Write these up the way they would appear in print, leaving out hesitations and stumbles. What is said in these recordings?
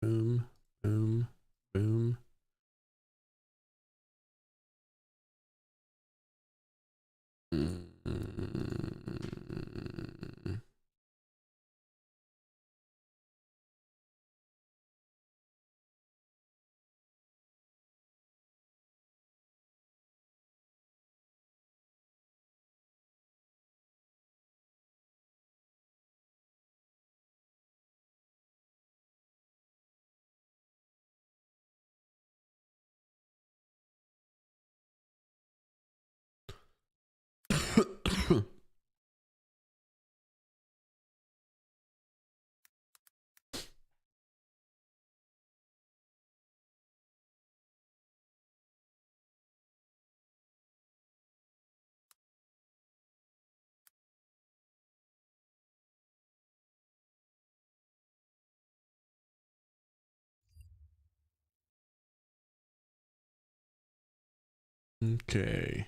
Boom, boom, boom. Okay.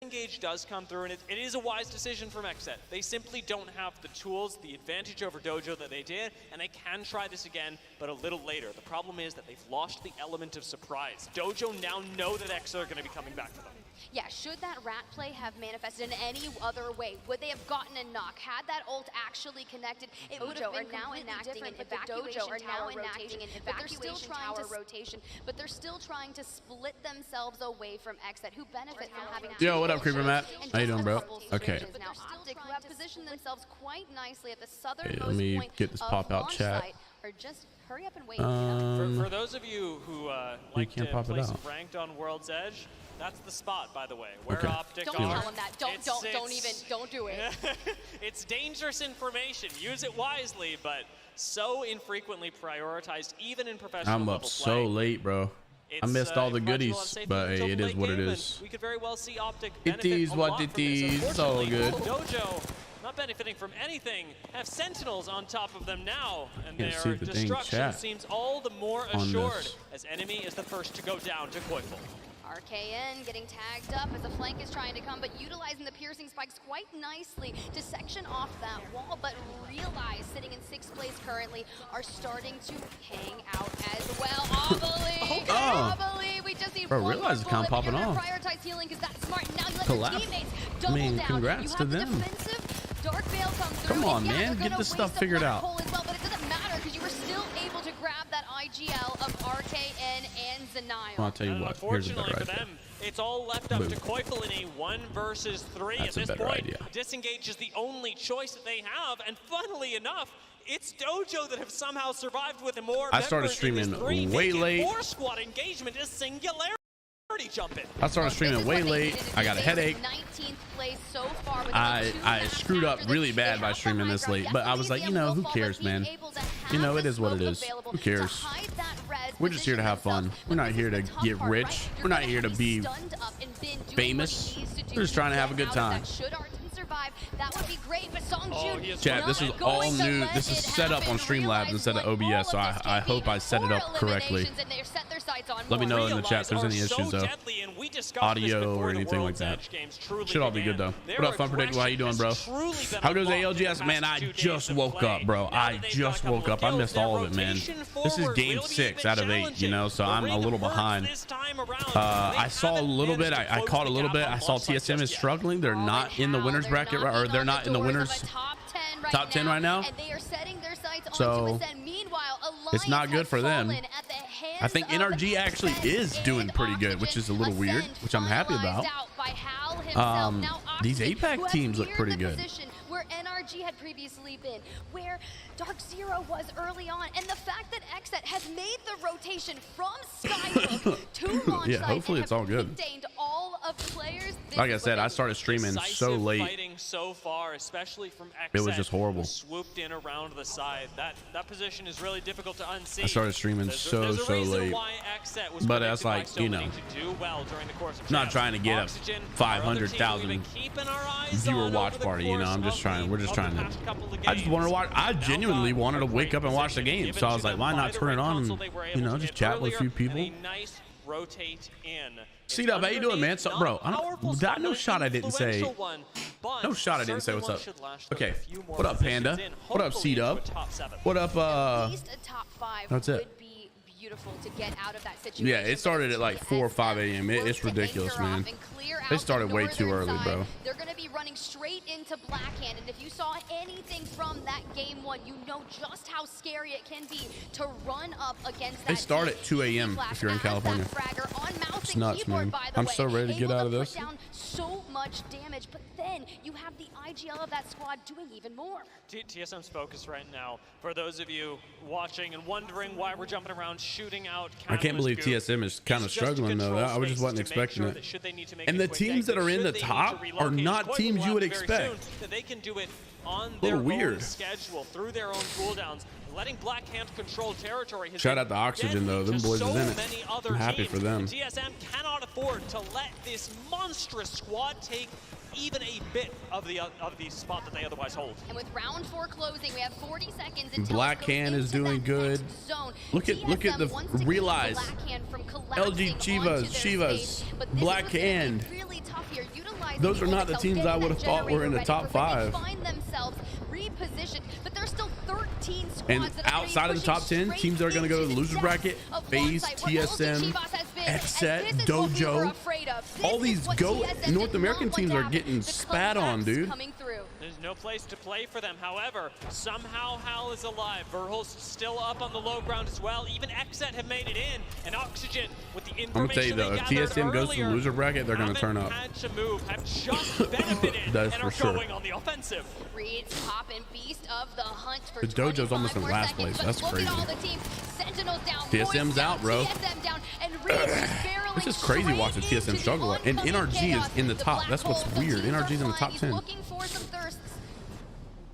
Engage does come through, and it is a wise decision from Xset. They simply don't have the tools, the advantage over Dojo that they did, and they can try this again, but a little later. The problem is that they've lost the element of surprise. Dojo now know that Xset are going to be coming back for them. Yeah, should that rat play have manifested in any other way? Would they have gotten a knock? Had that ult actually connected, it would have been now enacting an evacuation tower rotation. But they're still trying to split themselves away from Xset, who benefit from having. Yo, what up, Creeper Matt? How you doing, bro? Okay. Now Optic, who have positioned themselves quite nicely at the Okay, southernmost let me point get this of pop out launch chat. site, or just hurry up and wait. For those of you who like to play some ranked on World's Edge, that's the spot, by the way, where Optic Don't are. tell them that. Don't do it. It's dangerous information. Use it wisely, but so infrequently prioritized, even in professional I'm level up play. so late, bro. I missed all the goodies, but hey, it is what it is. We could very well see Optic It is what it is. It's all good. Dojo not benefiting from anything. Have Sentinels on top of them now, and Can't see their the dang destruction chat seems all the more on assured this. as enemy is the first to go down to Koifel. RKN getting tagged up as the flank is trying to come, but utilizing the piercing spikes quite nicely to section off that wall, but Realize, sitting in 6th place currently, are starting to hang out as well. Obeli, we just need Bro, one Realize is more kind of bullet, popping but you're off. gonna prioritize healing because that's smart. Now you let Collapse. your teammates double down. Congrats you to have the them. defensive Dark Veil come through. Come on, and yeah, man, they're get gonna this stuff waste a figured black out. hole as well, but it doesn't matter because you were still able to grab that IGL of RKN and Zenial. Well, I'll tell you what. Here's a better Unfortunately for idea. them, it's all left up Boom. to Koifel in a 1 versus 3. That's At a this better point, idea. disengage is the only choice that they have, and funnily enough, it's Dojo that have somehow survived with more. I started streaming way late. 4 squad engagement is singularity jumping. I started streaming way late. I got a headache. 19th place so far with I screwed up really bad by streaming this late, but I was like, you know, who cares, man? You know, it is what it is. Who cares? We're just here to have fun. We're not here to get rich. We're not here to be famous. We're just trying to have a good time. That would be great, but Chat, this is all new. This is set up on Streamlabs instead of OBS, so I hope I set it up correctly. Let me know in the chat if there's any issues though. Audio or anything like that. Should all be good though. What up, Fun Predictable? How you doing, bro? How goes ALGS? Man, I just woke up, bro. I just woke up. I missed all of it, man. This is game 6 out of 8, you know, so I'm a little behind. I saw a little bit. I caught a little bit. I saw TSM is struggling. They're not in the winners bracket, or they're not in the winners top 10 right now. So it's not good for them. I think NRG actually is doing pretty good, which is a little weird, which I'm happy about. These APAC teams look pretty good. RG had previously been, where Dark Zero was early on, and the fact that XSET has made the rotation from Skyhook to launch yeah, site hopefully and it's all good. All of players, like I said, I started streaming so late. Fighting so far, especially from XSET, it was just horrible. Swooped in around the side. That position is really difficult to unsee. I started streaming so late. But that's like, you know, not trying to get a 500,000 viewer watch party. You know, I'm just trying. We're just trying to. I just wanted to watch. I genuinely wanted to wake up and watch the game. So I was like, why not turn it on and, you know, just chat with a few people. Rotate in. C-Dub, how you doing, man? So, bro, no shot I didn't say. No shot I didn't say what's up. Okay, what up, Panda? What up, C-Dub? What up, At least a top 5 that's it. would be beautiful to get out of that situation. Yeah, it started at like 4 or 5 a.m. It's ridiculous, man. They started way too early, bro. They're going to be running straight into Blackhand, and if you saw anything from that game 1, you know just how scary it can be to run up against that. They start at 2 a.m. if you're in California. It's nuts, man. I'm so ready to get out of this. So much damage, but then you have the IGL of that squad doing even more. TSM's focus right now, for those of you watching and wondering why we're jumping around shooting out, I can't believe TSM is kind of struggling though. I just wasn't expecting it. And the teams that are in the top are not teams you would expect. They can do it on their own schedule through their own cooldowns. Letting Blackhand control territory. Shout out to Oxygen though, them boys is in it. I'm happy for them. TSM cannot afford to let this monstrous squad take even a bit of the spot that they otherwise hold. And with round 4 closing, we have 40 seconds until Blackhand is doing good. Look at the realize LG Chivas, Blackhand. Really tough here. Those are not the teams I would have thought were in the top 5. Find themselves repositioned, but there's still 13 squads and that are outside of the top 10, teams that are going to go to the loser bracket, FaZe, TSM, XSET, Dojo, all these North American teams are getting spat on, dude. There's no place to play for them. However, somehow Hal is alive. Verholst still up on the low ground as well. Even XSET have made it in. And Oxygen with the information. I'm gonna tell you though, if TSM goes to the loser bracket, they're gonna turn up. Had to move, have just benefited, That's and for are sure. going on the offensive. Reed's pop and beast of the hunt for the Dojo's almost in last place. That's crazy. TSM's out, bro. This is crazy watching TSM struggle. And NRG is in the top. That's what's weird. NRG's in the top 10. Looking for some thirsts.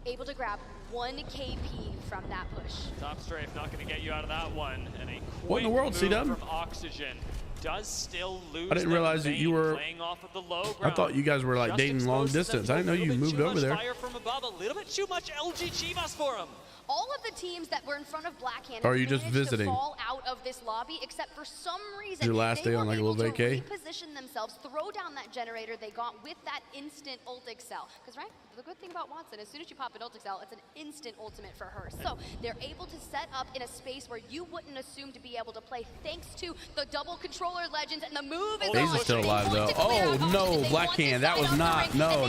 Able to grab 1 KP from that push. Top strafe not going to get you out of that one. And a what in the world, C-Dub? From Oxygen does still lose. I didn't realize that you were. Off of the low ground. I thought you guys were like dating long distance. I didn't know you moved over there. Fire from above, a little bit too much LG Chivas for him. All of the teams that were in front of Blackhand are you just visiting? Fall out of this lobby, except for some reason. Your last day on like a little vacay. Reposition themselves, throw down that generator they got with that instant ult excel. Because right, the good thing about Watson, as soon as you pop an ult excel, it's an instant ultimate for her. So they're able to set up in a space where you wouldn't assume to be able to play, thanks to the double controller legends and the move is FaZe is still alive though. Oh no, Blackhand, that was not. No.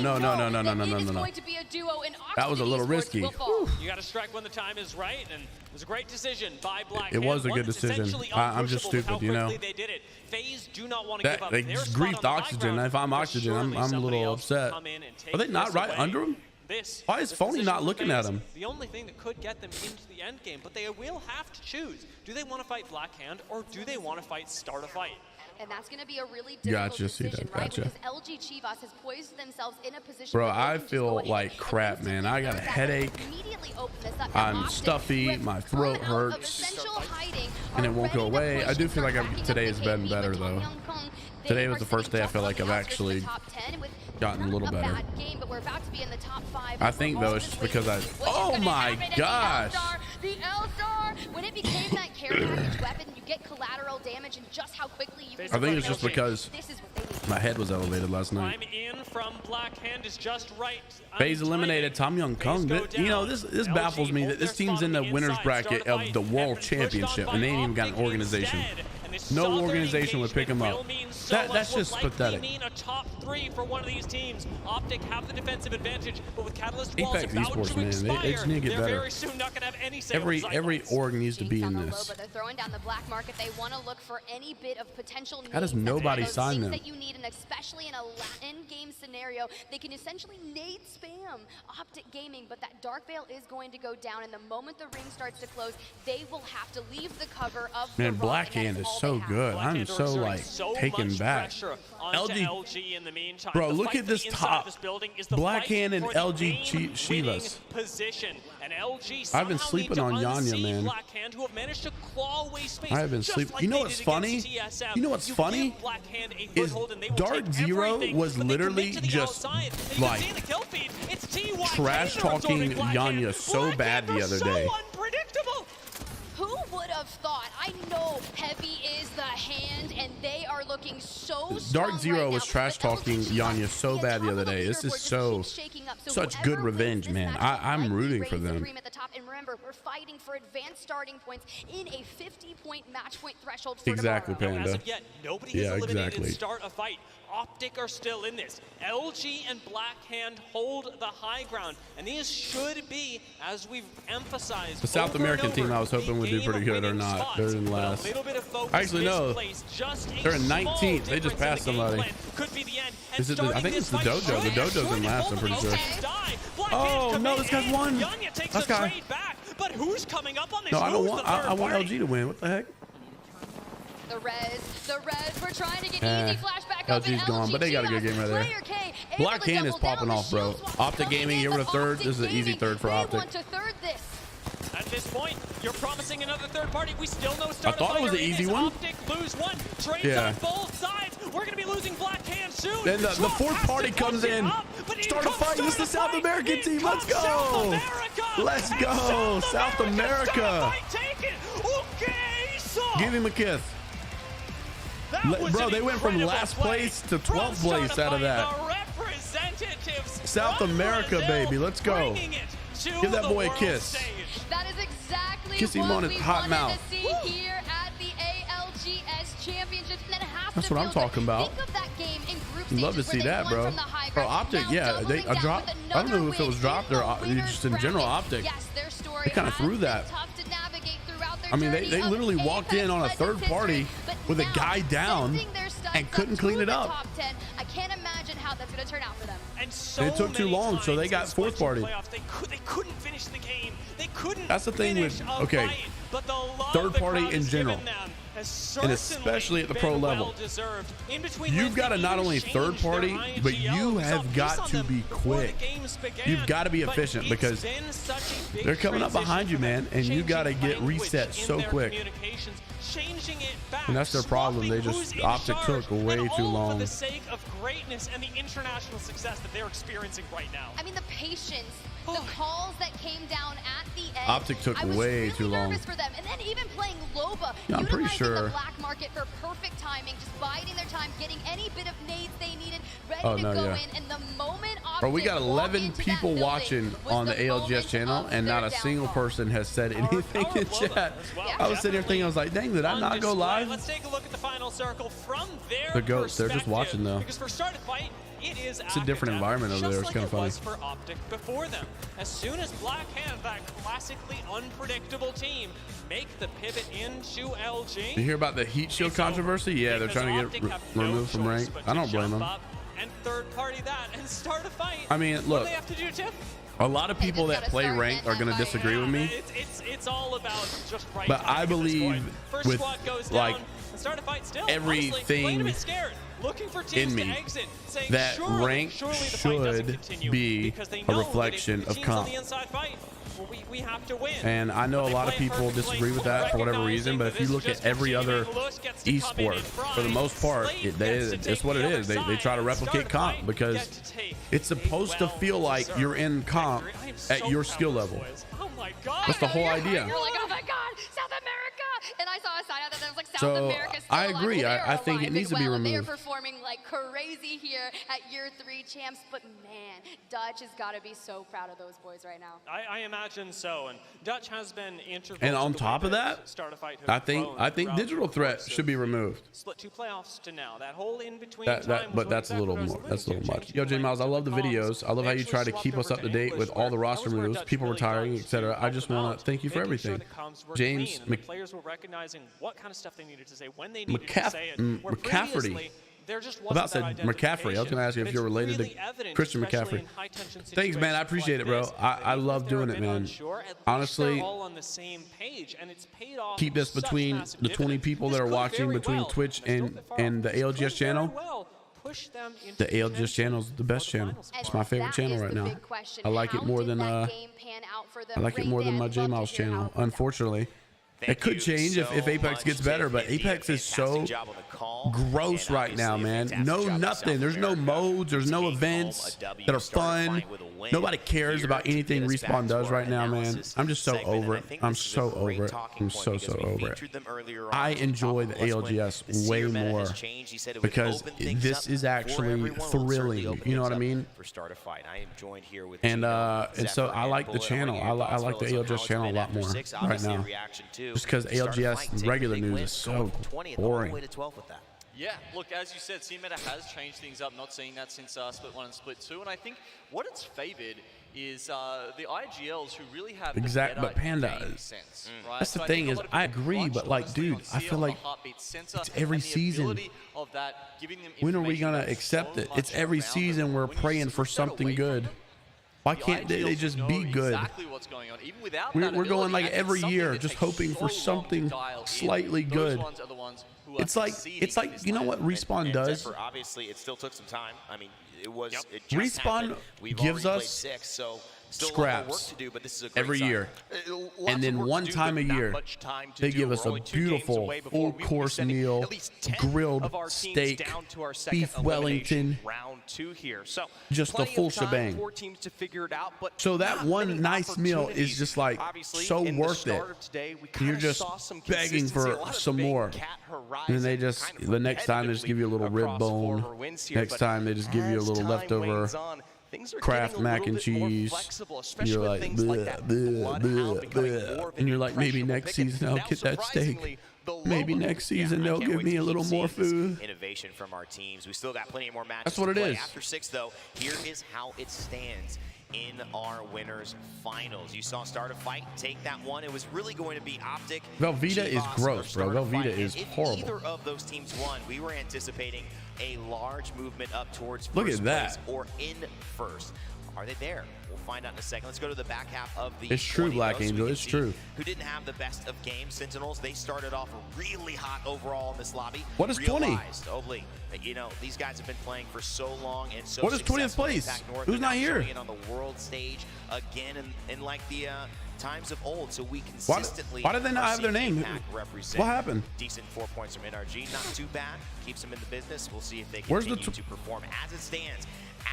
That was a little risky. You got to strike when the time is right, and it was a great decision by Blackhand. It was a good decision. I'm just stupid, you know. They did it. FaZe do not want to give up. They just griefed Oxygen. If I'm Oxygen, I'm a little upset. Are they not right under him? Why is Phony not looking at him? The only thing that could get them into the end game, but they will have to choose. Do they want to fight Blackhand, or do they want to start a fight? And that's going to be a really difficult decision, right? Because LG Chivas has poised themselves in a position. Bro, I feel like crap, man. I got a headache. I'm stuffy. My throat hurts. And it won't go away. I do feel like today has been better, though. Today was the first day I feel like I've actually gotten a little better. I think, though, it's just because I... Oh, my gosh. The L-Star, when it became that care package weapon, you get collateral damage and just how quickly you can... I think it's just because my head was elevated last night. I'm in from Blackhand is just right. FaZe eliminated Tom Young Kung. You know, this baffles me that this team's in the winner's bracket of the World Championship and they ain't even got an organization. No organization would pick him up. That's just pathetic. Mean a top 3 for one of these teams. Optic have the defensive advantage, but with Catalyst walls Apex about Esports, to man, expire, they just need to get they're better. very soon not going to have any say Every org needs to be in Low, this. but they're throwing down the black market. They want to look for any bit of potential. How does nobody sign them? That you need, and especially in a in-game scenario, they can essentially nade spam Optic Gaming. But that Dark Veil is going to go down, and the moment the ring starts to close, they will have to leave the cover of the Man, run, Black and Hand that's is all so they have. good. I'm so like taken back. LG in the meantime. Bro, The look fight at for this the inside top. of this building is the Black fight Hand and for the LG main winning Shivas. position. And LG I've been somehow sleeping need to on Yanya, unseat man. Black Hand, who have managed to claw away space. I have been just sleeping. like You know they what's did funny? against TSM. You know what's You funny? give Black Hand a Is foothold and they will Dark take Zero everything, was but they literally commit to the just outside. And you like can see the kill feed. It's TYK trash that are absorbing talking Black Hand. Yanya so Black bad Hand the are other so day. unpredictable. Who would have thought? I know Heavy is the hand, and they are looking so strong Dark Zero right was now, trash but talking LG, Yanya so the bad the top other of the day. This is leaderboard just so keeps shaking up. So such whoever good revenge, wins this man. matchup I'm likely rooting for reigns them. supreme at the top. And remember, we're fighting for advanced starting points in a 50-point match point threshold for Exactly, tomorrow. Panda. As of yet, nobody Yeah, has eliminated exactly. and start a fight. Optic are still in this. LG and Black Hand hold the high ground, and these should be, as we've emphasized, The South over and American team over, I was hoping the would do game pretty of good or winning not. spots. They're in But a last. little bit of focus Actually, no. misplaced, just a They're in small 19th. They just difference passed in the game somebody. plan could be the end. And Is it the- I starting think this it's the fight Dojo. The should- Dojo's in should last, I'm pretty both sure. of these die. Black Oh, Hand no, come this guy's in. won. Yanya takes Let's the go. trade back, but who's coming up on this? No, I don't Who's want. the third I want party? LG to win. What the heck? The Rez, we're trying to get easy flashback up, LG's and gone, but they got a good game right there. Player K able Black to Hand is double down. popping The off, bro. shield swap Optic coming Gaming, in, you were but the third. Optic This is an easy Gaming, third for they Optic. want to third this. At this point, you're promising another third party. We still know I start thought it was an easy one. Optic lose one. Trades Yeah. on both sides. We're going to be losing Black Hand soon. Then the Drop fourth has to party push comes it in. up, but in Start a comes fight. This is the start a South fight. American In team. Let's comes go. South America. Let's And go. South America. Start a fight taken. Okay, so Give him a kiss. that Let- was bro, an they went from incredible last play. place to From 12th start place to out of fight, that. the representatives South from America, Brazil, baby. Let's go. bringing it to Give that the boy a world kiss. stage. That is exactly Kiss him what on his we hot wanted mouth. to see here at the ALGS Championships. And that has That's to what I'm feel good. talking about. Think of that game in group I'd love to stages see where they that, won bro. from the high Bro, ground. Optic, Now yeah, doubling I down dropped. with I don't know another if it was win dropped in or the winners just in general bracket. Optic. Yes, their story They kinda has threw been that. tough to navigate throughout their I mean, journey they of literally walked in on a Apex third Legends party history, but with a now guy down sending their studs and couldn't up clean to it the up. top 10. I can't imagine how that's going to turn out for them. And so It took too many long, so they times got in fourth switching party. playoffs, they couldn't finish the game. They couldn't. That's the thing with- finish a okay, fight, but the love third the party crowd in has general, given them has and certainly especially at the been pro level. well-deserved. In between You've lanes, got to they not even only third changed their party, but IGL. you We saw have peace got on to them be before the quick. games began, You've got to be but efficient it's because been such a big they're coming up transition behind you, for them, man, and you got to changing get reset language so in their quick. communications, changing it back, And that's their problem. They swapping just- who's in Optic charge, took way and too all long. for the sake of greatness and the international success that they're experiencing right now. I mean, the patience, the calls that came down at the end. Optic took I was way really too long. nervous for them. And then even playing Loba, Yeah, I'm pretty utilizing sure. the black market for perfect timing, just biding their time, getting any bit of nades they needed, ready Oh, to no, go yeah. in. And the moment Optic Bro, we got walked 11 into that people building watching was on the the ALGS moment channel, of and not a their single downfall. person has said anything Power in of Loba chat. as well, I was sitting here thinking, I was like, dang, did I on not go display. live? Let's take a look at the final circle from their The goats, they're just perspective, watching, though. Because for start of fight, it is It's a different environment over there. It's just kinda like it funny. was for Optic before them. As soon as Black Hand, that classically unpredictable team, make the pivot into LG. You hear about the heat shield it's over. controversy? Yeah, they're Because trying to Optic get have no removed from choice rank. but I to don't blame jump them. up and third party that and start a fight. I mean, What do look, they have to do, Tiff? a lot of people just that gotta play start ranked getting are going to that disagree with Yeah, me. It's all about just right But timing I at this believe point. First with, squad goes like, down and start a fight still. everything Honestly, playing a bit scared, looking for teams in me, to exit, saying, that surely, rank surely the fight doesn't should continue, be because they a know that reflection if of the teams comp. on the inside fight, well, we have to win. And I know a But they lot of play it people perfectly, disagree with that for whatever reason, but if you recognizing look that at this is every just other continuing. Lewis gets to come in esport, in for the front. most part, Slade it's gets to take what it the other is. They side. try to replicate Start a comp fight, because get to take it's supposed to a feel like you're in comp victory. I am at so your proud skill of those level. boys. Oh my God. That's the whole idea. You're like, oh my God, South America! And I saw a sign out that was like South So, America still I alive. agree. Well, I think it alive needs as to be well, and they are removed. performing like crazy here at year 3 champs. But man, Dutch has got to be so proud of those boys right now. I imagine so, and Dutch has been integral. And on to the top way of that, Start a Fight I have think grown throughout Digital the Threat course should be of the removed. Split 2 playoffs to now. That whole in between But time. that's a little more. That's a little much. Yo, J Miles, I love the videos. I love how you try to keep us up to date with all the roster moves, people retiring, etc. I just want to thank you for everything. James players were recognizing what kind of stuff they needed to say when they needed to say it. McCaffrey. There just About said McCaffrey. I was going to ask you if you're related to Christian McCaffrey. Thanks, man. I appreciate it, bro. I love doing it, man. Honestly, keep this between the 20 people that are watching between Twitch and the ALGS channel. The ALGS channel is the best channel. It's my favorite channel right now. I like it more than my J Miles channel. Unfortunately, it could change if Apex gets better, but Apex is so gross right now, man. No nothing. There's no modes. There's no events that are fun. Nobody cares about anything Respawn does right now, man. I'm just so over it. I'm so over it. I'm so over it. I enjoy the ALGS way more because this is actually thrilling. You know what I mean? And so I like the channel. I like the ALGS channel a lot more right now. Just because ALGS regular news is so boring. Yeah, look, as you said, Meta has changed things up, not seeing that since Split 1 and Split 2, and I think what it's favored is the IGLs who really have exact, but Panda sense, right? That's the thing is, I agree, but like, dude, I feel like it's every season. When are we gonna accept it? It's every season we're praying for something good. Why can't they just be good? We're going like every year, just hoping for something slightly good. It's like you know what Respawn does? Obviously, it still took some time. I mean, it was Respawn gives us scraps every year, and then one time a year they give us a beautiful full course meal, grilled steak, beef Wellington, just a full shebang. So that one nice meal is just like so worth it. You're just begging for some more, and then they just the next time they just give you a little rib bone. Next time they just give you a little leftover Kraft mac and cheese. You're like, bleh, bleh, bleh, bleh. And you're like, maybe next season I'll get that steak. Maybe next season they'll give me a little more food. Innovation from our teams. We still got plenty more matches. That's what it is. After 6, though, here is how it stands in our winners finals. You saw Start a Fight take that one. It was really going to be Optic. Velveeta is gross, bro. Velveeta is horrible. If either of those teams won, we were anticipating a large movement up towards first Look at that. place or in first. Are they there? We'll find out in a second. Let's go to the back half of the It's true, Black Angel. It's true. Who didn't have the best of games. Sentinels, they started off really hot overall in this lobby. What is 20? Obli, you know, these guys have been playing for so long and so what is 20th place? Who's not here? On the world stage again in like the times of old, so we consistently. Why did they not have their name? What happened? Decent 4 points from NRG, not too bad. Keeps them in the business. We'll see if they continue to perform as it stands.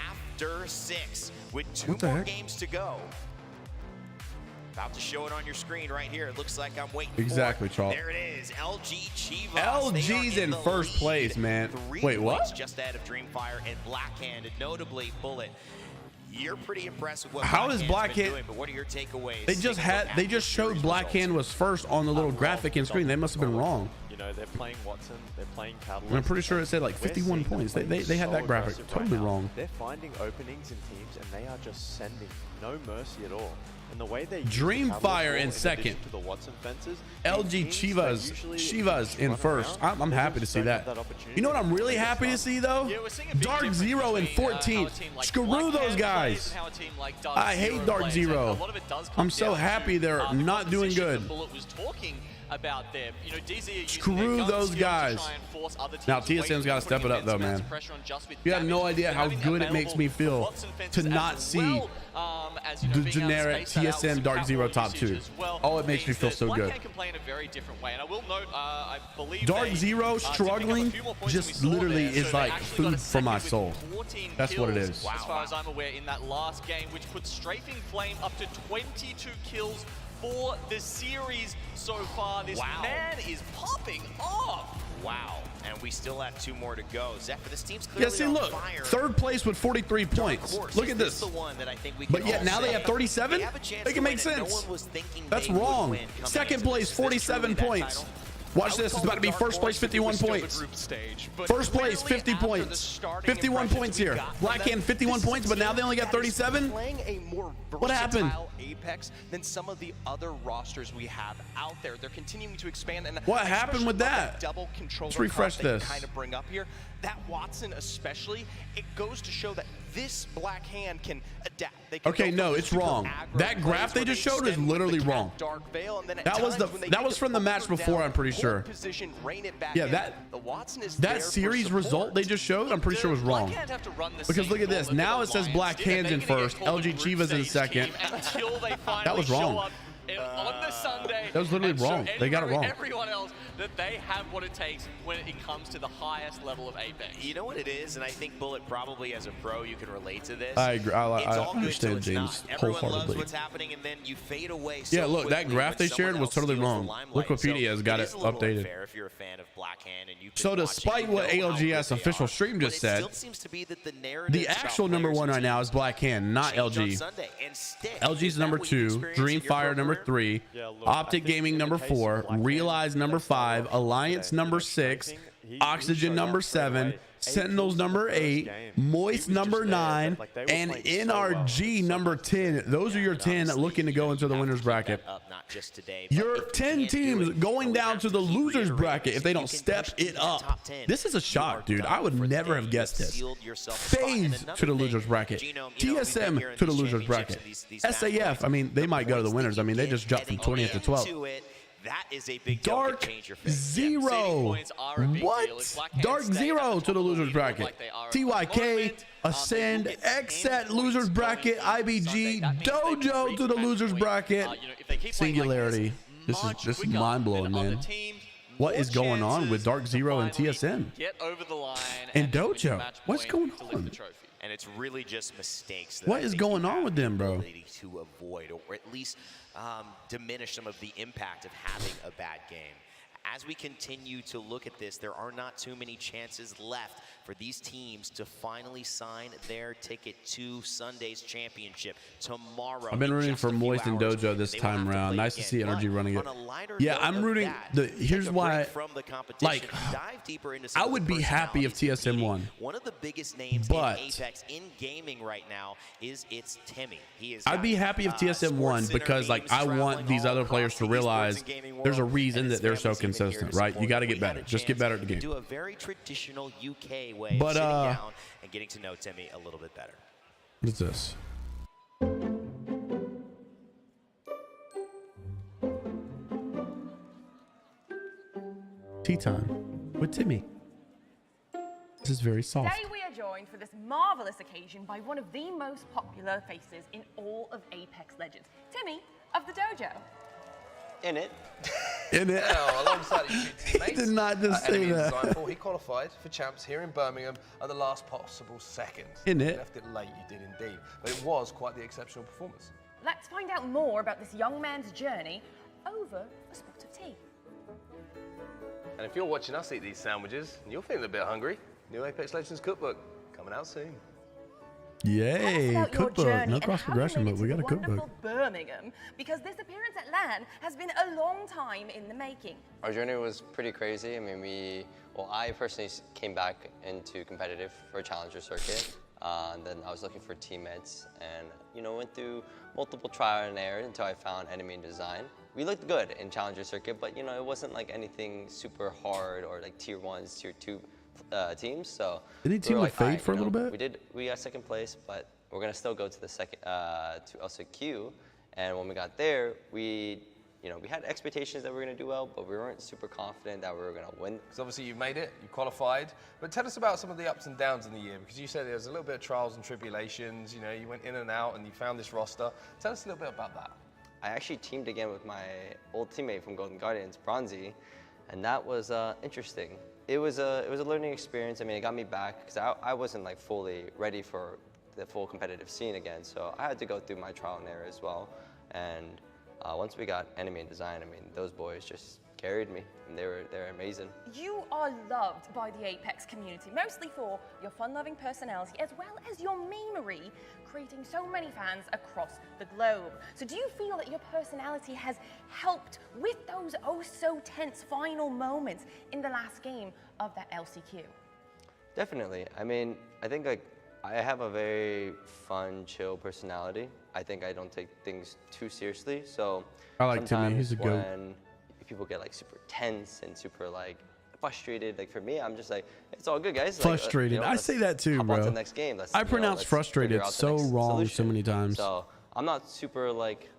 After 6, with 2 more games to go. About to show it on your screen right here. It looks like I'm waiting exactly, for Charles. There it is. LG Chivas. LG's in first place, man. 3 Wait, what? Just ahead of Dreamfire and Blackhand, and notably Bullet. You're pretty impressed with what How is Blackhand doing, but what are your takeaways? They just showed Blackhand was first on the little graphic and screen. They must have been wrong. You know, they're playing Watson, they're playing Catalyst. I'm pretty sure it said like 51 points. They had that graphic totally wrong. They're finding openings in teams and they are just sending no mercy at all. And the way they Dreamfire in second. To the Watson fences, LG Chivas in first. I'm happy to see that. You know what I'm really happy to see though? Dark Zero in 14th. Screw those guys. I hate Dark Zero. I'm so happy they're not doing good. About them. You know, DZ screw those guys. Now TSM's got to step it up though, man. You have no idea how good it makes me feel to not see as, you know, the being able to generic space that out with TSM some Dark Zero capital top usage 2. as well Oh, it makes me means feel that so one good. can play in a very different way. And I will note, I believe Dark they, Zero did pick up a struggling few more points just than we saw literally there. is So they like actually got a food for my second soul. with 14 That's what it kills, is. as far as I'm aware, in that last game, which put Strafing Flame up to 22 kills for the series so far. This man is popping off. Wow, and we still have 2 more to go. Zephyr, this team's clearly Yeah, see, on look, fire. 3rd place with 43 points. Look at this. The one that I think we But yet now they have 37? Make it make sense. No one was thinking That's they would win. win coming 2nd into place, this. Is this 47 truly that points. title? Watch this. It's about to be 1st place, 51 points. First place, 50 points. 51 points here. Blackhand, 51 points, but now they only got 37? Playing a more What happened? versatile Apex than some of the other rosters we have out there. They're continuing to expand. And What I happened with especially love that? Double controller Let's refresh comp that you this. kind of bring up here. That Watson especially, it goes to show that this Black Hand can adapt. They can Okay, go no, for it's super wrong. aggro That graph plays they where just showed is extend with literally the wrong. Dark Veil, and then at That was times when they that need was to from the match bunker before, down, I'm pretty hold sure. Position, rein it back Yeah, in. that The Watson is there that for series support. result they just showed, I'm pretty sure was wrong. Blackhand have to run the Because same look at this. gauntlet Now that it says Alliance Black did, Hands and in they're gonna first, get called LG the Chivas in group stage second. team until they finally was wrong. show up on the Sunday. That was literally and show wrong. They got it wrong. Everyone else that they have what it takes when it comes to the highest level of Apex. You know what it is, and I think Bullet probably as a pro you can relate to this. I agree. I It's all good understand till it's James not. Everyone loves wholeheartedly. what's happening, and then you fade away. Yeah, so look, that quickly graph when they someone shared was else totally steals the wrong. limelight. Wikipedia has got it it is a little updated. unfair if you're a fan of Black Hand and you've been So watching, despite you what know how ALGS good they official are, stream but just it said, still seems to be that the narrative the about actual number players 1 right and now is Black Hand, not change on LG. Sunday and stick. LG's Is that number what you 2, experienced in your Dreamfire pro number career? 3, Yeah, look, Optic I think Gaming in the number case of 4, Black Hand, Realize number that's not 5, what Alliance today. number You know, 6, Strafing, he Oxygen showed number up straight 7, away. Sentinels number 8, Moist number 9, and NRG number 10. Those are your 10 looking to go into the winners bracket. Not just today, but Your if you 10 can't do teams it, going we down have to the keep losers reiterating bracket this. if they You don't can step push into it the up. top 10. This is a You shock, are dude. done I would for the never day. have guessed You this. sealed yourself a spot. And FaZe another to the thing, losers bracket. Genome, you know, we've been TSM hearing to the these losers championships bracket. and these SAF, I mean, they might go to the winners. I mean, they just jumped from 20th to 12th. That is a big deal. Dark Could change your fate. Zero. points are a big deal. If What? Blackhand Dark stay at Zero the to top the of the losers leaderboard bracket. like they are at the TYK, moment, Ascend, they will get Xset 10 losers points bracket, going into IBG, Sunday. That means they can Dojo to the rematch losers point. bracket. You know, if they keep playing like Singularity. This much is quicker mind-blowing, than man. other teams, What more is going on with chances Dark Zero to and finally TSM? Get over the line And win the Dojo. match What's point going to lift on? the trophy. And it's really just mistakes. That What I is think going you on have with the them, bro? ability to avoid, or at least diminish some of the impact of having a bad game. As we continue to look at this, there are not too many chances left for these teams to finally sign their ticket to Sunday's championship tomorrow. I've been in rooting just for a few Moist and hours. Dojo this They will time have to around. play Nice to again. see NRG But running it. on a lighter Yeah, note I'm of rooting. that, Here's take a why. break from the competition, Like, dive deeper into some I of would the be happy if personalities TSM competing. won. One of the biggest names But in Apex in gaming right now is Timmy. He is. I'd be happy if TSM won because, like, I want these other players to realize there's a reason that they're so consistent, right? You got to get better. Just get better at the game. Do a very traditional UK way But, of sitting down and getting to know Timmy a little bit better. What is this? Tea time with Timmy. This is very soft. Today we are joined for this marvelous occasion by one of the most popular faces in all of Apex Legends, Timmy of the Dojo. In it. In it. Now, alongside his two teammates, He did not just say enemy that. design for, he qualified for champs here in Birmingham at the last possible second. In You it. left it late, you did indeed. But it was quite the exceptional performance. Let's find out more about this young man's journey over a spot of tea. And if you're watching us eat these sandwiches and you're feeling a bit hungry, new Apex Legends cookbook coming out soon. Yay, Tell us about your cookbook. journey No and cross how you progression, made but it we to got a the cookbook. wonderful Birmingham, because this appearance at LAN has been a long time in the making. Our journey was pretty crazy. I mean, I personally came back into competitive for a challenger circuit. And then I was looking for teammates and, went through multiple trial and error until I found enemy design. We looked good in challenger circuit, but, it wasn't like anything super hard or like tier 1s, tier 2 teams. So Didn't he team were with like, all Fade for a little bit? We got second place, but we're gonna still go to the second to LCQ. And when we got there, we you know, we had expectations that we were going to do well, but we weren't super confident that we were going to win. Because obviously you made it, you qualified. But tell us about some of the ups and downs in the year, because you said there was a little bit of trials and tribulations. You know, you went in and out and you found this roster. Tell us a little bit about that. I actually teamed again with my old teammate from Golden Guardians, Bronzy, and that was interesting. It was a learning experience. I mean, it got me back because I wasn't like fully ready for the full competitive scene again, so I had to go through my trial and error as well. And once we got enemy and design, I mean, those boys just carried me, and they're amazing. You are loved by the Apex community, mostly for your fun-loving personality as well as your memery, creating so many fans across the globe. So do you feel that your personality has helped with those oh-so-tense final moments in the last game of that LCQ? Definitely. I mean, I think like I have a very fun, chill personality. I think I don't take things too seriously. So I like Timmy. He's a goat. When people get like super tense and super like frustrated, like for me, I'm just like, it's all good, guys. Frustrated. Like, I say that too, bro. On to the next game. I pronounce frustrated so wrong so many times. So I'm not super like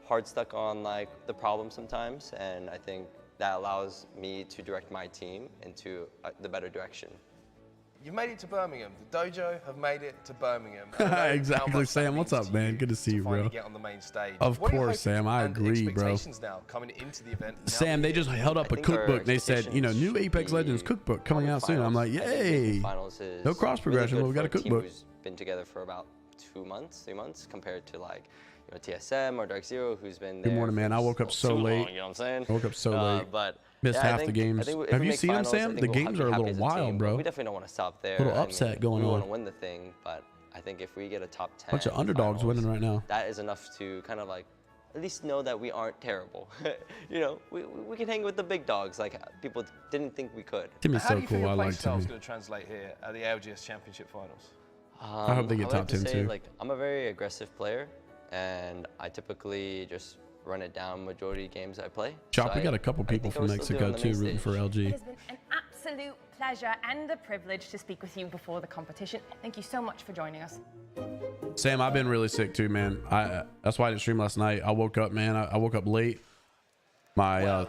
hard stuck on like the problem sometimes, and I think that allows me to direct my team into the better direction. You've made it to Birmingham. The dojo have made it to Birmingham. Exactly, Sam. What's up, man? Good to see you, bro. Get on the main stage. Of course, Sam. I agree, bro. Now coming into the event. Sam, they just held up a cookbook. They said, you know, new Apex Legends cookbook coming out soon. I'm like, yay! No cross progression, but we got a cookbook. Who's been together for about 2 months, 3 months, compared to like, you know, TSM or Dark Zero, who's been there. Good morning, man. I woke up so late. You know what I'm saying? I woke up so late. But missed half the games. Have you seen them, Sam? The games are a little wild, bro. We definitely don't want to stop there. A little upset going on. We want to win the thing, but I think if we get a top 10, bunch of underdogs winning right now. That is enough to kind of like at least know that we aren't terrible. You know, we can hang with the big dogs like people didn't think we could. Timmy's so cool. I like Timmy. How do you think your play style is going to translate here at the ALGS Championship Finals? I hope they get top 10 too. Like, I'm a very aggressive player, and I typically just run it down majority of games I play. Chop, we got a couple people from Mexico too rooting for LG. It has been an absolute pleasure and a privilege to speak with you before the competition. Thank you so much for joining us. Sam, I've been really sick too, man. That's why I didn't stream last night. I woke up, man. I woke up late. My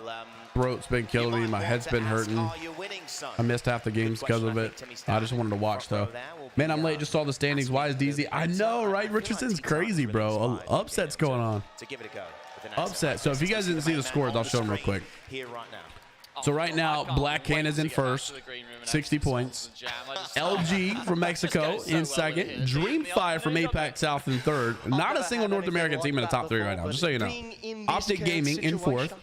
throat's been killing me. My head's been hurting. I missed half the games because of it. I just wanted to watch though. Man, I'm late. Just saw the standings. Why is DZ? I know, right? Richardson's crazy, bro. Upset's going on. Upset. So if you guys didn't see the scores, I'll show them real quick. So right now, Black Can is in first, 60 points. LG from Mexico in second. Dreamfire from APAC South in third. Not a single North American team in the top 3 right now, just so you know. Optic Gaming in fourth.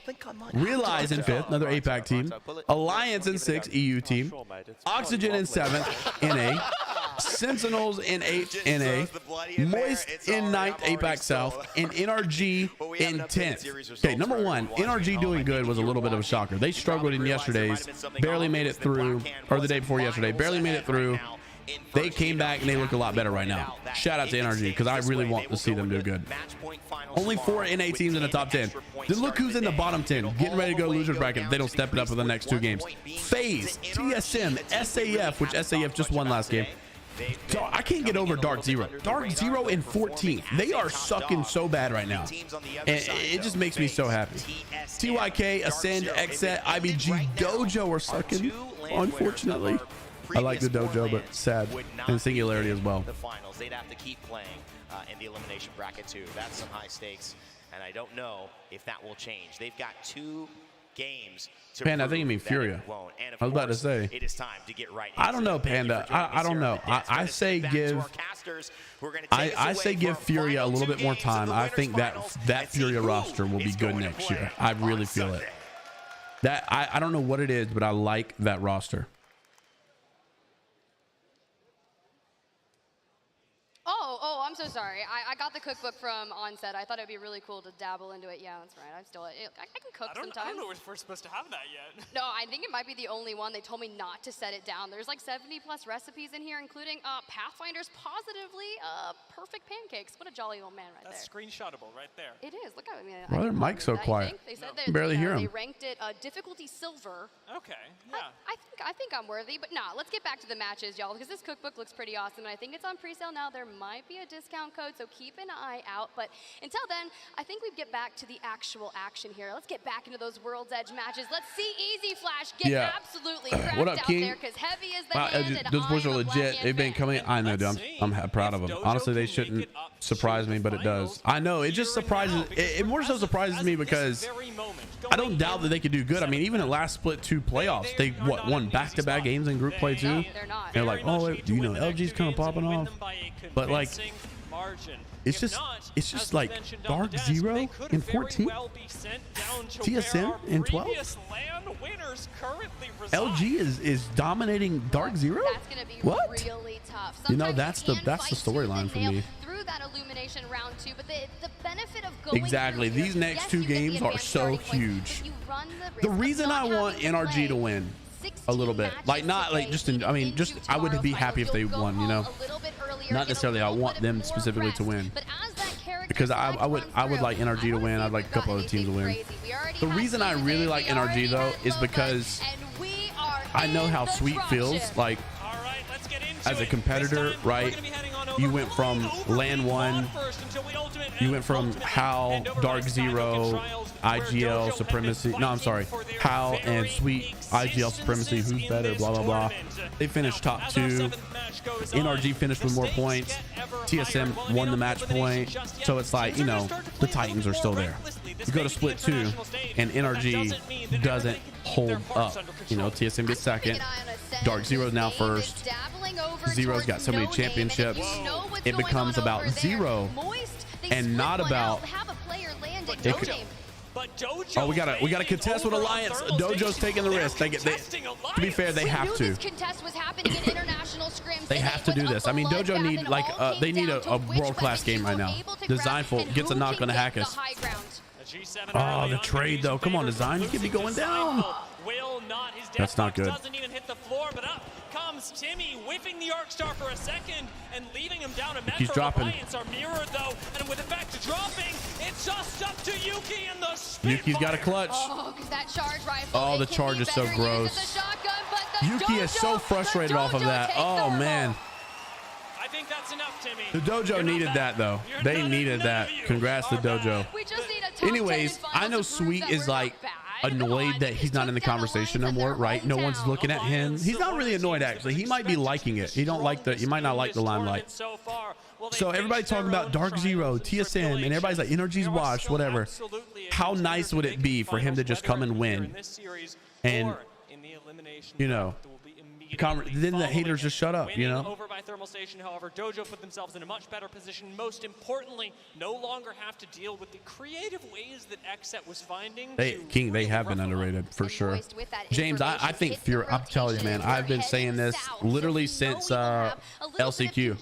Realize in fifth, another APAC team. Alliance in sixth, EU team. Oxygen in seventh, NA. Sentinels in 8th, NA. Moist in 9th, APAC South. And NRG in 10th. Okay, number 1, NRG doing good was a little bit of a shocker. They struggled in yesterday's, barely made it through, or the day before yesterday, barely made it through. They came back and they look a lot better right now. Shout out to NRG because I really want to see them do good. Only 4 NA teams in the top 10. Then look who's in the bottom 10, getting ready to go losers bracket if they don't step it up for the next 2 games. FaZe, TSM, SAF, which SAF just won last game. I can't get over Dark Zero. Dark Zero in 14th. They are sucking so bad right now. And it just makes me so happy. TYK, Ascend, Xset, IBG, Dojo are sucking, unfortunately. I like the Dojo, but sad. And Singularity as well. The finals, they'd have to keep playing in the elimination bracket too. That's some high stakes, and I don't know if that will change. They've got 2 games to Panda, I think you mean Furia. I was about to say. It is time to get right. I don't know, Panda. I don't know. I say give. I say give Furia a little bit more time. I think that Furia roster will be good next year. I really feel it. That I don't know what it is, but I like that roster. Oh, I'm so sorry. I got the cookbook from Onset. I thought it'd be really cool to dabble into it. Yeah, that's right. I can cook sometimes. I don't know if we're supposed to have that yet. No, I think it might be the only one. They told me not to set it down. There's like 70 plus recipes in here, including Pathfinder's positively perfect pancakes. What a jolly old man right That's there. That's screenshotable right there. It is. Look at me. Why are Mike's so quiet? They said I barely hear him. They ranked it difficulty silver. Okay. Yeah. I think I'm worthy, but nah. Let's get back to the matches, y'all, because this cookbook looks pretty awesome, and I think it's on pre-sale now. There might be a discount discount code, so keep an eye out. But until then, I think we get back to the actual action here. Let's get back into those World's Edge matches. Let's see Easy Flash get absolutely cracked What up, out King? there, because heavy is the hand, and those boys are I'm the legit. black They've been coming. I know, dude. I'm proud of them. Honestly, they shouldn't surprise me, but it does. I know. It just surprises. It more so surprises me because I don't doubt that they could do good. I mean, even at last split 2 playoffs, they won back-to-back games in group play too. They're like, oh, you know, LG's kind of popping off, but like, it's just like Dark Zero in 14, TSM in 12. LG is dominating Dark Zero. That's gonna be What? really tough. You know, Sometimes that's you the can fight storyline tooth for and nail me. through that elimination round 2, but the benefit of going Exactly. through These here, next yes, 2 you get the games are advanced so starting point, huge. but you run the risk The of reason not I want having to NRG to play win 16 a little bit, like not like just in, I mean, just I would be happy if they won, you know. Not necessarily I want them specifically to win, because I would like NRG to win. I'd like a couple other teams to win. The reason I really like NRG though is because I know how Sweet feels like as a competitor, right? You went from LAN 1, you went from HAL, Dark Zero, IGL Supremacy. No, I'm sorry, HAL and Sweet, IGL Supremacy. Who's better? Blah blah blah. They finished top 2. NRG finished with more points. TSM won the match point. So it's like, you know, the Titans are still there. You go to split 2 and NRG doesn't hold up. You know, TSM gets second. Dark Zero's now first. Zero's got so many championships. It becomes about Zero and not about oh, we gotta contest with Alliance. Dojo's taking the risk. To be fair, they have to. They have to do this. I mean, Dojo need like they need a world-class game right now. Designful gets a knock on the Hackers. Oh, the trade though. Come on, Design. You can be going down. That's not good. Doesn't even hit the floor, but up comes Timmy, whiffing the Arc Star for a second and leaving him down. He's dropping. Are mirrored though, and with effect dropping, it's just up to Yuki and the Yuki's got a clutch. Oh, that charge rifle. Oh, the charge is so gross. Yuki is so frustrated off of that. Oh man. I think that's enough, Timmy. The Dojo needed that though. They needed that. Congrats to Dojo. Anyways, I know Sweet is like annoyed that he's not in the conversation no more, right? No one's looking at him. He's not really annoyed actually. He might be liking it. He might not like the limelight. So everybody talking about Dark Zero, TSM, and everybody's like NRG's washed, whatever. How nice would it be for him to just come and win? And you know, then the haters just shut up, you know. Over by Thermal Station, however, Dojo put themselves in a much better position. Most importantly, no longer have to deal with the creative ways that XSET was finding. They have been underrated for sure. James, I think Fury. I'm telling you, man, I've been saying this literally since LCQ.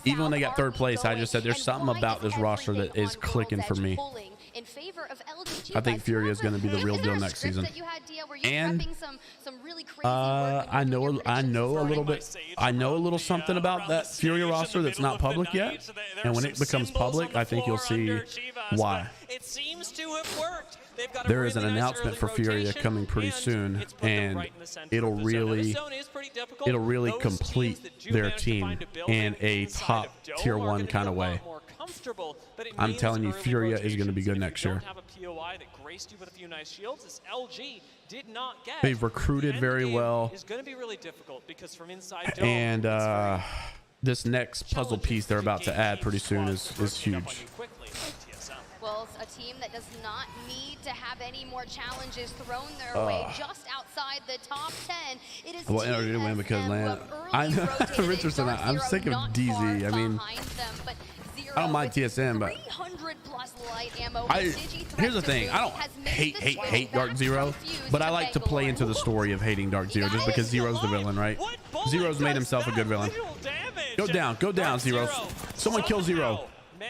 Even when they got 3rd place, I just said there's something about this roster that is clicking for me. I think Fury is going to be the real deal next season. And I know a little bit. I know a little something about that Fury roster that's not public yet. And when it becomes public, I think you'll see why. It seems to have worked. There is an announcement for Furia coming pretty soon, and it'll really complete their team in a top tier 1 kind of way. I'm telling you, Furia is going to be good next year. They've recruited very well, and this next puzzle piece they're about to add pretty soon is huge. Well, a team that does not need to have any more challenges thrown their way just outside the top 10. It is well, NRG to win because Lan. Richardson, I'm sick of DZ. I mean, I don't mind TSM, but here's the thing. I don't hate Dark Zero, but I like to play into the story of hating Dark Zero just because Zero's the villain, right? Zero's made himself a good villain. Go down, Zero. Someone kill Zero.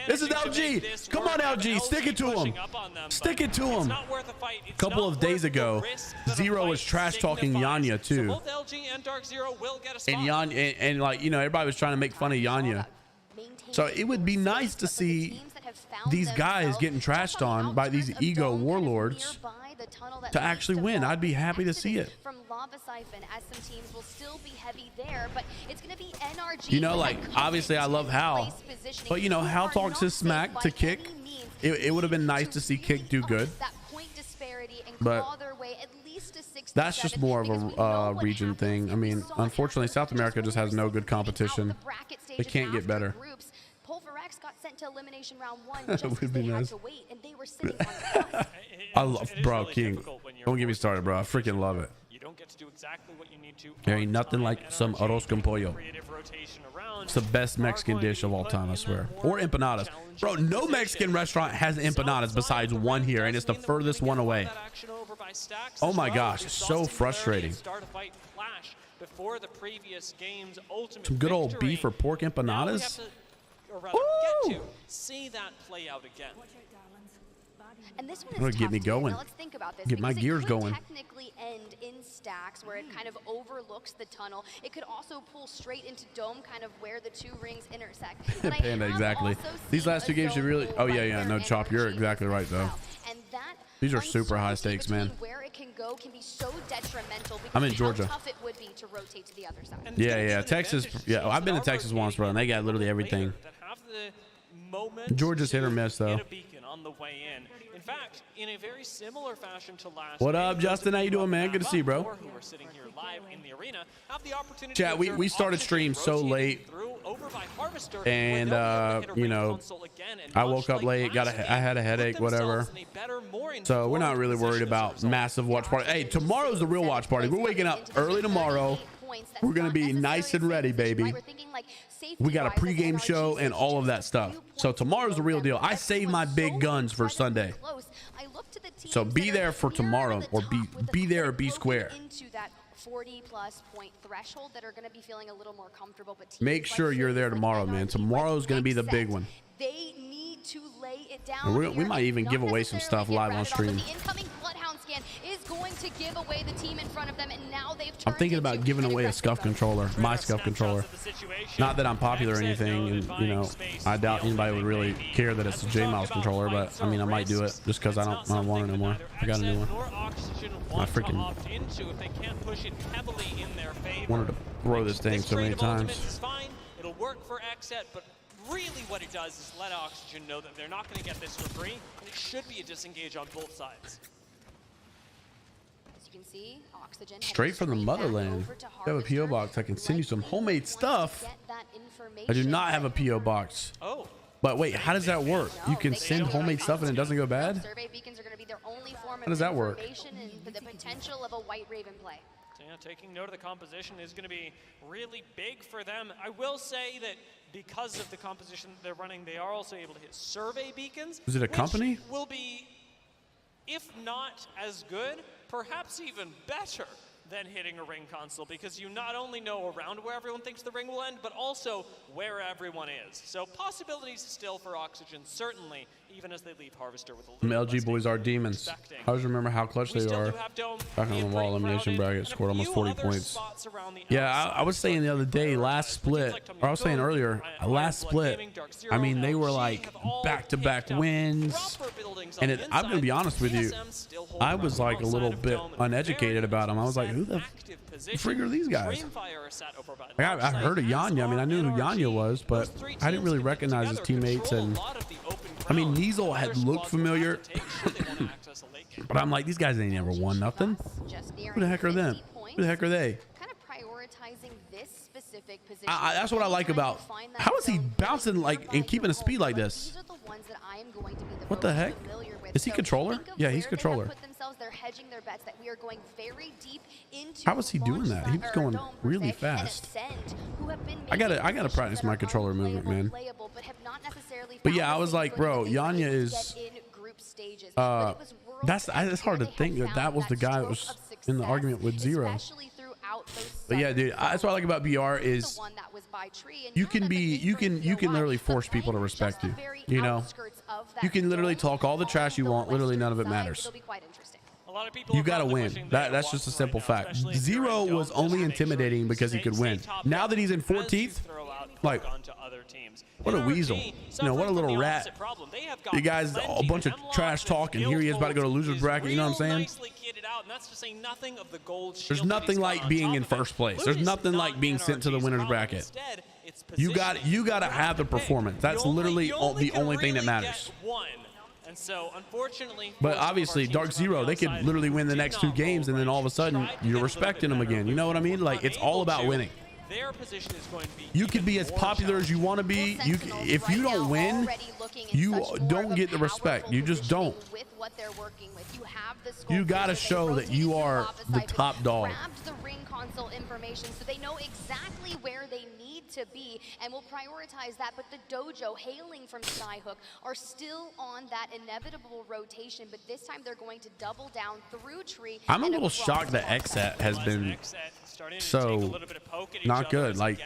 This is LG. Come on, LG. Stick it to him. Stick it to him. A couple of days ago, Zero was trash talking Yanya too. And Yanya, and like, you know, everybody was trying to make fun of Yanya. So it would be nice to see these guys getting trashed on by these ego warlords the tunnel that to actually win. I'd be happy to see it. From Lava Siphon, as some teams will still be heavy there, but it's going to be NRG. You know, like, obviously I love Hal, but you know, Hal talks his smack to Kick. It would have been nice to see Kick do good, but that's just more of a region thing. I mean, unfortunately, South America just has no good competition. They can't get better. Got sent to elimination round 1 just would be nice. to wait, and they were sitting on the I love, bro, really King. Don't get me started, bro. I freaking love it. You don't get to do exactly what you need to. There ain't nothing like some arroz con pollo. It's the best Mexican dish of all time, I swear. Or empanadas. Bro, no Mexican restaurant has empanadas besides one here, and it's the furthest one away. Oh my gosh, it's so frustrating. Some good old beef or pork empanadas. Or rather, get to see that play out again. And this one is tough get me going. Now let's think about this. Get my gears going. Technically end in stacks where it kind of overlooks the tunnel. It could also pull straight into dome, kind of where the two rings intersect. Panda, exactly. These last two games should really. Oh yeah, no, Chop, you're exactly right though. And that these are super high stakes, man. Where it can go can be so detrimental. I'm in Georgia. How tough it would be to rotate to the other side. Yeah, Texas. Yeah, I've been to Texas once, bro, and they got literally everything. Georgia's hit or miss though. On the way in. In fact, in a very similar fashion to last what up, Justin? How you doing, man? Good to see you, bro. Who are sitting here live in the arena have the opportunity chat, we started stream so late, and you know, I woke up late, I had a headache, whatever. So we're not really worried about massive watch party. Hey, tomorrow's the real watch party. We're waking up early tomorrow. We're gonna be nice and ready, baby. We got a pregame show and all of that stuff. So tomorrow's the real deal. I save my big guns for Sunday. So be there for tomorrow, or be there or be square. 40+ point threshold that are going to be feeling a little more comfortable, but make sure you're there tomorrow, man. Tomorrow's going to be the big one. They need to lay it down. We might even give away some stuff live on stream. The incoming Bloodhound scan is going to give away the team in front of them, and now they've I'm thinking about giving away a scuff controller, my scuff controller. Not that I'm popular or anything, and you know, I doubt anybody would really care that it's a jmeyels controller, but I mean, I might do it just because I don't want it anymore. I got a new one. I freaking wanted to throw this thing so many times. It'll work for Xset, but really what it does is let Oxygen know that they're not going to get this for free, and it should be a disengage on both sides. As you can see, Oxygen straight from the motherland. I have a PO box. I can send you some homemade stuff. I do not have a PO box. Oh. But wait, how does that work? You can send homemade stuff and it doesn't go bad? How does that work? The potential of a White Raven play. Yeah, taking note of the composition is going to be really big for them. I will say that because of the composition that they're running, they are also able to hit survey beacons. Is it a company? Which will be, if not as good, perhaps even better than hitting a ring console, because you not only know around where everyone thinks the ring will end, but also where everyone is. So possibilities still for Oxygen, certainly, even as they leave Harvester with a little LG boys are demons. I always remember how clutch they are. Back on the wall elimination bracket, scored almost 40 points. Yeah, I was saying the other day, last split, or I was saying earlier, last split, I mean, they were like back-to-back wins. And I'm going to be honest with you, I was like a little bit uneducated about them. I was like, who the frig are these guys? Like, I heard of Yanya. I mean, I knew who Yanya was, but I didn't really recognize his teammates. And I mean, Niesel had looked familiar, but I'm like, these guys ain't ever won nothing. Who the heck are them? Who the heck are they? Kind of prioritizing this specific position. That's what I like about. How is he bouncing like and keeping a speed like this? What the heck? Is he controller? Yeah, he's controller. How is he doing that? He was going really fast. I gotta practice my controller movement, man. But yeah, I was like, bro, Yanya is. That's hard to think that was the guy that was in the argument with Zero. But yeah, dude, that's what I like about BR is you can literally force people to respect you. You know, you can literally talk all the trash you want. Literally, none of it matters. You gotta win. That's just a simple fact. Zero was only intimidating because he could win. Now that he's in 14th, Like, onto other teams. what a weasel. You know, what a little rat. You guys, a bunch of trash talk, and here he is about to go to loser's bracket. You know what I'm saying? There's nothing like being in first place. There's nothing like being sent to the winner's bracket. You got to have the performance. That's literally the only thing that matters. And so, unfortunately, but obviously, Dark Zero, they could literally win the next 2 games, and then all of a sudden, you're respecting them again. You know what I mean? Like, it's all about winning. Their position is going to be you could be as popular as you want to be. If you don't win, you don't get the respect. You just don't. You got to show that you are the top dog. The ring console information so they know exactly where they need to be and will prioritize that. But the dojo, hailing from Skyhook, are still on that inevitable rotation. But this time they're going to double down through tree. I'm a little shocked that XSET has been so not good. Like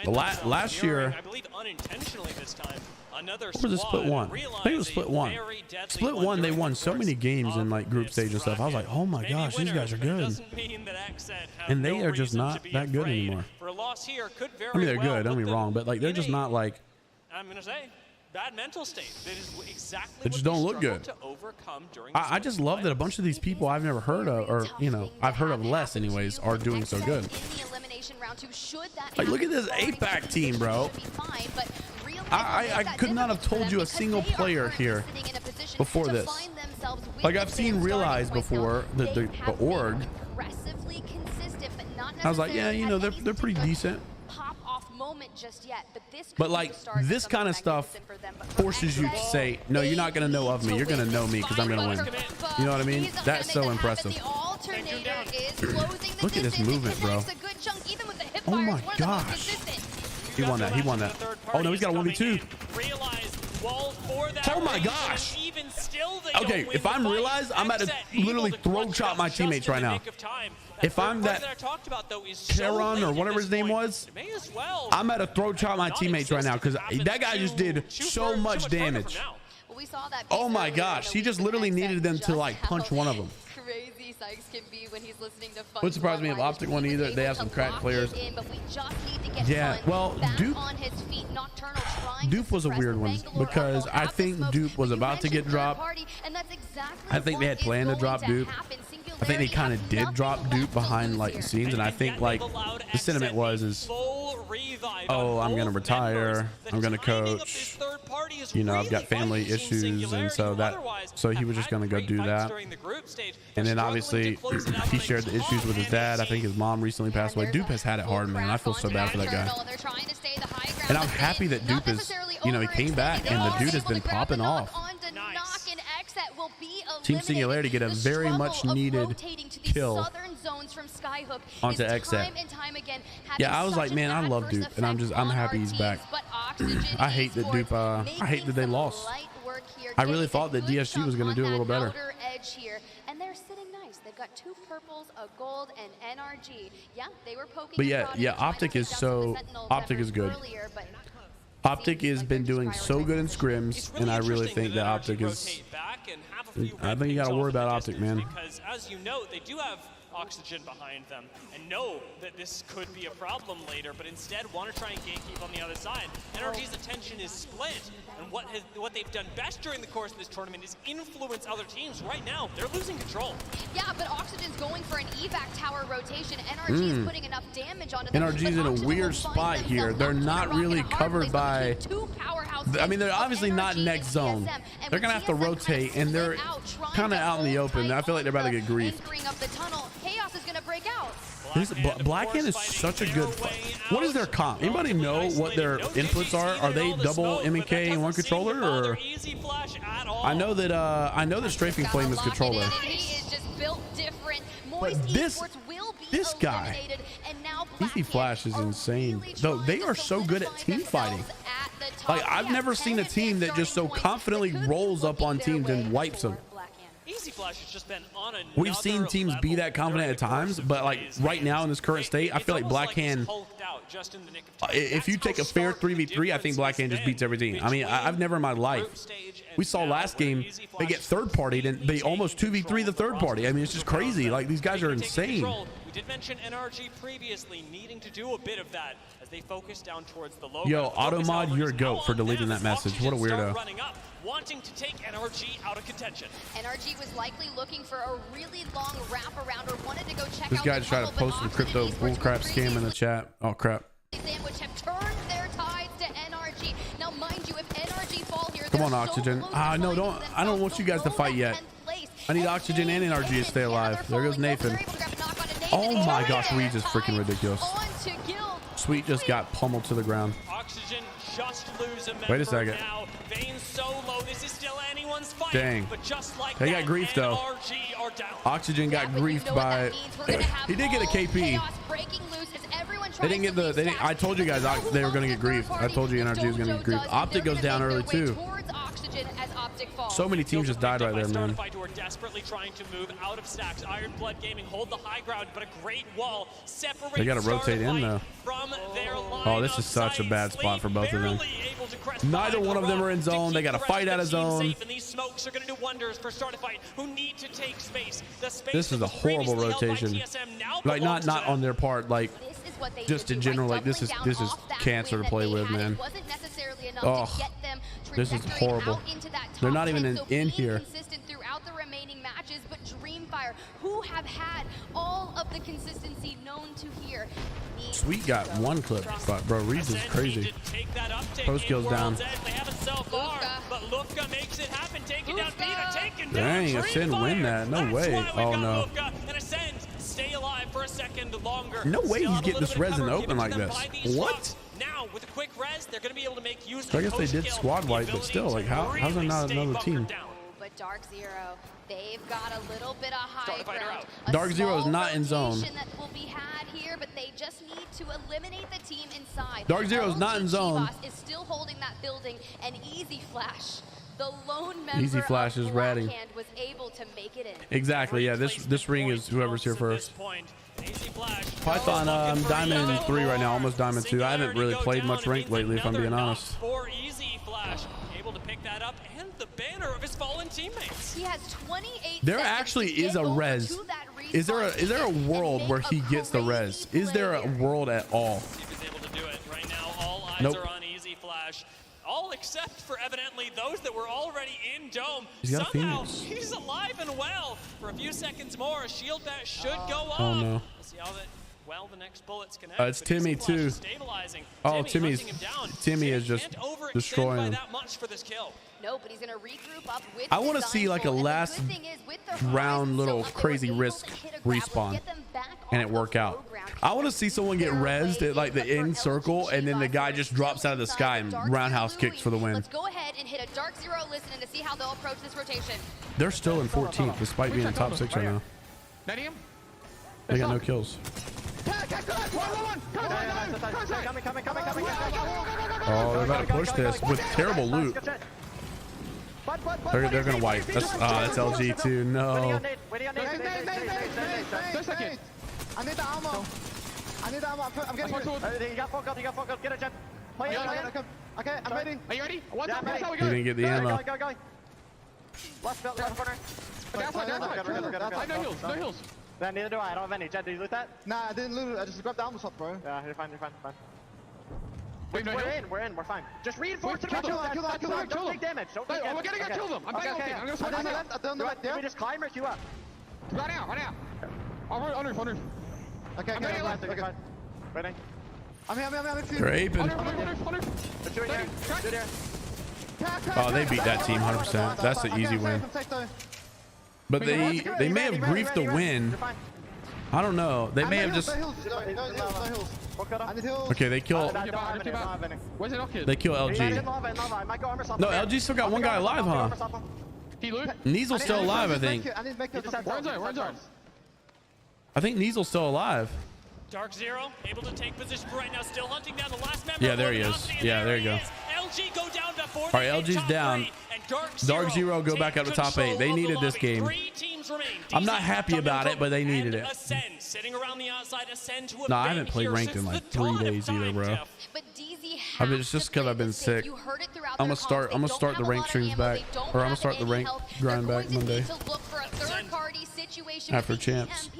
last year, I believe unintentionally this time. Another was it split 1? I think it was split 1. Split 1, they won so many games in like group stage and stuff. I was like, oh my gosh, these guys are good. And they are just not that good anymore. I mean, they're good, don't be wrong, but like they're just not like, I'm gonna say, bad mental state. That is exactly they just don't look good. I just love that a bunch of these people I've never heard of, or you know, I've heard of less anyways, are doing so good. Like, look at this APAC team, bro. I could not have told you a single player here before this. Like, I've seen Realize before, the org. I was like, yeah, you know, they're pretty decent. But like, this kind of stuff forces you to say, no, you're not going to know of me. You're going to know me because I'm going to win. You know what I mean? That's so impressive. Look at this movement, bro. Oh my gosh. He won that. He won that. Oh no, he's got a 1v2. Oh my gosh. Okay, if I'm Realize, I'm about to literally throat chop my teammates right now. If I'm that Charon or whatever his name was, I'm about to throat chop my teammates right now because that guy just did so much damage. Oh my gosh, he just literally needed them to like punch one of them. Wouldn't surprise me if Optic won either. They have some crack players. Yeah, well, Dupe was a weird one because I think Dupe was about to get dropped. I think they had planned to drop Dupe. I think they kind of did drop Dupe behind like the scenes, and I think like the sentiment was oh, I'm gonna retire, I'm gonna coach, you know, I've got family issues, and so he was just gonna go do that. And then obviously he shared the issues with his dad. I think his mom recently passed away. Dupe has had it hard, man. I feel so bad for that guy, and I'm happy that Dupe is, you know, he came back and the dude has been popping off. Team Singularity get a very much needed kill onto XSET. Yeah, I was like, man, I love Dupe, and I'm happy he's back. I hate that Dupe, I hate that they lost. I really thought that DSG was going to do a little better. And they're sitting nice. They've got 2 purples, a gold, and NRG. Yeah, they were poking. But yeah, Optic is good. Optic has been doing so good in scrims, and I really think that Optic is. I think you got to worry about Optic, man. Because as you know, they do have oxygen behind them and know that this could be a problem later, but instead want to try and gatekeep on the other side. NRG's attention is split, and what they've done best during the course of this tournament is influence other teams. Right now, they're losing control. Yeah, but Oxygen's going for an evac tower rotation. NRG is putting enough damage onto them. NRG's in a weird spot here. They're not really covered by. I mean, they're obviously not next zone. They're gonna have to rotate, and they're kind of out in the open. I feel like they're about to get griefed. Chaos is gonna break out. Blackhand is such a good. What is their comp? Anybody know what their inputs are? Are they double M&K and 1 controller, or? I know that Strafing Flame is controller. But this guy, Easy Flash is insane. Though they are so good at team fighting. Like, I've never seen a team that just so confidently rolls up on teams and wipes them. Easy Flash has just been on another We've seen teams be that confident at times, but like right now in this current state, I feel like Black Hand, if you take a fair 3v3, I think Black Hand just beats every team. I mean, I've never in my life. We saw last game, they get third partied and they almost 2v3 the third party. I mean, it's just crazy. Like, these guys are insane. We did mention NRG previously needing to do a bit of that as they focus down towards the low. Yo, Automod, you're a goat for deleting that message. What a weirdo. Wanting to take NRG out of contention. NRG was likely looking for a really long wraparound or wanted to go check This out guy just tried to post some crypto bullcrap scam in the chat. Oh, crap. Sandwich have turned their tides to NRG. Now, mind you, if NRG fall here, come on, Oxygen. No, I don't want you guys to fight yet. I need Oxygen and NRG to stay alive. There goes Nathan. Oh my gosh, Reed is freaking ridiculous. Sweet just got pummeled to the ground. Oxygen just lose a wait a second. Now. Vayne's so low, this is still anyone's fight. Dang. But just like they got griefed though. Oxygen got griefed by. He did get a KP. They didn't get the. I told you guys they were going to get griefed. I told you NRG was going to get griefed. Optic goes down early too. So many teams just died right there, man. Who are desperately trying to move out of stacks. Iron Blood Gaming hold the high ground, but a great wall separates. They got to rotate in though. Oh, this is such a bad spot for both of them. Neither one of them are in zone. They got to fight out of zone. These smokes are going to do wonders for Startify, who need to take space. This is a horrible rotation. Like not on their part. Like just in general. Like this is cancer to play with, man. Oh, this is horrible. They're not even in here. Throughout the remaining matches, but Dreamfire, who have had all of the consistency known to here. Sweet got one clip, but bro, Reed is crazy. Post kills down. Dang, Ascend win that. No way. Oh no. No way he's getting this resin open like this. What? Now, with a quick res, they're going to be able to make use so I guess they did squad wipe, but still, like, how's there not another team? But Dark Zero, they've got a little bit of high ground. Dark Zero is not in zone. That will be had here, but they just need to eliminate the team inside. Dark Zero is not in zone. Is still holding that building, and Easy Flash, the lone member Easy Flash is ratting. Was able to make it in. Exactly, yeah. This ring is whoever's here first. Python, I'm Diamond 3 right now, almost Diamond 2. I haven't really played much ranked lately, if I'm being honest. For Easy Flash, able to pick that up, and the banner of his fallen teammates. He has 28 there actually is a res. Is there a world where he gets the res? Is there a world at all? He's able to do it right now. All eyes are on Easy Flash. All except for evidently those that were already in Dome. Somehow he's alive and well. For a few seconds more, a shield bat should go off. Oh no. We'll see how the next bullets connect. It's Timmy too. Oh, Timmy is just destroying him. That much for this kill. No, but he's gonna regroup up with I want to see like a last round little crazy risk respawn and it work out. I want to see someone get rezzed at like the end circle and then the guy just drops out of the sky and roundhouse kicks for the win. Let's go ahead and hit a Dark Zero listen to see how they'll approach this rotation. They're still in 14th despite being in top 6 right now. They got no kills. Oh, they're about to push this with terrible loot. They're gonna wipe. That's LG too. No. I need the ammo. I'm getting it. He got focused. Get it, Jet. Okay, I'm ready. Are you ready? He didn't get the ammo. Go. Left corner. No heals. Neither do I. I don't have any. Jet, did you loot that? Nah, I didn't loot it. I just grabbed the ammo shot, bro. Yeah, you're fine. We're in. We're fine. Just reinforce the kill them. Don't take damage. We're gonna kill them. I'm gonna Did we just climb or queue up? Right now. Under. Okay. Ready? I'm here. They're aping. Oh, they beat that team 100%. That's an easy win. But they may have griefed the win. I don't know. They may have just. Okay, they kill. They kill LG. No, LG still got one guy alive, huh? Neasel's still alive, I think. I think Neasel's still alive. Dark Zero able to take position right now, still hunting down the last member. Yeah, there he is. Yeah, there you go. LG go down to 4. All right, LG's down. Dark Zero go back up to top 8. They needed this game. I'm not happy about it, but they needed it. No, I haven't played ranked in like 3 days either, bro. I mean, it's just because I've been sick. I'm gonna start the rank streams back, or I'm gonna start the rank grind back Monday after champs.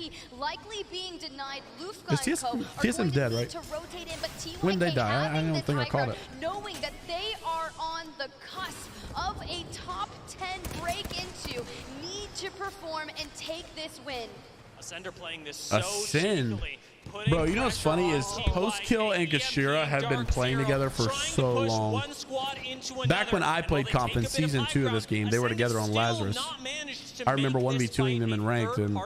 Is TSM's dead, right? When did they die? I don't think I caught it. Knowing that they are on the cusp of a top 10 break into, need to perform and take this win. Ascender playing this so Ascend. Bro, you know what's funny is Postkill and Gashira have been playing together for so long. Back when I played comp in season 2 of this game, they were together on Lazarus. I remember 1v2ing them in ranked, and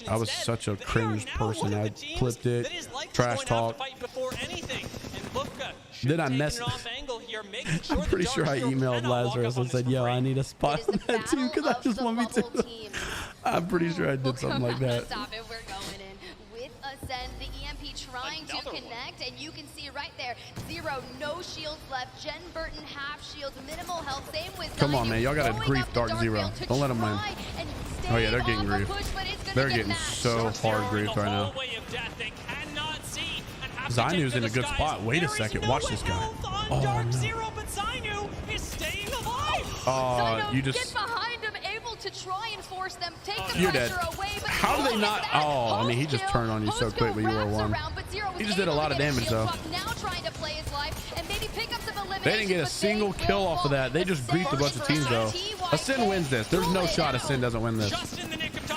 I was such a cringe person. I flipped it, trash talk. Then I messed. I'm pretty sure I emailed Lazarus and said, "Yo, I need a spot on that too," because I just 1v2. I'm pretty sure I did something like that. Ascend, the EMP trying to connect, and you can see right there, Zero, no shields left. Jen Burton, half shields, minimal health. Same with Come on, man. Y'all got to grief Dark Zero. Don't let them win. Oh, yeah, they're getting grief. They're getting so hard grief right now. Zainu's in a good spot. Wait a second. Watch this guy. Oh, no. You just... Get behind him, able to try and force them, take the You're dead. away, How do they not? Oh, I mean, he just turned on you so quick, but you were 1. He just did a lot of damage, though. They didn't get a single kill off of that. They just griefed a bunch of teams, though. Ascend wins this. There's no shot Ascend doesn't win this.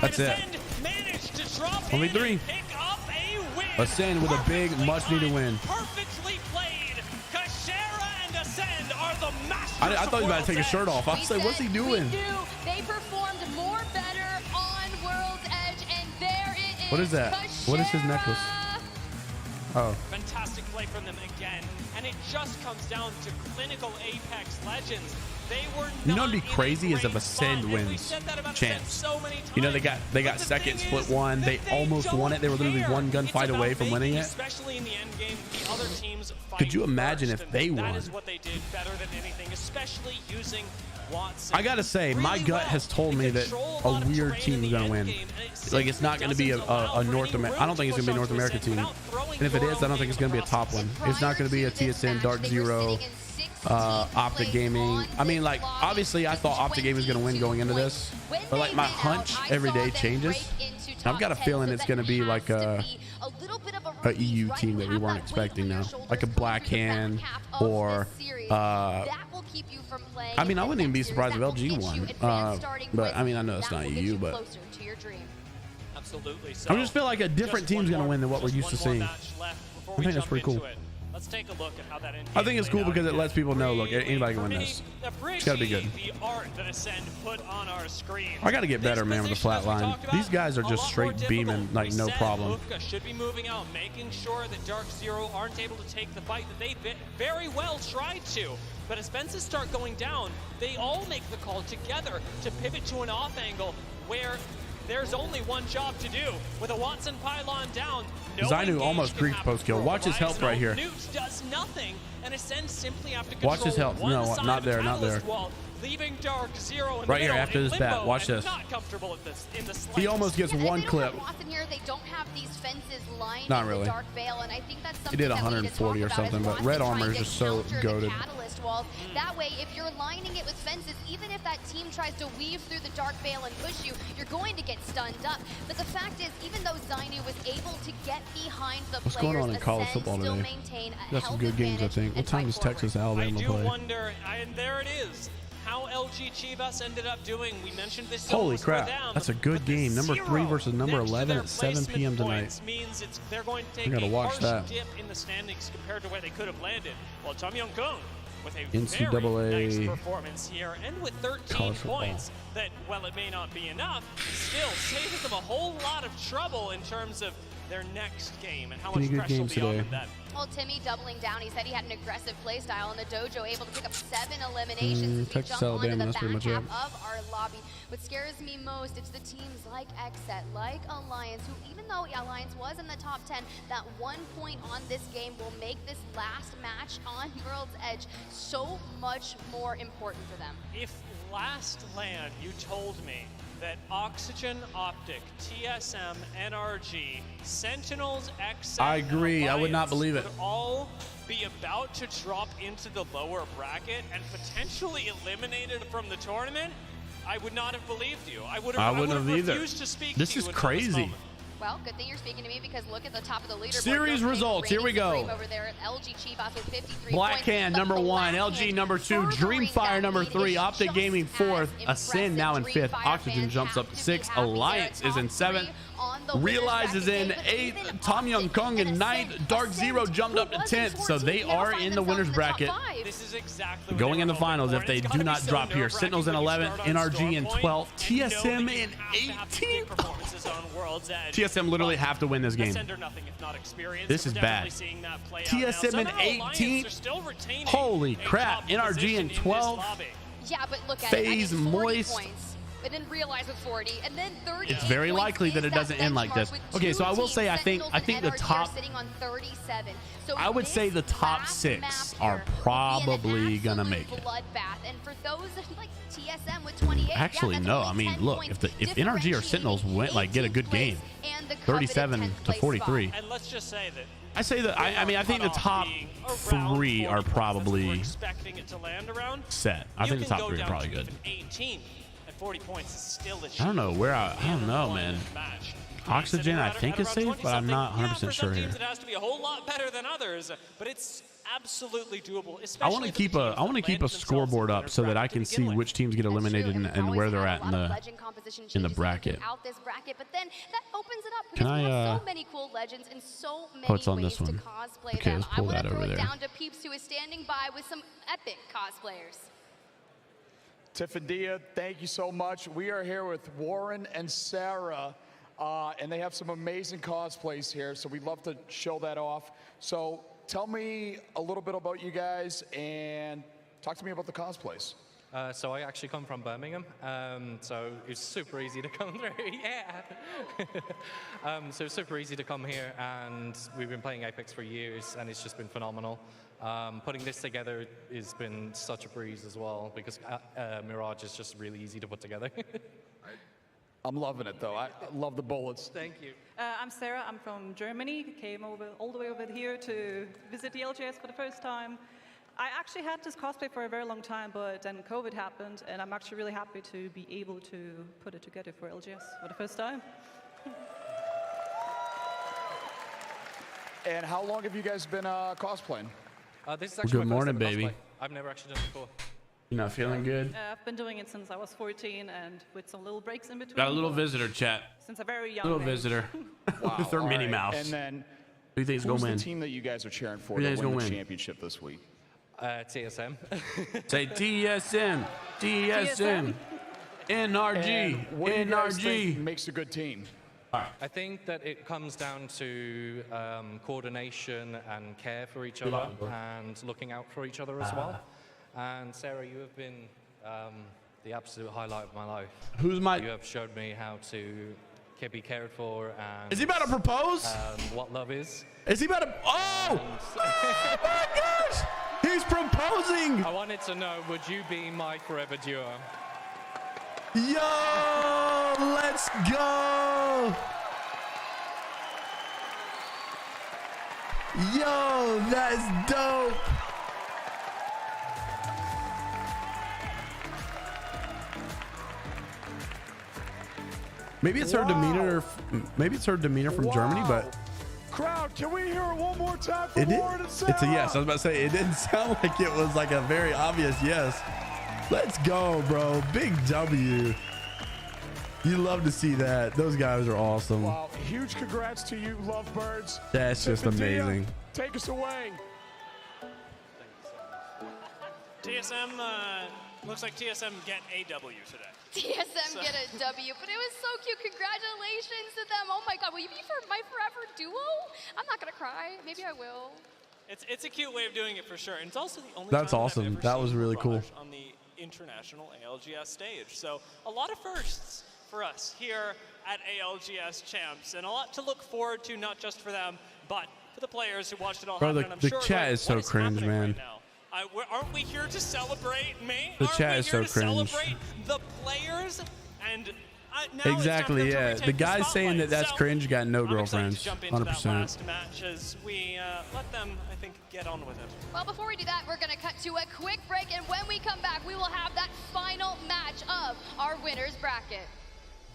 That's it. Only 3. Ascend with a big, much-needed win. I thought he was about to take his shirt off. I was like, what's he doing? They performed more better on World's Edge, and there it is. What is that? What is his necklace? Oh. Fantastic play from them again, and it just comes down to clinical Apex legends. They were you know what'd be crazy is if Ascend wins chance. You know, they got second, split 1. They almost won it. They were literally 1 gunfight away from winning it. Especially in the end game, the other teams could you imagine if they won? That is what they did better than anything, especially using Watson. I gotta say, my gut has told me that a weird team is gonna win. Like, it's not gonna be a North America. I don't think it's gonna be a North American team. And if it is, I don't think it's gonna be a top one. It's not gonna be a TSN, Dark Zero, Optic Gaming. I mean, like, obviously I thought Optic Gaming was gonna win going into this, but like my hunch every day changes. I've got a feeling it's gonna be like a EU team that we weren't expecting now, like a Black Hand or I mean, I wouldn't even be surprised if LG won, but I mean, I know it's not EU, but absolutely. I just feel like a different team's gonna win than what we're used to seeing. I think that's pretty cool. Let's take a look at how that I think it's cool because it lets people know, look, anybody can win this. It's gotta be good. I gotta get better, man, with the flat line. These guys are just straight beaming, like, no problem. Should be moving out, making sure that Dark Zero aren't able to take the fight that they very well tried to. But as fences start going down, they all make the call together to pivot to an off angle where there's only one job to do. With a Watson pylon down, Zainu almost griefed post kill. Watch his health right here. Newt does nothing, and Ascend simply have to watch his health. No, not there, not there. Leaving Dark Zero in right here after this bat. Watch this. He almost gets 1 clip. Not really. He did 140 or something, but red armor is just so goated. That way, if you're lining it with fences, even if that team tries to weave through the dark veil and push you, you're going to get stunned up. But the fact is, even though Zainu was able to get behind the What's going on in college football today? Got some good games, I think. What time does Texas Alabama play? I do wonder, and there it is. How LG Chivas ended up doing. We mentioned this. Holy crap, that's a good game. Number 3 versus number 11 at 7 p.m. tonight. Means they're going to take I gotta watch that. dip in the standings compared to where they could have landed. While Tom Young-kun with a NCAA very nice performance here and with 13 points that, while it may not be enough, still saves them a whole lot of trouble in terms of their next game and how much pressure will be on that. Well, Timmy doubling down. He said he had an aggressive play style in the dojo, able to pick up 7 eliminations. Texas Alabama, that's pretty much it. Of our lobby What scares me most, it's the teams like XSET, like Alliance, who even though Alliance was in the top 10, that 1 point on this game will make this last match on World's Edge so much more important for them. If last LAN you told me that Oxygen, Optic, TSM, NRG, Sentinels, XSET, I agree. I would not believe it. Would all be about to drop into the lower bracket and potentially eliminated from the tournament, I would not have believed you. I would have refused to speak this to you is until crazy. this moment. Well, good thing you're speaking to me because look at the top of the leaderboard. Series results. Here we go. Over there at LG Chivas with 53 Black points, Hand number 1, LG number 2, Dreamfire number 3, Optic Gaming 4th, Ascend now in 5th, Oxygen jumps up to 6th, Alliance is in 7th, Realize is in 8th, Tom Young Kong in 9th, Dark Zero jumped up to 10th, so they are in the winner's bracket. This is exactly Going in the finals if they do not drop here. Sentinels in 11th, NRG in 12th, TSM in 18th. TSM literally have to win this game. This is bad. TSM in 18th. Holy crap. NRG in 12th. Yeah, but look at FaZe, it. I mean, 40 Moist. points. But then Realize with 40, and then 30. It's very likely that it doesn't end like this. Okay, so I will say I think the top. Sitting on 37. So I would say the top 6 are probably gonna make it. Bloodbath, and for those like TSM with 28. Actually, no. I mean, look, if NRG or Sentinels get a good game, 37 to 43. And let's just say that. I say that I think the top 3 are probably set. I think the top 3 are probably good. 18 at 40 points is still a I don't know where I don't know, man. Oxygen I think is safe, but I'm not 100% sure here. It has to be a whole lot better than others, but it's absolutely doable. I want to keep a scoreboard up so that I can see which teams get eliminated and where they're at in the bracket. But then that opens it up Can I so many cool legends and so many oh, it's on ways this one. to cosplay Okay, them. let's pull I that want to over throw it there. down to Peeps, who is standing by with some epic cosplayers. Tiffany, thank you so much. We are here with Warren and Sarah, and they have some amazing cosplays here, so we'd love to show that off. So tell me a little bit about you guys and talk to me about the cosplays. So I actually come from Birmingham, so it's super easy to come through, yeah. So it's super easy to come here, and we've been playing Apex for years, and it's just been phenomenal. Putting this together has been such a breeze as well, because Mirage is just really easy to put together. I'm loving it, though. I love the bullets. Thank you. I'm Sarah. I'm from Germany. Came all the way over here to visit the ALGS for the first time. I actually had this cosplay for a very long time, but then COVID happened, and I'm actually really happy to be able to put it together for LGS for the first time. And how long have you guys been cosplaying? This is actually Good my morning, first ever baby. cosplay. I've never actually done it before. You not feeling good? I've been doing it since I was 14, and with some little breaks in between. Got a little visitor, chat. Since a very young Little age. visitor. Wow, With their all Minnie right. Mouse. And then, Who do you think is going to win? who's the team that you guys are cheering for Who do to you think is win the gonna win? championship this week? TSM. Say TSM, TSM, NRG, And what do you guys think NRG. makes a good team? I think that it comes down to coordination and care for each other and looking out for each other as well. And Sarah, you have been the absolute highlight of my life. You have showed me how to be cared for and... Is he about to propose? What love is. Is he about to? Oh! Oh my gosh! He's proposing! I wanted to know, would you be my forever duo? Yo! Let's go! Yo, that's dope! Maybe it's her demeanor. Maybe it's her demeanor from Germany, but Crowd, can we hear it one more time for it did. Warren and It's Sarah? a yes. I was about to say it didn't sound like it was like a very obvious yes. Let's go, bro. Big W. You love to see that. Those guys are awesome. Wow, huge congrats to you, lovebirds. That's just Tiffany, amazing. Take us away. TSM, looks like TSM get a W today. TSM get a W, but it was so cute. Congratulations to them. Oh my God, will you be my forever duo? I'm not gonna cry. Maybe I will. It's a cute way of doing it for sure, and it's also the only That's time that I've awesome. ever That seen was really cool. Mirage on the international ALGS stage. So a lot of firsts for us here at ALGS Champs, and a lot to look forward to, not just for them, but for the players who watched it all happen. The chat is so cringe, man. Aren't we here to celebrate, mate? The chat is so cringe. Celebrate the players and exactly, yeah. The guy saying that that's cringe got no girlfriends. 100%. Last match as we let them, I think, get on with it. Well, before we do that, we're going to cut to a quick break, and when we come back, we will have that final match of our winners bracket.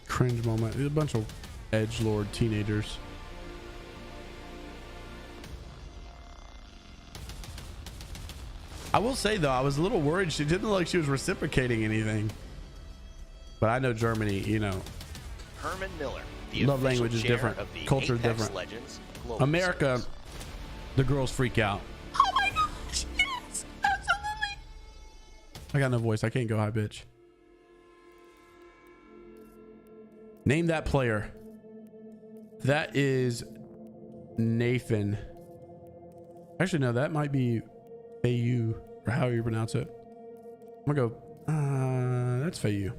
Cringe moment. There's a bunch of edgelord teenagers. I will say though, I was a little worried. She didn't look like she was reciprocating anything. But I know Germany, you know, Herman Miller, love language is different, culture is different. America, the girls freak out. Oh my gosh, yes, absolutely. I got no voice. I can't go high, bitch. Name that player. That is Nathan. Actually, no, that might be Fayu, or how you pronounce it. I'm gonna go, that's Fayu.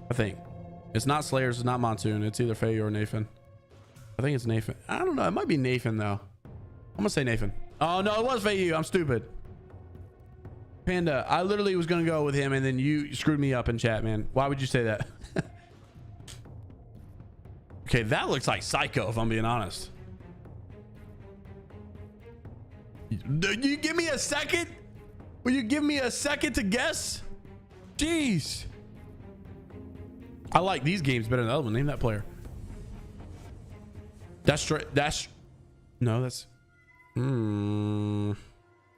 I think. It's not Slayers, it's not Monsoon. It's either Fayu or Nathan. I think it's Nathan. I don't know. It might be Nathan, though. I'm gonna say Nathan. Oh, no, it was Fayu. I'm stupid. Panda, I literally was gonna go with him, and then you screwed me up in chat, man. Why would you say that? Okay, that looks like Psycho, if I'm being honest. You give me a second? Will you give me a second to guess? Jeez. I like these games better than the other one. Name that player. That's straight. That's no. That's.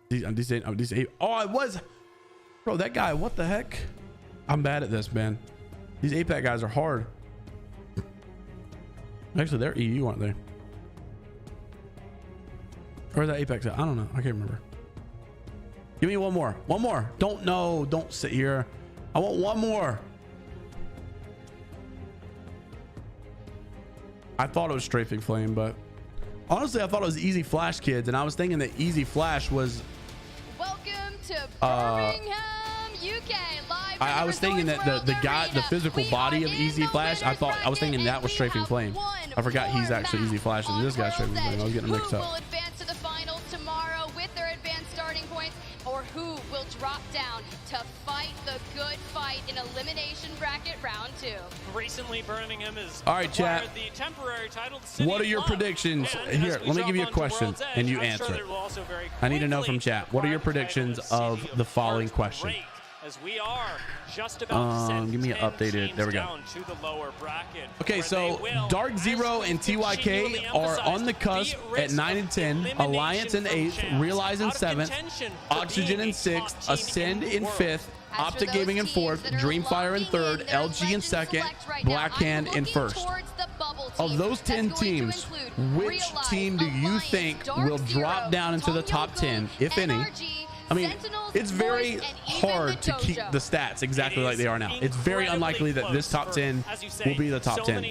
These eight. Oh, I was. Bro, that guy. What the heck? I'm bad at this, man. These APAC guys are hard. Actually, they're EU, aren't they? Where's that Apex at? I don't know. I can't remember. Give me one more. One more. Don't sit here. I want one more. I thought it was Strafing Flame, but honestly, I thought it was Easy Flash Kids, and I was thinking that Easy Flash was. Welcome to Birmingham, UK. Live. I was thinking that the guy, the physical body of Easy Flash, I was thinking that was Strafing Flame. I forgot he's actually Easy Flash, and this guy's Strafing Flame. I was getting mixed up. Who will advance to the finals tomorrow with their advanced starting points, or who will drop down to fight the good fight in elimination bracket round 2? Recently, Birmingham has all right, chat. The temporary title What are your predictions? Here, let me give you a question, and you answer it. I need to know from chat. What are your predictions of the following question? As we are just about to send give me an updated. There we go. To the lower bracket, okay, so Dark Zero and TYK are on the cusp at 9 and 10, Alliance in 8th, Realize in 7th, Oxygen in 6th, Ascend in 5th, Optic Gaming in 4th, Dreamfire in 3rd, LG in 2nd, Black Hand in 1st. Of those 10 teams, which team do you think will drop down into the top 10, if any? I mean, it's very hard to keep the stats exactly like they are now. It's very unlikely that this top 10 will be the top 10.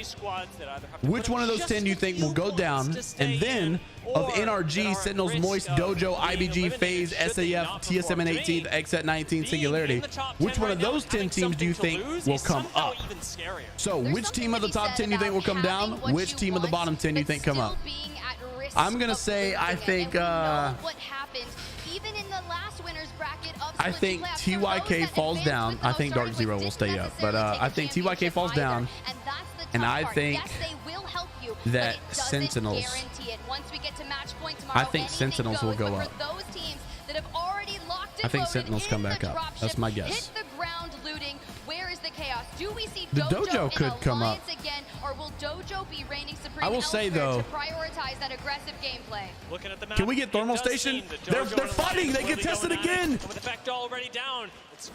Which one of those 10 do you think will go down? And then of NRG, Sentinels, Moist, Dojo, IBG, FaZe, SAF, TSM in 18th, X at 19, Singularity. Which one of those 10 teams do you think will come up? So which team of the top 10 you think will come down? Which team of the bottom 10 you think come up? I'm going to say, I think... I think TYK falls down. I think Dark Zero will stay up, but I think TYK falls down, and I think that Sentinels. I think Sentinels will go up. I think Sentinels come back up. That's my guess. The Dojo could come up. I will say though, can we get Thermal Station? They're fighting. They get tested again.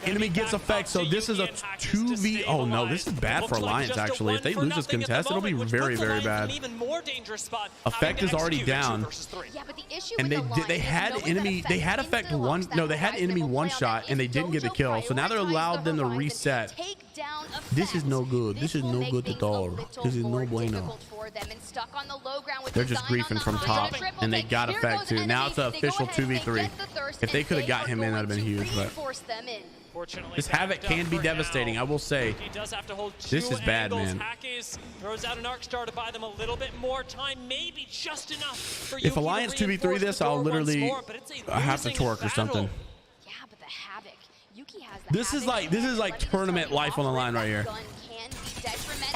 Enemy gets effect. So this is a 2v. Oh no, this is bad for Alliance actually. If they lose this contest, it'll be very, very bad. Effect is already down. And they had effect one. No, they had enemy one shot and they didn't get the kill. So now they're allowed them to reset. This is no good. This is no good at all. This is no bueno. They're just griefing from top, and they got effect too. Now it's an official 2v3. If they could have got him in, that'd have been huge. But this Havoc can be devastating, I will say. This is bad, man. Throws out an arc star to buy them a little bit more time, maybe just enough for if Alliance 2v3 this, I'll literally have to torque or something. Yeah, but the Havoc, Yuki has This is like tournament life on the line right here.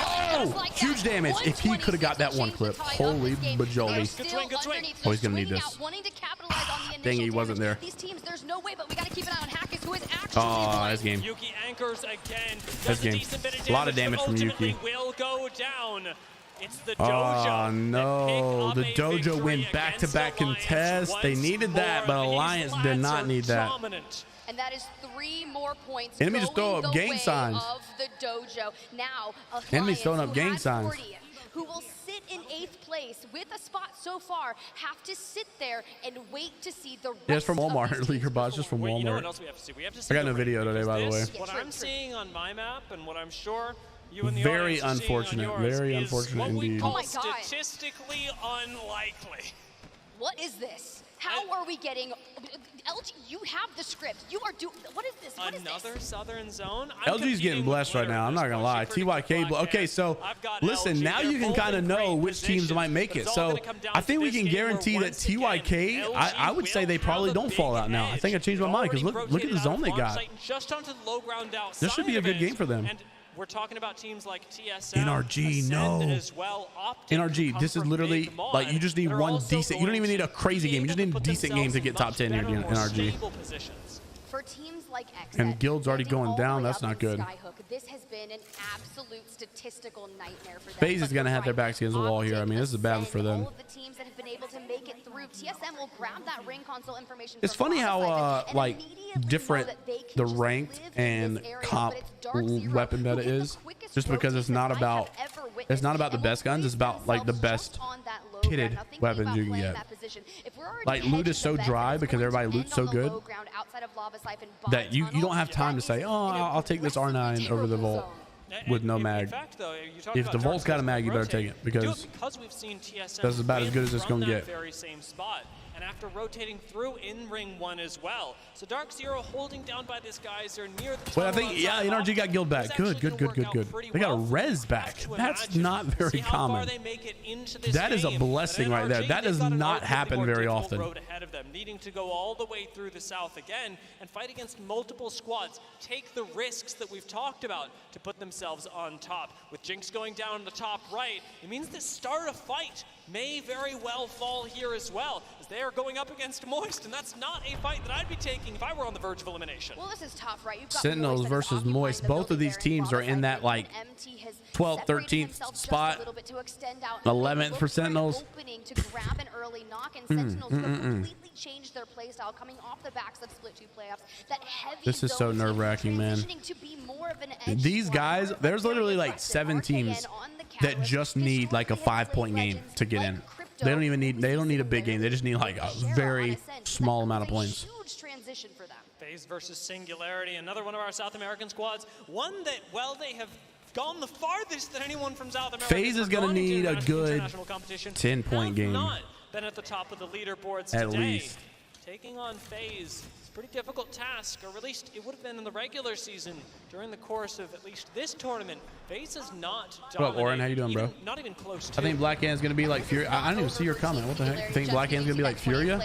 Oh, huge damage. If he could have got that one clip. Holy bajoli. Oh, he's gonna need this. Dang, he wasn't there. Oh, that's game. Yuki anchors again. That's game. A lot of damage from Yuki. Will go down. It's the Oh no, the dojo win back-to-back contest. They needed that, but Alliance did not need that. And that is 3 more points. Enemy just throw up gang signs. Of the dojo. Now, enemies throwing up gang signs. Who will sit in 8th place with a spot so far, have to sit there and wait to see the rest. Yeah, it's from Walmart. Leaker bots just from Walmart. You know what else we have to see? We have to see I got no video today, by the way. What I'm seeing on my map and what I'm sure you and the Very audience are seeing on unfortunate. yours Very is unfortunate what we indeed. call statistically unlikely. What is this? How are we getting LG? You have the script. You are doing. What is this? What Another is this? Southern Zone. LG's getting blessed right now. I'm not gonna lie. TYK. Okay, so listen. Now you can kind of know which teams might make it. So I think we can guarantee that TYK. I would say they probably don't fall out now. I think I changed my mind because look at the zone they got. Just onto the low ground outside. This should be a good game for them. We're talking about teams like TSM, NRG, no. as well, NRG, this is literally like you just need one decent. You don't even need a crazy game. You just need a decent game to get top 10 here in NRG. For teams like X, And Guild's already going down. That's not good. This has been an absolute statistical nightmare for them. FaZe is gonna have their backs against the wall here. I mean, this is bad for them. All of the teams that have been able to make it through, TSM will grab that ring console information. It's funny how like different the ranked and comp weapon meta is, just because it's not about the best guns. It's about like the best kitted weapons you can get. Like loot is so dry because everybody loot's so good that you don't have time to say, oh, I'll take this R9 over the Volt with no mag. If the Volt's got a mag, you better take it because that's about as good as it's gonna get. And after rotating through in ring 1 as well. So Dark Zero holding down by this guys. They're near the Well, I think, yeah, NRG got Guild back. Good. They got a res back. That's not very common. That is a blessing right there. That does not happen very often. Ahead of them, needing to go all the way through the south again and fight against multiple squads. Take the risks that we've talked about to put themselves on top. With Jinx going down the top right, it means the start of fight may very well fall here as well, as they are going up against Moist, and that's not a fight that I'd be taking if I were on the verge of elimination. Well, this is tough, right? You've got Sentinels versus Moist. Both of these teams are in that like 12th, 13th spot, 11th for Sentinels. To grab an early knock, and Sentinels have completely changed their playstyle coming off the backs of Split 2 playoffs. That heavy this is so nerve-wracking, man. These guys, there's literally like 7 teams that just need like a 5-point game to get in. They don't need a big game. They just need like a very small amount of points. Transition for them. FaZe versus Singularity, another one of our South American squads. One that, well, they have gone the farthest than anyone from South America. FaZe is going to need a good 10-point game. Not been at the top of the leaderboards at today. Least. Taking on FaZe, it's a pretty difficult task, or at least it would have been in the regular season during the course of at least this tournament. FaZe is not dominated. What up, Oren? How you doing, bro? Not even close to. I think Black Hand's going to be like Fury. I didn't even see your comment. What the heck? You think Black Hand's going to be like Furia?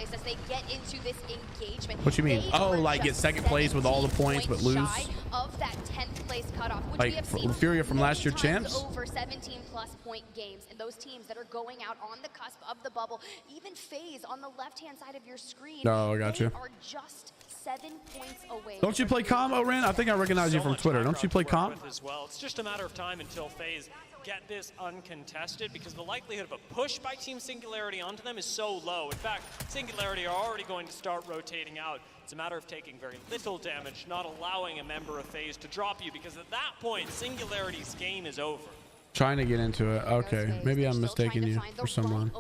What you mean? Oh, like get second place with all the points but lose? Of that 10th place cutoff, which like Furia from last year champs? Over 17+ point games, and those teams that are going out on the cusp of the bubble, even FaZe on the left-hand side of your screen. Oh, I got you. Are just 7 points away. Don't you play comp, Oren? I think I recognize you from Twitter. Don't you play comp? As well. It's just a matter of time until FaZe get this uncontested, because the likelihood of a push by Team Singularity onto them is so low. In fact, Singularity are already going to start rotating out. It's a matter of taking very little damage, not allowing a member of FaZe to drop you, because at that point, Singularity's game is over. Trying to get into it. Okay, maybe I'm mistaking you for someone.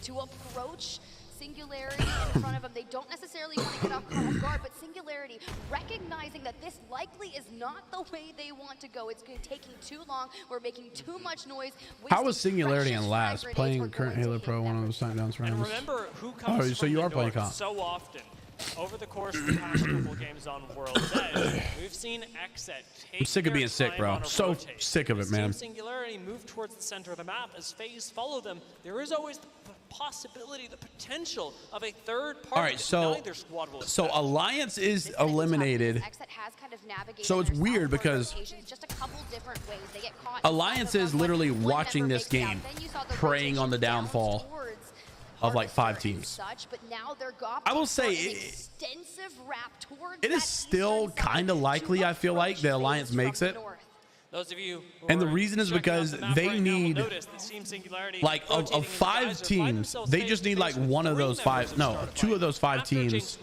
To approach Singularity in front of them. They don't necessarily want to get off guard, but Singularity recognizing that this likely is not the way they want to go. It's taking too long. We're making too much noise. How was Singularity in last? Playing current Halo Pro, one of those SmackDown rounds. Remember who comes so you are playing comp. So often. Over the course of the past couple games on World's Edge, we've seen Xset take I'm sick of being sick, bro. So sick of it, man. Singularity move towards the center of the map as FaZe follow them. There is always the possibility, the potential of a third party. All right, so Alliance is eliminated. So it's weird because Alliance is literally watching this game, preying on the downfall of like 5 teams. I will say it is still kind of likely, I feel like, the Alliance makes it. Those of you and the reason is because they need like of 5 teams, they just need like one of those 5, no, 2 of those 5 teams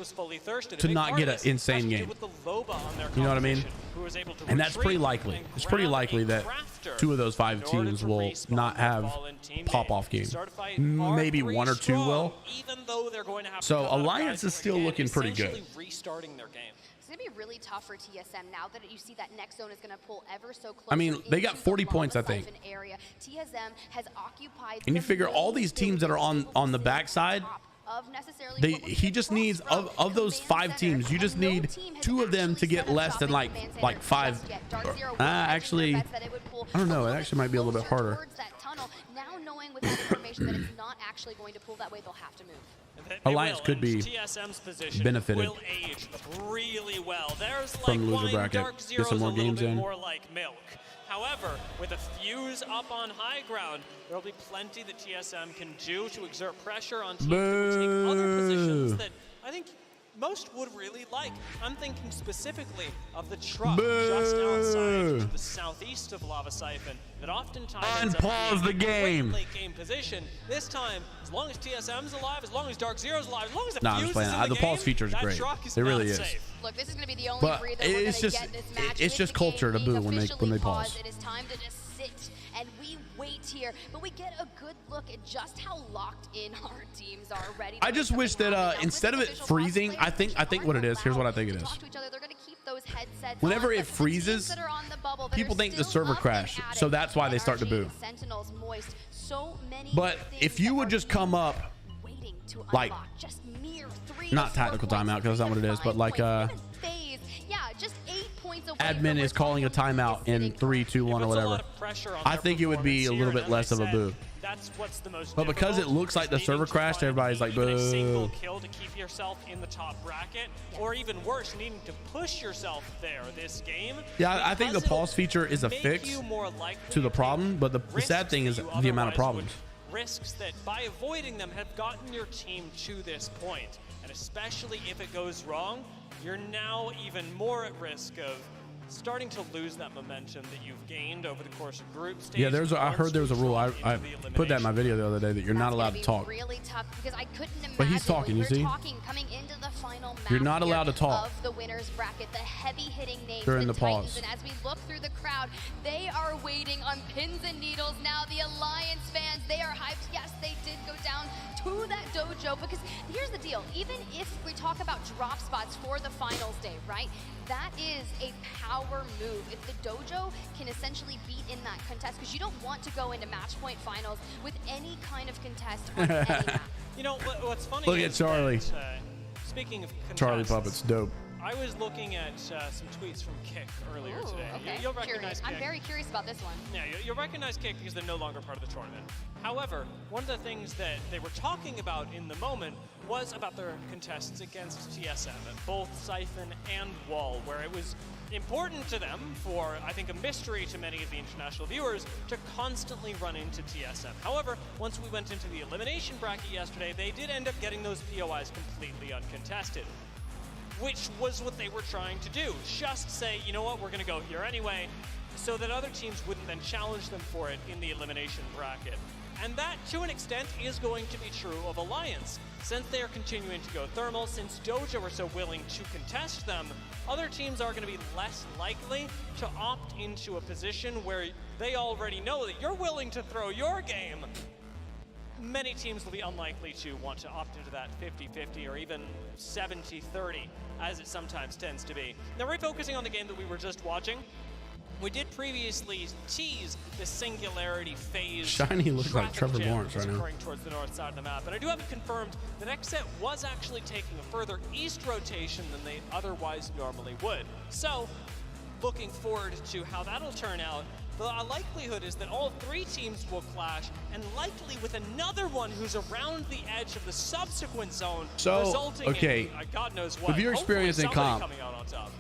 to not get an insane game. You know what I mean? And that's pretty likely. It's pretty likely that 2 of those 5 teams will not have pop-off game. Maybe 1 or 2 will. So Alliance is still looking pretty good. Restarting their game. It's going to be really tough for TSM now that you see that next zone is going to pull ever so close. I mean, they got 40 points, I think. TSM has occupied. And you figure all these teams that are on the backside, he just needs of those 5 teams, you just need 2 of them to get less than like 5. Actually, I don't know. It actually might be a little bit harder. Now knowing with that information that it's not actually going to pull that way, they'll have to move. Alliance could be benefited really well. There's from the loser bracket. Get some more games in. More like milk. However, with a fuse up on high ground, there'll be plenty that TSM can do to exert pressure on teams that would take other positions that I think most would really like. I'm thinking specifically of the truck just outside to the southeast of Lava Siphon that oftentimes unpause the game. Late game position. This time, as long as TSM's alive, as long as Dark Zero's alive, as long as the I'm just playing. The pause feature is great. It really is. Look, this is going to be the only breather we're going to get in this match. It's just culture to boo when they pause. It is time to just sit and we wait here, but we get a good look at just how locked in our teams are ready. I just wish that instead of it freezing, I think what it is. Here's what I think it is. Whenever it freezes, people think the server crashed, so that's why they start to boo. But if you would just come up, like, not tactical timeout because that's not what it is, but like admin is calling a timeout in 3, 2, 1 or whatever, I think it would be a little bit less of a boo. But because it looks like the server crashed, everybody's like, boo. Single kill to keep yourself in the top bracket, or even worse, needing to push yourself there this game. Yeah, I think the pause feature is a fix to the problem, but the sad thing is the amount of problems. Risks that by avoiding them have gotten your team to this point, and especially if it goes wrong, you're now even more at risk of starting to lose that momentum that you've gained over the course of group stage. Yeah, I heard there was a rule. I put that in my video the other day that you're not allowed to talk. Really tough because I couldn't imagine. But he's talking, you see? Coming into the final you're not allowed to talk. Of the winners bracket, the heavy-hitting names during the Titans, pause. And as we look through the crowd, they are waiting on pins and needles now. The Alliance fans, they are hyped. Yes, they did go down to that dojo because here's the deal. Even if we talk about drop spots for the finals day, right? That is a power move. If the dojo can essentially beat in that contest, because you don't want to go into match point finals with any kind of contest on any map. You know, what's funny Look at Charlie. That, speaking of contests, Charlie Puppet's dope. I was looking at some tweets from Kick earlier today. Okay. You'll recognize Kick. I'm very curious about this one. Yeah, you'll recognize Kick because they're no longer part of the tournament. However, one of the things that they were talking about in the moment was about their contests against TSM at both Siphon and Wall, where it was important to them for, I think, a mystery to many of the international viewers to constantly run into TSM. However, once we went into the elimination bracket yesterday, they did end up getting those POIs completely uncontested, which was what they were trying to do. Just say, you know what, we're going to go here anyway, so that other teams wouldn't then challenge them for it in the elimination bracket. And that, to an extent, is going to be true of Alliance. Since they are continuing to go thermal, since Dojo are so willing to contest them, other teams are going to be less likely to opt into a position where they already know that you're willing to throw your game. many teams will be unlikely to want to opt into that 50-50 or even 70-30, as it sometimes tends to be. Now, refocusing on the game that we were just watching, we did previously tease the Singularity phase. Shiny looks like Trevor Lawrence right now. Occurring towards the north side of the map, and I do have it confirmed that XSET was actually taking a further east rotation than they otherwise normally would. So, looking forward to how that'll turn out. The likelihood is that all three teams will clash, and likely with another one who's around the edge of the subsequent zone, resulting in God knows what. With your experience in comp,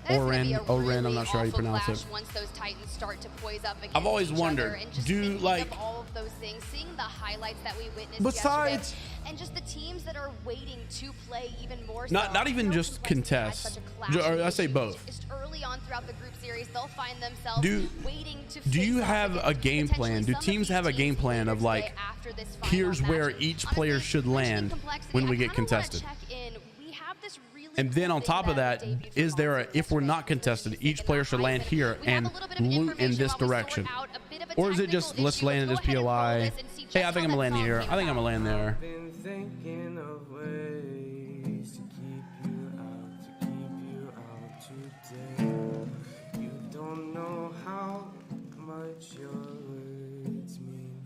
Oren, I'm not sure how you pronounce it. Once those Titans start to poise up against I've always each wondered, other and just do thinking like of all of those things, seeing the highlights that we witnessed besides yesterday, and just the teams that are waiting to play even more. not even just contest, or I say both. Just early on throughout the group series, they'll find themselves waiting to. Do you have a game plan? Do teams have a game plan of like, here's where each player should land when we get contested? And then on top of that, is there a, if we're not contested, each player should land here and loot in this direction? Or is it just, let's land at this POI? Hey, I think I'm gonna land here. I think I'm gonna land there.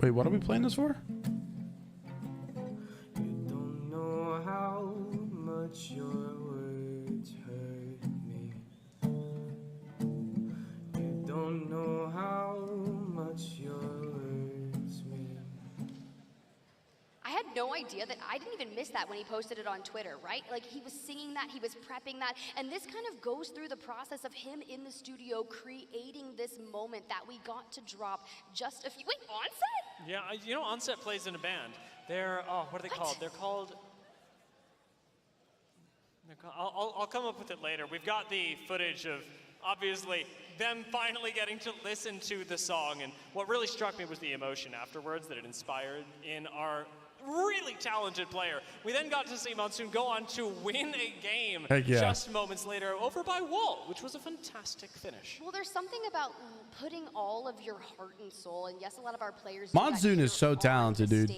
Wait, what are we playing this for? You don't know how much your words hurt me. You don't know how much your words mean. I had no idea that I didn't even miss that when he posted it on Twitter, right? Like he was singing that, he was prepping that, and this kind of goes through the process of him in the studio creating this moment that we got to drop just a few. Wait, Onset? Yeah, you know, Onset plays in a band. They're what are they called? They're called. I'll come up with it later. We've got the footage of obviously them finally getting to listen to the song, and what really struck me was the emotion afterwards that it inspired in our really talented player. We then got to see Monsoon go on to win a game just moments later over by Wall, which was a fantastic finish. Well, there's something about putting all of your heart and soul, and yes, a lot of our players. Monsoon is so talented, dude.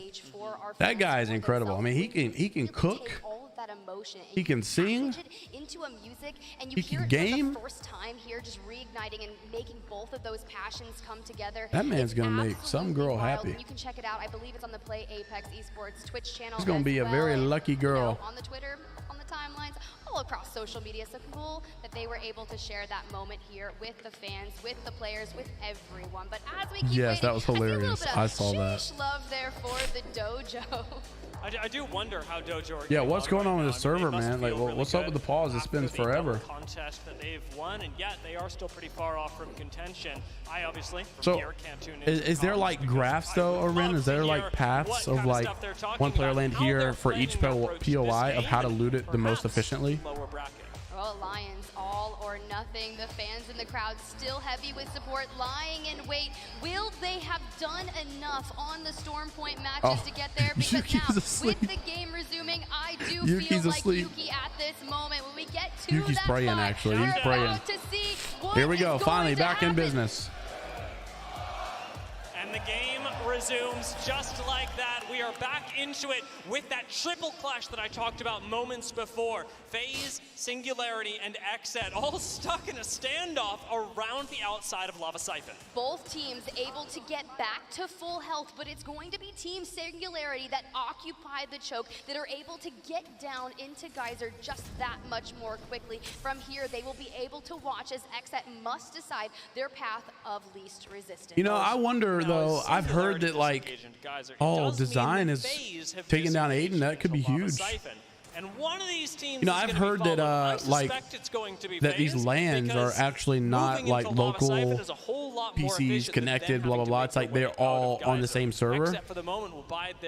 That guy is incredible. I mean, he can cook. That emotion. He can sing. Into a music, and you he hear can it game. for the first time here, just reigniting and making both of those passions come together. That man's gonna make some girl happy. And you can check it out. I believe it's on the Play Apex Esports Twitch channel. He's gonna be a very lucky girl. On the Twitter, on the timelines, all across social media. So cool that they were able to share that moment here with the fans, with the players, with everyone. But as we keep waiting, that was hilarious. I saw that. Love there for the dojo. I do wonder how Dojo. Yeah, what's going on with the server, man? Like, what's up with the pause? It's been forever. Contest that they've won, and yet they are still pretty far off from contention. I obviously. So, is there like graphs though, Oren? Is there like paths of like one player land here for each POI of how to loot it the most efficiently? Well, Lions, all or nothing. The fans in the crowd still heavy with support, lying in wait. Will they have done enough on the Storm Point matches to get there? Because now, with the game resuming, I do feel like Yuki at this moment. When we get to Yuki's that praying, fight, actually. He's praying. Here we go. Finally, back in business. And the game resumes just like that. We are back into it with that triple clash that I talked about moments before. FaZe, Singularity, and XSET all stuck in a standoff around the outside of Lava Siphon. Both teams able to get back to full health, but it's going to be Team Singularity that occupy the choke, that are able to get down into Geyser just that much more quickly. From here, they will be able to watch as XSET must decide their path of least resistance. You know, I wonder though, I've heard that like, Design is taking down Aiden. That could be huge. And one of these teams, you know, I've heard that like that these LANs are actually not like local PCs connected, blah blah blah. It's like they're all on the same server.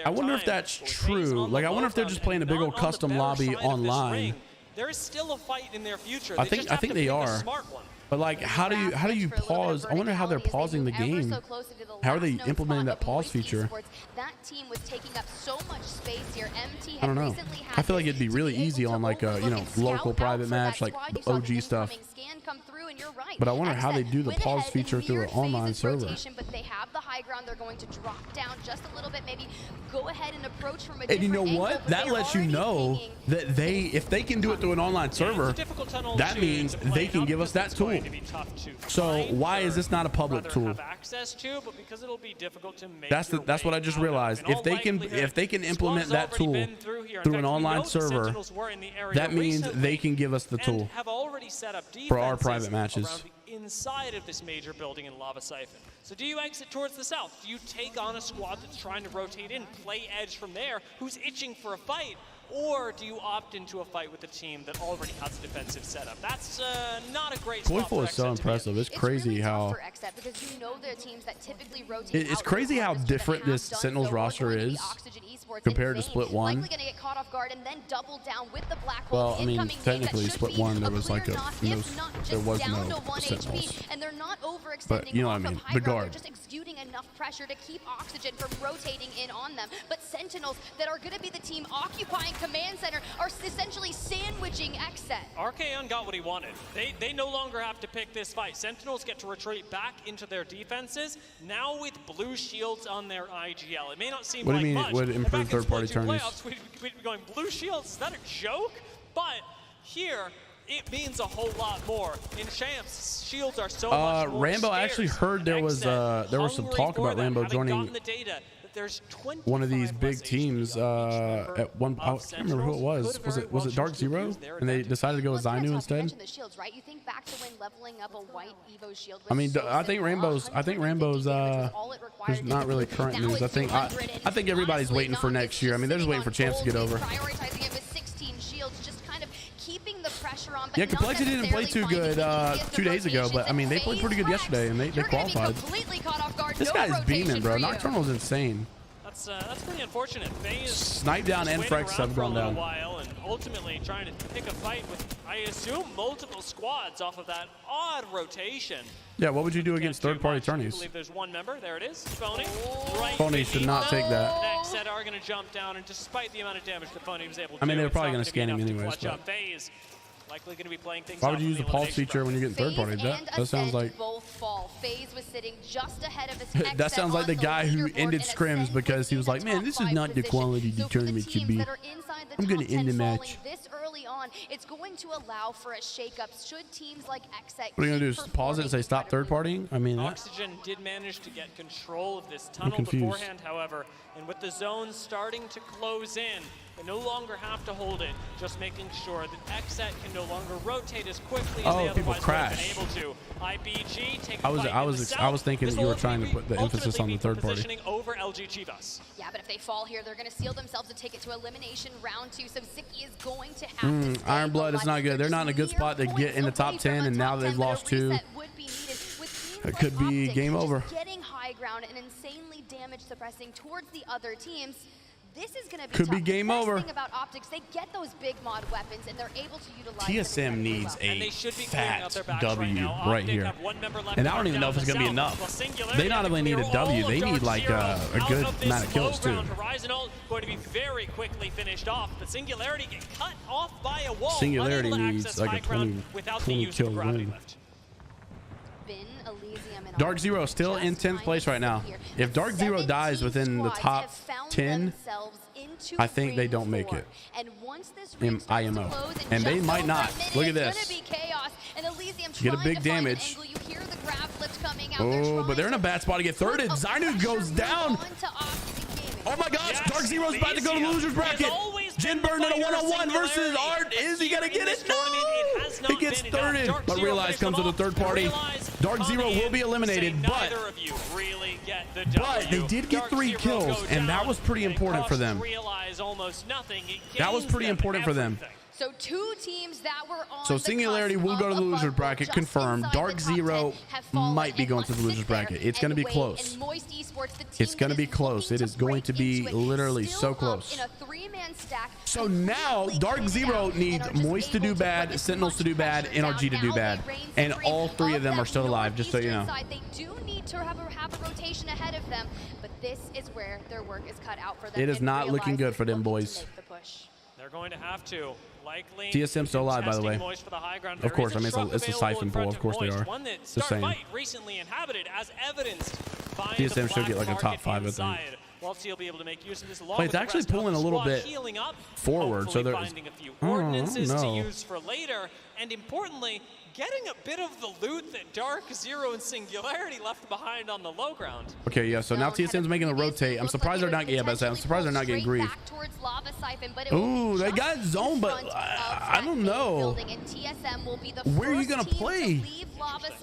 I wonder if that's true. Like, I wonder if they're just playing a big old custom lobby online. There is still a fight in their future. I think they are. But like, how do you pause? I wonder how they're pausing the game. How are they implementing that pause feature? That team was taking up so much space here. MT I don't know. I feel like it'd be really easy on like a, you know, local private match, like OG stuff. But I wonder how they do the pause feature through an online server. But they have the high ground. They're going to drop down just a little bit, maybe go ahead and approach from a And you know different what? angle, That lets you know that if they can do it through an online server, that means they can give us that tool. So why is this not a public tool? That's what I just realized. If they can implement that tool through an online server, that means they can give us the tool for our private matches. Inside of this major building in Lava Siphon. So do you exit towards the south? Do you take on a squad that's trying to rotate in, play edge from there, who's itching for a fight? Or do you opt into a fight with a team that already has a defensive setup? That's not a great spot. Joyful is so impressive. It's crazy how it's crazy how different this Sentinels roster is compared to Split 1. Well, I mean, technically Split 1 there was like there was no Sentinels. But you know what I mean, the guard. Just exuding enough pressure to keep Oxygen from rotating in on them. But Sentinels that are going to be the team occupying command center are essentially sandwiching XSET. Archaon got what he wanted. They no longer have to pick this fight. Sentinels get to retreat back into their defenses, now with blue shields on their IGL. It may not seem what like do you mean much. it would improve third-party tourneys? We'd be going blue shields, is that a joke? But here, it means a whole lot more. In Champs, shields are so much more Rambo, scarce. I actually heard there was some talk about Rambo joining one of these big teams at one. I can't remember who it was. Was it Dark Zero? And they decided to go with Zainu instead. I mean, I think Rambo's. There's not really current news. I think everybody's waiting for next year. I mean, they're just waiting for Champs to get over. Yeah, Complexity didn't play too good 2 days ago, but I mean, they played pretty good yesterday and they qualified. This guy's beaming, bro. Nocturnal's insane. That's pretty unfortunate. FaZe Snipe down and Frex have gone down. And ultimately trying to pick a fight with, I assume, multiple squads off of that odd rotation. Yeah, what would you do against third-party I tourneys? believe there's one member. There it is. Phony. Phony should not take that. XSET are going to jump down, and despite the amount of damage that Phony was able to do, I mean, they're probably going to scan him anyways. FaZe likely going to be playing things. Why would you use the pulse feature when you get third party? That sounds like both fall. FaZe was sitting just ahead of his that sounds like the guy who ended scrims because he was like, man, this is not the quality the tournament should be. I'm going to end the match. This early on, it's going to allow for a shakeup. Should teams like XSET what are you going to do? Just pause it and say stop third partying? I mean, Oxygen did manage to get control of this tunnel beforehand, however, and with the zones starting to close in, they no longer have to hold it, just making sure that XSET can no longer rotate as quickly as they otherwise would have been able to. IBG take I was thinking that you were trying to put the emphasis on the third party. Over LG Chivas. Yeah, but if they fall here, they're going to seal themselves to take it to elimination round 2. So Ziki is going to have to Iron Blood is not good. They're not in a good spot to get in the top 10, and now they've lost 2. It could be game over. Getting high ground and insanely damage suppressing towards the other teams. This is going to be could be game over. Thing about Optics, they get those big mod weapons and they're able to utilize TSM needs a fat W right here, and I don't even know if it's going to be enough. They not only need a W, they need like a good amount of kills too. Going to be very quickly finished off, but Singularity get cut off by a wall. Singularity needs like a 20 kill win. Dark Zero still in 10th place right now. If Dark Zero dies within the top 10, I think they don't make it in IMO. And they might not. Look at this. Get a big damage. Oh, but they're in a bad spot to get third. And Zainu goes down. Oh my gosh, Dark Zero's about to go to the loser's bracket. Jinburn in a one-on-one versus Art. Is he gonna get it? No! He gets thirded, but Realize comes to the third party. Dark Zero will be eliminated, but they did get 3 kills, and that was pretty important for them. That was pretty important for them. So 2 teams that were on so Singularity will go to the loser's bracket, confirmed. Dark Zero might be going to the loser's bracket. It's going to be close. It's going to be close. It is going to be literally so close. So now Dark Zero needs Moist to do bad, Sentinels to do bad, NRG to do bad, and all three of them are still alive. Just so you know. They do need to have a rotation ahead of them, but this is where their work is cut out for them. It is not looking good for them boys. They're going to have to. Likely TSM still alive, by the way. Of course, I mean it's a siphon pool. Of course they are. Just saying. Recently inhabited, as evidenced by TSM should get like a top 5, I think. He'll be able to make use of this But it's actually pulling a little bit forward, so there's ordinances to use for later, and importantly, getting a bit of the loot that Dark Zero and Singularity left behind on the low ground. Okay, yeah. So now TSM's making the rotate. I'm surprised they're not. Yeah, but I'm surprised they're not getting grief. Ooh, they got zone, but I don't know. Where are you gonna play?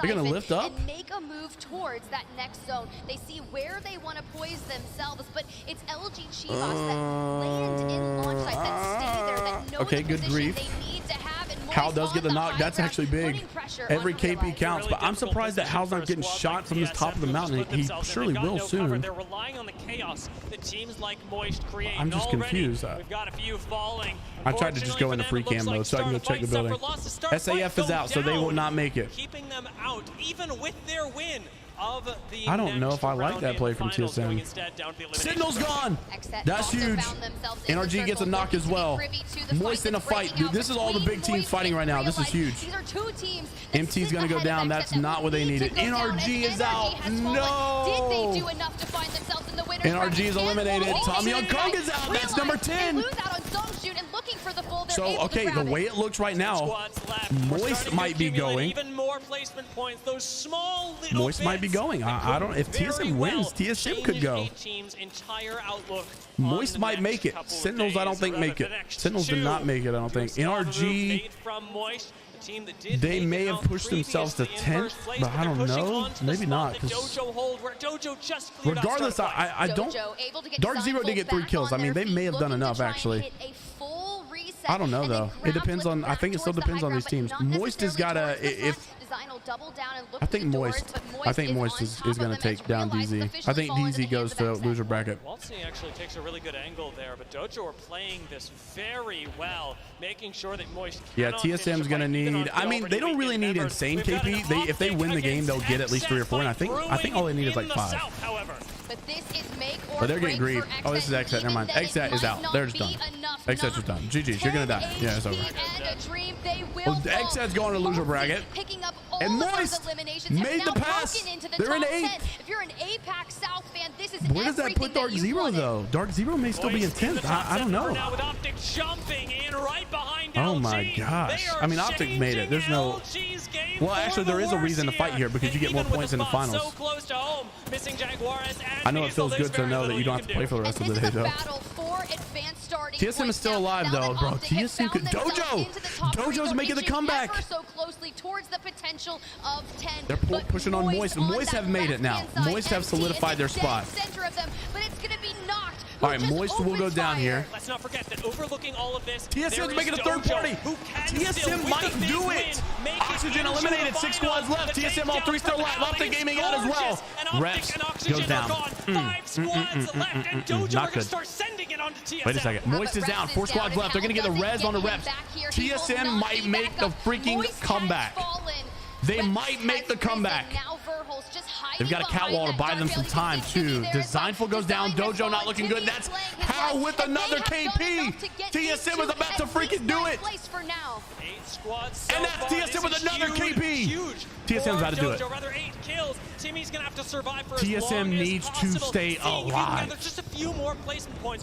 They're gonna lift up. Make a move towards that next zone. They see where they want to poise themselves, but it's LG Chivas that land in launch site, that stay there, that know okay, the good grief. they need to have. And Hal does get the knock. That's actually big. Every KP counts, but I'm surprised that Hal's not getting shot from the top of the mountain. He surely will soon. They're relying on the chaos that teams like Moist create. I'm just confused. We've got a few falling. I tried to just go into free cam mode so I can go check the building. SAF is out, so they will not make it. Keeping them out, even with their win. I don't know if I like that play from TSM. Signal's gone. That's huge. NRG gets a knock as well. Moist in a fight. Dude, this is all the big teams fighting right now. This is huge. MT's gonna go down. That's not what they needed. NRG is out. No. NRG is eliminated. Tom Young Kong is out. That's number 10. So, okay, the way it looks right now, Moist might be going. Moist might be going. I don't. If TSM wins, TSM could go. Moist might make it. Sentinels, I don't think make it. Sentinels did not make it. I don't think. NRG. They may have pushed themselves to 10th, but I don't know. Maybe not. Regardless, I don't. Dark Zero did get 3 kills. I mean, they may have done enough actually. I don't know though. It depends on. I think it still depends on these teams. Moist has got to. If I think Moist is going to take down DZ. I think DZ goes to loser bracket. Waltzy actually takes a really good angle there, but Dojo are playing this very well, making sure that Moist. Yeah, TSM's going to need. I mean, they don't really need insane KP. If they win the game, they'll get at least 3 or 4. And I think all they need is like 5. But they're getting grief. Oh, this is XSET. Never mind. XSET is out. They're just done. XSET's just done. GG's. You're going to die. Yeah, it's over. Well, XSET's going to loser bracket. And Moist made the pass. They're in 8th. If you're an APAC South fan, this is where does that put Dark Zero though? Dark Zero may still be in 10th. I don't know. Oh my gosh. I mean, Optic made it. There's no. Well, actually, there is a reason to fight here because you get more points in the finals. I know it feels good to know that you don't have to play for the rest of the day though. TSM is still alive though, bro. TSM could. Dojo's making the comeback. They're pushing on Moist. Moist have made it now. Moist have solidified their spot. All right, Moist will go down here. Let's not forget that overlooking all of this, TSM's making a third party. TSM might do it. Oxygen eliminated. 6 squads left. TSM all 3 still alive. Optic Gaming out as well. Reps goes down. 5 squads left, and Dojo not are going to start sending it onto TSM. Wait a second. Moist is down. 4 squads left. They're going to get the res on the reps. TSM might make the freaking comeback. They might make the comeback. They've got a catwall to buy them some time too. Designful goes down. Dojo not looking good. That's Hal with another KP. TSM is about to freaking do it. And that's TSM with another KP. TSM's about to do it. TSM needs to stay alive.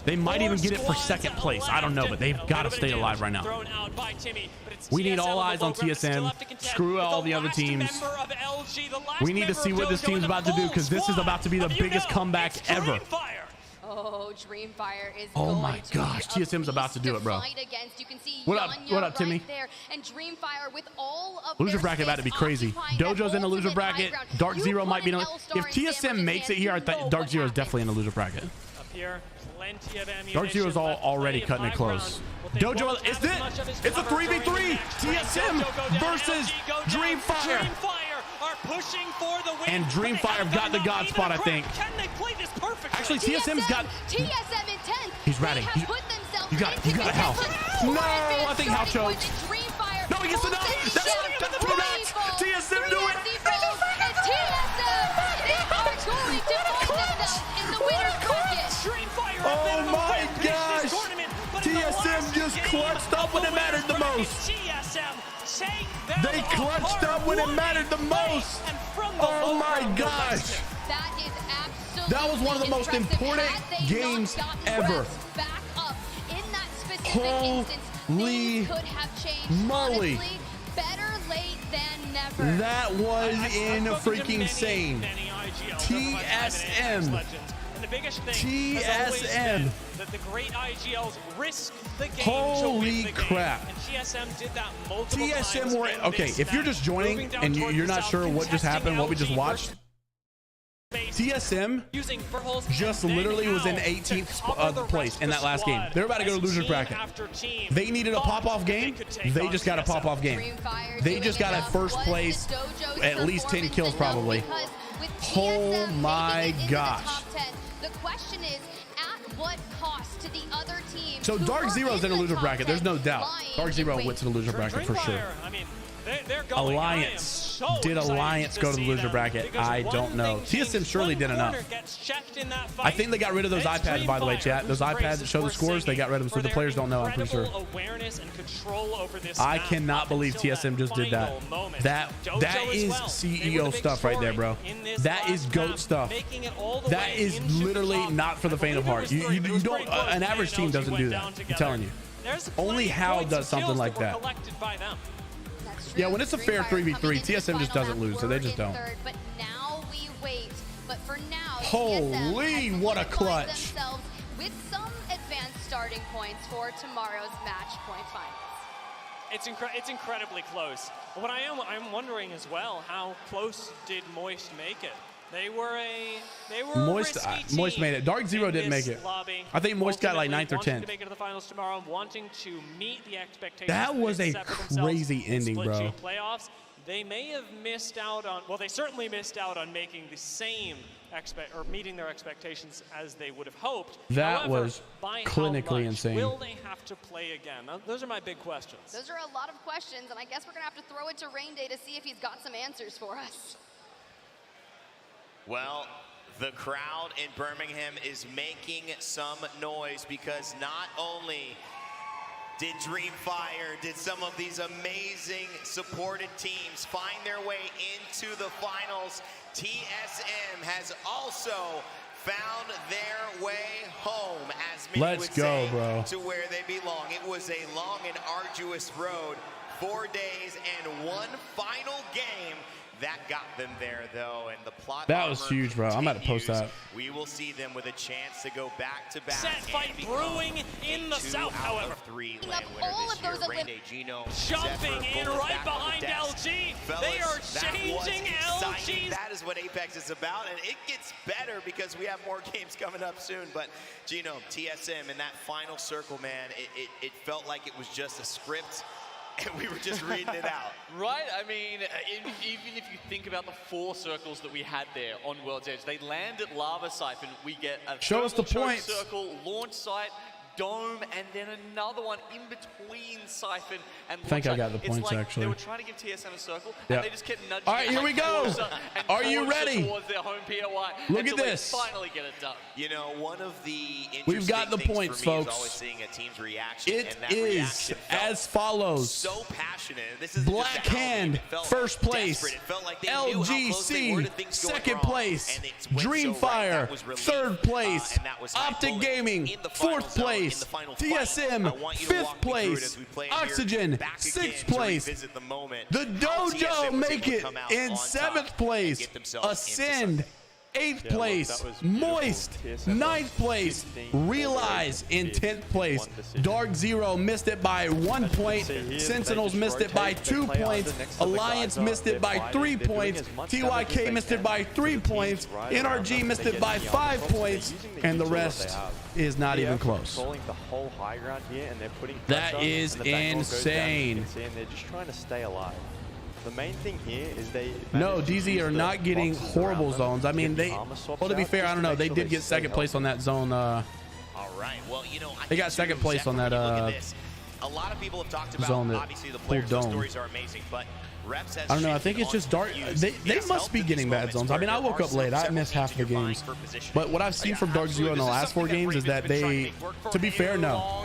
They might even get it for 2nd place. I don't know, but they've got to stay alive right now. We need all eyes on TSM. Screw all the other teams. We need to see what this team's about to do because this is about to be the biggest comeback ever. Oh, Dreamfire is oh my gosh, TSM's about to do it, bro. What up? What up, Timmy? Loser bracket about to be crazy. Dojo's in the loser bracket. Dark Zero might be in. If TSM makes it here, I think Dark Zero is definitely in the loser bracket. Dark Zero's already cutting it close. Dojo, is it? It's a 3v3. TSM versus Dreamfire. And Dreamfire got the God spot, I think. Actually, TSM's got. TSM in 10th. He's ratting. You got Hal. No, I think Hal choked. No, he gets enough. That's correct. TSM do it. Oh my gosh. TSM just clutched up when it mattered the most. They clutched up when it mattered the most. Oh my gosh. That was one of the most important games ever. Holy moly. That was freaking TSM. TSM. The great IGLs risk the game. Holy crap. And TSM did that multiple times. TSM were okay. If you're just joining and you're not sure what just happened, what we just watched, TSM just literally was in 18th place in that last game. They're about to go to loser bracket. They needed a pop-off game. They just got a pop-off game. They just got a first place, at least 10 kills probably. Oh my gosh. The question is, at what cost to the other team? So Dark Zero's in a loser bracket. There's no doubt. Dark Zero went to the loser bracket for sure. Alliance. Did Alliance go to the loser bracket? I don't know. TSM surely did enough. I think they got rid of those iPads, by the way, chat. Those iPads that show the scores, they got rid of them, so the players don't know, I'm pretty sure. I cannot believe TSM just did that. That is CEO stuff right there, bro. That is GOAT stuff. That is literally not for the faint of heart. You don't, an average team doesn't do that. I'm telling you. Only Hal does something like that. Yeah, when it's a fair 3v3, TSM just doesn't lose, so they just don't. But now we wait. But for now, holy, what a clutch! With some advanced starting points for tomorrow's match point finals. It's incredibly close. But what I'm wondering as well, how close did Moist make it? They were Moist made it. Dark Zero didn't make it. Lobby. I think Moist got like 9th or 10th. To make it to the finals tomorrow, wanting to meet the expectations. That was a crazy ending, bro. Playoffs. They may have missed out on. Well, they certainly missed out on making the same meeting their expectations as they would have hoped. That However, was clinically insane. Will they have to play again? Now, those are my big questions. Those are a lot of questions, and I guess we're gonna have to throw it to Rain Day to see if he's got some answers for us. Well, the crowd in Birmingham is making some noise because not only did Dreamfire, did some of these amazing supported teams find their way into the finals, TSM has also found their way home, as many would say, bro. to where they belong. It was a long and arduous road, 4 days and one final game. That got them there, though, and the plot. That was huge, bro. I'm about to post that. We will see them with a chance to go back-to-back. Set fight brewing in the south, however. All of those jumping in right behind LG. They are changing LG. That is what Apex is about, and it gets better because we have more games coming up soon. But Gino, TSM in that final circle, man, it felt like it was just a script. And we were just reading it out. Right? I mean, even if you think about the 4 circles that we had there on World's Edge, they land at Lava Siphon. We get a show us the points. Circle, launch site, dome, and then another one in between Siphon and I think I got the it's points, like actually. They were trying to give TSM a circle, Yeah. and they just kept nudging. All right, here we go. Are you ready? Towards their home POI Look at this. They finally get it done. You know, one of the We've got the points, for me folks. is always seeing a team's reaction. It and that is reaction as follows. So passionate. This is Black Hand, first place. Like LGC, second place. Dreamfire, third place. Optic Gaming, fourth place. TSM, fifth place. Oxygen, sixth place. The Dojo make it in seventh place. Ascend, 8th place. Moist, 9th place. Realize in 10th place. Dark Zero missed it by 1 point. Sentinels missed it by 2 points. Alliance missed it by 3 points. TYK missed it by 3 points. NRG missed it by 5 points. And the rest is not even close. The whole high ground here, and they're putting that is insane. They're just trying to stay alive. The main thing here is no, DZ are not getting horrible zones. I mean, well, to be fair, I don't know. They did get second place on that zone right. Well, you know, They got second place on that a lot of people have talked about zone, obviously the players' stories are amazing, but Reps has I don't know. I think it's just dark. They must be getting bad zones. I mean, I woke up late. I missed half the games. But what I've seen from Dark Zero in the last 4 games is that they, to be fair, no.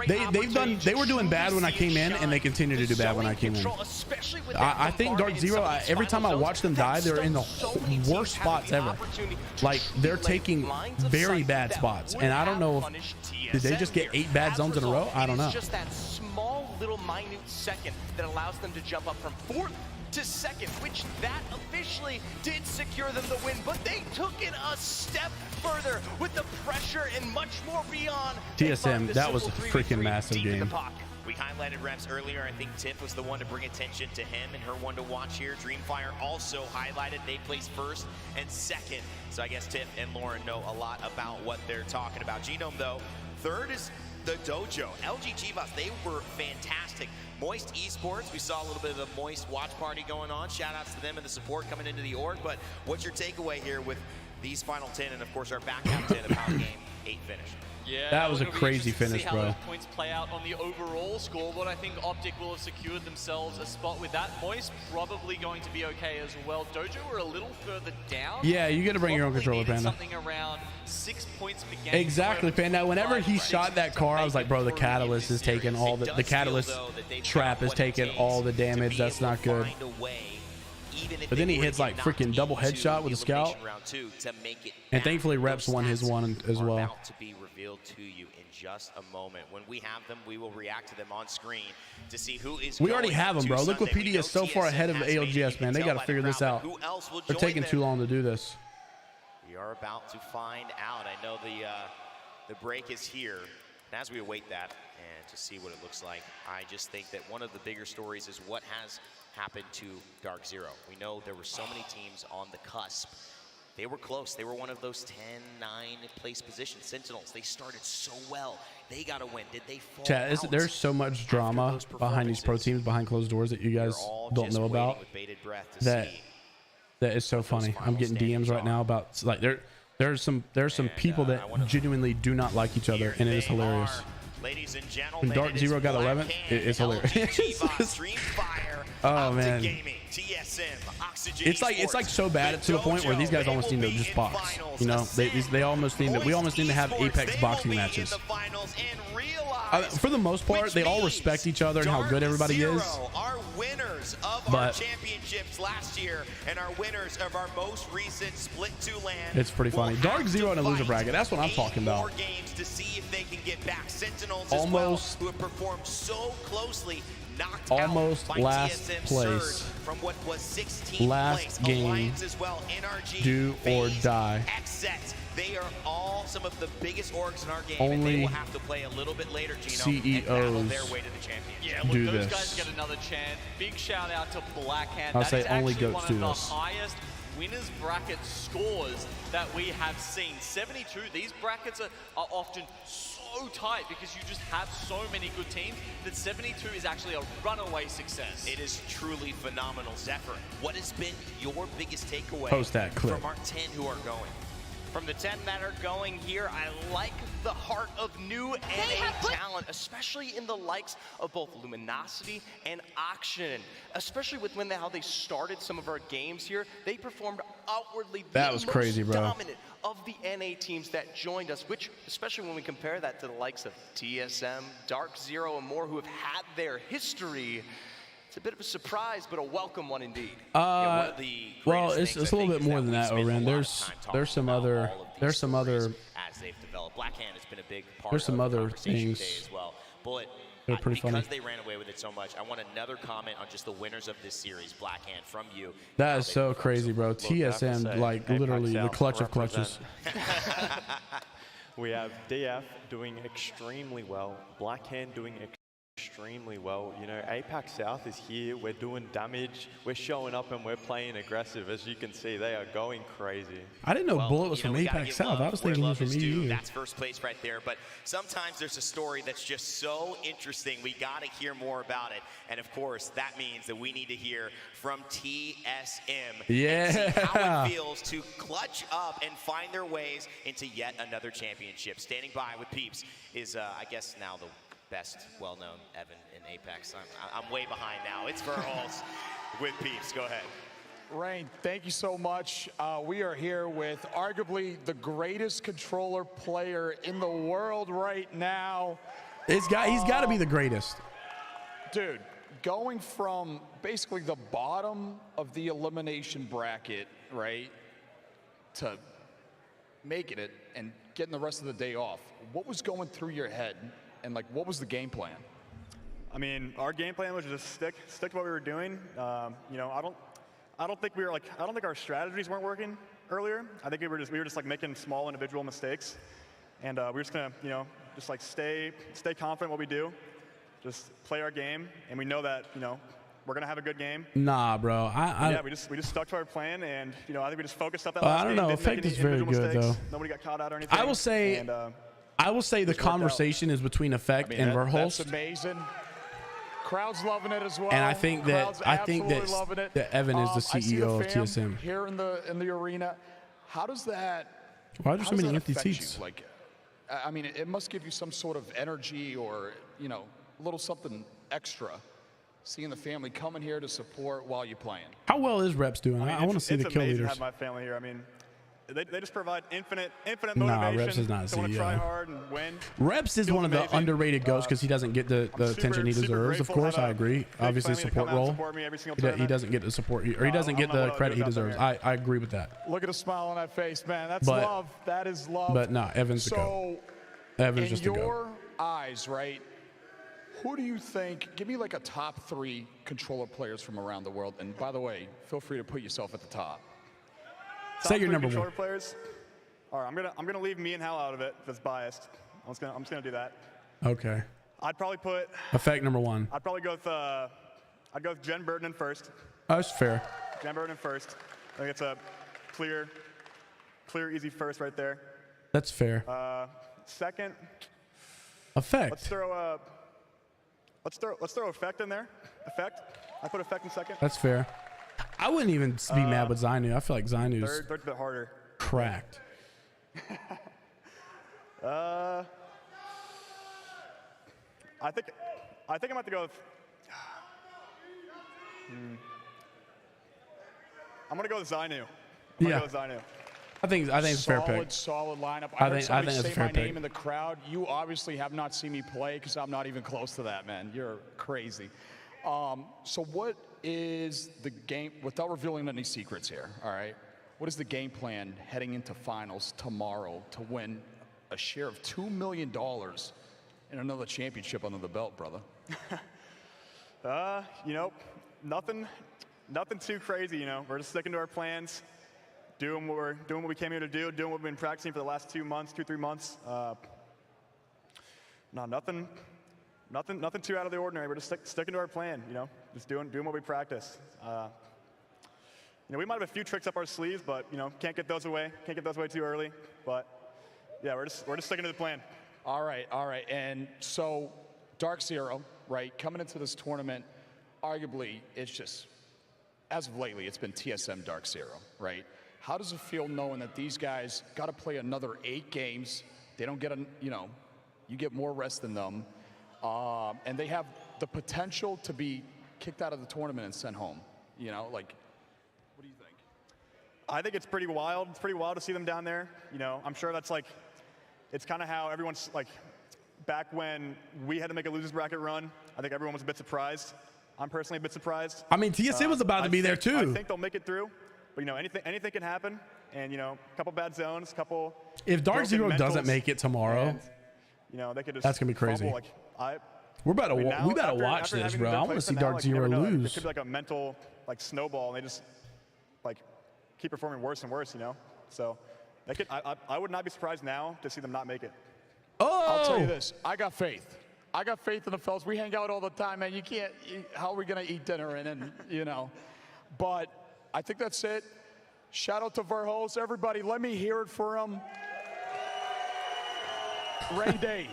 They were doing bad when I came in, and they continue to do bad when I came in. I think Dark Zero, every time I watch them die, they're in the worst spots ever. Like, they're taking very bad spots. And I don't know if, did they just get 8 bad zones in a row? I don't know. Just that small little minute second that allows them to jump up from 4th to 2nd, which that officially did secure them the win, but they took it a step further with the pressure and much more beyond. TSM, that was a freaking massive game. We highlighted Reps earlier. I think Tiff was the one to bring attention to him and her one to watch here. Dreamfire also highlighted. They placed 1st and 2nd. So I guess Tiff and Lauren know a lot about what they're talking about. Genome, though, 3rd is the Dojo. LG Chivas, they were fantastic. Moist Esports, we saw a little bit of the Moist watch party going on. Shout outs to them and the support coming into the org. But what's your takeaway here with these final 10 and of course our back half 10 of how the game 8 finished? Yeah, that was a crazy finish, bro. See how those points play out on the overall scoreboard. I think Optic will have secured themselves a spot with that. Moist probably going to be okay as well. Dojo were a little further down. Yeah, you got to bring your own controller, Panda. Something around 6 points per game. Exactly, Panda. Whenever he shot that car, I was like, bro, the catalyst is taking all the catalyst trap is taking all the damage. That's not good. But then he hits like freaking double headshot with a scout. And thankfully Reps won his one as well. To be revealed to you in just a moment. When we have them, we will react to them on screen to see who is. We already have them, bro. Liquipedia is so far ahead of ALGS, man. They got to figure this out. They're taking too long to do this. We are about to find out. I know the break is here. And as we await that and to see what it looks like, I just think that one of the bigger stories is what has happened to Dark Zero. We know there were so many teams on the cusp. They were close. They were one of those 10, 9 place positions. Sentinels, they started so well. They got a win. Did they fall out? There's so much drama behind these pro teams, behind closed doors that you guys don't know about. That is so funny. I'm getting DMs right now about like there's some people that genuinely do not like each other, and it is hilarious. Ladies and gentlemen, when Dark Zero got 11th, it's hilarious. Oh man, it's like so bad to the point where these guys almost need to just box. You know, they almost need to. We almost need to have Apex boxing matches. For the most part, they all respect each other and how good everybody is. Winners of our championships last year and our winners of our most recent split 2 land. It's pretty funny. Dark Zero in a loser bracket. That's what I'm talking about. More games to see if they can get back. Sentinels almost, as well, who have performed so closely, knocked almost out by last TSM place. From what was 16th last place. game. Alliance as well. NRG, do or die. XSET. They are all some of the biggest orgs in our game, only and they will have to play a little bit later, Gino, CEOs and their way to the championship. Yeah, look, do those this. guys get another chance. Big shout out to Blackhand. I'll That say is only actually goats one do of this. the highest winners bracket scores that we have seen. 72. These brackets are often so tight because you just have so many good teams that 72 is actually a runaway success. It is truly phenomenal. Zephyr, what has been your biggest takeaway Post that clip. from our 10 who are going? From the 10 that are going here, I like the heart of new NA talent, especially in the likes of both Luminosity and Auction. Especially with how they started some of our games here, they performed outwardly that was crazy, bro. Dominant of the NA teams that joined us, which, especially when we compare that to the likes of TSM, Dark Zero, and more who have had their history. It's a bit of a surprise, but a welcome one indeed. Well, it's a little bit more than that, Oren. There's some other as they've developed. Blackhand has been a big part there's some of the other conversation things today as well. But they're pretty because funny. they ran away with it so much, I want another comment on just the winners of this series, Blackhand, from you. That is so crazy, bro. TSM, like literally the clutch of clutches. We have DF doing extremely well, Blackhand doing extremely extremely well. You know, APAC South is here. We're doing damage. We're showing up and we're playing aggressive. As you can see, they are going crazy. I didn't know Bullet was from APAC South. I was thinking he was from EU. That's first place right there. But sometimes there's a story that's just so interesting. We got to hear more about it. And of course, that means that we need to hear from TSM. Yeah. And see how it feels to clutch up and find their ways into yet another championship. Standing by with Peeps is, I guess, now the best well-known Evan in Apex. I'm way behind now. It's Verhulst with Peeps. Go ahead. Rain, thank you so much. We are here with arguably the greatest controller player in the world right now. He's got to be the greatest. Dude, going from basically the bottom of the elimination bracket, right, to making it and getting the rest of the day off, what was going through your head? And like, what was the game plan? I mean, our game plan was just stick to what we were doing. You know, I don't think our strategies weren't working earlier. I think we were just like making small individual mistakes, and we were just gonna, you know, just like stay confident in what we do, just play our game, and we know that, you know, we're gonna have a good game. Nah, bro. Yeah, we just stuck to our plan, and you know, I think we just focused up that last game. I don't know. Effect is very good though. Nobody got caught out or anything. I will say the conversation is between Effect and Verhulst. That's amazing. Crowd's loving it as well. And I think that Evan is the CEO of TSM. Here in the arena, how does that? Why are there so many empty seats? You? Like, I mean, it must give you some sort of energy, or you know, a little something extra. Seeing the family coming here to support while you're playing. How well is Reps doing? I want to see the kill leaders. To have my family here. I mean, they just provide infinite motivation. Nah, Reps is not a to try CEO. hard and win. Reps is one of the underrated ghosts because he doesn't get the attention he deserves. Of course, I agree. Obviously, support role. He doesn't get the support, or he doesn't get the credit he deserves. I agree with that. Look at the smile on that face, man. That's love. That is love. But nah, Evan's the goat. Evan's just a goat. In your eyes, right? Who do you think, give me like a top 3 controller players from around the world. And by the way, feel free to put yourself at the top. Say your number 1. Players. All right, I'm gonna leave me and Hal out of it. That's biased. I'm just gonna do that. Okay. I'd probably put Effect number 1. I'd probably go with I'd go with Jen Burton in first. Oh, that's fair. Jen Burton in first. I think it's a clear, easy first right there. That's fair. Second. Effect. Let's throw Effect in there. Effect. I put Effect in second. That's fair. I wouldn't even be mad with Zainu. I feel like Zainu's third's a bit harder. Cracked. I think I might have to go with. I'm gonna go with Zainu. Yeah. Go with Zainu. I think it's a fair pick. Solid lineup. I heard think it's a fair my pick. name in the crowd. You obviously have not seen me play because I'm not even close to that, man. You're crazy. So what is the game, without revealing any secrets here, all right? What is the game plan heading into finals tomorrow to win a share of $2 million and another championship under the belt, brother? You know, nothing too crazy, you know. We're just sticking to our plans, doing what we came here to do, doing what we've been practicing for the last 2 months, 3 months. No, nothing too out of the ordinary. We're just sticking to our plan, you know, just doing what we practice. You know, we might have a few tricks up our sleeves, but you know, can't get those away too early. But yeah, we're just sticking to the plan. All right. And so Dark Zero, right, coming into this tournament, arguably it's just, as of lately, it's been TSM Dark Zero, right? How does it feel knowing that these guys got to play another 8 games? They don't get you get more rest than them. And they have the potential to be kicked out of the tournament and sent home. You know, like, what do you think? I think it's pretty wild. It's pretty wild to see them down there. You know, I'm sure that's like, it's kind of how everyone's like, back when we had to make a losers bracket run, I think everyone was a bit surprised. I'm personally a bit surprised. I mean, TSM was about to be there too. I think they'll make it through. But you know, anything can happen. And you know, a couple bad zones, If Dark Zero doesn't make it tomorrow, and, you know, they could just that's gonna be crazy. Fumble. Like, we better watch this, bro. I want to see Dark Zero lose. It could be like a mental like snowball, and they just like keep performing worse and worse, you know. So I would not be surprised now to see them not make it. Oh! I'll tell you this. I got faith. I got faith in the fellas. We hang out all the time, man. You can't, how are we going to eat dinner? And, you know, but I think that's it. Shout out to Verhulst. Everybody, let me hear it for him. Ray Day,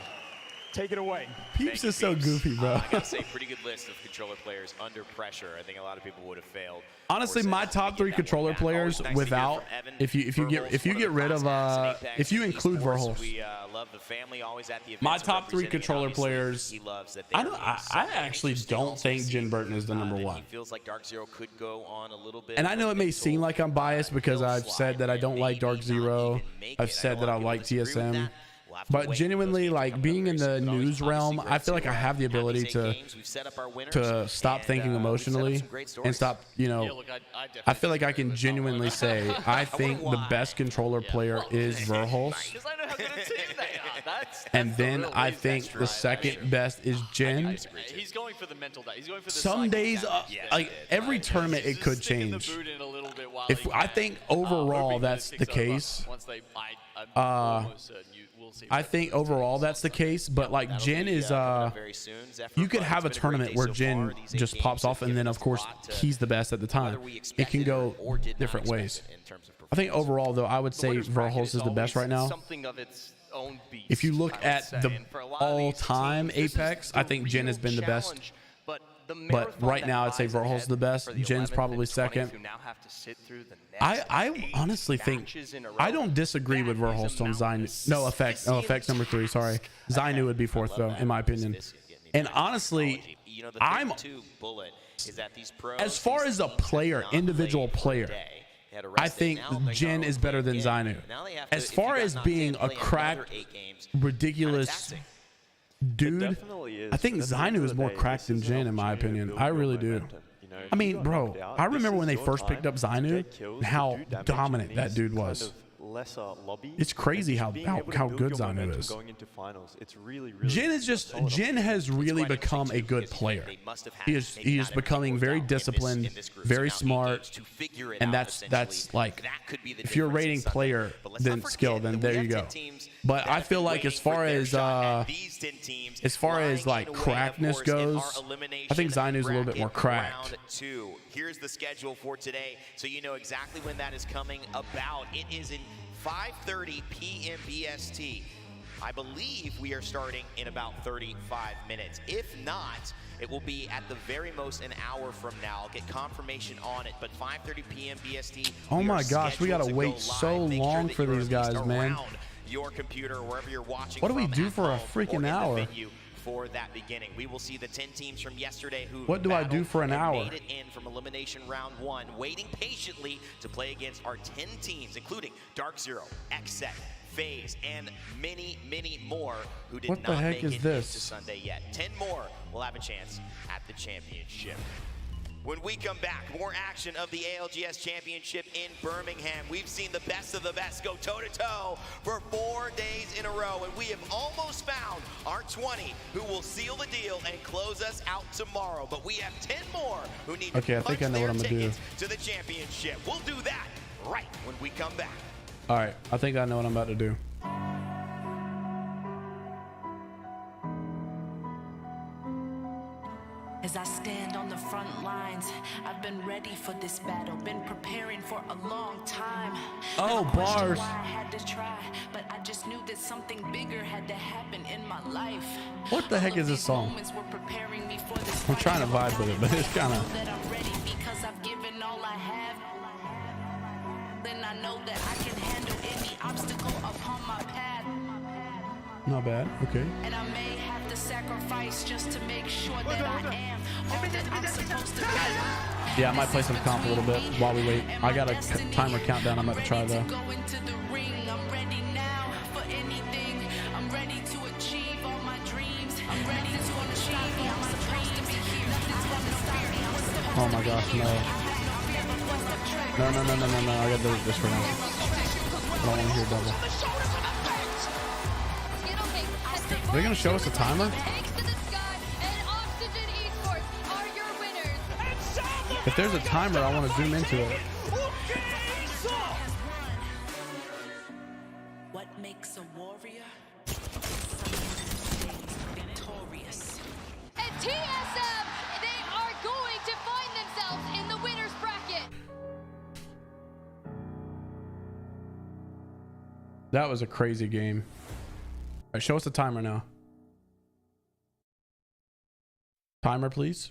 take it away. Peeps is so goofy, bro. I gotta say, pretty good list of controller players under pressure. I think a lot of people would have failed. Honestly, my top 3 controller players without, if you get rid of if you include Verhulst, my top 3 controller players. I actually don't think Jin Burton is the number 1. Feels like Dark Zero could go on a little bit. And I know it may seem like I'm biased because I've said that I don't like Dark Zero. I've said that I like TSM. But genuinely, like, being in the news realm, I feel like I have the ability to stop thinking emotionally and stop, you know, I feel like I can genuinely say I think the best controller player is Verhulst. And then I think the second best is Jin. He's going for the mental die. He's going for the Some days, like every tournament, it could change. If I think overall that's the case, I think overall that's the case, but like Jin is you could have a tournament where Jin just pops off and then of course he's the best at the time. It can go different ways. I think overall though, I would say Verhulst is the best right now. If you look at the all-time Apex, I think Jin has been the best. But right now, I'd say Verhulst is the best. Jin's probably second. I honestly think I don't disagree with Verhulst on Zainu. No, effect number 3. Sorry, Zainu would be 4th though, in my opinion. And honestly, I'm as far as a player, individual player, I think Jin is better than Zainu. As far as being a cracked, ridiculous dude, I think Zainu is more cracked than Jin, in my opinion. I really do. I mean, bro, I remember when they first picked up Zainu, how dominant that dude was. It's crazy how good Zainu is. Jin has really become a good player. He is becoming very disciplined, very smart, and that's like, if you're rating player then skill, then there you go. But I feel like as far as like crackness goes, I think Zainu is a little bit more cracked. Here's the schedule for today, so you know exactly when that is coming about. It is in 5:30 p.m. BST. I believe we are starting in about 35 minutes. If not, it will be at the very most an hour from now. I'll get confirmation on it, but 5:30 p.m. BST. Oh my gosh, we gotta wait so long for these guys, man. Your computer, wherever you're watching. What do we do for a freaking hour? For that beginning, we will see the 10 teams from yesterday who what do I do for an hour? Made it in from elimination round 1, waiting patiently to play against our 10 teams, including Dark Zero, XSET, FaZe, and many more who did not make it into Sunday yet. 10 more will have a chance at the championship. When we come back, more action of the ALGS Championship in Birmingham. We've seen the best of the best go toe-to-toe for 4 days in a row, and we have almost found our 20 who will seal the deal and close us out tomorrow. But we have 10 more who need to punch their tickets to the championship. We'll do that right when we come back. All right, I think I know what I'm about to do. As I stand on the front lines, I've been ready for this battle, been preparing for a long time. Oh, bars. I had to try, but I just knew that something bigger had to happen in my life. What the heck is this song? I'm trying to vibe with it, but it's kind of. That I'm ready because I've given all I have. Then I know that I can handle any obstacle upon my path. Not bad. Okay. And I may have to sacrifice just to make sure that I am all that I'm supposed to be. Yeah, I might play some comp a little bit while we wait. I got a timer countdown I'm about to try though. Go into the ring. I'm ready now for anything. I'm ready to achieve all my dreams. I'm ready to achieve all my dreams. Oh my gosh, no. No. I gotta delete this for now. I don't want to hear double. Are they gonna show us a timer? If there's a timer, I want to zoom into it. What makes a warrior? Victorious. That was a crazy game. All right, show us the timer now. Timer, please.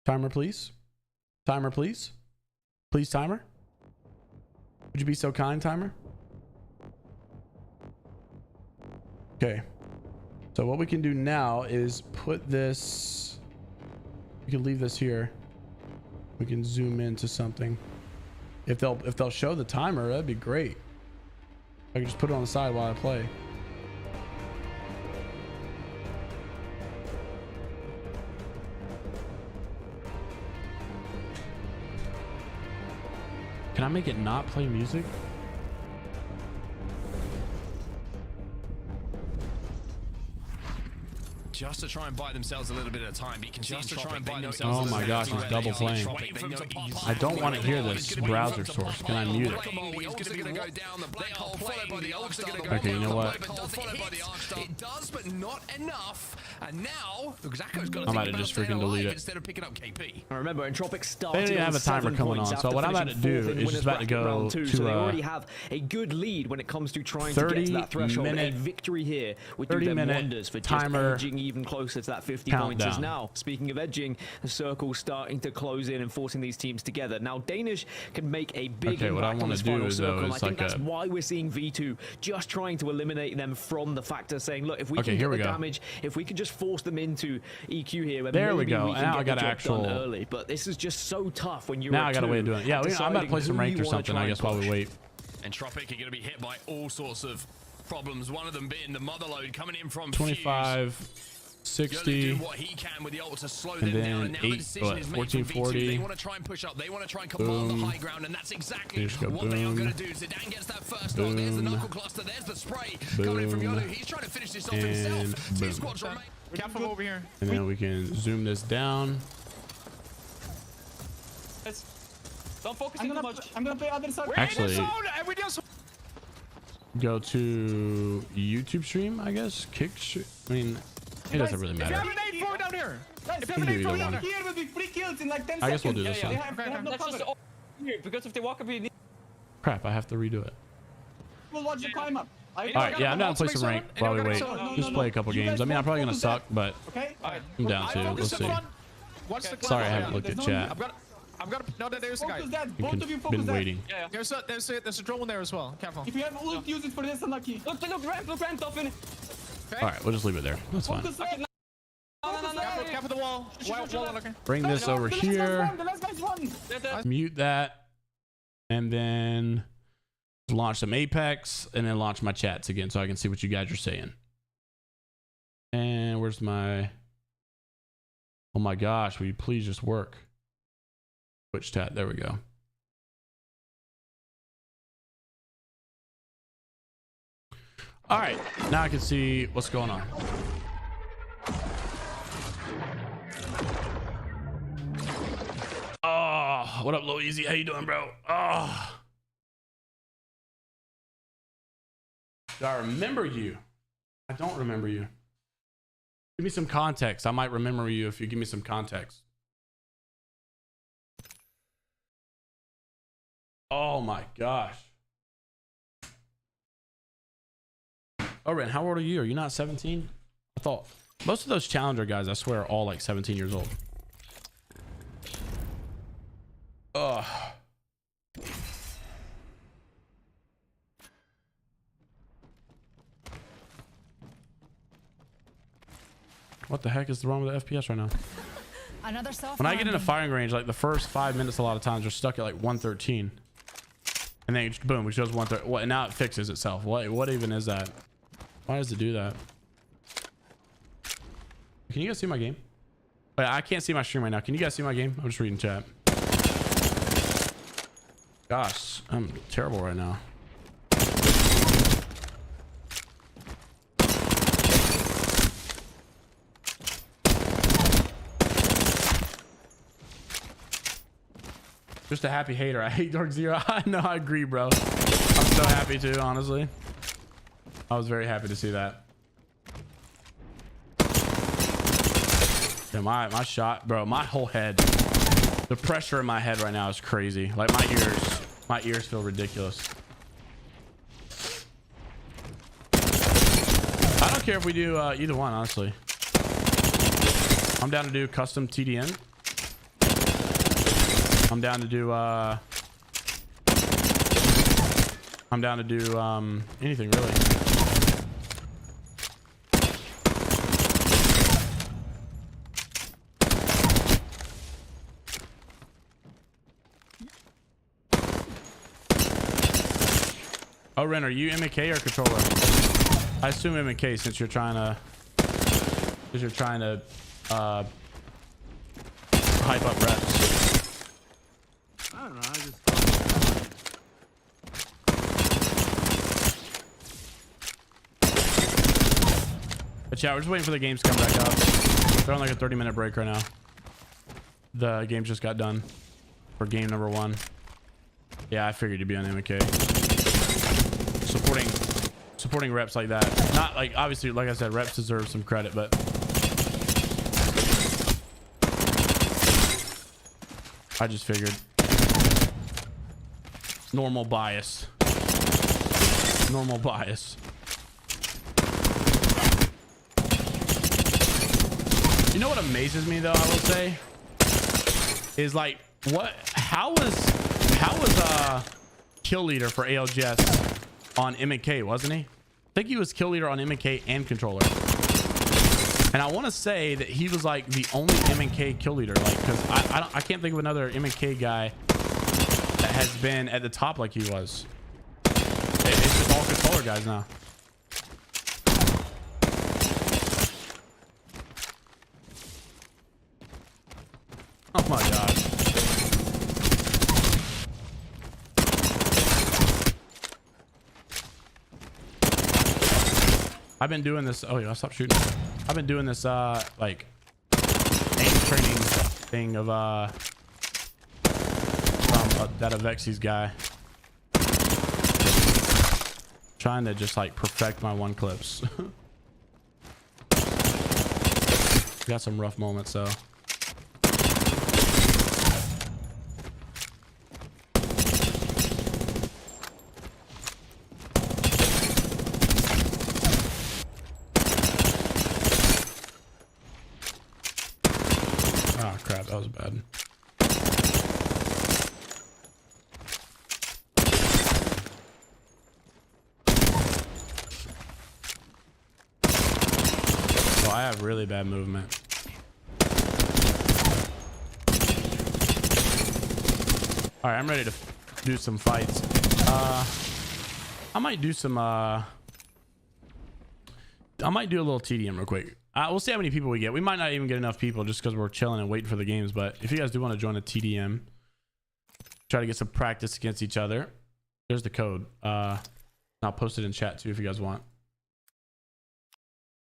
Timer, please. Timer, please. Please, timer. Would you be so kind, timer? Okay. So what we can do now is put this. We can leave this here. We can zoom into something. If they'll show the timer, that'd be great. I can just put it on the side while I play. Can I make it not play music? Just to try and buy themselves a little bit of time. Just to try and buy themselves. Oh my gosh, he's double playing. I don't want to hear this browser source. Can I mute it? Okay, you know what? It does, but not enough. And now, I'm about to just freaking delete it. Instead of picking up KP. I remember Entropic They started didn't have a timer coming on, so what I'm about to do is just about to go to so they already have a good lead when it comes to trying to get to that threshold. A victory here would do them wonders for just edging even closer to that 50 points. As now, speaking of edging, the circle's starting to close in and forcing these teams together. Now, Danish can make a big impact on this final circle, and I think that's why we're seeing V2 just trying to eliminate them from the factor, saying, look, if we can get the damage, if we can just force them into EQ here, there we go. We now I got actual early, but this is just so tough when you're now I got a way of doing it. Yeah, I'm about to play some ranked or something, I guess, while we wait. Entropic are going to be hit by all sorts of problems, one of them being the mother load coming in from 25 60 what he can with the ult to slow and them down, then and now the 8 decision is made 1440. They want to try and push up, they want to try and command the high ground, and that's exactly what they are going to do. Zidane gets that first knock, there's the knuckle cluster, there's the spray coming in from Yolu. He's trying to finish this off himself. Two squads remain. Careful over here. And then we can zoom this down. Don't focus too much. I'm gonna play other side. Actually, go to YouTube stream, I guess. I mean, it doesn't really matter. If you have an 8-4 down here, if you have an 8-4 down here, will be 3 kills in like 10 seconds. I guess we'll do this one. They have no cover. Because if they walk up, you need. Crap, I have to redo it. We'll watch the climb up. Alright, yeah, I'm down to play some rank while we wait. Just play a couple games. I mean, I'm probably gonna suck, but I'm down to. Let's see. Sorry, I haven't looked at chat. I'm gonna. No, there's a guy. Both of you focus that. Waiting. Yeah. There's a drone there as well. Careful. If you have ult, use it for this unlucky. Look, ramp, Dolphin. Alright, we'll just leave it there. That's fine. Careful the wall. Bring this over here. Mute that. And then launch some Apex. And then launch my chats again so I can see what you guys are saying. And where's my... Oh my gosh, will you please just work? Twitch chat, there we go. All right, now I can see what's going on. Oh, what up, Lil Easy? How you doing, bro? Oh, do I remember you? I don't remember you. Give me some context. I might remember you if you give me some context. Oh my gosh. Oh, Ren, how old are you? Are you not 17? I thought most of those challenger guys, I swear, are all like 17 years old. Ugh. What the heck is wrong with the FPS right now? When I get into firing range, like the first 5 minutes, a lot of times, we're stuck at like 113. And then boom, it shows 130. What? And now it fixes itself. What even is that? Why does it do that? Can you guys see my game? Wait, I can't see my stream right now. Can you guys see my game? I'm just reading chat. Gosh, I'm terrible right now. Just a happy hater. I hate Dark Zero. I know, I agree, bro. I'm so happy too, honestly. I was very happy to see that. Yeah, my shot, bro, my whole head. The pressure in my head right now is crazy. Like my ears feel ridiculous. don't care if we do either one, honestly. I'm down to do custom TDM. I'm down to do anything really. Oh, Ren, are you MK or controller? I assume MK since you're trying to hype up reps. I don't know. I just. But yeah, we're just waiting for the games to come back up. They're on like a 30-minute break right now. The game just got done for game number 1. Yeah, I figured you'd be on MK. Supporting reps like that. Not like, obviously, like I said, reps deserve some credit, but I just figured. Normal bias. Normal bias. You know what amazes me though, I will say, is like how was kill leader for ALGS on MK, wasn't he? I think he was kill leader on MK and controller. And I want to say that he was like the only MK kill leader, like, because I can't think of another MK guy that has been at the top like he was. It's just all controller guys now. Oh my god. I've been doing this. Oh yeah, stop shooting. I've been doing this like aim training thing of from that Avexi's guy. Trying to just like perfect my one clips. Got some rough moments though. Oh crap, that was bad. Oh, I have really bad movement. All right, I'm ready to do some fights. I might do some I might do a little TDM real quick. We'll see how many people we get. We might not even get enough people just because we're chilling and waiting for the games. But if you guys do want to join a TDM, try to get some practice against each other. There's the code. I'll post it in chat too if you guys want.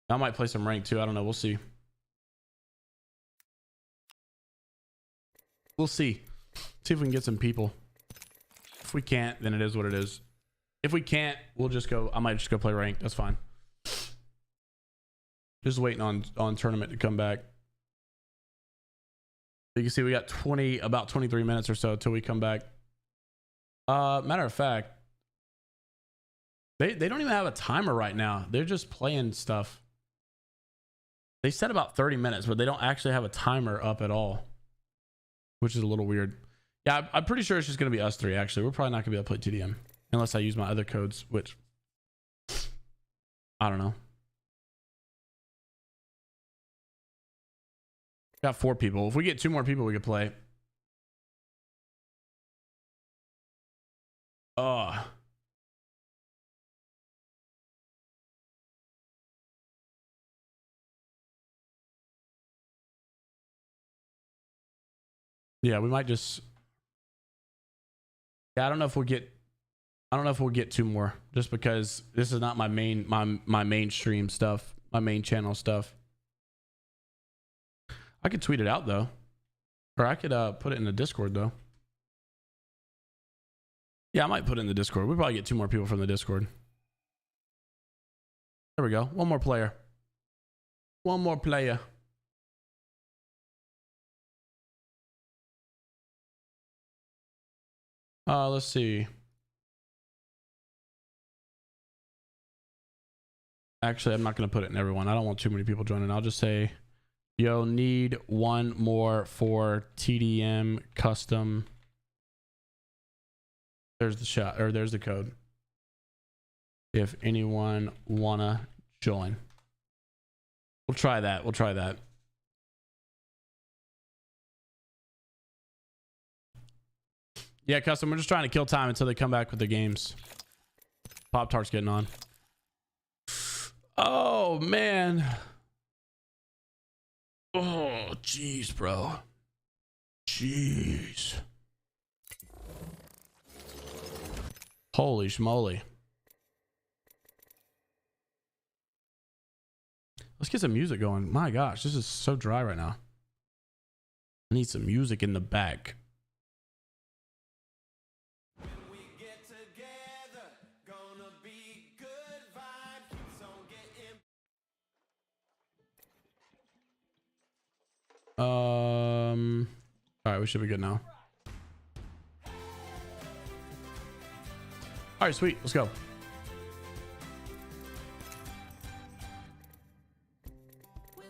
I might play some rank too. I don't know. We'll see. We'll see. See if we can get some people. If we can't, then it is what it is. If we can't, we'll just go. I might just go play rank. That's fine. Just waiting on tournament to come back. You can see we got about 23 minutes or so till we come back. Matter of fact, they don't even have a timer right now. They're just playing stuff. They said about 30 minutes, but they don't actually have a timer up at all, which is a little weird. Yeah, I'm pretty sure it's just going to be us three, actually. We're probably not going to be able to play TDM unless I use my other codes, which I don't know. Got 4 people. If we get 2 more people, we could play. Oh. Yeah, we might just. Yeah, I don't know if we'll get 2 more, just because this is not my mainstream stuff, my main channel stuff. I could tweet it out though, or I could put it in the Discord though. Yeah, I might put it in the Discord. We'll probably get 2 more people from the Discord. There we go. One more player. One more player. Let's see. Actually, I'm not going to put it in everyone. I don't want too many people joining. I'll just say, yo, need one more for TDM custom. There's the shot, or there's the code. If anyone wanna join. We'll try that. We'll try that. Yeah, custom, we're just trying to kill time until they come back with the games. Pop-Tart's getting on. Oh, man. Oh, jeez, bro. Jeez. Holy schmoly. Let's get some music going. My gosh, this is so dry right now. I need some music in the back. All right, we should be good now. All right, sweet. Let's go.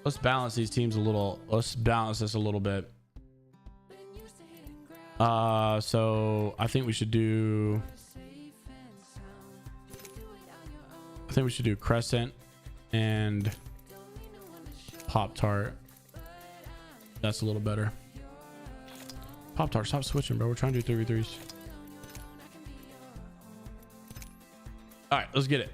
Let's balance these teams a little. Let's balance this a little bit. So I think we should do. I think we should do Crescent and Pop-Tart. That's a little better. Pop-Tart, stop switching, bro. We're trying to do 3v3s. All right, let's get it.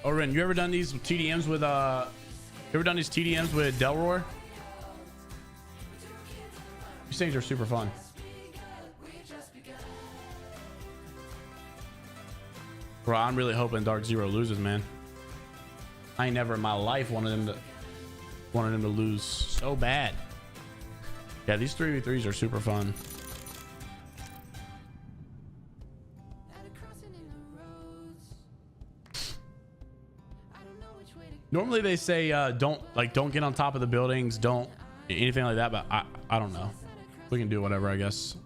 Oh, Ren, you ever done these TDMs with Delroy? These things are super fun. Bro, I'm really hoping Dark Zero loses, man. I ain't never in my life wanted him to lose so bad. Yeah, these 3v3s are super fun. Normally they say don't get on top of the buildings, don't anything like that, but I don't know. We can do whatever, I guess.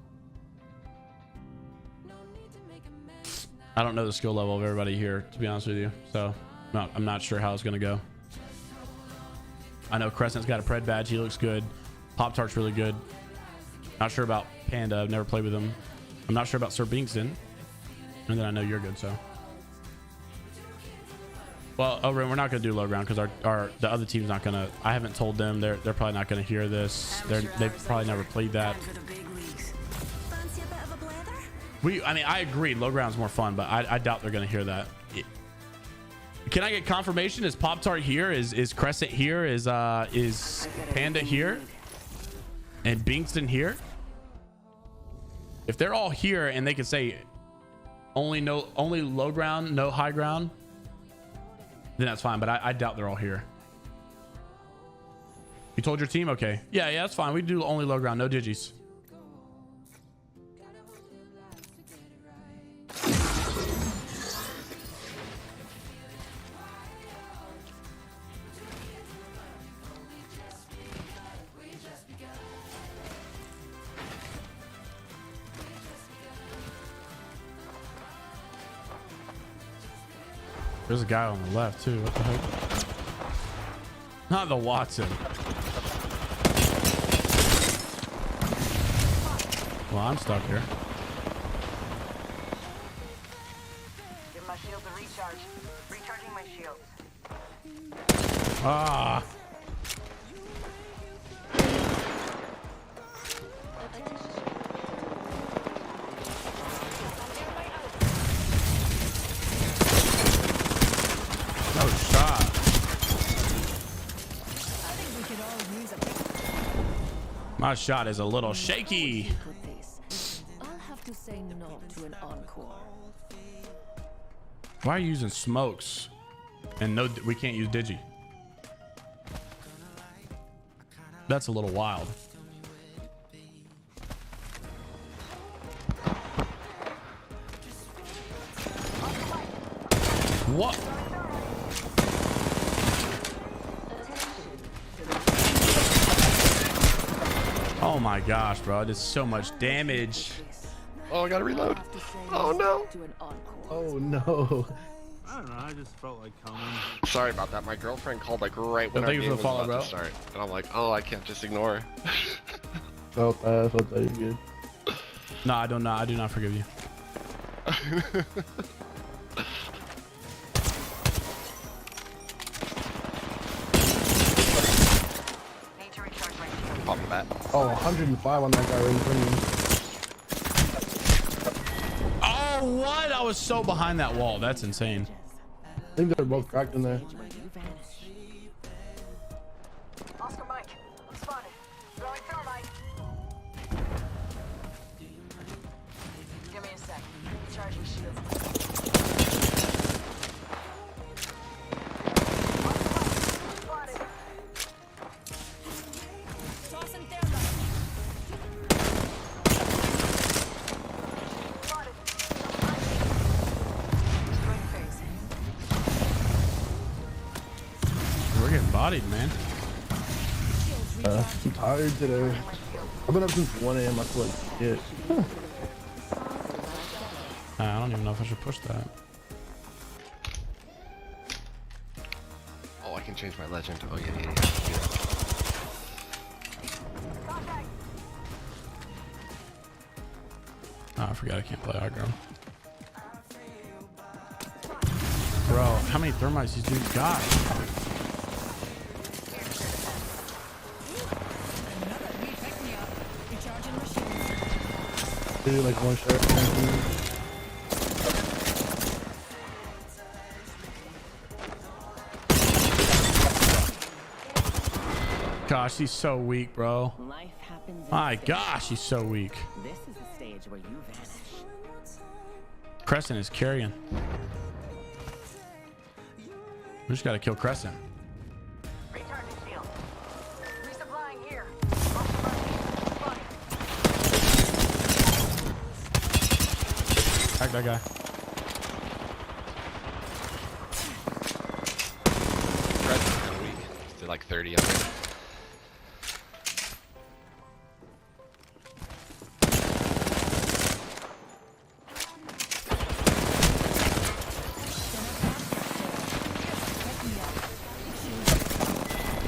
I don't know the skill level of everybody here, to be honest with you, so I'm not sure how it's gonna go. I know Crescent's got a Pred badge, he looks good. Pop-Tart's really good. Not sure about Panda, I've never played with him. I'm not sure about Sir Bingston, and then I know you're good, so. Well, we're not gonna do low ground because the other team's not gonna. I haven't told them. They're probably not gonna hear this. They've probably never played that. I mean, I agree. Low ground's more fun, but I doubt they're gonna hear that. Can I get confirmation? Is Pop-Tart here? Is Crescent here? Is Panda here? And Bingston here? If they're all here and they can say only low ground, no high ground, then that's fine, but I doubt they're all here. You told your team? Okay. Yeah, that's fine. We do only low ground, no digis. There's a guy on the left too. What the heck? Not the Watson. Well, I'm stuck here. Give my shield a recharge. Recharging my shield. Ah. No shot. My shot is a little shaky. I'll have to say no to an encore. Why are you using smokes? And no, we can't use Digi. That's a little wild. What? Oh my gosh, bro. It is so much damage. Oh, I gotta reload. Oh no. Oh no. I don't know. I just felt like coming. Sorry about that. My girlfriend called like right when our game was about to start, and I'm like, oh, I can't just ignore her. Felt that you good. No, I do not forgive you. Pop that. Oh, 105 on that guy right in front of me. Oh, what? I was so behind that wall. That's insane. I think they're both cracked in there. Oscar Mike, I'm spotted. Throwing thermite. Give me a sec. Charging shields. Spotted. Tossing thermite. Spotted. We're getting bodied, man. I'm tired today. I've been up since 1 a.m. I feel like shit. I don't even know if I should push that. Oh, I can change my legend. Oh yeah. Oh, I forgot I can't play aggro. Bro, how many thermites these dudes got? Do like one shot. Gosh, he's so weak, bro. My gosh, he's so weak. This is the stage where you vanish. Crescent is carrying. We just gotta kill Crescent. Recharging shield. Resupplying here. Hack that guy. Crescent's kind of weak. Did like 30 up there.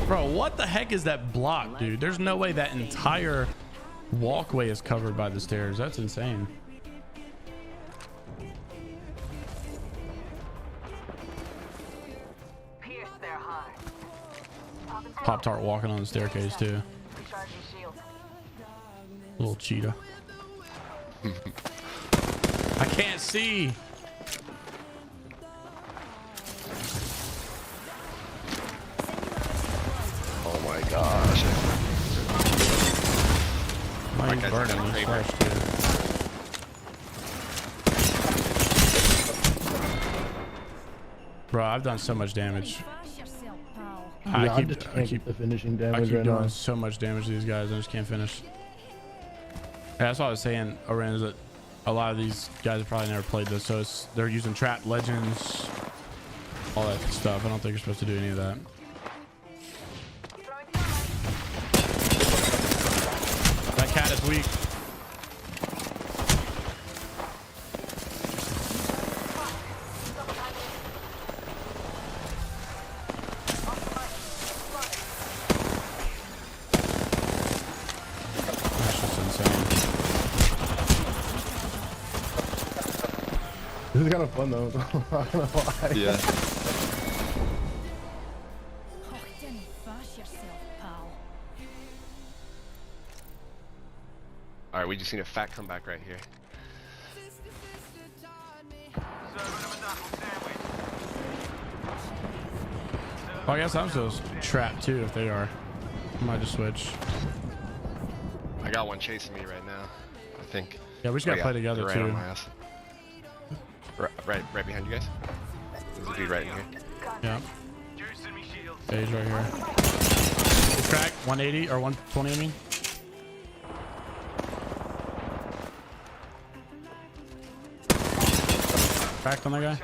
Bro, what the heck is that block, dude? There's no way that entire walkway is covered by the stairs. That's insane. Pierce their heart. Pop-Tart walking on the staircase too. Recharging shield. Little cheetah. I can't see. Oh my gosh. Why are you burning me fresh, dude? Bro, I've done so much damage. Yeah, I just can't get the finishing damage I keep right doing now. so much damage to these guys. I just can't finish. Yeah, that's what I was saying, Oren, is that a lot of these guys have probably never played this, so they're using trap legends, all that stuff. I don't think you're supposed to do any of that. That cat is weak. That's just insane. This is kind of fun though. I'm not gonna lie. Yeah. All right, we just need a fat comeback right here. Well, I guess I'm still trapped too if they are. I might just switch. I got one chasing me right now, I think. Yeah, we just gotta play together right too. On my ass. Right behind you guys. There's a dude right in here. Yeah. Stage right here. Crack 180 or 120, I mean. Cracked on that guy.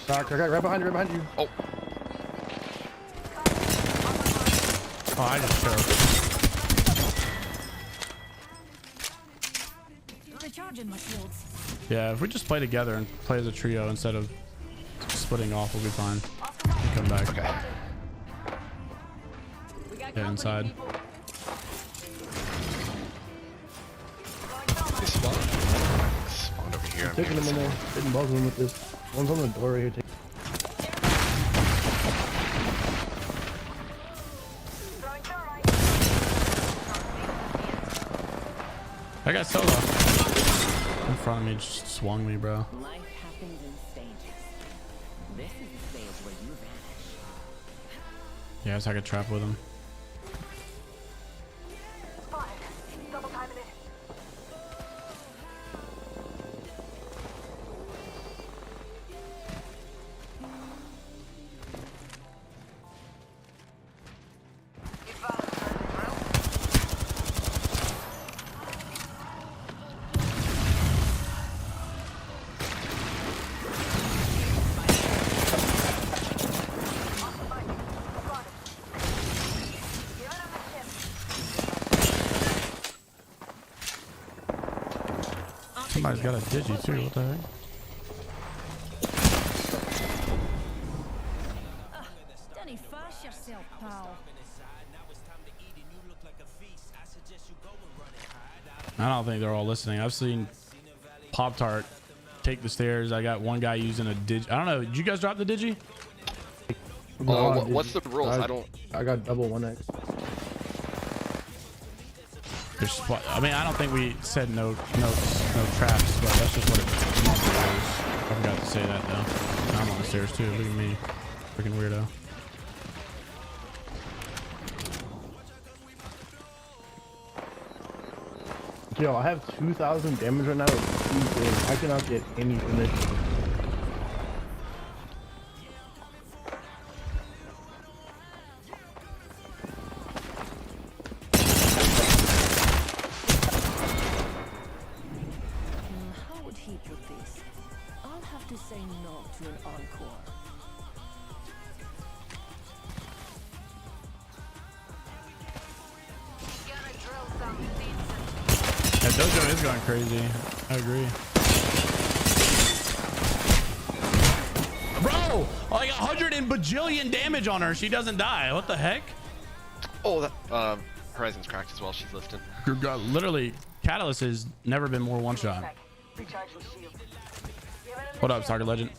Crack, right behind you, right behind you. Oh. Oh, I just choked. Recharging my shields. Yeah, if we just play together and play as a trio instead of splitting off, we'll be fine. We'll come back. Okay. Yeah, inside. Spawned over here. Taking them in there, hitting both of them with this. One's on the door right here. I got solo. In front of me, just swung me, bro. Life happens in stages. This is the stage where you vanish. Yeah, it's like a trap with him. Double timing it. Somebody's got a digi too. What the heck? Danny, fast yourself, pal. I don't think they're all listening. I've seen Pop Tart take the stairs. I got one guy using a digi. I don't know. Did you guys drop the digi? What's the rules? I got double 1x. I mean, I don't think we said no traps, but that's just what it normally is. I forgot to say that though. I'm on the stairs too. Look at me, freaking weirdo. Yo, I have 2,000 damage right now. I cannot get any finish. Say no to an encore. That dojo is going crazy. I agree. Bro, like 100 and bajillion damage on her. She doesn't die. What the heck? Oh, that Horizon's cracked as well. She's lifting. Literally, Catalyst has never been more one shot. What up, Soccer Legend?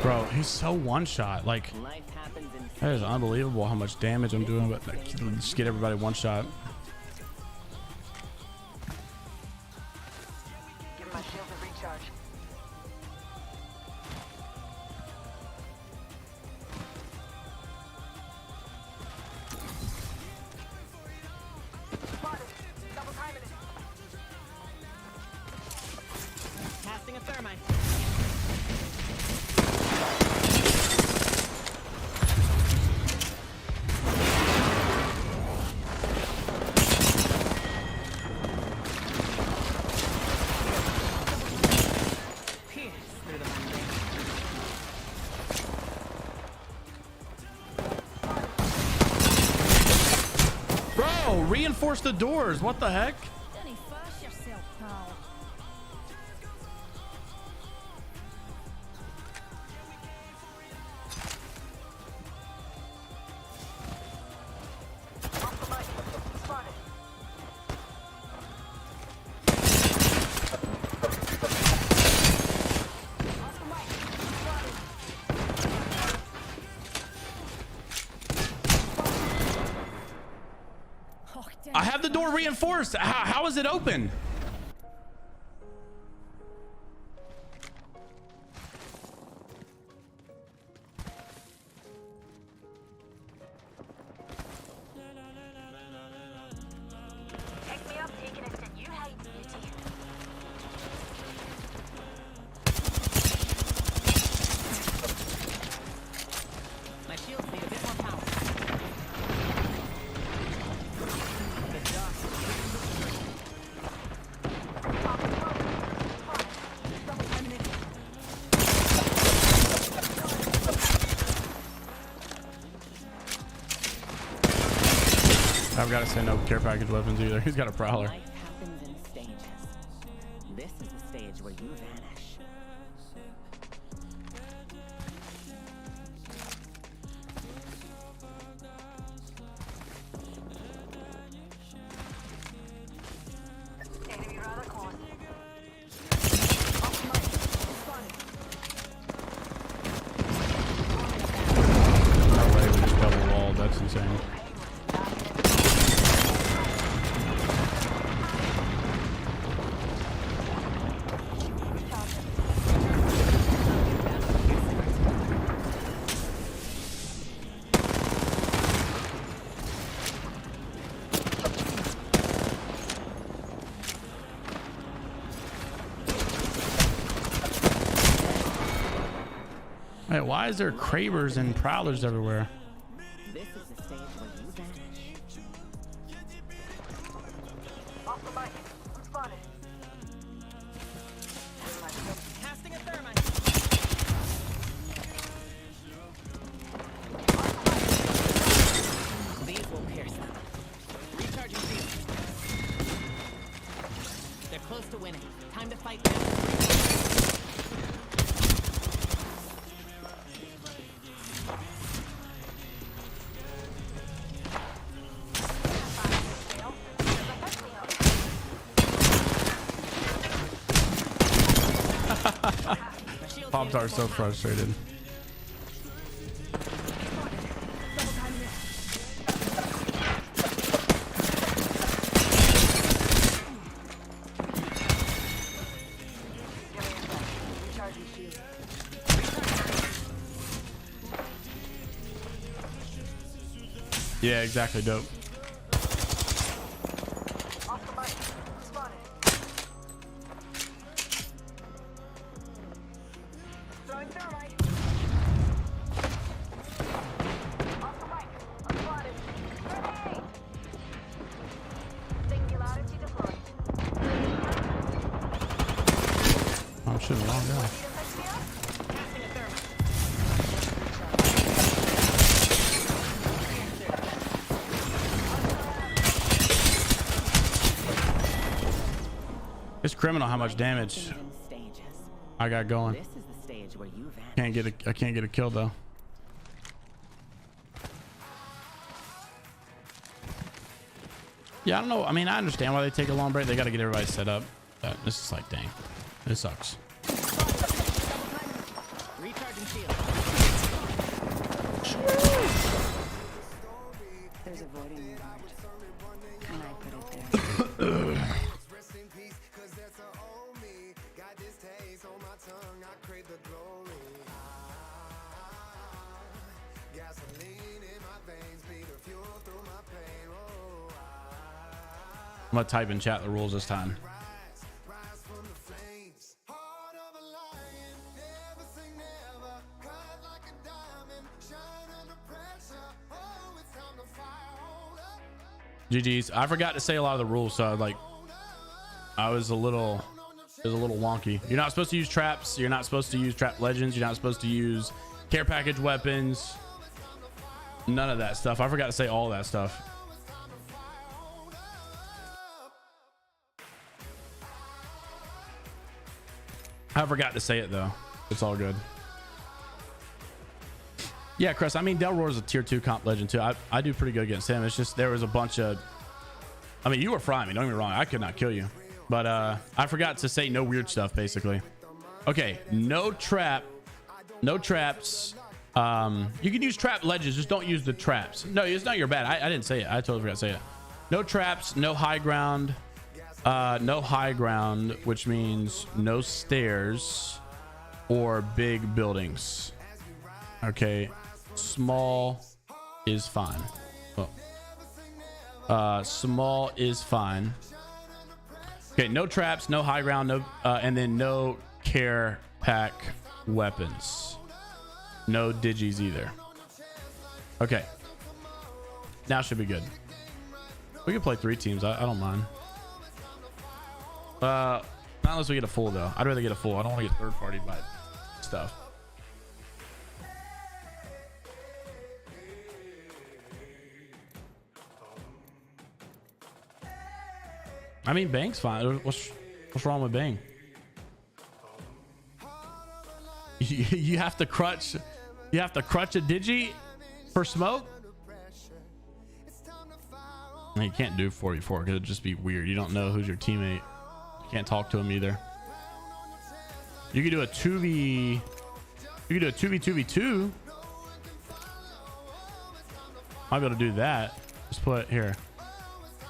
Bro, he's so one shot. Like, that is unbelievable how much damage I'm doing, but like, just get everybody one shot. Give my shield a recharge. Double timing it. Casting a thermite. Bro, reinforce the doors. What the heck? Danny, fast yourself, pal. I have the door reinforced. How is it open? I've got to say no care package weapons either. He's got a prowler. Life happens in stages. This is the stage where you vanish. Enemy rather close. No way we just double walled. That's insane. Hey, why is there Kravers and Prowlers everywhere? This is the stage where you vanish. Off the mic. I'm spotted. Casting a thermite. These will pierce them. Recharging shield. They're close to winning. Time to fight them. Pop-Tart's so frustrated. Recharging shield. Yeah, exactly, dope. Off the mic. I'm spotted. Throwing thermite. Off the mic. I'm spotted. Grenade! Singularity deployed. Oh shit, a long guy. Casting a thermite. It's criminal how much damage I got going. This is the stage where you vanish. I can't get a kill though. Yeah, I don't know. I mean, I understand why they take a long break. They got to get everybody set up. But this is like, dang, this sucks. Recharging shield. There's a void in your heart. And I put it there. I'm gonna type in chat the rules this time. GG's. I forgot to say a lot of the rules, so like it was a little wonky. You're not supposed to use traps. You're not supposed to use trap legends. You're not supposed to use care package weapons. None of that stuff. I forgot to say all that stuff. I forgot to say it though. It's all good. Yeah, Chris. I mean, Delroy is a tier 2 comp legend too. I do pretty good against him. It's just there was a bunch of. I mean, you were frying me. Don't get me wrong. I could not kill you, but I forgot to say no weird stuff. Basically, okay. No trap. No traps. You can use trap legends. Just don't use the traps. No, it's not your bad. I didn't say it. I totally forgot to say it. No traps. No high ground. No high ground, which means no stairs or big buildings. Okay, small is fine. Oh. Small is fine. Okay, no traps, no high ground, no, and then no care pack weapons. No digis either. Okay, now should be good. We can play 3 teams. I don't mind. Not unless we get a full though. I'd rather get a full. I don't want to get third partied by stuff. I mean, Bang's fine. What's wrong with Bang? You have to crutch. You have to crutch a digi for smoke. You can't do 44 because it'd just be weird. You don't know who's your teammate. You can't talk to him either. You could do a 2v. You could do a 2v2v2. Might be able to do that. Just put here.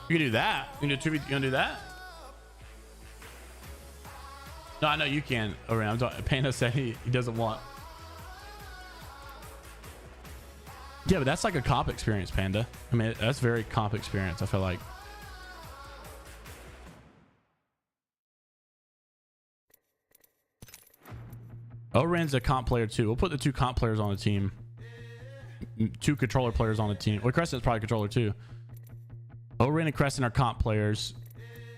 You can do that. You can do 2v. You gonna do that? No, I know you can. Oh, I'm talking. Panda said he doesn't want. Yeah, but that's like a comp experience, Panda. I mean, that's very comp experience. I feel like. Oren's a comp player too. We'll put the 2 comp players on the team. 2 controller players on the team. Well, Crescent's probably controller too. Oren and Crescent are comp players.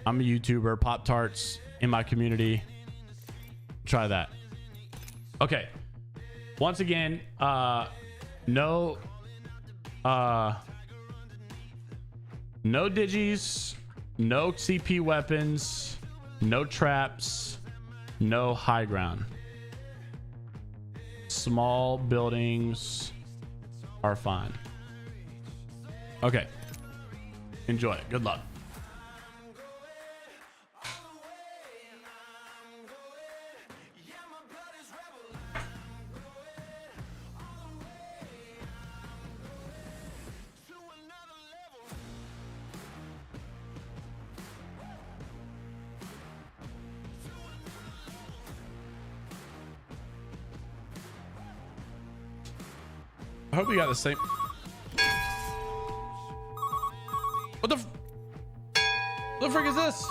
I'm a YouTuber. Pop-Tarts in my community. Try that. Okay. Once again, no digis, no CP weapons, no traps, no high ground. Small buildings are fine. Okay. Enjoy it. Good luck. I hope we got the same. What the frick is this?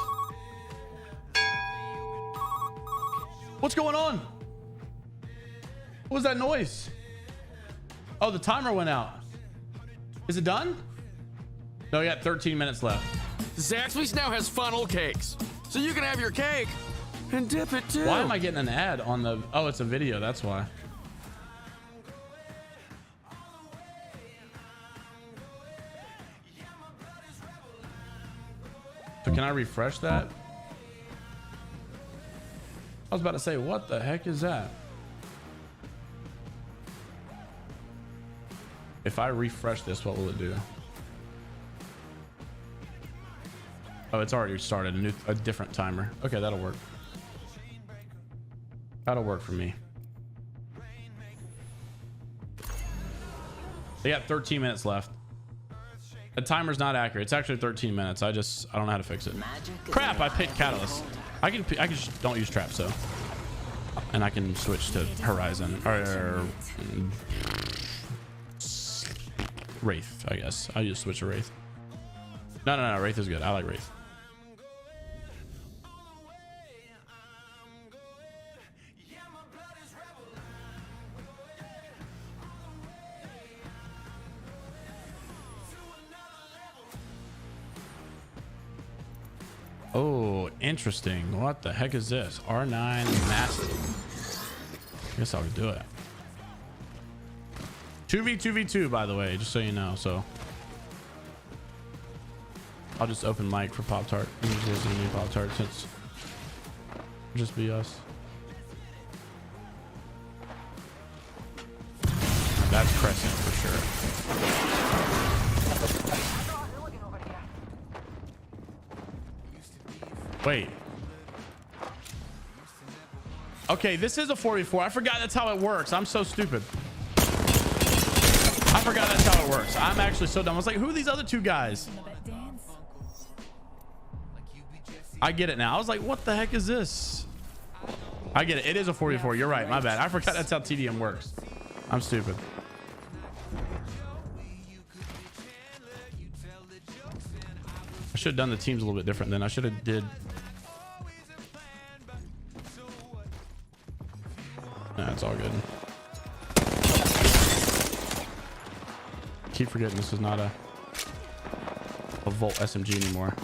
What's going on? What was that noise? Oh, the timer went out. Is it done? No, we got 13 minutes left. Zaxby's now has funnel cakes, so you can have your cake and dip it too. Why am I getting an ad on the? Oh, it's a video. That's why. So can I refresh that? I was about to say, what the heck is that? If I refresh this, what will it do? Oh, it's already started a different timer. Okay, that'll work. That'll work for me. They got 13 minutes left. The timer's not accurate. It's actually 13 minutes. I don't know how to fix it. Crap! I picked Catalyst. I can just don't use traps though, and I can switch to Horizon or Wraith. I guess I'll just switch to Wraith. No. Wraith is good. I like Wraith. Oh, interesting. What the heck is this? R9 massive. I guess I'll do it. 2v2v2, by the way, just so you know. So I'll just open mic for Pop-Tart. Pop-Tart since just be us. That's Crescent for sure. Wait. Okay, this is a 4v4. I forgot that's how it works. I'm so stupid. I forgot that's how it works. I'm actually so dumb. I was like, who are these other 2 guys? I get it now. I was like, what the heck is this? I get it. It is a 4v4. You're right. My bad. I forgot that's how TDM works. I'm stupid. I should have done the teams a little bit different then. I should have did. Nah, it's all good. Keep forgetting this is not a Volt SMG anymore.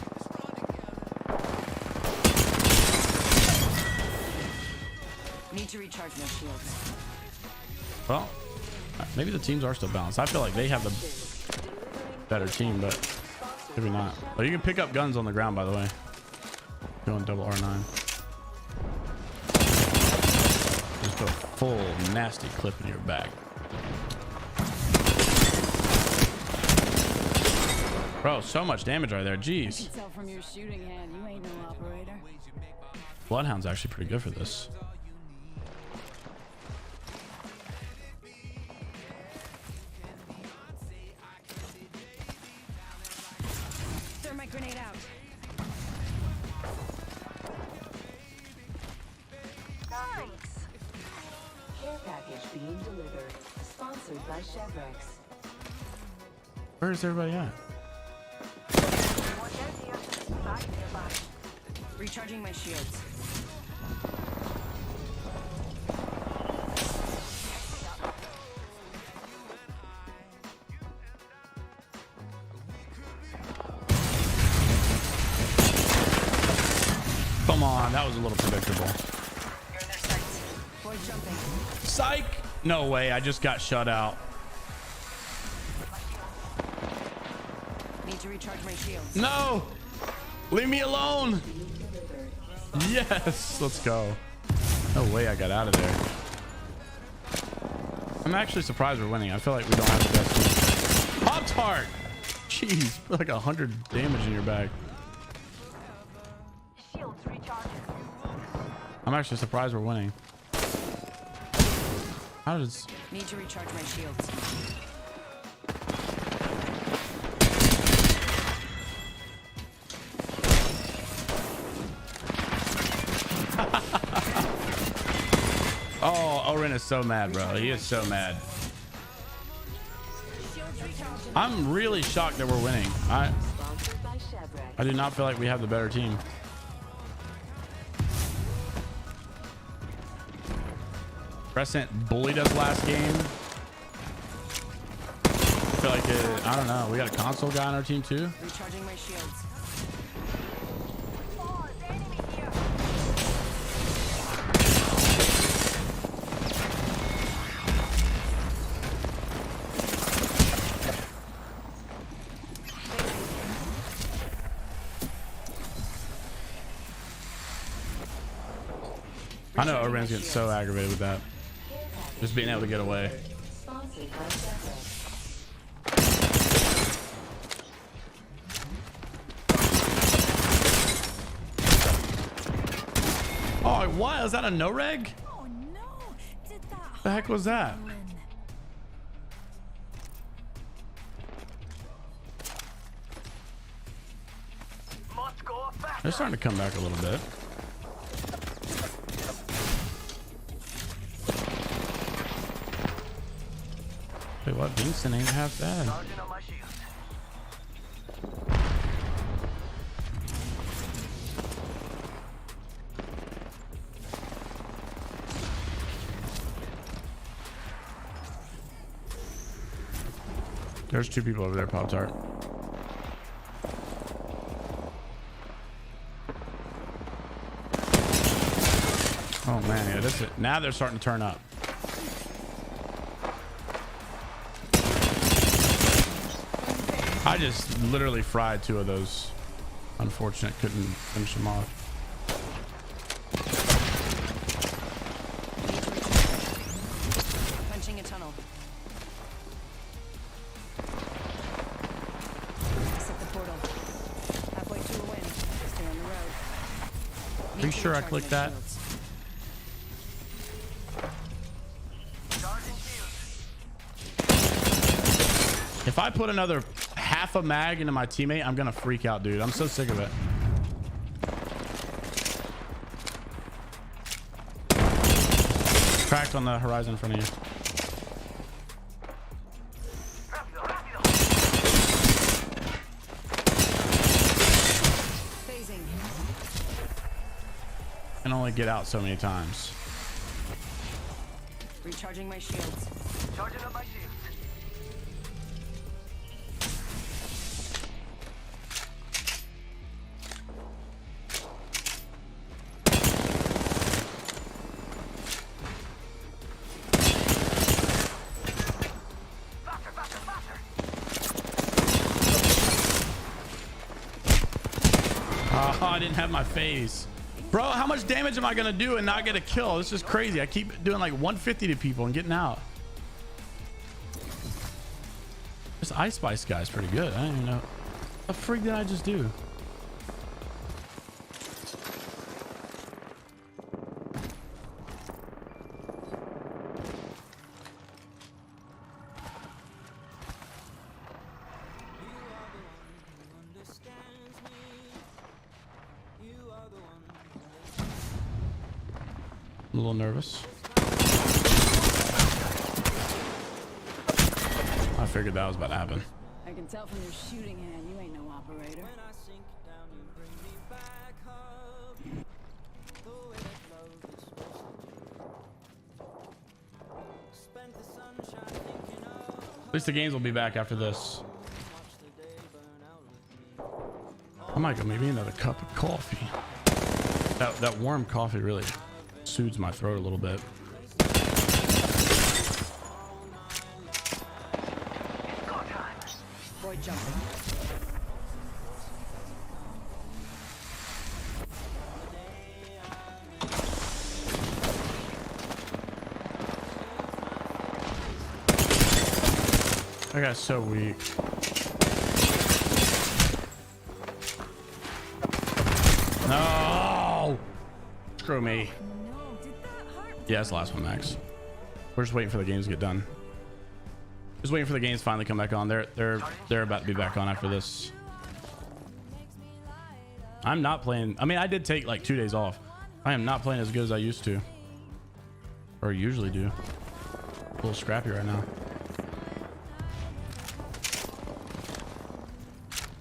Need to recharge my shields. Well, maybe the teams are still balanced. I feel like they have the better team, but maybe not. But you can pick up guns on the ground, by the way. Going double R9. Just put a full nasty clip in your back. Bro, so much damage right there. Jeez. I can tell from your shooting hand, you ain't no operator. Bloodhound's actually pretty good for this. Thermite grenade out. Thanks. Care package being delivered. Sponsored by Chevrex. Where is everybody at? Recharging my shields. Come on, that was a little predictable. Boy jumping. Psych! No way, I just got shut out. Need to recharge my shields. No! Leave me alone! Yes! Let's go. No way I got out of there. I'm actually surprised we're winning. I feel like we don't have the best team. Pop-Tart! Jeez, put like 100 damage in your bag. Shields recharging. I'm actually surprised we're winning. How does... Need to recharge my shields. Oh, Oren is so mad, bro. He is so mad. I'm really shocked that we're winning. I do not feel like we have the better team. Crescent bullied us last game. I feel like I don't know. We got a console guy on our team too. Recharging my shields. I know Oren's getting so aggravated with that. Just being able to get away. Oh, what? Is that a no reg? Oh no! Did that The heck was that? They're starting to come back a little bit. Wait, what? Vincent ain't half bad. There's two people over there, Pop-Tart. Oh man, yeah, this is, now they're starting to turn up. I just literally fried two of those. Unfortunate, couldn't finish them off. punching a tunnel? Set the portal. Halfway to a win. Stay on the road. Are you sure I clicked that? If I put another half a mag into my teammate, I'm gonna freak out, dude. I'm so sick of it. Cracked on the horizon in front of you. Phasing. Can only get out so many times. Recharging my shields. Charging up my shields. Oh, I didn't have my phase. Bro, how much damage am I going to do and not get a kill? This is crazy. I keep doing like 150 to people and getting out. This Ice Spice guy's pretty good. I don't even know. What the freak did I just do? I'm a little nervous. I figured that was about to happen. I can tell from your shooting hand you ain't no operator. At least the games will be back after this. I might go maybe another cup of coffee. That warm coffee really soothes my throat a little bit. Boy jumping. That guy's so weak. No! Screw me. Yeah, it's the last one, Max. We're just waiting for the games to get done. Just waiting for the games to finally come back on. They're about to be back on after this. I'm not playing. I mean, I did take like 2 days off. I am not playing as good as I used to, or usually do. A little scrappy right now.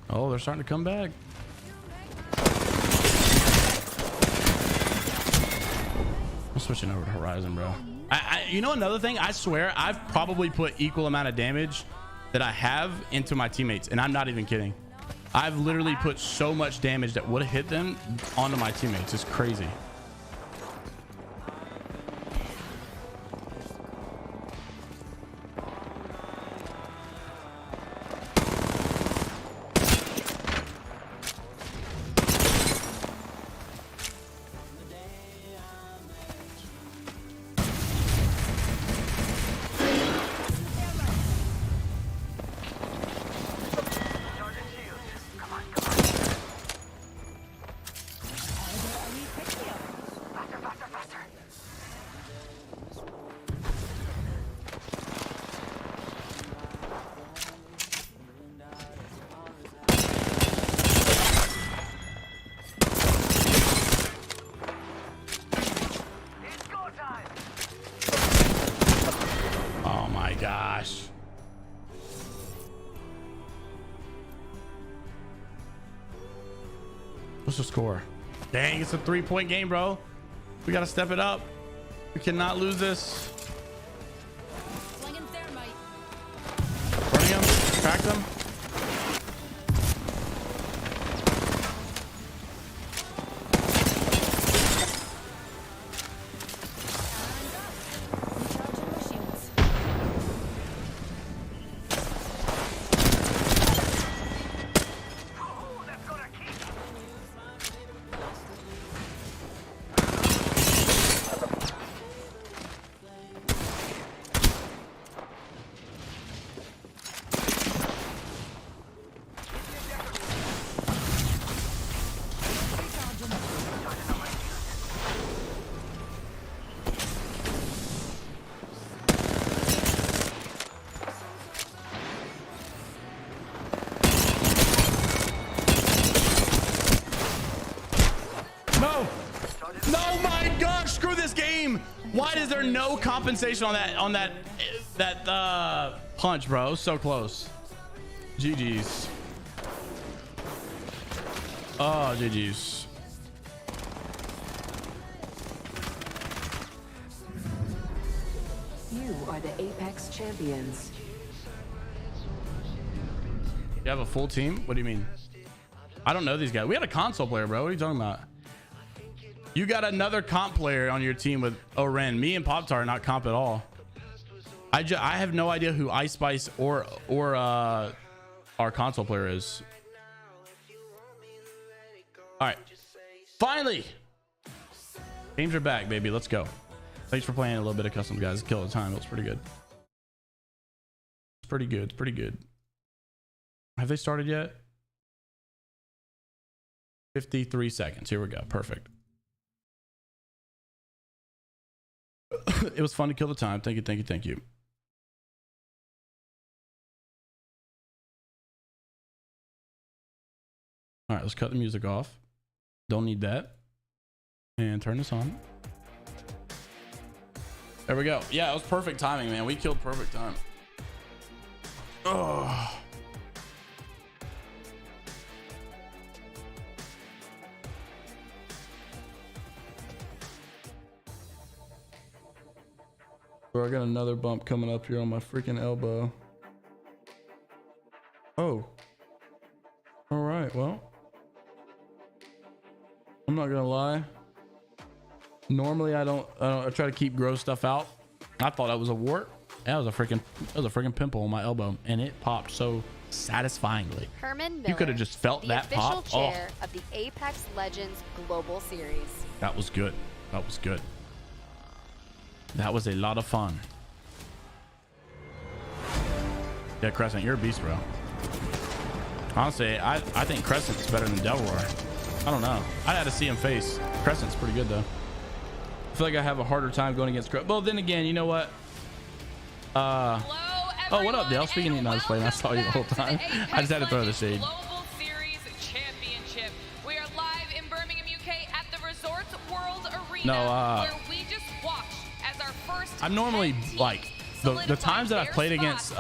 Oh, they're starting to come back. I'm switching over to Horizon, bro. You know another thing? I swear I've probably put equal amount of damage that I have into my teammates, and I'm not even kidding. I've literally put so much damage that would have hit them onto my teammates. It's crazy. What's the score? Dang, it's a 3-point game, bro. We got to step it up. We cannot lose this. Running him. Cracked him. Why is there no compensation on that punch, bro? So close. GG's. Oh, GG's. You are the Apex champions. You have a full team? What do you mean? I don't know these guys. We had a console player, bro. What are you talking about? You got another comp player on your team with Oren. Me and Pop-Tart are not comp at all. I have no idea who Ice Spice or our console player is. All right. Finally. Games are back, baby. Let's go. Thanks for playing a little bit of custom, guys. Kill the time. It was pretty good. It's pretty good. It's pretty good. Have they started yet? 53 seconds. Here we go. Perfect. It was fun to kill the time. Thank you. Thank you. Thank you. All right, let's cut the music off. Don't need that. And turn this on. There we go. Yeah, it was perfect timing, man. We killed perfect time. Oh. Bro, I got another bump coming up here on my freaking elbow. Oh. All right, well. I'm not gonna lie. Normally I try to keep gross stuff out. I thought that was a wart. That was a freaking pimple on my elbow, and it popped so satisfyingly. Herman Miller, you could have just felt that pop. The official chair of the Apex Legends Global Series. That was good. That was good. That was a lot of fun. Yeah, Crescent, you're a beast, bro. Honestly, I think Crescent's better than Delroy. I don't know. I had to see him face. Crescent's pretty good though. I feel like I have a harder time going against Crescent. Well, then again, you know what? Oh, what up, Dale? Speaking of not playing, I saw you the whole time. I just had to throw the shade. Global Series Championship. We are live in Birmingham, UK at the Resorts World Arena, where we just watched as our first. I'm normally like the times that I've played against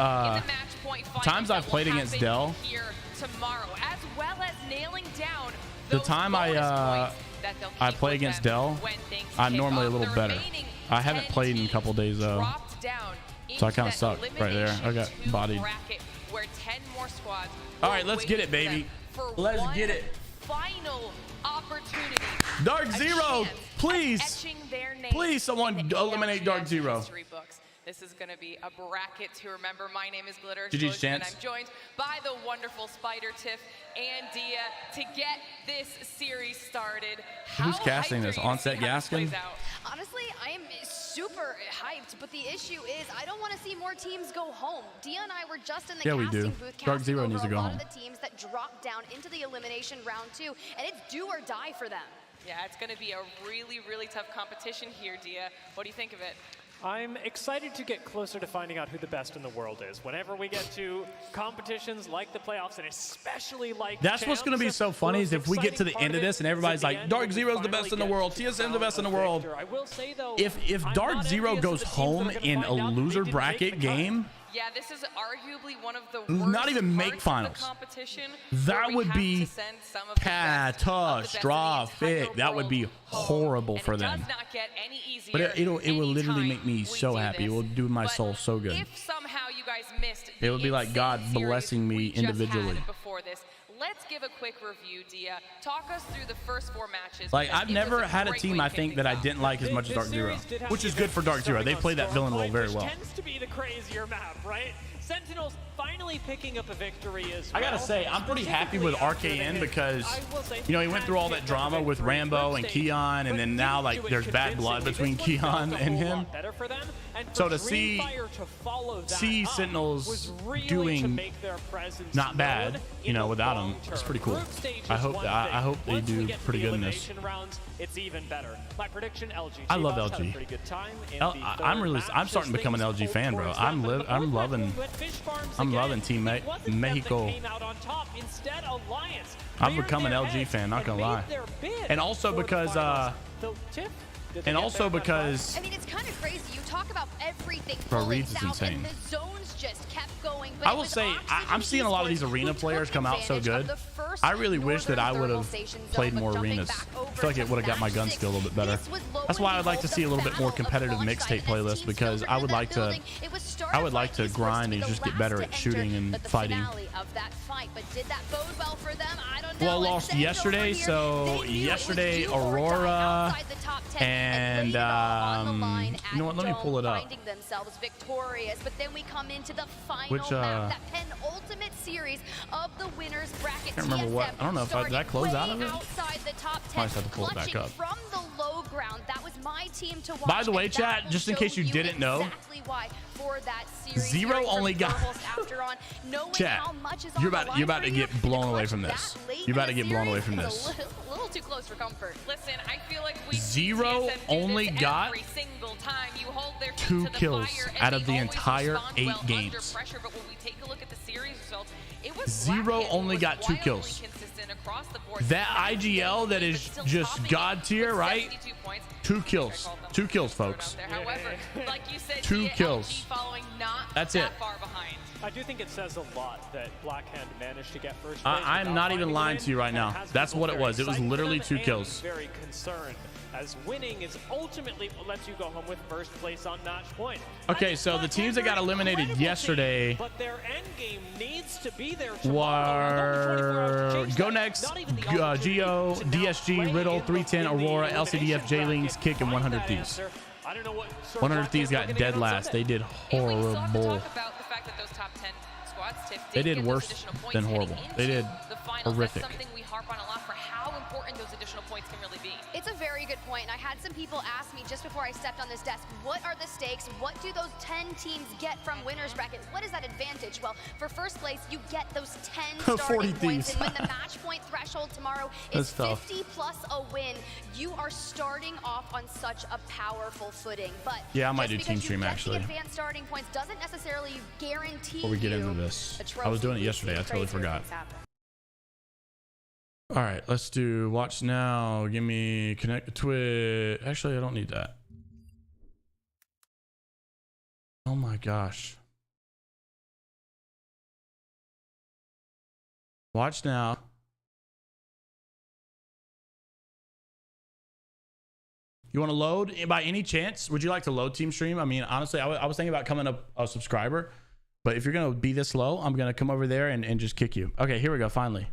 Dell. Here tomorrow, as well as nailing down the time I play against Dell, I'm normally a little better. I haven't played in a couple days though, so I kind of suck right there. I got bodied. All right, let's get it, baby. Let's get it. Final opportunity. Dark Zero, please, please, someone eliminate Dark Zero. This is going to be a bracket to remember. My name is Glitter, GG's and chance. I'm joined by the wonderful Spider Tiff and Dia to get this series started. Who's casting this? Onset Gaskin? Honestly, I am super hyped, but the issue is I don't want to see more teams go home. Dia and I were just in the casting booth Dark Zero needs to go home. A lot of the teams that dropped down into the elimination round 2, and it's do or die for them. Yeah, it's going to be a really, really tough competition here, Dia. What do you think of it? I'm excited to get closer to finding out who the best in the world is. Whenever we get to competitions like the playoffs, and especially like that's what's going to be so funny is if we get to the end of this and everybody's like, Dark Zero's the best in the world, TSM's the best in the world. I will say though, if Dark Zero goes home in a loser bracket game, yeah, this is arguably one of the worst not even make finals. That would be catastrophic. That would be horrible for them. But it will literally make me so happy. It will do my soul so good. If somehow you guys missed it would be like God blessing me individually. Before this, let's give a quick review, Dia. Talk us through the first 4 matches. Like, I've never had a team, I think, that I didn't like as much as Dark Zero, which is good for Dark Zero. They play that villain role very well. Tends to be the crazier map, right? Sentinels finally picking up a victory as well. I gotta say, I'm pretty happy with RKN because, you know, he went through all that drama with Rambo and Keon, and then now, like, there's bad blood between Keon and him. So to see Sentinels doing not bad, you know, without him, it's pretty cool. I hope they do pretty good in this. It's even better. My prediction, LG. I love LG. I'm starting to become an LG fan, bro. I'm loving Team Mexico. I've become an LG fan, not gonna lie. And also because I mean, it's kind of crazy. You talk about everything. Bro, Reeds is insane. The zones just kept going. I will say, I'm seeing a lot of these arena players come out so good. I really wish that I would have played more arenas. I feel like it would have got my gun skill a little bit better. That's why I'd like to see a little bit more competitive mixtape playlist, because I would like to grind and just get better at shooting and fighting. Well, lost yesterday, so yesterday Aurora and you know what? Let me pull it up. Themselves victorious, but then we come into the final Which map, that penultimate series of the winners bracket. I can't remember what. I don't know if did I close out of it? Outside the top 10, might have to pull it back up. From the low ground, that was my team to watch. By the way, chat, just in case you didn't know, exactly why for that series. Zero only got. Chat, you're about to get blown away from this. You're about to get blown away from this. A little too close for comfort. Listen, I feel like we Zero only got every single time you hold their 2 kills out of the entire 8 games. Pressure, but when we take a look at the series results, it was Zero only got 2 kills. That IGL that is just god tier, right? 2 kills. 2 kills, folks. However, like you said, 2 kills. That's it. I do think it says a lot that Blackhand managed to get first place. I'm not even lying to you right now. That's what it was. It was literally 2 kills. Very concerned, as winning is ultimately what lets you go home with first place on match point. Okay, so the teams that got eliminated yesterday but their end game needs to be there were Go Next, Geo, DSG, Riddle, 310, Aurora, LCDF, J-Lings, Kick, and 100 Thieves. 100 Thieves got dead last. They did horrible. They did worse than horrible. They did horrific. It's a very good point, and I had some people ask me just before I stepped on this desk, what are the stakes? What do those 10 teams get from winner's bracket? What is that advantage? Well, for first place, you get those 10 starting points, and when the match point threshold tomorrow is 50 plus a win, you are starting off on such a powerful footing. But yeah, I might do team stream actually. Advanced starting points doesn't necessarily guarantee before we get into this. I was doing it yesterday. I totally forgot. All right, let's do watch now. Give me connect to Twitch. Actually, I don't need that. Oh my gosh. Watch now. You want to load by any chance? Would you like to load team stream? I mean, honestly, I was thinking about coming up a subscriber, but if you're going to be this low, I'm going to come over there and just kick you. Okay, here we go. Finally.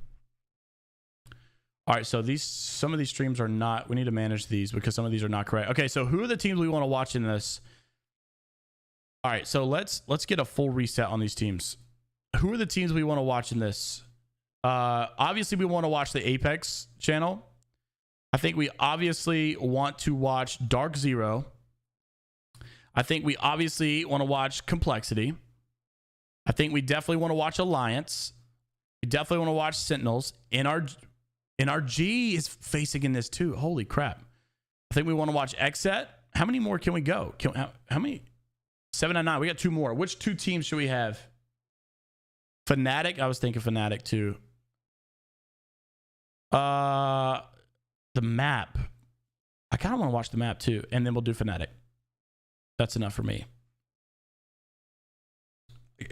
All right, so some of these streams are not, we need to manage these because some of these are not correct. Okay, so who are the teams we want to watch in this? All right, so let's get a full reset on these teams. Who are the teams we want to watch in this? Obviously, we want to watch the Apex channel. I think we obviously want to watch Dark Zero. I think we obviously want to watch Complexity. I think we definitely want to watch Alliance. We definitely want to watch Sentinels. NRG is facing in this too. Holy crap. I think we want to watch XSET. How many more can we go? How many? 7 and 9. We got 2 more. Which 2 teams should we have? Fnatic. I was thinking Fnatic too. The map. I kind of want to watch the map too. And then we'll do Fnatic. That's enough for me.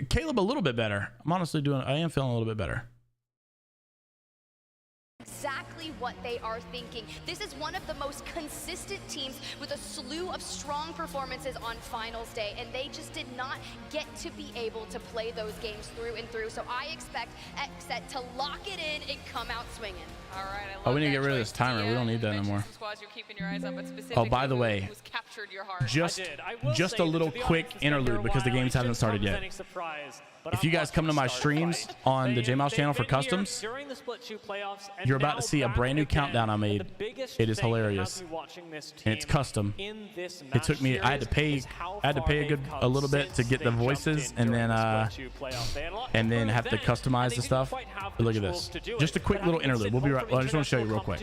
Caleb, a little bit better. I'm honestly I am feeling a little bit better. Exactly what they are thinking. This is one of the most consistent teams with a slew of strong performances on finals day, and they just did not get to be able to play those games through and through. So I expect XSET to lock it in and come out swinging. All right, we need to get rid of this timer. We don't need that anymore. Oh, by the way, just a little quick interlude because the games haven't started yet. If you guys come to my streams on the jmeyels channel for customs, you're about to see a brand new countdown I made. It is hilarious, and it's custom. It took me. I had to pay a little bit to get the voices, and then have to customize the stuff. But look at this. Just a quick little interlude. We'll be right. Well, I just want to show you real quick.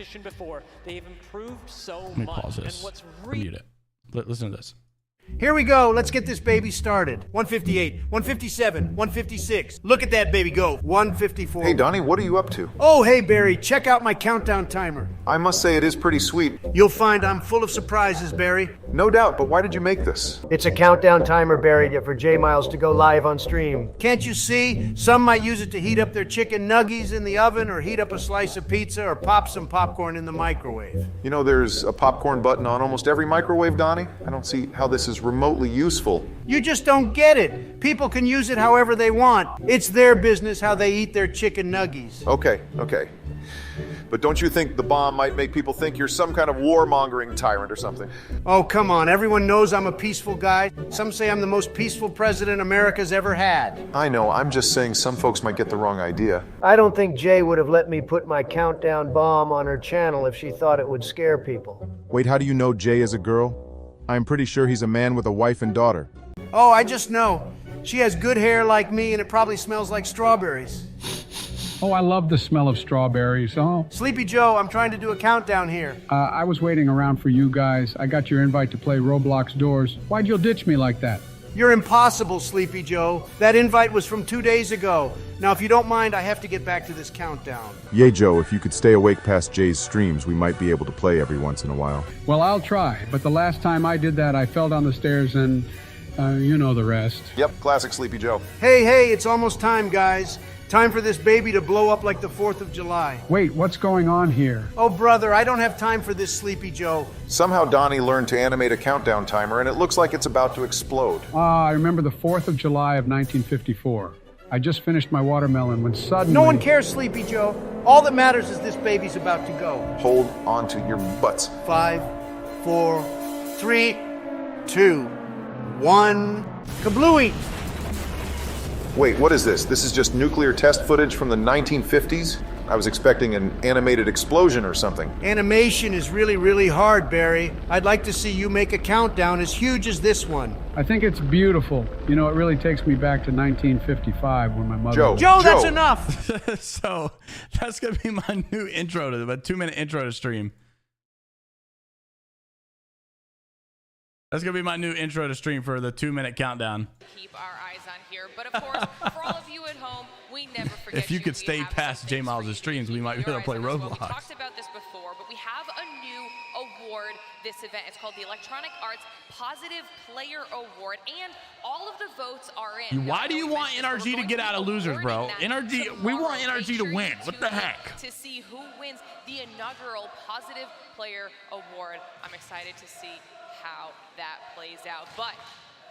Let me pause this. Mute it. Listen to this. Here we go. Let's get this baby started. 158, 157, 156. Look at that baby go. 154. Hey, Donnie, what are you up to? Oh, hey, Barry. Check out my countdown timer. I must say it is pretty sweet. You'll find I'm full of surprises, Barry. No doubt, but why did you make this? It's a countdown timer, Barry, for jmeyels to go live on stream. Can't you see? Some might use it to heat up their chicken nuggies in the oven, or heat up a slice of pizza, or pop some popcorn in the microwave. You know, there's a popcorn button on almost every microwave, Donnie. I don't see how this is remotely useful. You just don't get it. People can use it however they want. It's their business how they eat their chicken nuggies. Okay. But don't you think the bomb might make people think you're some kind of warmongering tyrant or something? Oh, come on. Everyone knows I'm a peaceful guy. Some say I'm the most peaceful president America's ever had. I know. I'm just saying some folks might get the wrong idea. I don't think Jay would have let me put my countdown bomb on her channel if she thought it would scare people. Wait, how do you know Jay is a girl? I'm pretty sure he's a man with a wife and daughter. Oh, I just know. She has good hair like me, and it probably smells like strawberries. Oh, I love the smell of strawberries. Oh. Sleepy Joe, I'm trying to do a countdown here. I was waiting around for you guys. I got your invite to play Roblox Doors. Why'd you ditch me like that? You're impossible, Sleepy Joe. That invite was from 2 days ago. Now, if you don't mind, I have to get back to this countdown. Yay, Joe, if you could stay awake past Jay's streams, we might be able to play every once in a while. Well, I'll try, but the last time I did that, I fell down the stairs and, you know the rest. Yep, classic Sleepy Joe. Hey, it's almost time, guys. Time for this baby to blow up like the 4th of July. Wait, what's going on here? Oh, brother, I don't have time for this, Sleepy Joe. Somehow Donnie learned to animate a countdown timer, and it looks like it's about to explode. I remember the 4th of July of 1954. I just finished my watermelon when suddenly... No one cares, Sleepy Joe. All that matters is this baby's about to go. Hold on to your butts. 5, 4, 3, 2, 1. Kablooey! Wait, what is this? This is just nuclear test footage from the 1950s? I was expecting an animated explosion or something. Animation is really, really hard, Barry. I'd like to see you make a countdown as huge as this one. I think it's beautiful. You know, it really takes me back to 1955 when my mother... Joe, that's enough! So, that's going to be my new intro to the 2-minute intro to stream. That's going to be my new intro to stream for the 2-minute countdown. Keep our eyes on here. But of course, for all of you at home, we never forget if you could stay past J Miles' streams, we might be able to play Roblox. We talked about this before, but we have a new award this event. It's called the Electronic Arts Positive Player Award, and all of the votes are in. Why do you want NRG to get out of losers, bro? NRG, we want NRG to win. What the heck? To see who wins the inaugural Positive Player Award. I'm excited to see how that plays out. But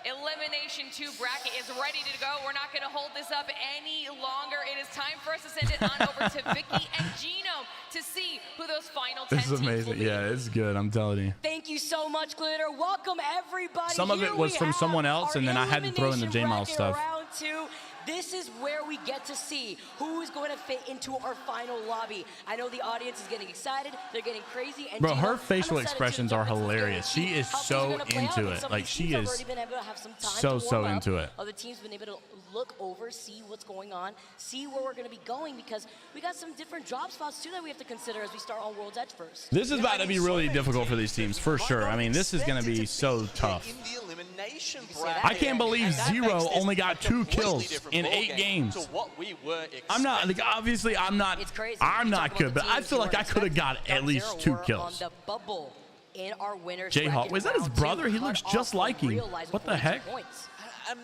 Elimination 2 bracket is ready to go. We're not going to hold this up any longer. It is time for us to send it on over to Vicky and Gino to see who those final 10 This is amazing. Yeah, it's good. I'm telling you. Thank you so much, Glitter. Welcome, everybody. Some of it was from someone else, and then I had to throw in the J Miles stuff. Round 2. This is where we get to see who is going to fit into our final lobby. I know the audience is getting excited. They're getting crazy. And bro, her facial expressions are hilarious. She is so into it. Like, she is so into it. Other teams have been able to look over, see what's going on, see where we're going to be going, because we got some different drop spots, too, that we have to consider as we start on World's Edge first. This is about to be really difficult for these teams, for sure. I mean, this is going to be so tough. I can't believe Zero only got 2 kills in 8 games. I'm not, like, obviously I'm not good, but I feel like I could have got at least 2 kills. Jayhawk, is that his brother? He looks just like him. What the heck?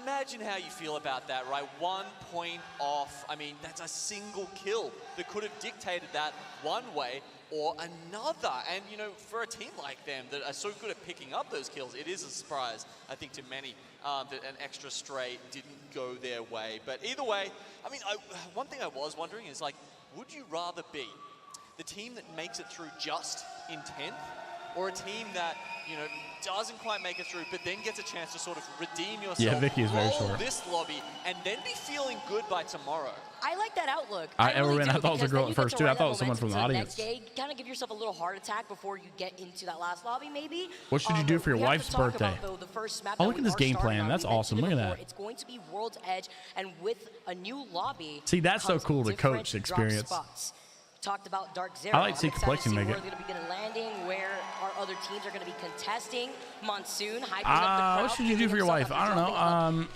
Imagine how you feel about that, right? 1 point off. I mean, that's a single kill that could have dictated that one way or another. And, you know, for a team like them that are so good at picking up those kills, it is a surprise, I think, to many that an extra stray didn't go their way. But either way, I mean, one thing I was wondering is, like, would you rather be the team that makes it through just in 10th, or a team that, you know, doesn't quite make it through, but then gets a chance to sort of redeem yourself, yeah, Vicky is very short, this lobby, and then be feeling good by tomorrow? I like that outlook. I thought it was a girl at first, too. I thought it was someone from the audience. Kind of give yourself a little heart attack before you get into that last lobby, maybe. What should you do for your wife's birthday? Oh, look at this game plan. That's awesome. Look at that. It's going to be World's Edge, and with a new lobby. See, that's so cool, the coach experience. Talked about Dark Zero. I like to see Complexion make it. Where they're going to be landing, where our other teams are going to be contesting. Monsoon, hyping up the crowd. What should you do for your wife? I don't know.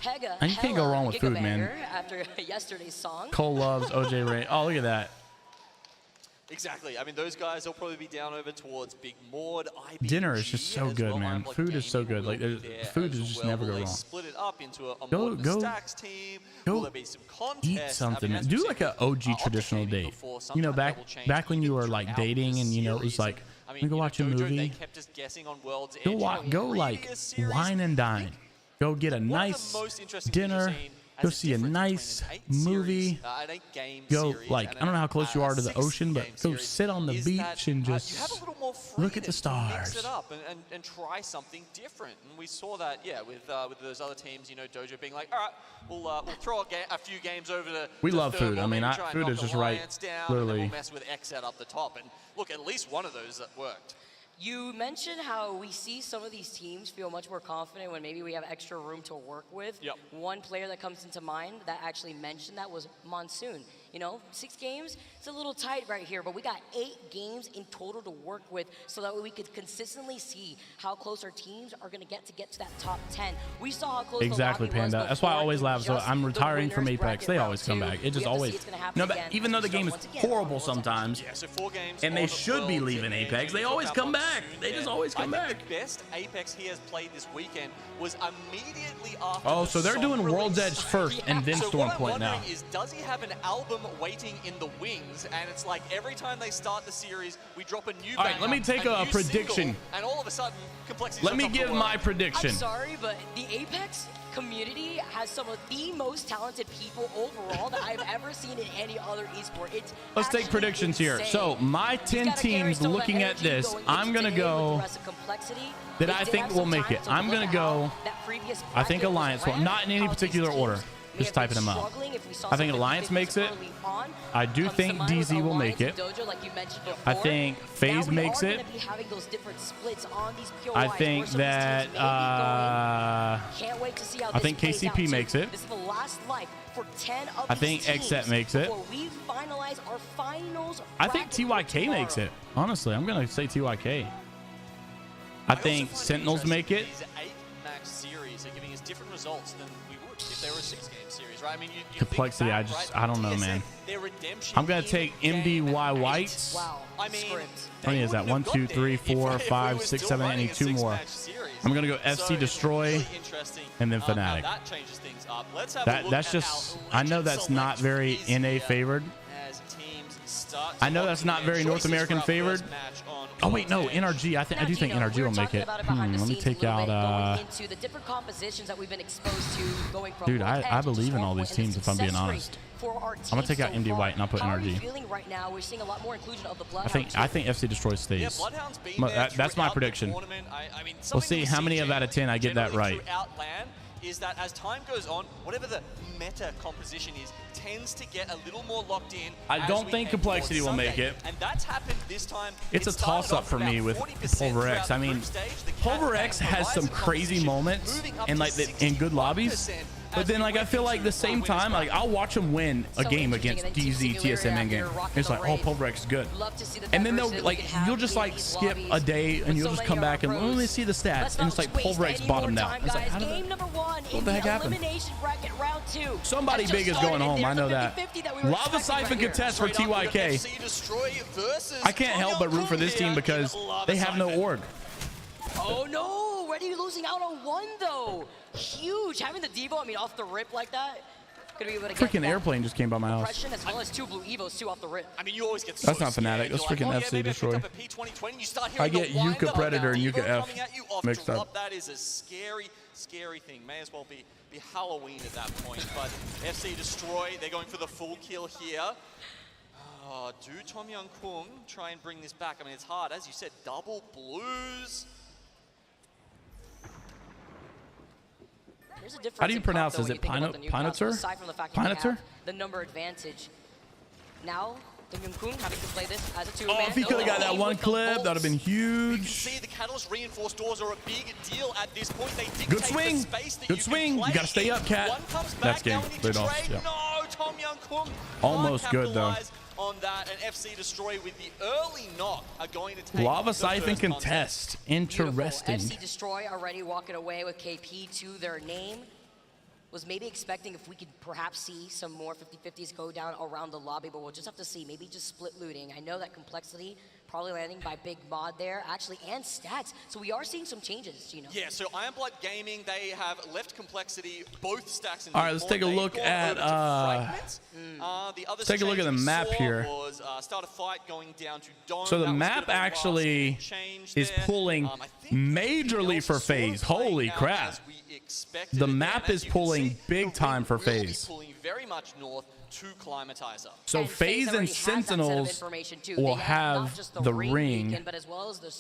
And you can't go wrong with food, man. After yesterday's song. Cole loves OJ Ray. Oh, look at that. Exactly. I mean, those guys will probably be down over towards Big Maud. Dinner is just so good, man. Food is so good. Like, food is just never go wrong. Split it up into a go Stacks team. Go eat something, man. Do like an OG traditional date. You know, back when you were like dating, and you know, it was like, we go watch a movie. Go like wine and dine. go get a nice dinner, go see a nice movie, go, like, I don't know how close you are to the ocean, but go sit on the beach and just look at the stars. Mix it up and try something different. And we saw that, yeah, with those other teams, you know, Dojo being like, all right, we'll throw a few games over to We love Thermal, food. I mean, maybe try and food knock is just Alliance right, down, literally. and then we'll mess with XZ up the top. And look, at least one of those that worked. You mentioned how we see some of these teams feel much more confident when maybe we have extra room to work with. Yep. One player that comes into mind that actually mentioned that was Monsoon. You know, 6 games, it's a little tight right here, but we got 8 games in total to work with so that way we could consistently see how close our teams are going to get to that top 10. We saw how close Exactly, the lobby was Panda. That's why I before. always It laugh. was So just I'm the retiring from winners Apex. bracket They round always come 2. back. It just We have to see always. it's gonna happen No, but again. even though the So game is once again, horrible sometimes, Yeah, so 4 games and they on should be Worlds leaving and Apex, they you always talk come about back. Monsoon They just there. always come I back. think the best Apex he has played this weekend was immediately after Oh, the so they're song doing World's release. Edge first and then So Storm what I'm Point now. wondering is, does he have an album waiting in the wings? And it's like every time they start the series, we drop a new All right, banger, let me take a a new prediction. single, and all of a sudden, Complexity Let me shuts off the give world. my prediction. I'm sorry, but the Apex community has some of the most talented people overall that I've ever seen in any other esport. It's Let's take actually predictions here. insane. So my He's 10 gotta carry teams some of that looking at energy this, going I'm into going to today with the go rest of Complexity. that They I did think have we'll some make time it. to I'm look going at to how go, that previous I think bracket was Alliance will. ran, Not in any how these particular teams order. may Just have been typing them up. struggling. If we saw I think some Alliance 50-50s makes it. early on, I do comes to think mind with DZ will Alliance make it. and Dojo, like you mentioned I before. think FaZe Now we makes are it. gonna be having those different splits on these POIs I where think some of these that teams may be going. Can't wait to see how I this think plays out, KCP too. makes it. This is the last life for 10 of I these think teams XZ makes it. before we finalize our finals. I think TYK makes it. Honestly, I'm going to say TYK. I think Sentinels make it. These 8 max series are giving us different results than we would if they were a 6-game series, right? I mean, you Complexity, think back, I don't know, man. their redemption I'm going to take MDY Whites. Wow. I mean, How many is that? 1, 2, 3, 4, 5, 6, 7, 8. I need 2 more. I'm going to go FC Destroy and then Fnatic. That changes things up. Let's have a look That's at just, how I know that's not very NA favored. as teams start I know to that's lock not in very North choices American for our favored. first match on Oh wait, no, World's Edge. NRG. I do think NRG will make it. Let me take out. Into the different compositions that we've been exposed to going from Dude, World's I Edge to believe in all Storm these Point and teams. the If I'm being success rate honest, for our I'm gonna take out teams MD so White and I'll put far. How are you NRG. feeling right now? We're seeing a lot more inclusion of the I think Bloodhound FC Destroy stays. Bloodhound's been But there that's my throughout the prediction. tournament. I mean, We'll something see we how many of out of 10 I get that generally right. throughout LAN is that as time goes on, whatever the meta composition is, tends to get a little more locked in. I don't think Complexity will make it. And that's happened this time. It's a toss-up for me with Pulver X. I mean, Pulver X has some crazy moments and like in good lobbies. But then, like, I feel like the same time, like, I'll watch them win a game against DZ, TSM in game. It's like, oh, Pulver X is good. And then they'll, like, you'll just, like, skip a day and you'll just come back and let me see the stats. And it's like, Pulver X bottomed out. It's like, how did that, what the heck happened? Somebody big is going home. I know that. Lava Siphon contest for TYK. I can't help but root for this team because they have no org. Oh no, already losing out on 1 though. Huge, having the Devo, I mean, off the rip like that. Gonna be able to get Freaking airplane just came by my house. as well as 2 blue Evos too off the rip. I mean, you always get That's not Fnatic. That's freaking FC Destroy. I get Yuka Predator and Yuka F mixed up. That is a scary, scary thing. May as well be Halloween at that point. But FC Destroy, they're going for the full kill here. Oh, do Tom Young Kung try and bring this back? I mean, it's hard. As you said, double blues. How do you pronounce it? Is it Pinotzer? Pinotzer? The number advantage. Now, Tom Young Kung having to play this as a 2-man. Oh, if he could have got that one clip, that would have been huge. See, the Catalyst reinforced doors are a big deal at this point. They dictate Good swing. the space that Good you swing. can play You got to stay in. up, Cat. One comes back, That's game. now we need to Lead off. trade. Yeah. No, Tom Young Kung Almost good, though. on that, and FC Destroy with the early knock are going to take Lava the Siphon first contest. Interesting. FC Destroy already walking away with KP to their name. Was maybe expecting if we could perhaps see some more 50-50s go down around the lobby, but we'll just have to see. Maybe just split looting. I know that Complexity probably landing by Big Mod there, actually, and Stats. So we are seeing some changes, you know. Yeah, so Iron Blood Gaming, they have left Complexity both stacks in. All right, let's take a look at the other take a look at the change we map saw here. was start a fight going down to Dome. So the map actually is pulling majorly for FaZe. Holy crap. The map is pulling big time for FaZe. Pulling very much north to Climatizer. So FaZe and Sentinels will have the ring,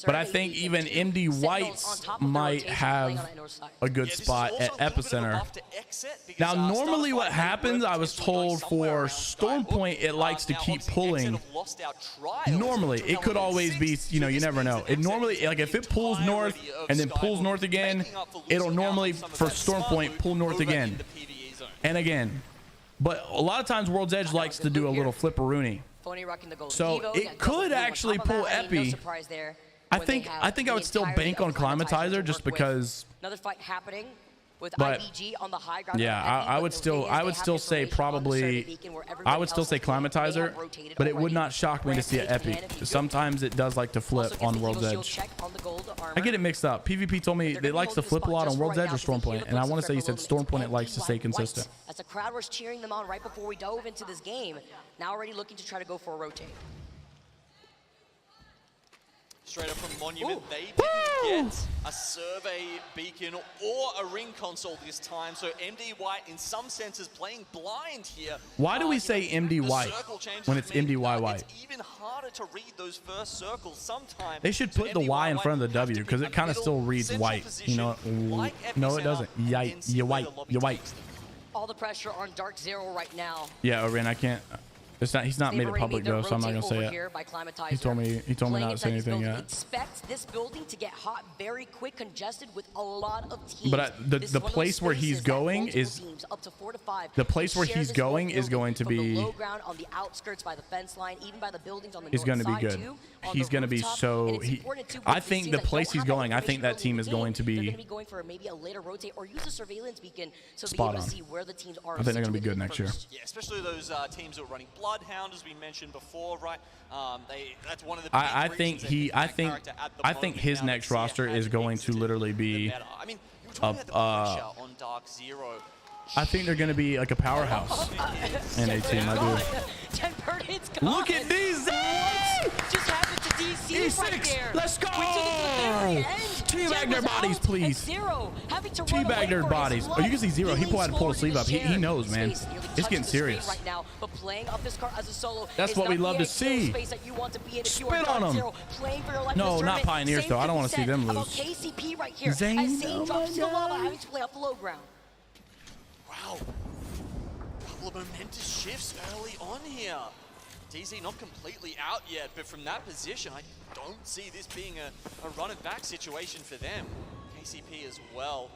but I think even MD Whites might have a good spot at Epicenter. Now, normally what happens, I was told for Stormpoint, it likes to keep pulling. Normally, it could always be, you know, you never know. It normally, like if it pulls north and then pulls north again, it'll normally, for Stormpoint, pull north again and again. But a lot of times World's Edge likes to do a little flipperoonie. So it could actually pull Epi. I think I would still bank on Climatizer just because. Another fight happening with but IBG on the high ground. yeah, I would still say probably I would still say Climatizer, but it would not shock me to see an Epi. Sometimes it does like to flip on World's Edge. I get it mixed up. PvP told me it likes to flip a lot on World's Edge or Stormpoint, and I want to say he said Stormpoint it likes to stay consistent. As the crowd was cheering them on right before we dove into this game, now already looking to try to go for a rotate. Straight up from Monument, they didn't get a survey beacon or a ring console this time, so MD White in some senses playing blind here. Why do we say MD White when it's MDY White? It's even harder to read those first circles sometimes. They should put the Y in front of the W because it kind of still reads white. You know, no, it doesn't. You white. All the pressure on Dark Zero right now. Yeah, Oren, I can't. It's not. He's not made it public though, so I'm not gonna say it. He told me not to say anything yet. Expect this building to get hot very quick, congested with a lot of teams. But the place where he's going is the place where he's going is going to be. Low ground on the outskirts by the fence line, even by the buildings on the is going to be good. He's going to be so. I think the place he's going. I think that team is going to be. Going for maybe a later rotate or use a surveillance beacon so spot be able on. to see where the teams are. I think they're going to be good next year. Yeah, especially those teams that are running Bloodhound, as we mentioned before, right? That's one of the. I think his next roster is going to literally be. I mean, on Dark Zero. I think they're going to be like a powerhouse in a team. I do. Look at these. Just happened to DC right there. Let's go. Teabag their bodies, please. Teabag their bodies. Oh, you can see Zero. He had to pull his sleeve up. He knows, man. It's getting serious. Right now, but playing off this car as a solo. That's what we love to see. Spit on them. No, not Pioneers though. I don't want to see them lose. KCP right here. Zane drops to the lava, having to play off the low ground. Wow. Couple of momentous shifts early on here. DZ not completely out yet, but from that position, I don't see this being a run and back situation for them. KCP as well.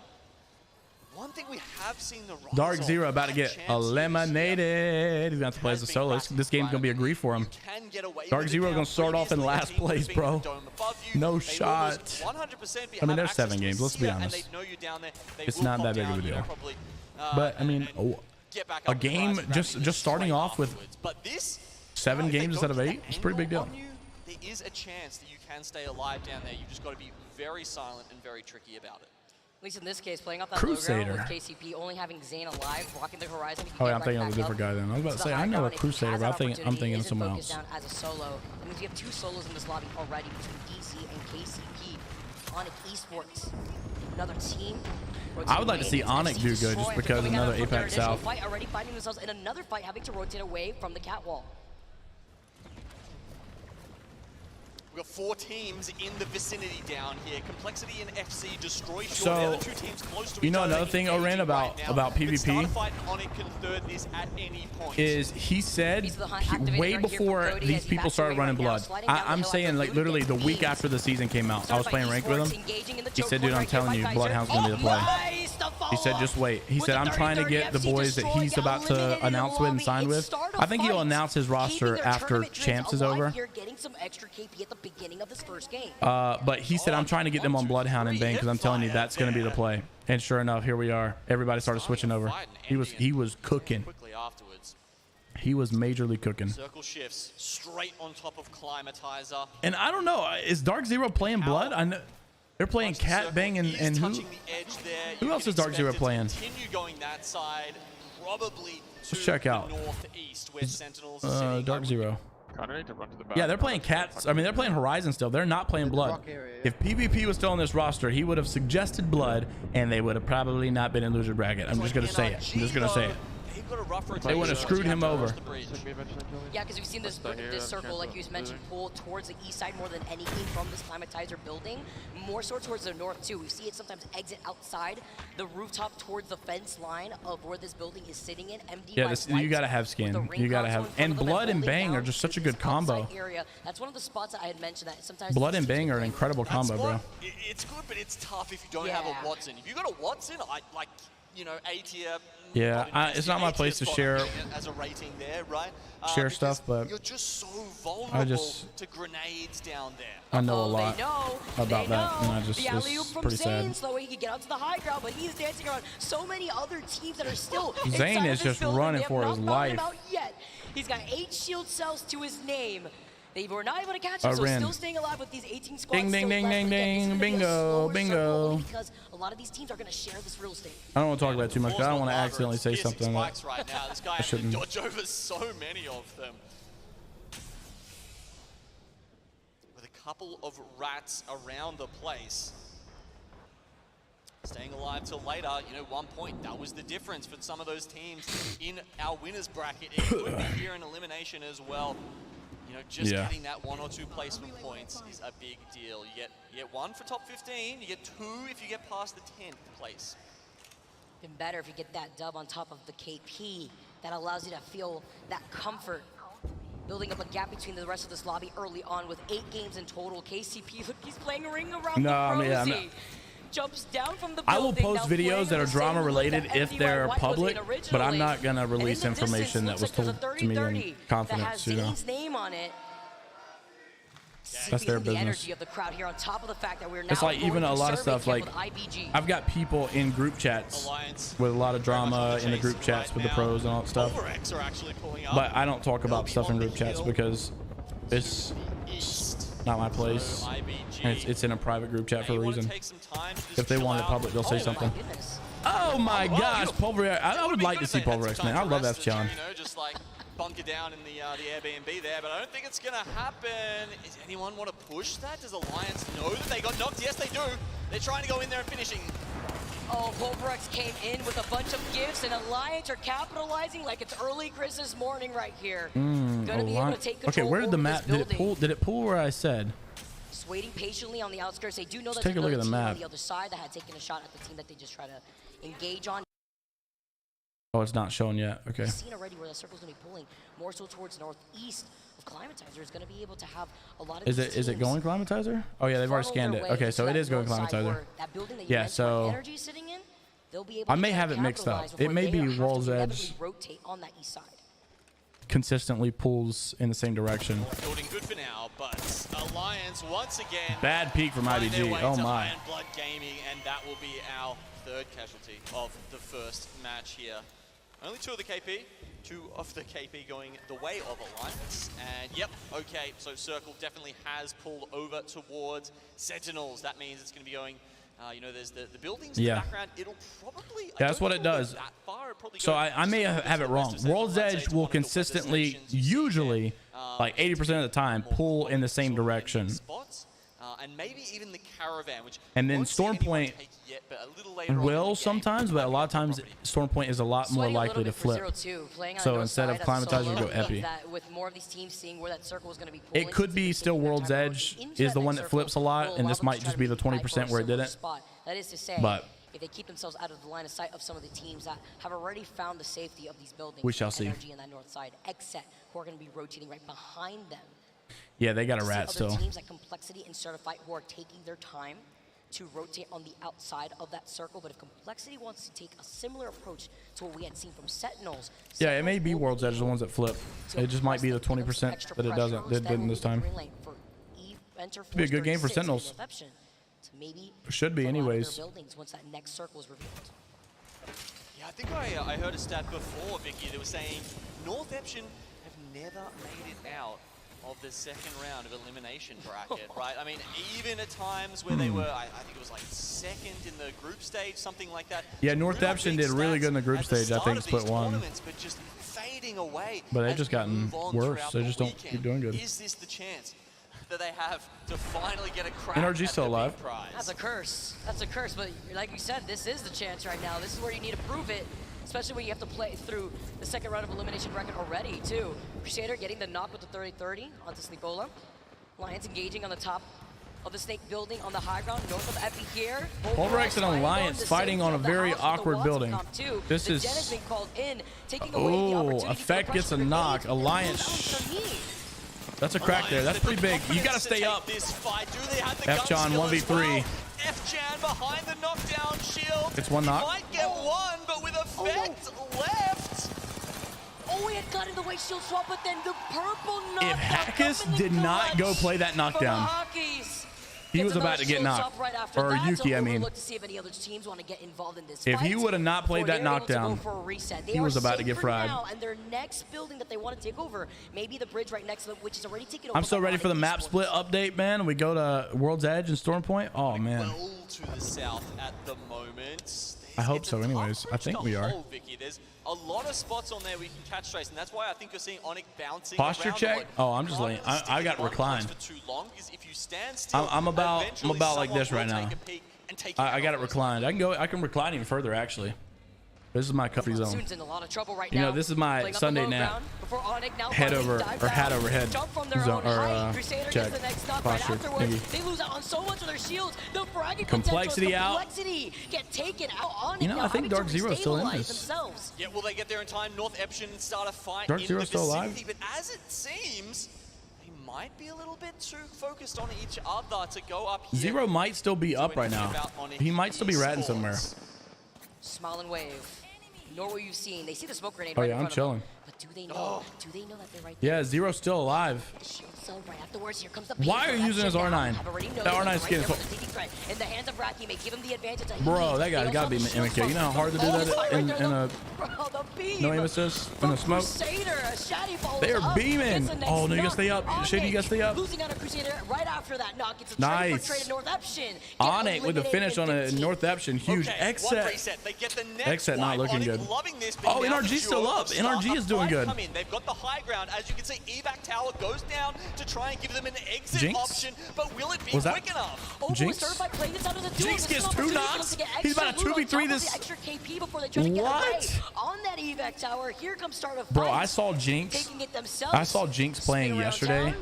One thing we have seen the Dark Zero about to get eliminated. He's going to have to play as a solo. This game's going to be a grief for him. Dark Zero going to start off in last place, bro. No shot. I mean, there's 7 games. Let's be honest. It's not that big of a deal. But, I mean, a game just starting off with 7 games instead of 8, it's a pretty big deal. There is a chance that you can stay alive down there. You've just got to be very silent and very tricky about it. At least in this case, playing off that Crusader. Low ground with KCP only having Zane alive, blocking the horizon. Oh yeah, I'm thinking of a different guy then. I was about to say, I know a Crusader, but I'm thinking of someone else. Down as a solo. That means you have 2 solos in this lobby already between DC and KCP. Onyx Esports, another team. I would like to see Onyx do good just because another Apex South. Fight already finding themselves in another fight, having to rotate away from the catwalk. We've got 4 teams in the vicinity down here. Complexity and FC destroy short. So, the other 2 teams close to you know another thing, Oren, about PvP is he said way before these people started running blood. I'm saying like literally the week after the season came out, I was playing ranked with him. He said, dude, I'm telling you, Bloodhound's going to be the play. He said, just wait. He said, I'm trying to get the boys that he's about to announce with and sign with. I think he'll announce his roster after Champs is over. But he said, I'm trying to get them on Bloodhound and Bane because I'm telling you, that's going to be the play. And sure enough, here we are. Everybody started switching over. He was cooking. He was majorly cooking. Circle shifts straight on top of Climatizer. And I don't know, is Dark Zero playing Blood? I know they're playing Cat Bang and who else is Dark Zero playing? Continue going that side, probably Let's check out. Northeast, where Sentinels Dark Zero. Yeah, they're playing Cats. I mean, they're playing Horizon still. They're not playing Blood. If PvP was still on this roster, he would have suggested Blood, and they would have probably not been in loser bracket. I'm just gonna say it. I'm just gonna say it. They would have screwed him over. Yeah, because we've seen this circle, like you mentioned, pull towards the east side more than anything from this climatizer building. More so towards the north, too. We see it sometimes exit outside the rooftop towards the fence line of where this building is sitting in. Yeah, this, you got to have skin. You got to have... And Blood and Bang are just such a good combo. That's one of the spots that I had mentioned that sometimes... Blood and Bang are an incredible combo, bro. It's good, but it's tough if you don't have a Watson. If you got a Watson, like, you know, A tier... Yeah, it's not my place to share as a rating there, right? Share stuff, but you're just so vulnerable to grenades down there. I know a lot about that, and I just it's pretty sad. So he can get onto the high ground, but he's dancing around so many other teams that are still. Zane is just running for his life. Yet. He's got 8 shield cells to his name. They were not able to catch him, so still staying alive with these 18 squads. Ding, ding, ding, ding, ding, bingo, bingo. Because a lot of these teams are going to share this real estate. I don't want to talk about it too much, but I don't want to accidentally say something that right now. This guy I shouldn't. Dodge over so many of them. With a couple of rats around the place. Staying alive till later, you know, 1 point, that was the difference for some of those teams in our winners bracket. It could be here in elimination as well. You know, just getting that 1 or 2 placement points is a big deal. You get 1 for top 15, you get 2 if you get past the 10th place. Even better if you get that dub on top of the KP. That allows you to feel that comfort. Building up a gap between the rest of this lobby early on with 8 games in total. KCP, look, he's playing a ring around the Rosie. Jumps down from the building. I will post videos that are drama related if they're public, but I'm not gonna release information that was told to me in confidence. You know, name on it. That's their business. Of the crowd here on top of the fact that we're now it's like even a lot of stuff like I've got people in group chats with a lot of drama in the group chats with the pros and all that stuff, but I don't talk about stuff in group chats because it's not my place. It's in a private group chat for a reason. If they want it public, they'll say something. Oh my gosh, Pulver! I would like to see Pulverex, man. I love FCon. Just like bunker down in the Airbnb there, but I don't think it's gonna happen. Does anyone want to push that? Does Alliance know that they got knocked? Yes, they do. They're trying to go in there and finishing. Oh, Pulverex came in with a bunch of gifts, and Alliance are capitalizing like it's early Christmas morning right here. Gonna be able to take control. Okay, where did the map? Did it pull? Did it pull where I said? Just waiting patiently on the outskirts. They do know that take a look at the map. On the other side that had taken a shot at the team that they just try to engage on. Oh, it's not showing yet. Okay. We've seen already where the circle's going to be pulling more so towards northeast of Climatizer. Is going to be able to have a lot of. Is it going Climatizer? Oh yeah, they've already scanned it. Okay, so it is going Climatizer. Yeah, so I may have it mixed up. It may be Wall's Edge. Rotate on that east side. Consistently pulls in the same direction. Building good for now, but Alliance once again. Bad peak from IBG. Oh my. Blood Gaming, and that will be our 3rd casualty of the first match here. Only 2 of the KP, 2 of the KP going the way of Alliance. And yep, okay, so Circle definitely has pulled over towards Sentinels. That means it's going to be going, you know, there's the buildings in the background. It'll probably... Yeah, that's what it does. So I may have it wrong. World's Edge will consistently, usually, like 80% of the time, pull in the same direction. And maybe even the Caravan, which and then Storm Point will sometimes, but a lot of times Storm Point is a lot more likely to flip. So instead of Climatizer, go Epi. It could be still World's Edge is the one that flips a lot, and this might just be the 20% where it didn't. That is to say, but if they keep themselves out of the line of sight of some of the teams that have already found the safety of these buildings, we shall see. Energy in that north side, Exet, who are going to be rotating right behind them. Yeah, they got a rat still. Teams like Complexity and Certified who are taking their time to rotate on the outside of that circle, but if Complexity wants to take a similar approach to what we had seen from Sentinels. Yeah, it may be World's Edge the ones that flip. It just might be the 20% that it doesn't. It didn't this time. It'd be a good game for Sentinels. It should be, anyways. Once that next circle is revealed. Yeah, I think I heard a stat before, Vicky, that was saying North Eption have never made it out of the 2nd round of elimination bracket, right? I mean, even at times where they were, I think it was like 2nd in the group stage, something like that. Yeah, North Eption did really good in the group stage. I think split 1. But just fading away. But they've just gotten worse. They just don't keep doing good. Is this the chance that they have to finally get a crack? NRG's still alive. That's a curse. That's a curse. But like you said, this is the chance right now. This is where you need to prove it, especially when you have to play through the second round of elimination bracket already, too. Crusader getting the knock with the 30-30 onto Sleepola. Alliance engaging on the top of the Snake building on the high ground north of Epi here. Pulverex and Alliance fighting on a very awkward building. This is... Oh, Effect gets a knock. Alliance... That's a crack there. That's pretty big. You gotta stay up. F-John 1v3. F-Jan behind the knockdown shield. It's one knock. Might get one, but with Effect left. Oh, he had got in the way shield swap, but then the purple knockdown. If Hackus did not go play that knockdown, he was about to get knocked. Or Yuki, I mean. If he would have not played that knockdown, he was about to get fried. And their next building that they want to take over, maybe the bridge right next to them, which is already taken over. I'm so ready for the map split update, man. We go to World's Edge and Storm Point. Oh, man. Well to the south at the moment. I hope so anyways. I think we are. There's a lot of spots on there we can catch Trace, and that's why I think you're seeing Onyx bouncing posture around. Check? Oh, I'm just laying. I got reclined. I'm about like this right now. I got it reclined. I can recline even further actually. This is my comfy zone. In a lot of trouble right you know, now. this is my Sunday nap. Head over or hat over head zone or check posture. They lose out on so much of their shields. The bragging complexity out. Get taken out. You know, I think Dark Zero's still in this. Themselves. Yeah, will they get there in time? North Epsion start a fight. Dark Zero's still alive. But as it seems, they might be a little bit too focused on each other to go up here. Zero might still be up right now. He might still be ratting somewhere. Smile and wave. Nor what you've seen. They see the smoke grenade. Oh yeah, I'm chilling. But do they know? Do they know that they're right there? Yeah, Zero's still alive. Right afterwards, here comes the why are you using his R9? That R9 skin is in the hands of Raki may give him the advantage. Bro, that guy's gotta be MK. You know how hard to do that in a no aim assist in the smoke? They are beaming. Oh no, you gotta stay up. Shady, you gotta stay up. Losing out a Crusader right after that knock. It's a nice. On it with the finish on a North Epsion. Huge X-set not looking good. Oh, NRG's still up. NRG is doing good. They've got the high ground. As you can see, evac tower goes down to try and give them an exit option, but will it be quick enough? Jinx? Jinx gets 2 knocks. He's about to 2v3 this. What? On that evac tower, here comes start of bro, I saw Jinx. I saw Jinx playing yesterday.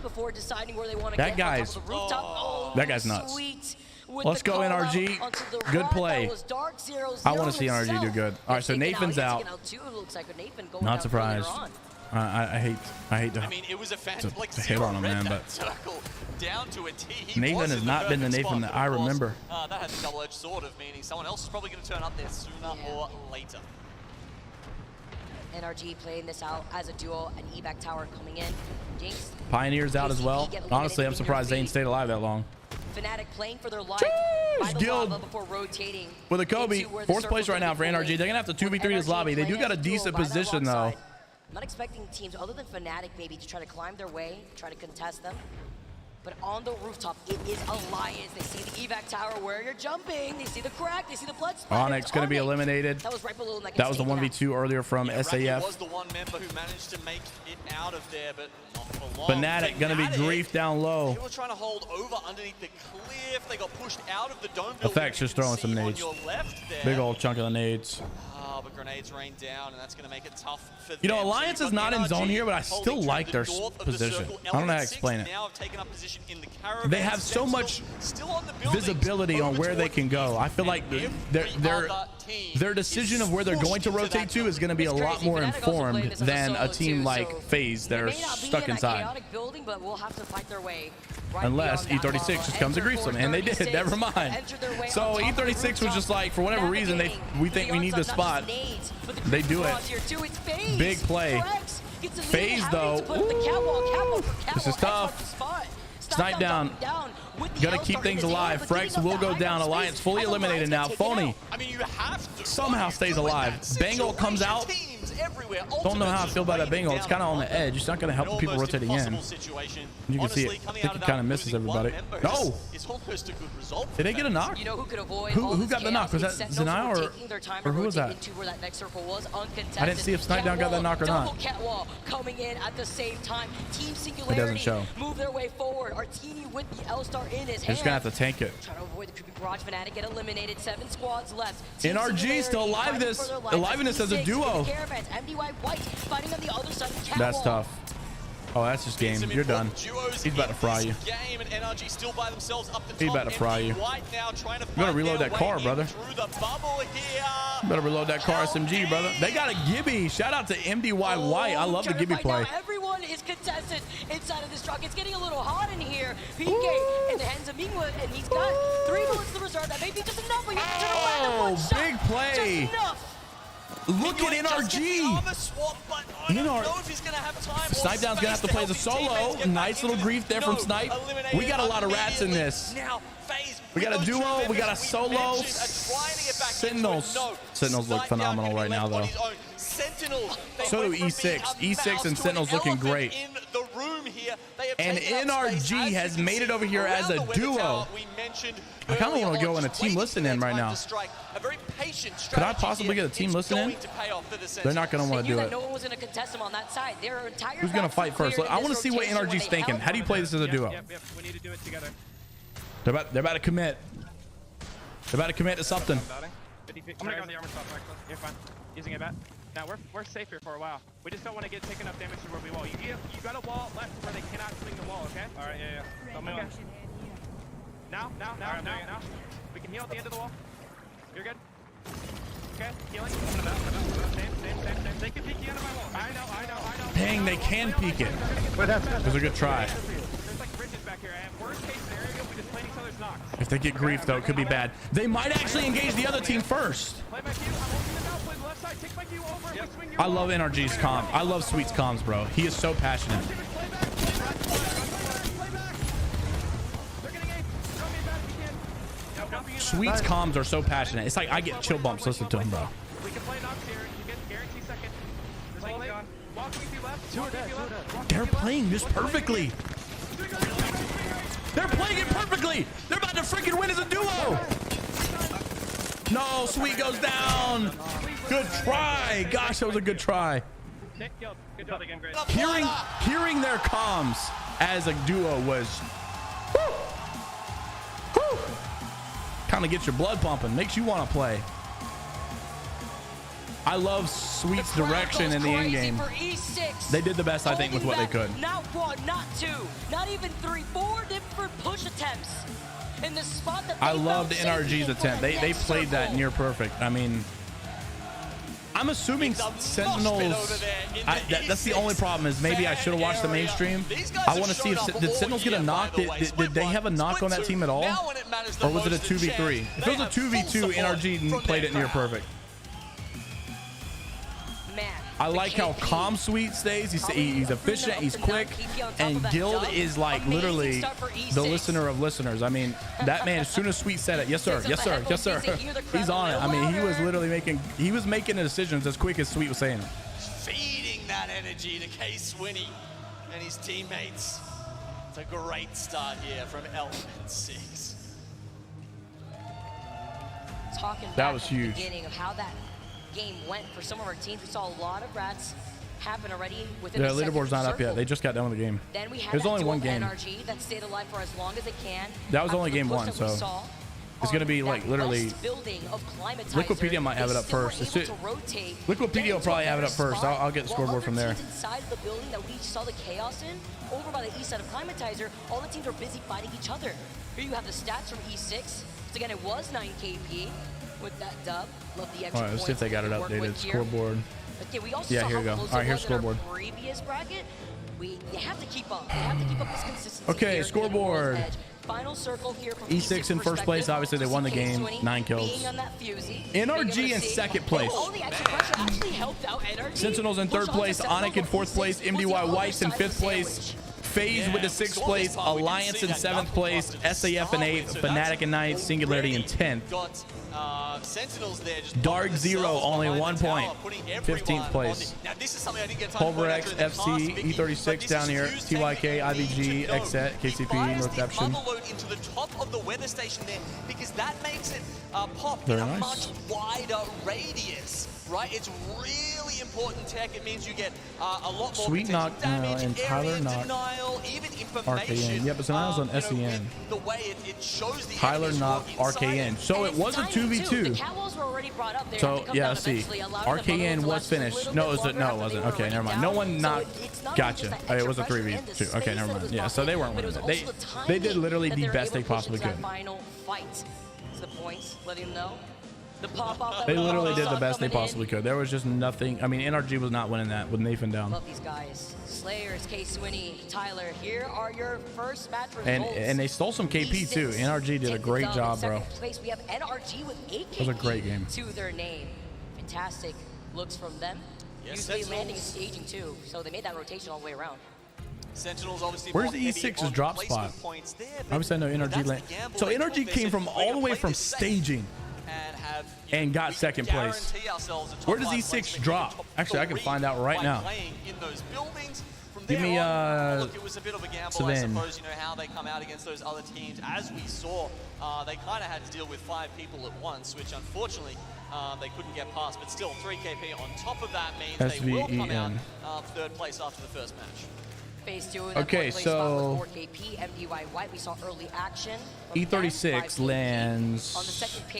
That guy's nuts. Let's go NRG. Good play. I want to see NRG do good. All right, so Nathan's out. Not surprised. I hate to, it was a to hit on him, man, but Nathan has not been the Nathan that I remember. That has a double-edged sword of meaning someone else is probably going to turn up there sooner or later. NRG playing this out as a duo, an evac tower coming in. Jinx. Pioneer's out as well. Honestly, I'm surprised Zane stayed alive that long. Fnatic playing for their life by the lava before rotating with a Kobe. 4th place right now for NRG. They're going to have to 2v3 this lobby. They do got a decent position, though. I'm not expecting teams other than Fnatic maybe to try to climb their way, try to contest them. But on the rooftop, it is Alliance. They see the evac tower where you're jumping. They see the crack. They see the blood splatter. Onyx going to be eliminated. That was right below them. That was the 1v2 earlier from SAF. Was the one member who managed to make it out of there, but not for long. Fnatic going to be griefed down low. They were trying to hold over underneath the cliff. They got pushed out of the dome. Effects just throwing some nades. Big old chunk of the nades. But grenades rain down, and that's going to make it tough for them. You know, Alliance is not in zone here, but I still like their position. I don't know how to explain it. They have so much visibility on where they can go. I feel like their decision of where they're going to rotate to is going to be a lot more informed than a team like FaZe that are stuck inside. Unless E36 just comes and griefs them, and they did. Never mind. So E36 was just like, for whatever reason, we think we need the spot. They do it. Big play. FaZe though. Ooh, this is tough. Snipe down. Gotta keep things alive. Frex will go down. Alliance fully eliminated now. Phony somehow stays alive. Bangle comes out. everywhere. Don't know how I feel about that bingo. It's kind of on the edge. It's not going to help the people rotating in. You can see it. I think it kind of misses everybody. No! It's almost a good result. Did they get a knock? You know who could avoid Who got the knock? Was that Zanai or who was that? I didn't see if Snipedown got that knock or not. Catwall coming in at the same time. Team It Singularity doesn't show. move their way forward. Artini with the L-Star in his hand. They're just going to have to tank it. Trying to avoid the creepy Barrage Fanatic, get eliminated. 7 squads left. NRG still alive this. Aliveness as a duo. That's tough. Oh, that's just game. You're done. He's about to fry you. He's about to fry you. You gotta reload that car, brother. You better reload that car, SMG, brother. They got a Gibby. Shout out to MDY White. I love the Gibby play. Everyone is contested inside of this truck. It's getting a little hot in here. PK in the hands of Mingwood, and he's got 3 bullets to the reserve. That may be just enough. We have to turn around in one shot. Big play. Just enough. Look at NRG. Snipedown's gonna have to play the solo. Nice little grief there from Snipe. We got a lot of rats in this. We got a duo. We got a solo. Sentinels. Sentinels look phenomenal right now, though. So do E6. E6 and Sentinels looking great. And NRG has made it over here as a duo. I kind of want to go in a team listening right now. Could I possibly get a team listening? They're not going to want to do it. Who's going to fight first? I want to see what NRG's thinking. How do you play this as a duo? We need to do it together. They're about to commit. They're about to commit to something. I'm gonna go on the armor stop. You're fine. Using it back. Now we're safe here for a while. We just don't want to get taken enough damage to where we wall. You got a wall left where they cannot swing the wall. Okay. All right. Yeah. Tell me when. Now. We can heal at the end of the wall. You're good. Okay. Healing. I'm gonna same. They can peek you under my wall. I know. Dang, they can peek it. That was a good try. There's like bridges back here. And worst case scenario, we just play each other's knocks. If they get grief, though, it could be bad. They might actually engage the other team first. I love NRG's comms. I love Sweet's comms, bro. He is so passionate. Sweet's comms are so passionate. It's like I get chill bumps listening to him, bro. They're playing this perfectly. They're playing it perfectly. They're about to freaking win as a duo. No, Sweet goes down. Good try. Gosh, that was a good try. Hearing their comms as a duo was kind of gets your blood pumping, makes you want to play. I love Sweet's direction in the end game. They did the best, I think, with what they could. Not 1, not 2, not even 3, 4 different push attempts in the spot that I loved NRG's attempt. They played that near perfect. I mean, I'm assuming Sentinels. That's the only problem is maybe I should have watched the mainstream. I want to see if did Sentinels get a knock. Did they have a knock on that team at all, or was it a 2v3? If it was a 2v2, NRG played it near perfect. I like how calm Sweet stays. He's efficient, he's quick, and Guild is like literally the listener of listeners. I mean, that man, as soon as Sweet said it, yes sir, yes sir, yes sir, he's on it. I mean, he was literally making the decisions as quick as Sweet was saying it. Feeding that energy to K Swinney and his teammates. It's a great start here from Element 6. Talking that was huge. Beginning of how that game went for some of our teams. We saw a lot of rats happen already within the leaderboard's not up yet. They just got done with the game. Then we had There's only one game. NRG that stayed alive for as long as it can. That was only game 1, so it's gonna be like literally. Liquipedia might have it up first. Liquipedia will probably have it up first. I'll get the scoreboard from there. Inside the building that we saw the chaos in, over by the east side of Climatizer, all the teams are busy fighting each other. Here you have the stats from E6. So again, it was 9 KP with that dub. Love the extra. All right, let's see if they got it updated. Scoreboard. We also yeah, saw here we go. All right, here's scoreboard. Previous bracket, they have to keep up. They have to keep up this consistency. Okay, here. scoreboard. Final circle here from E6 in first place. Obviously, they won the game. 9 kills. NRG in second place. Actually helped out NRG. Sentinels in third place. Onic in fourth place. MDY Whites in fifth place. FaZe with the 6th place, Alliance in 7th place, SAF in 8th, Fnatic in 9th, Singularity in 10th. Sentinels there just Dark Zero only 1 point, 15th place. Now this is something I didn't get time to point out Pulverex, during the FC, task, Vicky, E36 down here, TYK, IVG, XSET, KCP, Northception. Load into the top of the weather station there because that makes it pop Very in a nice. much wider radius, right? It's really important tech. It means you get a lot more Sweet potential Knock damage, and Tyler area Knock, denial, even information. RKN. Yeah, but Zanar's on SEN. The way it shows the Tyler enemies Knock, who are inside RKN. So it was a 2v2. So yeah, let's see. RKN was finished. No, it wasn't. Okay, never mind. No one knocked. Gotcha. It was a 3v2. Okay, never mind. Yeah, so they weren't winning it. They did literally the best they possibly could. They literally did the best they possibly could. There was just nothing. I mean, NRG was not winning that with Nathan down. Love these guys. Slayers, K Swinney, Tyler, here are your first match results. And they stole some KP too. NRG did a great job, bro. Place, we have NRG with 8 It was a great game. to their name. Fantastic looks from them. Usually landing and staging too, so they made that rotation all the way around. Sentinels obviously. Where's the E6's drop spot? Obviously, I know NRG land. So NRG came from all the way from staging and got 2nd place. Where does E6 drop? Actually, I can find out right now. Give me Look, it was a bit of a gamble, so I then, suppose, you know, how they come out against those other teams. As we saw, they kind of had to deal with 5 people at once, which unfortunately they couldn't get past. But still, 3 KP on top of that means they will come out 3rd place after the first match. Phase 2. Okay, so KP, MDY White. We saw early action. E36 lands.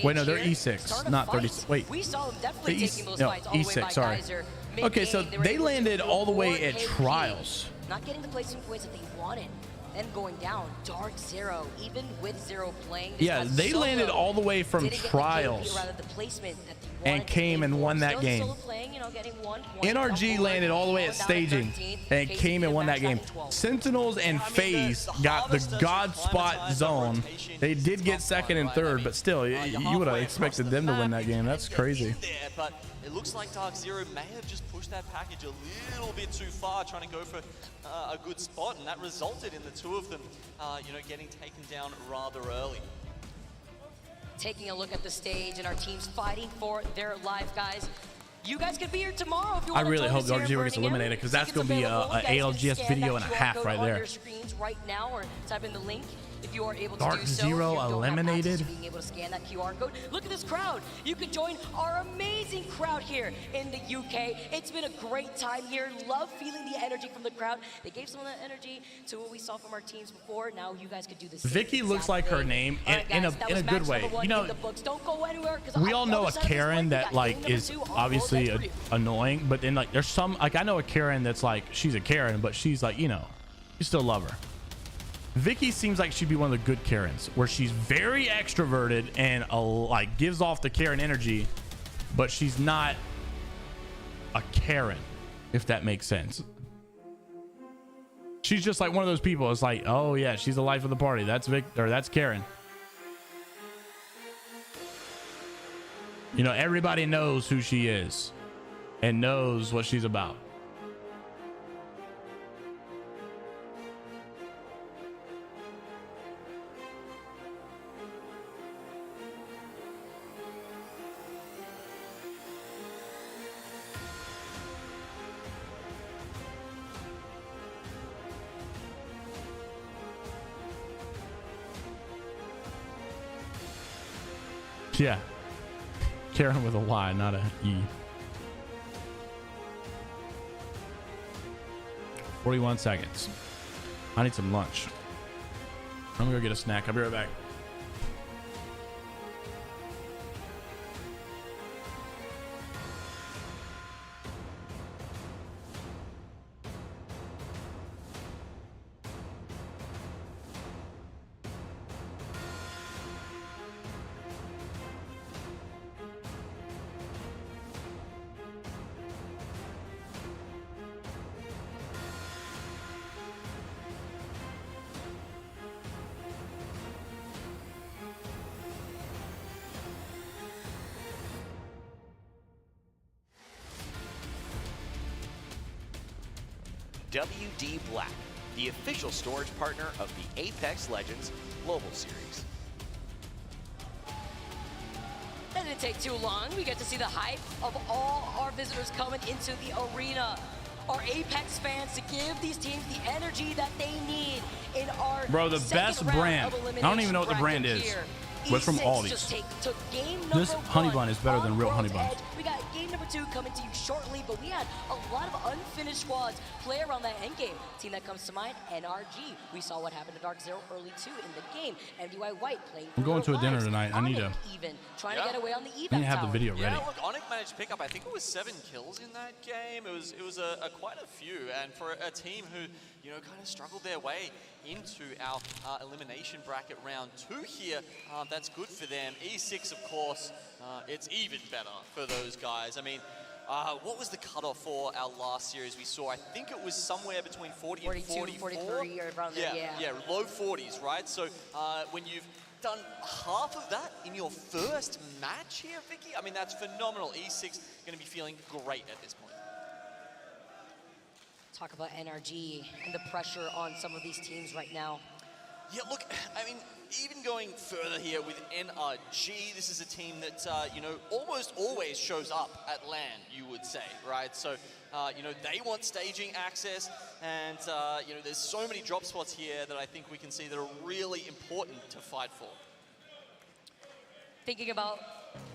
Wait, no, they're E6, not 36. Wait. We saw them definitely taking those fights all the way E6. by Sorry. Geyser. Okay, so they landed all the way at trials. Not getting the placement points that they wanted. Then going down, Dark Zero, even with Zero playing. Yeah, they landed all the way from trials and came and won that game. NRG landed all the way at staging and came and won that game. Sentinels and FaZe got the God spot zone. They did get 2nd and 3rd, but still, you would have expected them to win that game. That's crazy. But it looks like Dark Zero may have just pushed that package a little bit too far, trying to go for a good spot, and that resulted in the 2 of them, you know, getting taken down rather early. Taking a look at the stage and our teams fighting for their life, guys. You guys could be here tomorrow if you want I really to hope Dark Zero gets eliminated because that's going to be a ALGS video and a half right there. Right now, or type in the link if you are able to Dark do so. Zero eliminated. Being able to scan that QR code. Look at this crowd. You can join our amazing crowd here in the UK. It's been a great time here. Love feeling the energy from the crowd. They gave some of that energy to what we saw from our teams before. Now you guys could do this. Vicky looks like her name in a good way. You know, we all know a Karen that like is obviously annoying, but then like there's some like I know a Karen that's like she's a Karen, but she's like, you know, you still love her. Vicky seems like she'd be one of the good Karens, where she's very extroverted and like gives off the Karen energy, but she's not a Karen, if that makes sense. She's just like one of those people. It's like, oh yeah, she's the life of the party. That's that's Karen. You know, everybody knows who she is and knows what she's about. Yeah. Karen with a Y, not a E. 41 seconds. I need some lunch. I'm gonna go get a snack. I'll be right back. WD Black, the official storage partner of the Apex Legends Global Series. That didn't take too long. We get to see the hype of all our visitors coming into the arena. Our Apex fans to give these teams the energy that they need in our Bro, the best brand. I don't even know what the brand is. But it's from Aldi's. This honey bun is better than real honey buns. We got game number 2 coming to you shortly, but we had a lot of unfinished squads play around that end game. Team that comes to mind, NRG. We saw what happened to Dark Zero early too in the game. MDY White playing. I'm going to a dinner tonight. I need to. Even trying to get away on the evac. I need to have the video ready. Yeah, look, Onyx managed to pick up, I think it was 7 kills in that game. It was quite a few, and for a team who, you know, kind of struggled their way into our elimination bracket round 2 here. That's good for them. E6, of course, it's even better for those guys. I mean, what was the cutoff for our last series we saw? I think it was somewhere between 40 and 44. 43 or around there, yeah, low 40s, right? So when you've done half of that in your first match here, Vicky, I mean, that's phenomenal. E6 going to be feeling great at this point. Talk about NRG and the pressure on some of these teams right now. Yeah, look, I mean, even going further here with NRG, this is a team that, you know, almost always shows up at LAN, you would say, right? So, you know, they want staging access, and, you know, there's so many drop spots here that I think we can see that are really important to fight for. Thinking about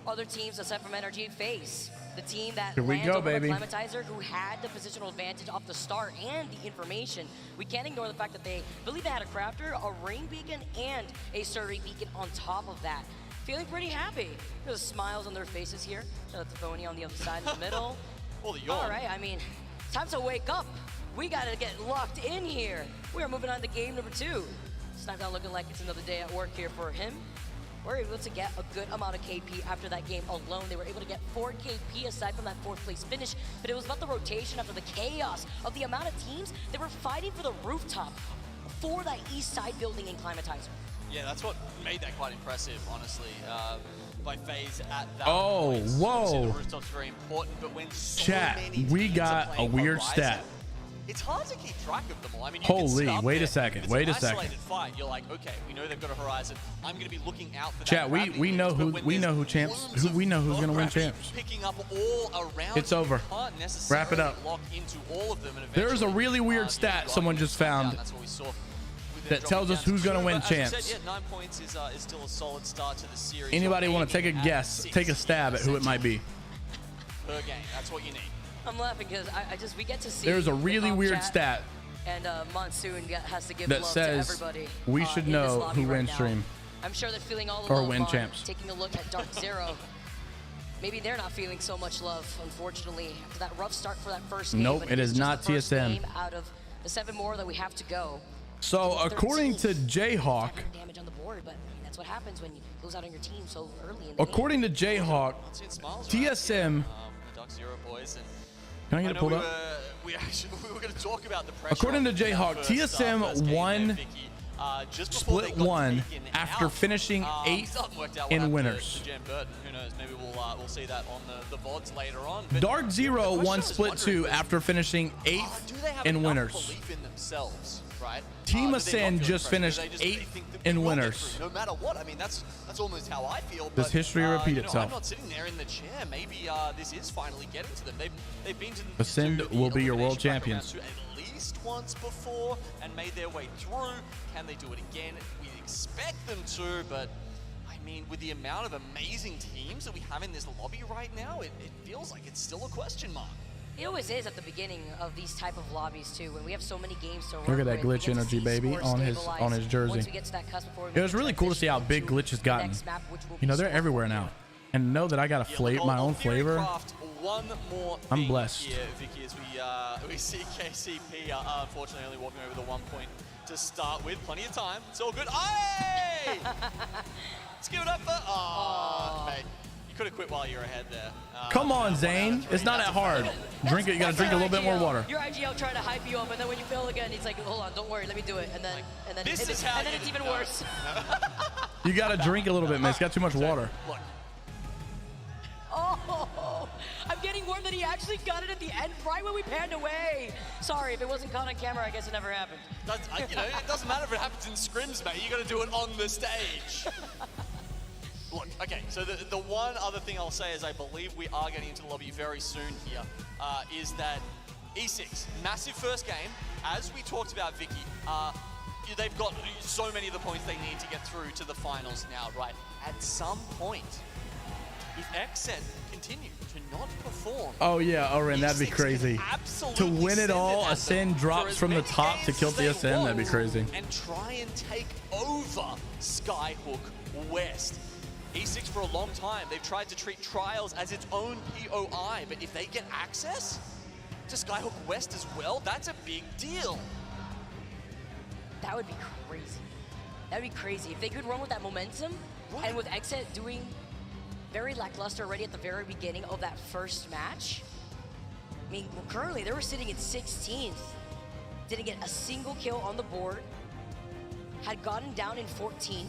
other teams aside from NRG, FaZe, the team that Here we lands go, over baby. the Climatizer, who had the positional advantage off the start and the information. We can't ignore the fact that they believe they had a crafter, a ring beacon, and a survey beacon on top of that. Feeling pretty happy. There's smiles on their faces here. Shout out to Phony on the other side in the middle. Well, the yawn. All right, I mean, time to wake up. We gotta get locked in here. We are moving on to game number 2. Snipdown looking like it's another day at work here for him. We're able to get a good amount of KP after that game alone. They were able to get 4 KP aside from that 4th place finish, but it was about the rotation after the chaos of the amount of teams that were fighting for the rooftop for that east side building in Climatizer. Yeah, that's what made that quite impressive, honestly, by FaZe at that Oh, point. whoa. The rooftop's very important, but when so Chat, many we teams got are a playing weird Horizon, stat. it's hard to keep track of them all. I mean, you Holy, can sit up wait a there, second, if it's wait an a second. isolated fight, you're like, okay, we know they've got a Horizon. I'm going to be looking out for Chat, that. we know who we know who's gonna win champs. Picking up all around. It's over. Can't necessarily Wrap it up. lock into all of them, and There's a eventually, really weird stat someone just found That's what we saw with that them tells dropping us down who's to gonna 2, win but as you champs. said, yeah, 9 points is still a solid start to the series. Anybody You're want to take a aiming guess? at Take a 6 stab at who it might be. per game. That's what you need. I'm laughing because we get to see. There's a the really comp weird chat, stat and Monsoon has to give that love says to everybody. we should in this know lobby who right wins now. stream. I'm sure they're feeling all the Or love win on champs. taking a look at Dark Zero. Maybe they're not feeling so much love, unfortunately, after that rough start for that first game. Nope, but it it's is just not the first TSM. game out of the 7 more that we have to go. So according to Jayhawk, Damage on the board, but I mean, that's what happens when you lose out on your team so early in the according to Jayhawk, TSM. Dark Zero boys. And Can I get it pulled up? We were going to talk about the pressure. According to on that Jayhawk, first TSM game won there, Vicky. Just before they split got 1 taken after out. finishing 8th Something worked out what in happened winners. to Jen Burton. Who knows? Maybe we'll see that on the VODs later on. But Dark Zero the question won I was split wondering 2 was, after finishing do 8th they have in enough winners. belief in themselves, right? Team Do they Ascend not feel just pressure? Do finished they 8th think that we in will get winners. through, no matter what. I mean, that's almost how I feel. Does but, history repeat you know, itself? I'm not sitting there in the chair. Maybe this is finally getting to them. They've been to Ascend the will be your world elimination bracket round champions. 2 at least once before and made their way through. Can they do it again? We expect them to, but I mean, with the amount of amazing teams that we have in this lobby right now, it feels like it's still a question mark. It always is at the beginning of these type of lobbies too, when we have so many games to work Look at that with, we glitch get to energy, see baby, scores on his stabilize. jersey. Once we get to that cusp before we It was make really cool to see how big Glitch has gotten. next map, which will You know, be they're Storm. everywhere now. And know that I got my own flavor. One more I'm thing blessed. Here, Vicky, as we see KCP unfortunately only walking over the 1 point to start with. Plenty of time. It's all good. Hey! Let's give it up for. Oh, mate. You could have quit while you were ahead there. Come on, Zane. It's not that hard. Drink it. You got to drink a little bit more water. Your IGL trying to hype you up, and then when you fail again, he's like, "Hold on, don't worry, let me do it." And then This is how it's even worse. You got to drink a little bit, man. It's got too much water. Look. Oh, I'm getting word that he actually got it at the end, right when we panned away. Sorry, if it wasn't caught on camera, I guess it never happened. You know, it doesn't matter if it happens in scrims, mate. You got to do it on the stage. Look, okay, so the one other thing I'll say is I believe we are getting into the lobby very soon here, is that E6, massive first game. As we talked about, Vicky, they've got so many of the points they need to get through to the finals now, right? At some point, if XZ continue to not perform... Oh yeah, Oren, that'd be crazy. To win it all, Ascend drops from the top to kill the Ascend, that'd be crazy. And try and take over Skyhook West. E6 for a long time, they've tried to treat Trials as its own POI, but if they get access to Skyhook West as well, that's a big deal. That would be crazy. That would be crazy. If they could run with that momentum, and with Exit doing very lackluster already at the very beginning of that first match. I mean, currently they were sitting at 16th. Didn't get a single kill on the board. Had gotten down in 14th.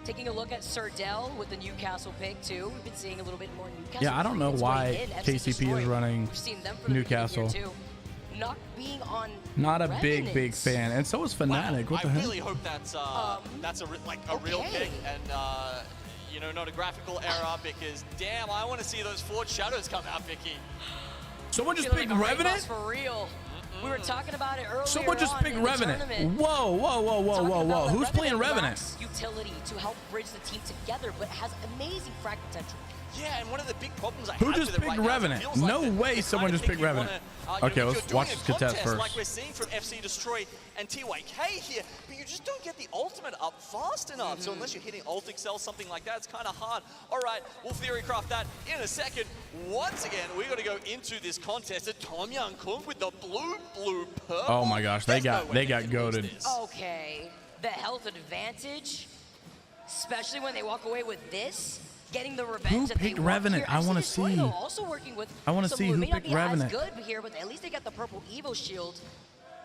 Taking a look at Surdell with the Newcastle pick too. We've been seeing a little bit more Newcastle. Yeah, I don't know why KCP is running Newcastle. Not being on. Not a big fan, and so is Fnatic. What the heck? I really hope that's a real pick, and you know, not a graphical error, because damn, I want to see those Forged Shadows come out, Vicky. Someone just picked Revenant? For real. We were talking about it earlier. Someone just picked Revenant. Whoa. Who's playing Revenant? Utility to help bridge the team together, but has amazing frag potential. Yeah, and one of the big problems I Who just picked Revenant? No way someone just picked Revenant. Okay, let's watch this contest first. Like we're seeing from FC Destroy and TYK here, but you just don't get the ultimate up fast enough. So unless you're hitting Ult Excel, something like that, it's kind of hard. All right, we'll theory craft that in a second. Once again, we got to go into this contest at Tom Young Kung with the blue purple. Oh my gosh, they got goated. Okay, the health advantage, especially when they walk away with this. Getting the revenge who picked Revenant? I want to see. Also working with I want to see who picked Revenant. Good here, but at least they got the purple Evo shield.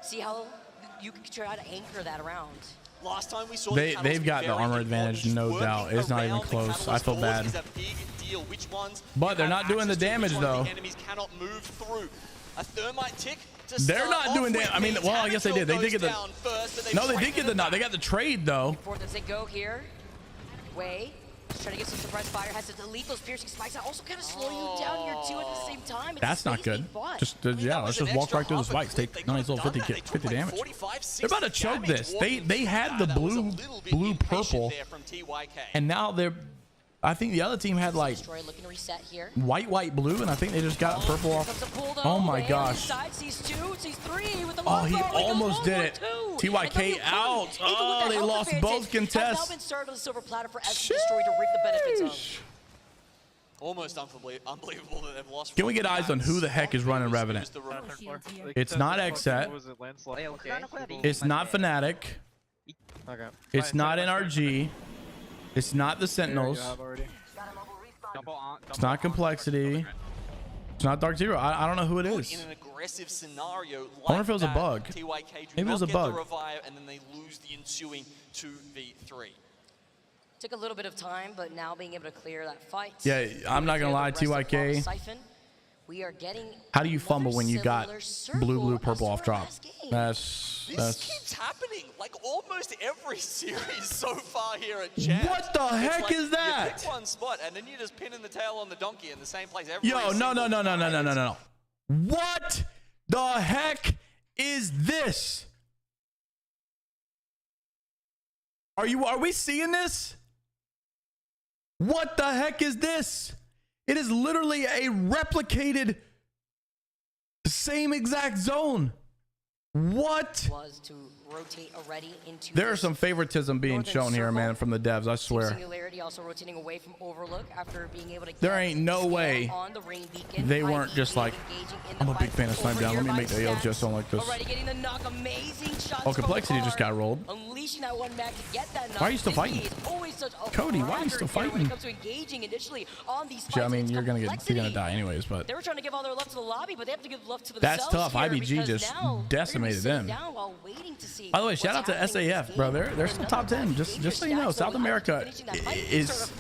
See how you can try to anchor that around. Last time we saw they've got the armor advantage, no doubt. It's not even close. I feel bad. But they're not doing the damage though. Enemies cannot move through. A thermite tick. They're not doing damage. I mean, well, I guess they did. They did get the. No, they did get the. They got the trade though. Before they go here, trying to get some surprise fire, has to delete those piercing spikes. That also kind of slow you down here too at the same time. That's not good. Just yeah, let's just walk right through the spikes. Take nice little 50 damage. They're about to choke this. They had the blue purple, and now they're. I think the other team had like white, blue, and I think they just got purple off. Oh my gosh. Oh, he almost did it. TYK out. Oh, they lost both contests. Almost unbelievable that they've lost. Can we get eyes on who the heck is running Revenant? It's not XSET. It's not Fnatic. It's not NRG. It's not the Sentinels. It's not Complexity. It's not Dark Zero. I don't know who it is. In an aggressive scenario like I wonder if it was a bug. Maybe it was a bug. And then they lose the ensuing 2v3. Took a little bit of time, but now being able to clear that fight. Yeah, I'm not gonna lie, TYK. We are getting. How do you fumble when you got blue, purple off drop? This keeps happening like almost every series so far here at Champs. What the heck is that? You pick one spot and then you just pin in the tail on the donkey in the same place every Yo, no. What the heck is this? Are we seeing this? What the heck is this? It is literally a replicated same exact zone. What? Was to rotate already into there is some favoritism being shown here, man, from the devs, I swear. Singularity also rotating away from Overlook after being able to get there ain't no way on the ring beacon. They weren't just like, I'm a big fan of Snipe Down. Let me make the ALGS sound like this. Already getting the knock, amazing shots. Oh, Complexity just got rolled. Unleashing that one back to get that knock. Why are you still fighting? Cody, why are you still fighting? When it comes to engaging initially on these I mean, you're gonna die anyways, but they were trying to give all their love to the lobby, but they have to give love to that's themselves. tough. IBG just decimated them. By the way, shout out to SAF, bro. They're still top 10. Just so you know, South America has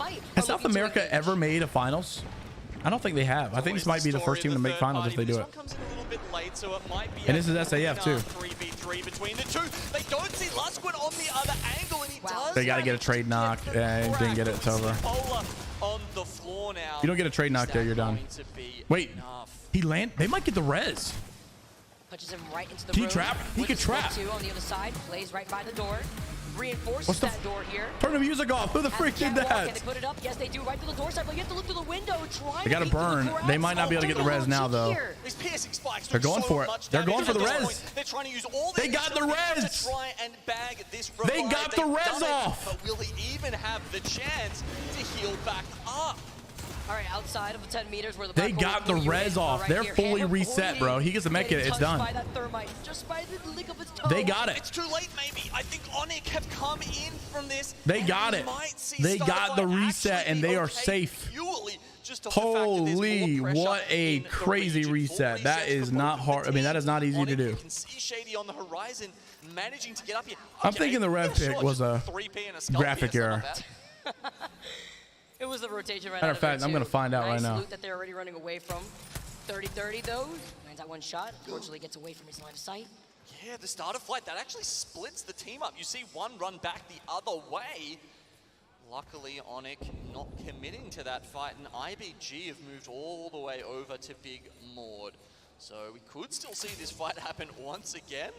South America ever made a finals? I don't think they have. I think this might be the first team to make finals if they do it. And this is SAF too. 3v3 between the two. They don't see Lusquin on the other angle, and he does. They got to get a trade knock. And didn't get it. It's over. On the floor now. You don't get a trade knock there, you're done. Wait, he land. They might get the res. Punches him right into the Can room. he trap? He can trap. Two on the other side, plays right by the door. Reinforces that door here. Turn the music off. Who the freak did that? Can they put it up? Yes, they do. Right to the door side, but you have to look through the window. They got to burn. They might not be able to get the res now, though. They're going for it. They're going for the res. They're trying to use all they got the res. To try and bag this they got the res off. But will he even have the chance to heal back up? All right, outside of the 10 meters where the they got the res off. Right, they're fully reset, bro. He gets a med kit. It's done. By that thermite, just by the lick of his toe. They got it. It's too late, maybe. I think Onyx have come in from this. They got it. They got the reset, and they are safe. Holy, what a crazy reset. That is not hard. I mean, that is not easy to do. You can see Shady on the horizon, managing to get up here. I'm thinking the rev pick was a graphic error. It was the rotation right Matter of fact, I'm going to find out right now. Loot that they're already running away from. 30-30 though. Lands that one shot. Unfortunately gets away from his line of sight. Yeah, the start of flight, that actually splits the team up. You see one run back the other way. Luckily, Onyx not committing to that fight, and IBG have moved all the way over to Big Maud. So we could still see this fight happen once again.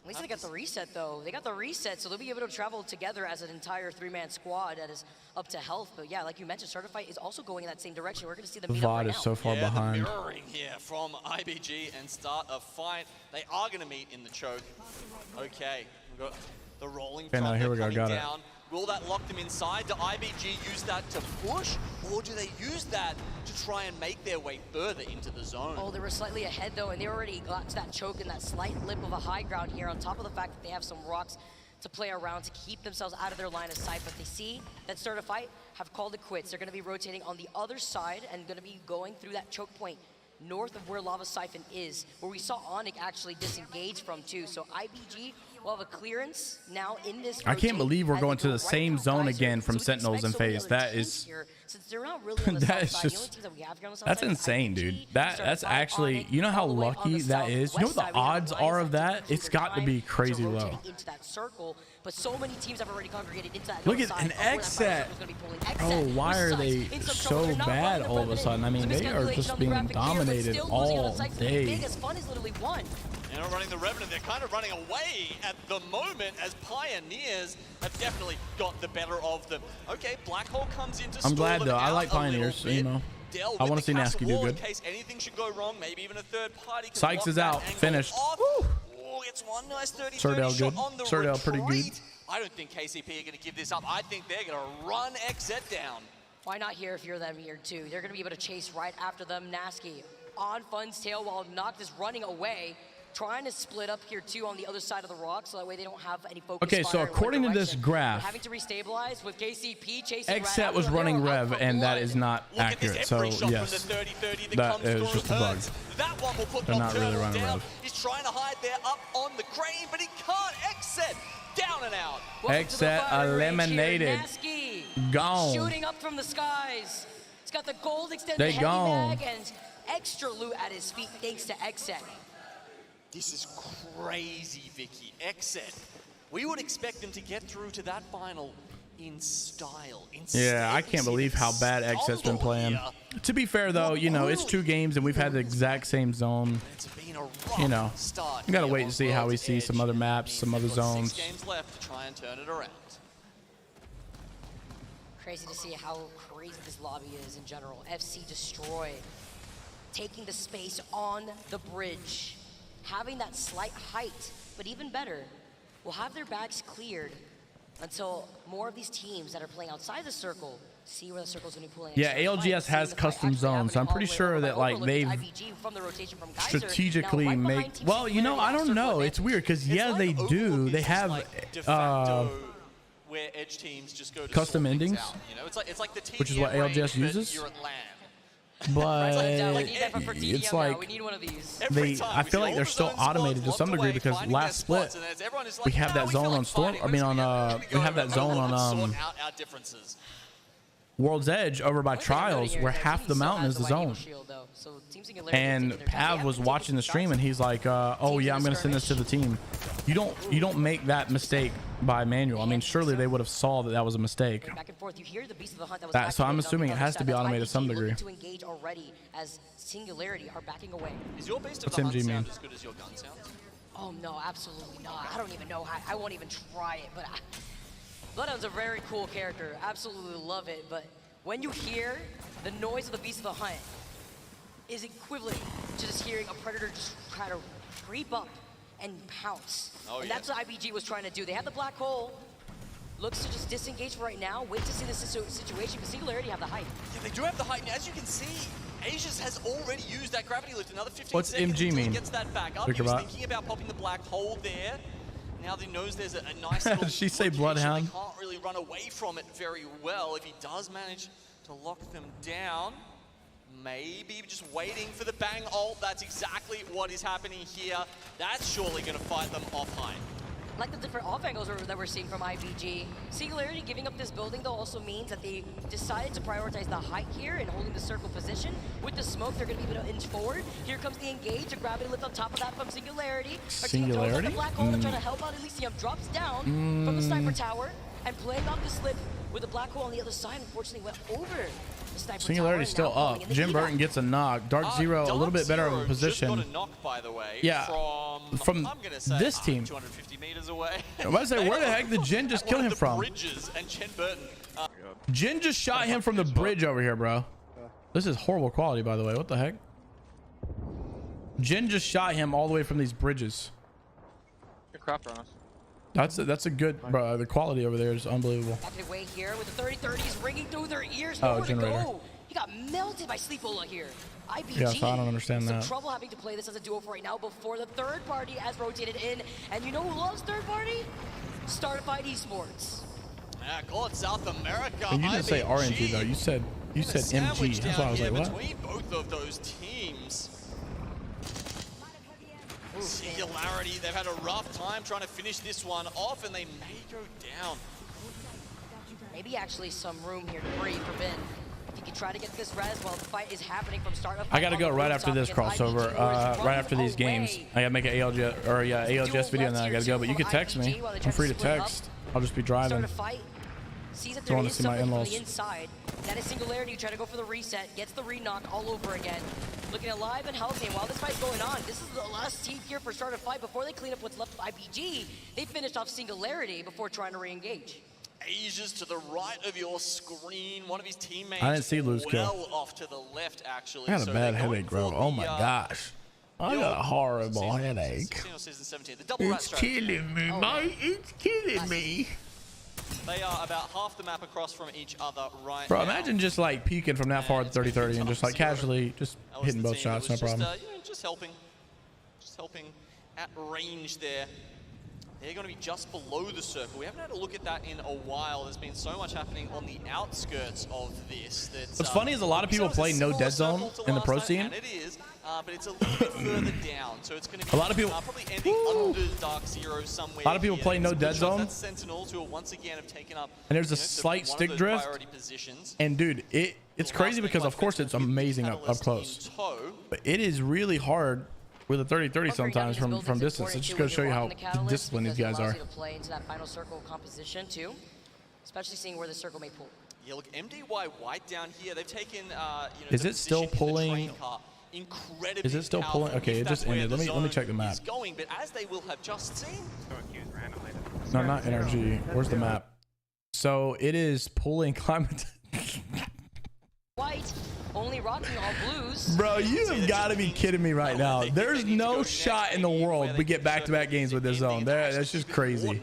At least they got the reset, though. They got the reset, so they'll be able to travel together as an entire three-man squad that is up to health. But yeah, like you mentioned, Certified is also going in that same direction. We're going to see them meet up right now. VOD is so far behind. The mirroring here from IBG and start a fight. They are going to meet in the choke. Okay, we've got the rolling front here we go. Got down. Will that lock them inside? Do IBG use that to push, or do they use that to try and make their way further into the zone? Oh, they were slightly ahead, though, and they already got to that choke and that slight lip of a high ground here, on top of the fact that they have some rocks to play around to keep themselves out of their line of sight. But they see that start a fight, have called it quits. They're going to be rotating on the other side and going to be going through that choke point north of where Lava Siphon is, where we saw Onyx actually disengage from, too. So IBG will have a clearance now in this I can't believe we're going to the same zone again from Sentinels and FaZe. That is that is just that's insane, dude. That's actually, you know how lucky that is? You know what the odds are of that? It's got to be crazy low. But so many teams have already congregated into that. Look at an X set. Oh, why are they so bad all of a sudden? I mean, they are just being dominated all day. They're not running the Revenant, they're kind of running away at the moment as Pioneers have definitely got the better of them. Okay, Black Hole comes in to I'm glad though, I like Pioneers, you know. I want to see Nasky do good. In case anything should go wrong, maybe even a third party can Sykes is out, finished. Woo! Oh, it's one nice 30-30 good. On the Surdale pretty good. I don't think KCP are going to give this up. I think they're going to run XZ down. Why not here if you're them here too? They're going to be able to chase right after them. Nasky on Fun's tail while Noct is running away. Trying to split up here too on the other side of the rock, so that way they don't have any focus. Okay, so according to this graph, having to restabilize with KCP chasing Xset was running Rev, and that is not accurate. So yes, that is just a bug. That one will put They're not really running Rev. He's trying to hide there up on the crane, but he can't. Xset down and out. Xset eliminated. Gone. Shooting up from the skies. He's got the gold extended heavy mag and extra loot at his feet thanks to Xset. This is crazy, Vicky. Xset. We would expect them to get through to that final in style. Yeah, I can't believe how bad Xset's been playing. To be fair, though, you know, it's 2 games and we've had the exact same zone. You know, we gotta wait and see how we see some other maps, some other zones. 6 games left to try and turn it around. Crazy to see how crazy this lobby is in general. FC Destroy taking the space on the bridge. Having that slight height, but even better, will have their bags cleared until more of these teams that are playing outside the circle see where the circle's going to be pulling. Yeah, ALGS has custom zones, so I'm pretty sure that like they've strategically make. Well, you know, I don't know. It's weird because yeah, they do. They have where edge teams just go to custom endings, you know, it's like the which is what ALGS uses. But it's like I feel like they're still automated to some degree because last split we have that zone on Storm. I mean on we have that zone on World's Edge over by Trials, where half the mountain is the zone. And Pav was watching the stream, and he's like, "Oh yeah, I'm gonna send this to the team." You don't make that mistake by manual. I mean, surely they would have saw that that was a mistake. So I'm assuming it has to be automated to some degree. To engage already as Singularity are backing away. Is your Beast of What's the Hunt MG mean? sound as good as your gun sounds? Oh no, absolutely not. I don't even know how. I won't even try it. But Bloodhound's a very cool character. Absolutely love it. But when you hear the noise of the Beast of the Hunt, is equivalent to just hearing a predator just try to creep up and pounce. Oh, and yeah. that's what IBG was trying to do. They have the black hole. Looks to just disengage for right now. Wait to see the situation, because Singularity have the height. Yeah, they do have the height. And as you can see, Asia's has already used that gravity lift. Another 15 What's seconds MG until he mean? gets that back up. Think He was about- thinking about popping the black hole there. Now he knows there's a nice little Did she say location. Bloodhound? They can't really run away from it very well. If he does manage to lock them down, maybe just waiting for the bang ult. That's exactly what is happening here. That's surely going to fight them off high. Like the different off angles that we're seeing from IBG. Singularity giving up this building though also means that they decided to prioritize the height here and holding the circle position. With the smoke, they're going to be able to inch forward. Here comes the engage, a gravity lift on top of that from Singularity. Singularity? The black hole to try to help out Elysium drops down from the sniper tower and playing off the slip with the black hole on the other side. Unfortunately, went over the sniper Singularity tower. still up. Jim Burton gets a knock. Dark Zero a little bit better of a position. Just got a knock, by the way, Yeah, from from I'm gonna say, this team. 250 meters away. I was about to say, where the heck did Jin just kill him from? Bridges and Chen Burton. Jin just shot him from the bridge over here, bro. This is horrible quality, by the way. What the heck? Jin just shot him all the way from these bridges. Good crop on us. That's a good, bro. The quality over there is unbelievable. Back away here with the 30-30s ringing through their ears. Oh, Nowhere to generator. go. He got melted by Sleepola here. IBG. Yeah, so I don't understand some that. trouble having to play this as a duo for right now before the third party has rotated in. And you know who loves third party? Startified Esports. Yeah, God, South America. And you didn't say IBG. RNG though. You said Sandwich MG. That's why I was down like, here what? between both of those teams. Singularity, they've had a rough time trying to finish this one off, and they may go down. Maybe actually some room here to breathe for Ben. If you could try to get this res while the fight is happening from start up. I gotta go right after this crossover. Right after these games. I gotta make an ALGS or ALGS video, and then I gotta go. But you can text me. I'm free to text. I'll just be driving. Sees that Don't there wanna is see my something from in-laws. the inside. That is Singularity trying to go for the reset. Gets the re-knock all over again. Looking alive and healthy. And while this fight's going on, this is the last team here for start of fight before they clean up what's left of IBG. They finished off Singularity before trying to re-engage. Asia's to the right of your screen. One of his teammates I didn't see Lou's kill. well off to the left, actually. I got a So bad they're going headache, bro. for Oh the, my gosh. I got a horrible headache. 16 or season 17. The double rat It's strategy. killing me, mate. It's killing me. They are about half the map across from each other right Bro, now. imagine just like peeking from that far at 30-30 and just like casually just That was hitting the both team that shots, no was just, problem. you know, just helping at range there. They're going to be just below the circle. We haven't had a look at that in a while. There's been so much happening on the outskirts of this. What's funny is a lot of people play no dead zone in the pro scene. And it is, but it's a little bit further down. So it's going to be A lot of people- probably ending under Dark Zero somewhere. A lot of people here. play no It's dead good shots. zone. That's Sentinels who once again have taken up. And there's a you know, slight one of stick those drift. priority positions. And dude, it's crazy because of course it's amazing up close. But it is really hard with a 30-30 sometimes from distance. It's just going to show you how disciplined these guys are. To play into that final circle composition too, especially seeing where the circle may pull. Yeah, look, MDY White down here, they've taken, you know, Is the it still position in the pulling? train car. Incredibly Is it still powerful pulling? Okay, if it just that's where ended. the Let me check the zone map. is going, but as they will have just seen. No, not NRG. Where's the map? So it is pulling climate. White only rocking all blues. Bro, you have got to be kidding me right now. There's no shot in the world we get backback-to-back games with this zone. That's just crazy.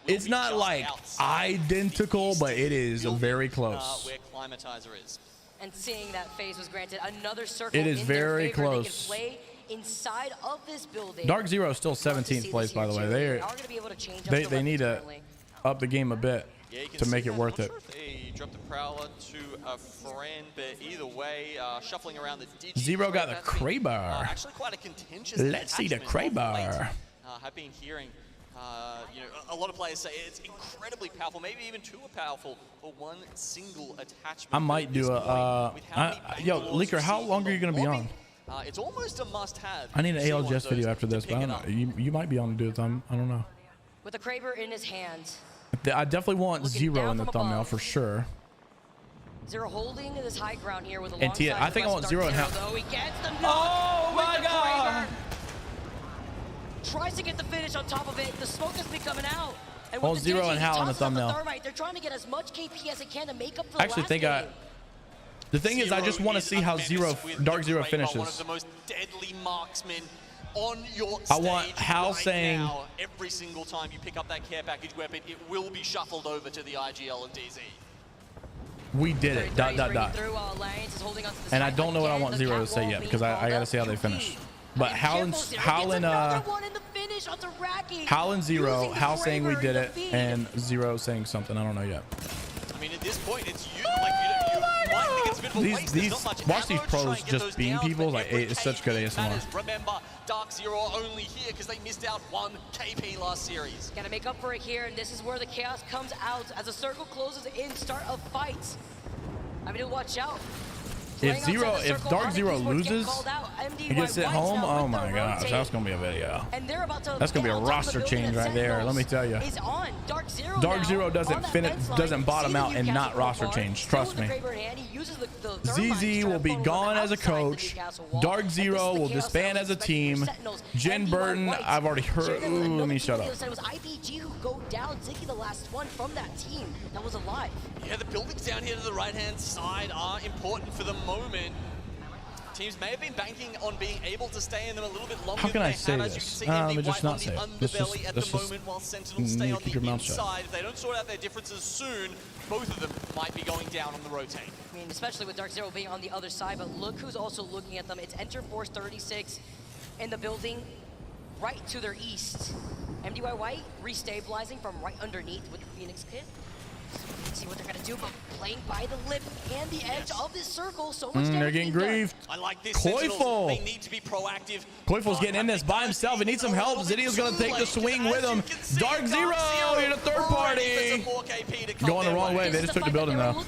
It's not like identical, but it is very close. Where Climatizer is. And seeing that phase was granted another circle. It is in their very favor. They close. can play inside of this building. Dark Zero is still 17th place, by the way. They need to up the game a bit to make it worth it. They dropped the Prowler to a friend, but either way, shuffling around the Digi. Zero got the That's been, Kraber. actually quite a contentious Let's see the attachment of late. Kraber. Have been hearing you know, a lot of players say it's incredibly powerful, maybe even too powerful for one single attachment. I might do a yo, Leaker, how long are you gonna be on? It's almost a must-have. I need an ALGS video after this, but I don't know. You might be on to do it. I don't know. With the Kraber in his hands. I definitely want Zero in the thumbnail for sure. Zero holding this high ground here with a And Tia, I think I want Zero in hell. He gets the oh my God! Tries to get the finish on top of it. The smoke has been coming out. And well, Zero and Hal in the thumbnail. They're trying to get as much KP as they can to make up for the actually think game. The thing is, I just want to see how Dark Zero finishes. One of the most deadly marksmen on your stage. I want Hal saying now, every single time you pick up that care package weapon, it will be shuffled over to the IGL and DZ. We did it. ... And I don't know what I want Zero to say yet because I got to see how they finish. But Hal and Zero, Hal saying we did it, and Zero saying something. I don't know yet. I mean, at this point, it's you. Like you might think it's a bit of a waste. Watch these pros just beam people. Like it's such good ASMR. Remember, Dark Zero are only here because they missed out one KP last series. Gotta make up for it here, and this is where the chaos comes out as the circle closes in. Start of fights. I mean, watch out. If Dark Zero loses, he gets it home. Oh my gosh, that's gonna be a video. That's gonna be a roster change right there. Let me tell you. Dark Zero doesn't bottom out and not roster change. Trust me. ZZ will be gone as a coach. Dark Zero will disband as a team. Jen Burton, I've already heard. Ooh, let me shut up. It was IBG who go down. Ziggy, the last one from that team that was alive. Yeah, the buildings down here to the right-hand side are important for the moment. Teams may have been banking on being able to stay in them a little bit longer. How can I say this? Let me just not say it. Let's just keep your mouth shut. If they don't sort out their differences soon, both of them might be going down on the rotate. I mean, especially with Dark Zero being on the other side, but look who's also looking at them. It's Enter Force 36 in the building right to their east. MDY White restabilizing from right underneath with the Phoenix Kit. See what they're gonna do, but playing by the lip and the edge of this circle. So much they're getting griefed. I like this. Koifel. They need to be proactive. Koifel's getting in this by himself. He needs some help. Zidio's gonna take the swing with him. Dark Zero in a third party. Going the wrong way. They just took the building though.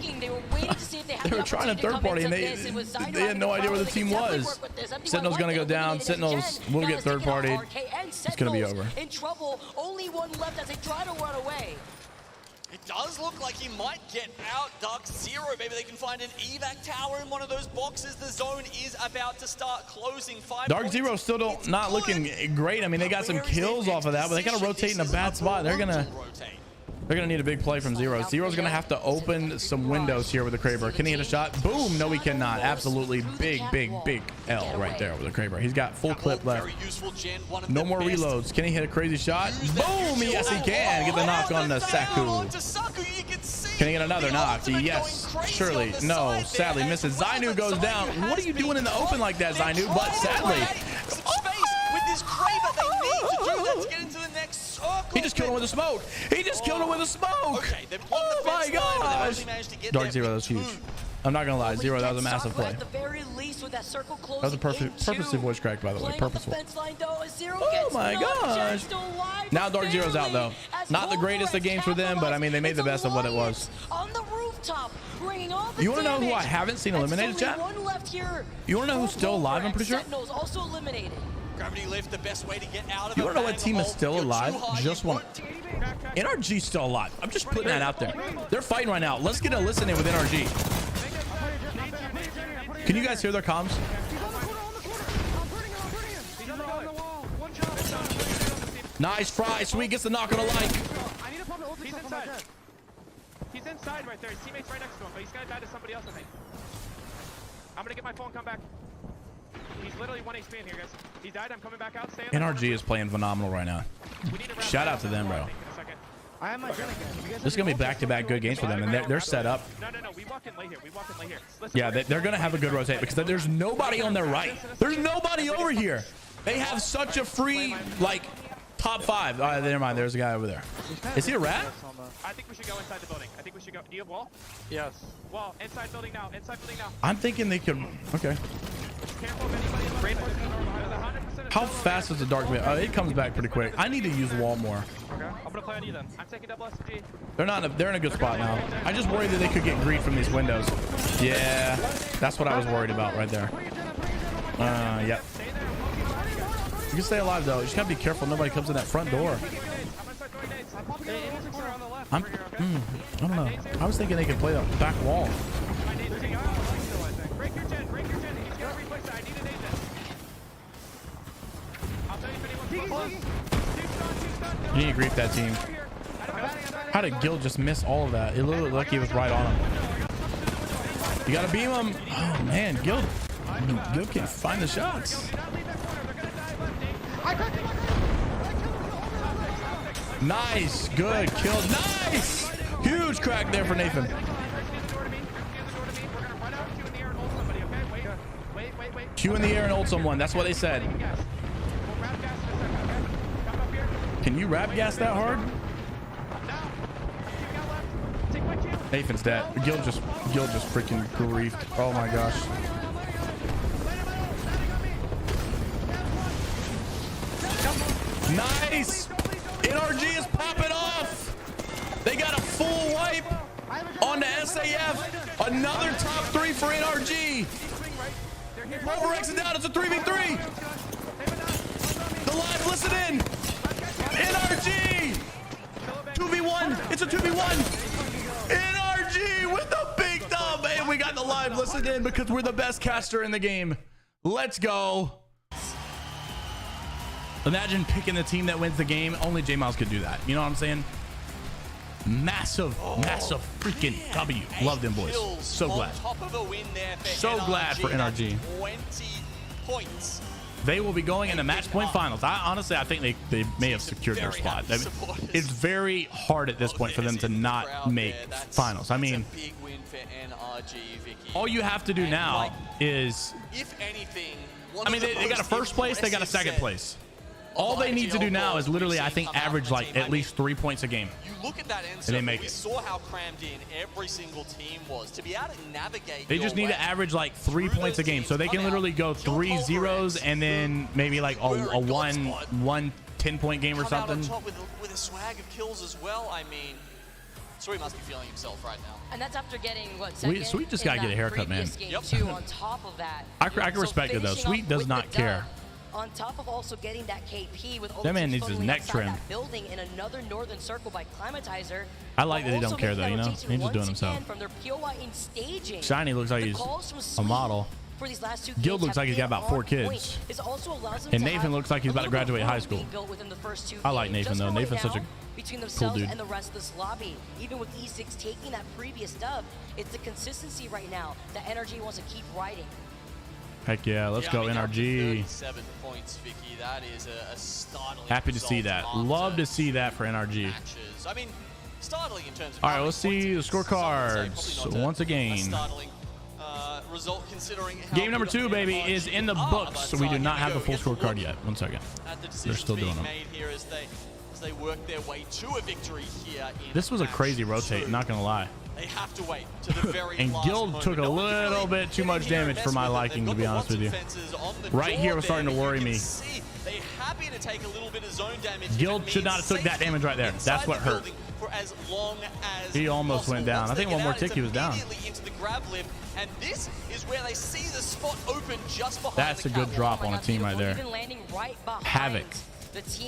They were trying a third party and they had no idea where the team was. Sentinel's gonna go down. Sentinels will get third party. It's gonna be over. In trouble. Only one left as they try to run away. It does look like he might get out. Dark Zero, maybe they can find an evac tower in one of those boxes. The zone is about to start closing. Dark Zero still not looking great. I mean, they got some kills off of that, but they gotta rotate in a bad spot. They're gonna need a big play from Zero. Zero's gonna have to open some windows here with the Kraber. Can he hit a shot? Boom! No, he cannot. Absolutely big L right there with the Kraber. He's got full clip left. No more reloads. Can he hit a crazy shot? Boom! Yes, he can. Get the knock on the Saku. Can he get another knock? Yes. Surely. No. Sadly misses. Zainu goes down. What are you doing in the open like that, Zainu? But sadly. With this Kraber, they need to do that to get into the next circle. He just killed him with a smoke. He just killed him with a smoke. Okay, oh my gosh. Dark Zero, that's huge. I'm not gonna lie, Zero, that was a massive play. That was a purposely voice crack, by the way. Purposeful. Oh my gosh. Now Dark Zero's out though. Not the greatest of games for them, but I mean they made the best of what it was. You wanna know who I haven't seen eliminated, chat? You wanna know who's still alive, I'm pretty sure? Gravity lift, the best way to get out of you wanna know what team is still alive? Just one. NRG's still alive. I'm just putting that out there. They're fighting right now. Let's get a listen in with NRG. Can you guys hear their comms? Nice fry. Sweet gets the knock on a like. He's inside. He's inside right there. His teammate's right next to him, but he's gonna die to somebody else, I think. I'm gonna get my phone and come back. He's literally 1 HP in here, guys. He died. I'm coming back out. Stay NRG is playing phenomenal right now. Shout out to them, bro. This is gonna be back-to-back good games for them, and they're set up. No. We walked in late here. Yeah, they're gonna have a good rotate because there's nobody on their right. There's nobody over here. They have such a free like top 5. All right, never mind. There's a guy over there. Is he a rat? I think we should go inside the building. I think we should go. Do you have wall? Yes. Wall. Inside building now. I'm thinking they could. Okay. How fast is the dark mid? It comes back pretty quick. I need to use wall more. Okay, I'm gonna play on you then. I'm taking double SG. They're in a good spot now. I just worry that they could get greed from these windows. Yeah, that's what I was worried about right there. Yep. You can stay alive though. You just gotta be careful. Nobody comes in that front door. I don't know. I was thinking they could play the back wall. You need to grief that team. How did Gil just miss all of that? It looked like he was right on him. You gotta beam him. Oh man, Gil can't find the shots. Nice, good, killed, nice! Huge crack there for Nathan. Q in the air and ult someone, that's what they said. Can you rap gas that hard? Nathan's dead. Gil just freaking griefed. Oh my gosh. Nice! NRG is popping off! They got a full wipe on the SAF. Another top 3 for NRG. Overx is down. It's a 3v3. The live listen in. NRG 2v1. It's a 2v1. NRG with the big dub. And we got the live listen in because we're the best caster in the game. Let's go. Imagine picking the team that wins the game. Only jmeyels could do that. You know what I'm saying? Massive freaking W. Love them boys. So glad. So glad for NRG. 20 points. They will be going into match point finals. I think they may have secured their spot. I mean, it's very hard at this point for them to not make finals. I mean, all you have to do now is, if anything, I mean, they got a first place, they got a second place. All they need to do now is literally, I think, average like at least 3 points a game. You look at that and they make we it. saw how crammed in every single team was. To be able to navigate, They just need to average like 3 points a game, so they can literally go 3 zeros and then maybe like a one 10-point game or something. On top with a swag of kills as well. I mean, Sweet must be feeling himself right now. And that's after getting what? Sweet just gotta get a haircut, man. Yep. Too, on top of that, I can respect it though. Sweet does not care. On top of also getting that KP with that man needs his neck trimmed. Building in another northern circle by Climatizer. I like that he don't care though, you know? He's just doing himself. From their POI in staging. Shiny looks like he's a model. For these last 2 Guild looks like he's got about 4 kids. And Nathan looks like he's about to graduate high school. I like Nathan though. Nathan's such a cool dude. And the rest of this lobby, even with E6 taking that previous dub, it's the consistency right now that NRG wants to keep riding. Heck yeah, let's go NRG. 37 points, Vicky. That is a startling. Happy to see that. Love to see that for NRG. Matches. I mean, startling in terms of. All right, let's see the scorecards once again. Result considering game number 2, baby, is in the books. So we do not have the full scorecard yet. 1 second. They're still doing them. They work their way to a victory here. This was a crazy rotate, not gonna lie. They have to wait to the very and last Guild moment. took a little bit too much damage for my liking, to be honest with you. Right here was starting to worry me. They're happy to take a little bit of zone damage. Guild should not have took that damage right there. That's what hurt. For as long as he almost went down. I think one more tick he was down. Into the grab lip, and this is where they see the spot open just behind. That's a good drop on a team right there. Havoc.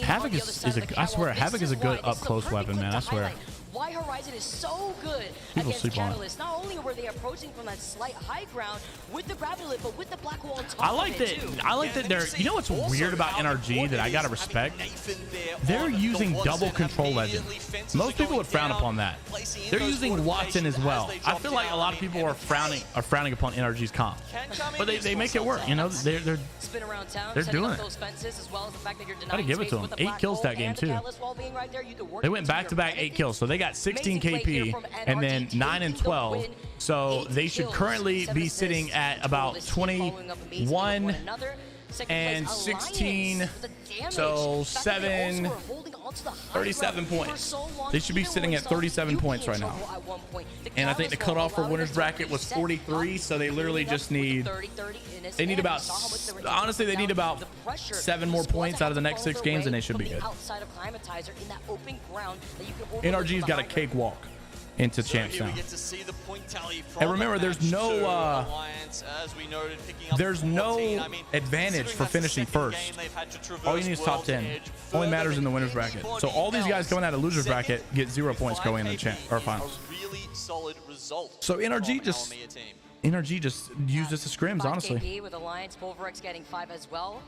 Havoc is a, I swear, Havoc is a good up close weapon, man. I swear. Why Horizon is so good People against Catalyst. Not only were they approaching from that slight high ground with the gravity lift, but with the black wall on top I like that. I like that they're. You know what's weird about NRG that I gotta respect? They're using double control legend. Most people would frown upon that. They're using Watson as well. I feel like a lot of people are frowning upon NRG's comp, but they make it work. You know, they're doing it. Gotta give it to them. 8 kills that game too. They went back-to-back 8 kills, so they got 16 KP and then 9 and 12. So they should currently be sitting at about 21 and 16. So 7, 37 points. They should be sitting at 37 points right now. And I think the cutoff for winners bracket was 43. So they literally just need, they need about, honestly, they need about 7 more points out of the next 6 games and they should be good. NRG's got a cakewalk into champs now. And remember, there's no advantage for finishing first. All you need is top 10. Only matters in the winners bracket. So all these guys coming out of losers bracket get 0 points going in the finals. So NRG just used this as scrims, honestly. With Alliance, Pulverex getting 5 as well.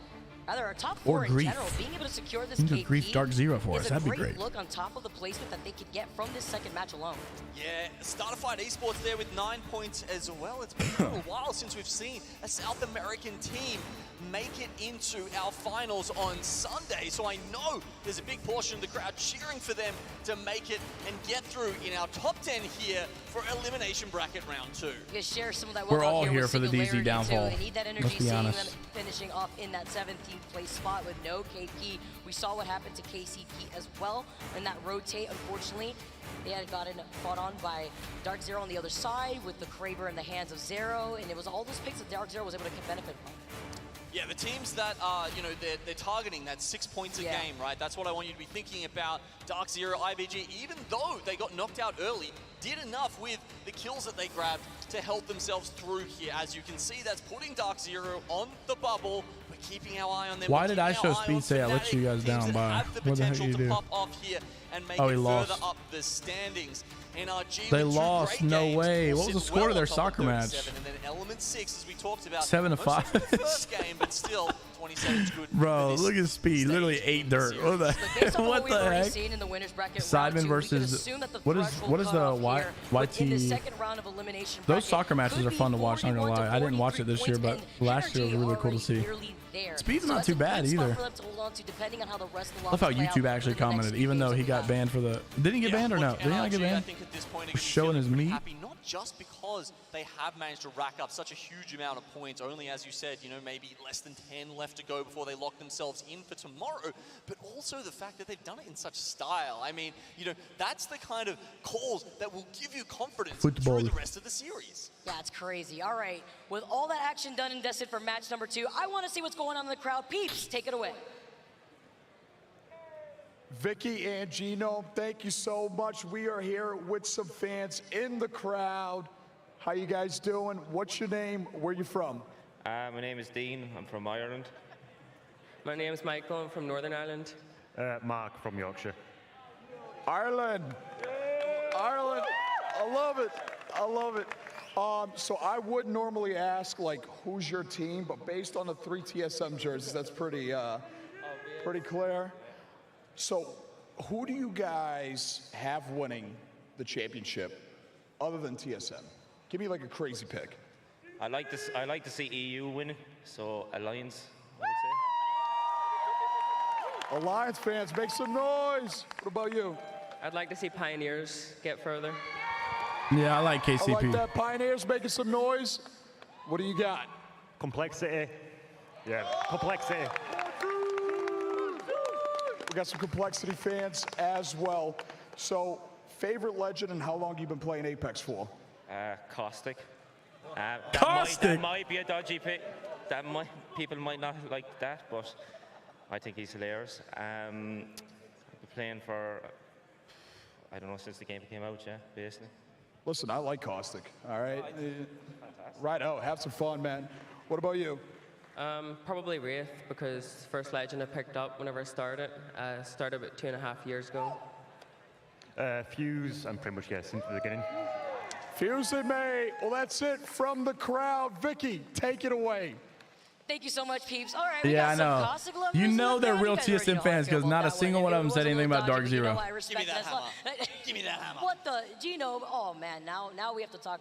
Rather, our top Or 4 in Grief. general, being able to secure this Either KP Grief Dark Zero for us. is a That'd be great. look on top of the placement that they could get from this second match alone. Yeah, Starterfight Esports there with 9 points as well. It's been a little while since we've seen a South American team make it into our finals on Sunday. So I know there's a big portion of the crowd cheering for them to make it and get through in our top 10 here for Elimination Bracket Round 2. You share some of that We're all here for the DZ downfall. They need that energy, Let's be seeing honest. them finishing off in that 17th place spot with no KP. We saw what happened to KCP as well in that rotate. Unfortunately, they had gotten fought on by Dark Zero on the other side with the Kraber in the hands of Zero, and it was all those picks that Dark Zero was able to benefit from. Yeah, the teams that are, they're targeting that 6 points a game, right? That's what I want you to be thinking about. Dark Zero, IBG, even though they got knocked out early, did enough with the kills that they grabbed to help themselves through here. As you can see, that's putting Dark Zero on the bubble. We're keeping our eye on them. Why did I show Speed say I let you guys down by? What the heck did you do? Oh, he lost. Up the standings. NRG They lost. No way. What was the score of their soccer match? And then Element 6, as we talked about. 7-5. First game, but still 27's good. Bro, look at Speed. Literally 8 dirt. What the heck? What the heck? Sidemen versus what is the YT? Those soccer matches are fun to watch. I'm not gonna lie. I didn't watch it this year, but last year was really cool to see. Speed's not too bad either. I love how YouTube actually commented, even though he got banned for the. Didn't he get banned or no? Did he not get banned? Was showing his meat. Not just because they have managed to rack up such a huge amount of points, only as you said, maybe less than 10 left to go before they lock themselves in for tomorrow, but also the fact that they've done it in such style. I mean, that's the kind of calls that will give you confidence through the rest of the series. Yeah, it's crazy. All right, with all that action done and dusted for match number 2, I want to see what's going on in the crowd. Peeps, take it away. Vicky and Gino, thank you so much. We are here with some fans in the crowd. How you guys doing? What's your name? Where you from? My name is Dean. I'm from Ireland. My name is Michael. I'm from Northern Ireland. Mark from Yorkshire. Ireland. Ireland. I love it. I love it. So I would normally ask, who's your team? But based on the 3 TSM jerseys, that's pretty clear. So who do you guys have winning the championship other than TSM? Give me a crazy pick. I like to see EU winning, so Alliance, I would say. Alliance fans, make some noise. What about you? I'd like to see Pioneers get further. Yeah, I like KCP. I like that. Pioneers making some noise. What do you got? Complexity. Yeah, complexity. We got some Complexity fans as well. So, favorite legend and how long you been playing Apex for? Caustic. Caustic? That might be a dodgy pick. People might not like that, but I think he's hilarious. I've been playing for, I don't know, since the game came out, yeah, basically. Listen, I like Caustic, all right? Right, have some fun, man. What about you? Probably Wraith, because first legend I picked up whenever I started. Started about 2.5 years ago. Fuse, I'm pretty much, since the beginning. Fuse it, May. Well, that's it from the crowd. Vicky, take it away. Thank you so much, peeps. All right, we Yeah, got I know. some Caustic lovers You in know the they're crowd. real You guys already TSM know how I fans feel because not about a that single one of them said anything about Dark but Zero. I respect Give me that as well. Give me that hammer. What the Gino? Oh man, now we have to talk,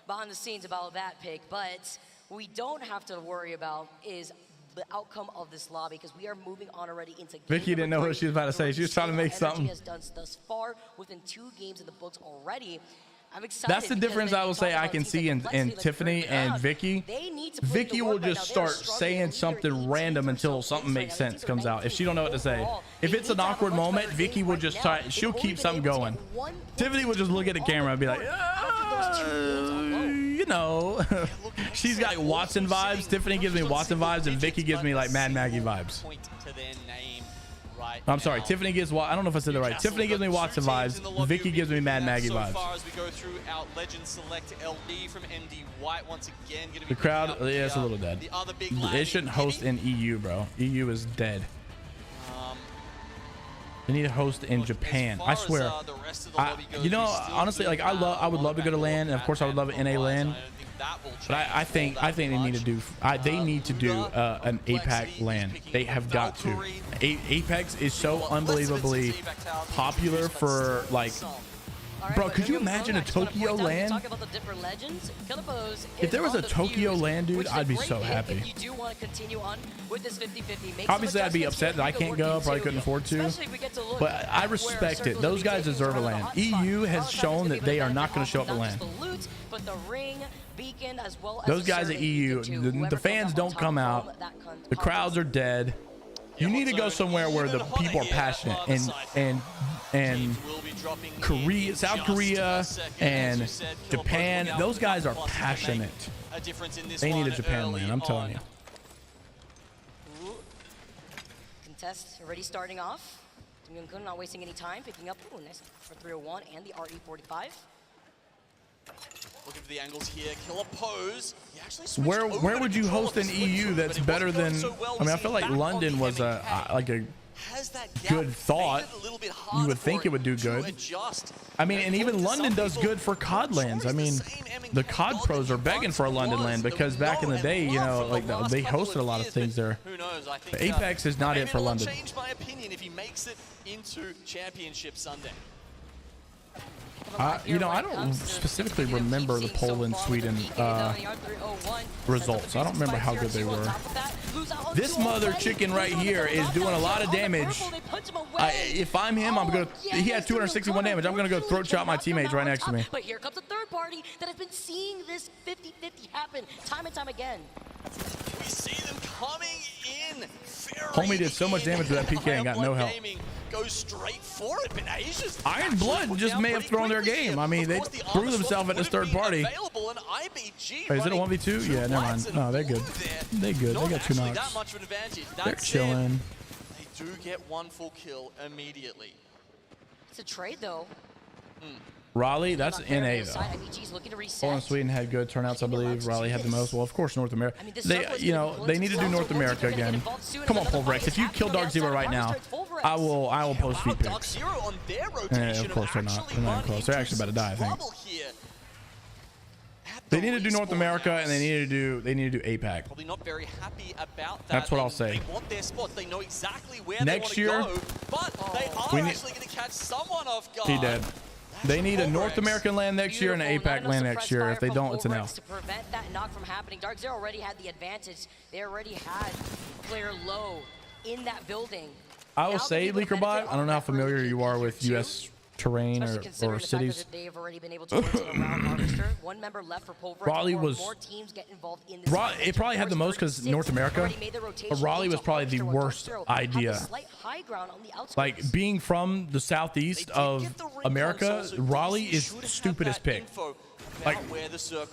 behind the scenes about that pick. But we don't have to worry about is the outcome of this lobby because we are moving on already into. Vicky didn't know what she was about to say. She was trying to make something. Has done thus far within 2 games in the books already. I'm excited. That's the difference I will say I can see in Tiffany and Vicky. Vicky will just start saying something random until something makes sense comes out. If she don't know what to say. If it's an awkward moment, Vicky will just try. She'll keep something going. Tiffany will just look at the camera and be like, you know. She's got Watson vibes. Tiffany gives me Watson vibes, and Vicky gives me like Mad Maggie vibes. I'm sorry, Tiffany gives I don't know if I said that right. Tiffany gives me Watson vibes. Vicky gives me Mad Maggie vibes. The crowd, yeah, it's a little dead. It shouldn't host in EU, bro. EU is dead. They need to host in Japan. I swear. You know, honestly, like I would love to go to LAN, and of course I would love an NA LAN. But I think they need to do an APAC LAN. They have got to. Apex is so unbelievably popular for like. Bro, could you imagine a Tokyo LAN? If there was a Tokyo LAN, dude, I'd be so happy. Obviously, I'd be upset that I can't go. Probably couldn't afford to. But I respect it. Those guys deserve a LAN. EU has shown that they are not going to show up at LAN. Those guys at EU, the fans don't come out. The crowds are dead. You need to go somewhere where the people are passionate, and Korea, South Korea, and Japan. Those guys are passionate. They need a Japan LAN, I'm telling you. Contest already starting off. Myung-kun not wasting any time, picking up nice for 301 and the RE45. Looking for the angles here. Killer pose. Where would you host an EU that's better than? I mean, I feel like London was a good thought. You would think it would do good. I mean, and even London does good for COD lands. I mean, the COD pros are begging for a London land because back in the day, you know, like they hosted a lot of things there. But Apex is not it for London. Change my opinion if he makes it into Championship Sunday. You know, I don't specifically remember the Poland-Sweden results. I don't remember how good they were. This mother chicken right here is doing a lot of damage. If I'm him, he had 261 damage. I'm gonna go throat chop my teammates right next to me. But here comes a third party that has been seeing this 50-50 happen time and time again. We see them coming in. Homie did so much damage with that PK and got no help. Goes straight for it, but Asia's Iron Blood just may have thrown their game. I mean, they threw themselves at this third party. Wait, is it a 1v2? Yeah, never mind. No, they're good. They're good. They got 2 knocks. They're chilling. They do get 1 full kill immediately. It's a trade, though. Raleigh, that's NA though. Poland, Sweden had good turnouts, I believe. Raleigh had the most. Well, of course, North America. They, you know, they need to do North America again. Come on, Pulverex. If you kill Dark Zero right now, I will post feed pics. Of course they're not. They're not even close. They're actually about to die, I think. They need to do North America, and they need to do APAC. Probably not very happy about that. That's what I'll say. They want their spots. They know exactly where next they year, want to go, but they are actually going to catch someone off guard. He dead. They need a North American land next year and an APAC land next year. If they don't, it's an L. To prevent that knock from happening, Dark Zero already had the advantage. They already had player low in that building. I will say, LeakerBot, I don't know how familiar you are with U.S. terrain or cities. Raleigh was. It probably had the most because North America, but Raleigh was probably the worst idea. Like being from the southeast of America, Raleigh is the stupidest pick. Like,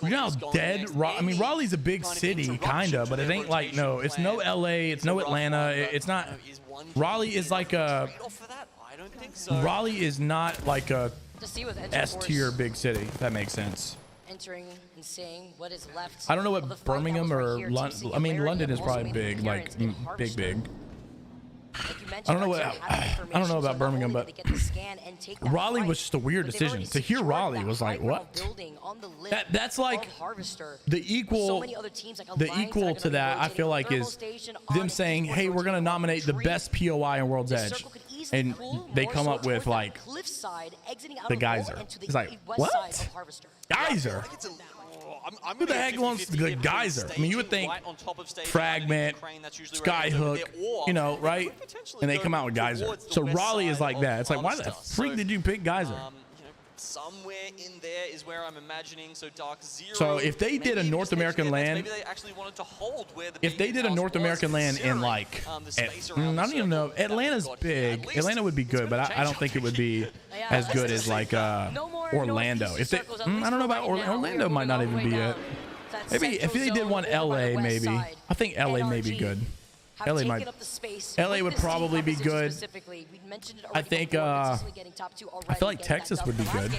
you know how dead? I mean, Raleigh's a big city, kinda, but it ain't like it's no LA, it's no Atlanta, it's not. Raleigh is like a. Raleigh is not like a S tier big city, if that makes sense. Entering and saying what is left. I don't know what Birmingham or London. I mean, London is probably big, like big. I don't know about Birmingham, but Raleigh was just a weird decision. To hear Raleigh was like, what? That's like the equal to that. I feel like is them saying, hey, we're gonna nominate the best POI in World's Edge, and they come up with like the Geyser. It's like, what? Geyser? Who the heck wants the Geyser? I mean, you would think Fragment, Skyhook, you know, right? And they come out with Geyser. So Raleigh is like that. It's like, why the freak did you pick Geyser? somewhere in there is where I'm imagining. So Dark Zero. So if they did a North American land, maybe they actually wanted to hold where the if they did a North American land in like, I don't even know. Atlanta's big. Atlanta would be good, but I don't think it would be as good as like Orlando. If they, I don't know about Orlando. Might not even be it. Maybe if they did one LA, maybe. I think LA may be good. LA might. LA would probably be good. I think. I feel like Texas would be good.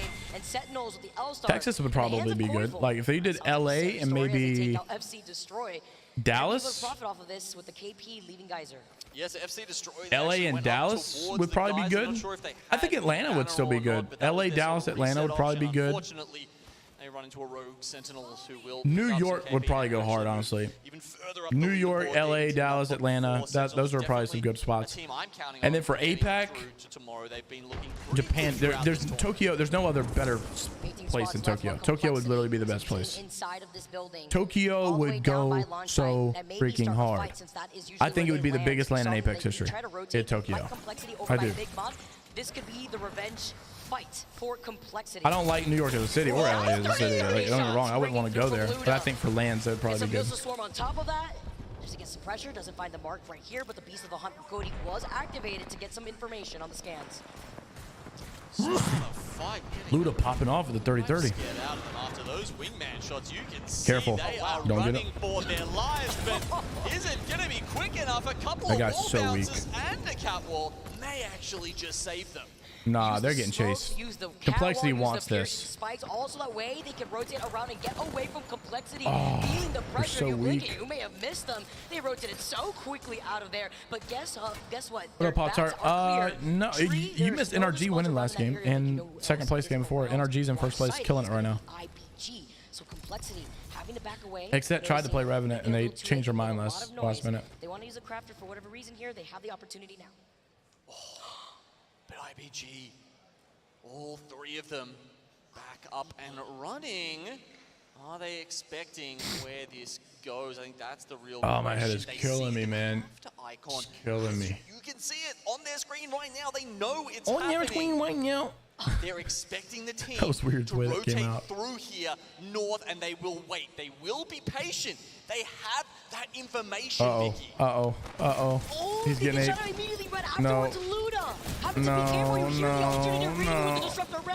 Texas would probably be good. Like if they did LA and maybe Dallas. Yes, FC Destroy. LA and Dallas would probably be good. I think Atlanta would still be good. LA, Dallas, Atlanta would probably be good. They run into a rogue Sentinels who will. New York would probably go hard, honestly. New York, LA, Dallas, Atlanta. Those are probably some good spots. And then for APAC, Japan. There's Tokyo. There's no other better place than Tokyo. Tokyo would literally be the best place. Tokyo would go so freaking hard. I think it would be the biggest land in Apex history. In Tokyo. I do. This could be the revenge fight for complexity. I don't like New York as a city or LA as a city. Like, don't get me wrong, I wouldn't want to go there. But I think for lands, that would probably be good. Swarm on top of that, just against the pressure, doesn't find the mark right here, but the Beast of the Hunt from Cody was activated to get some information on the scans. Luda popping off with the 30-30. After those wingman shots, you can see Careful. They are Don't get running it. for their lives, but is it going to be quick enough? A couple That of guy's wall so bounces and a catwall may actually just save them. Nah, they're getting chased. Complexity wants this. Spikes also that way they can rotate around and get away from complexity. Oh, feeling the pressure. so You're weak. thinking, you may have missed them. They rotated so quickly out of there. But guess what? What up, Pop-Tart? No, you missed NRG winning last game and second place game before. NRG's in first place, killing it right now. So complexity having to back away. Except tried to play Revenant and they changed their mind last minute. They want to use a crafter for whatever reason here. They have the opportunity now. But IBG, all three of them back up and running. Are they expecting where this goes? I think that's the real Oh, my head question. is They killing see me, the man. Icon. It's killing me. You can see it on their screen right now. They know it's On their happening. screen right now. They're expecting the team That was weird to the way that rotate came out. through here north, and they will wait. They will be patient. They have that information, Vicky. He's getting it. No.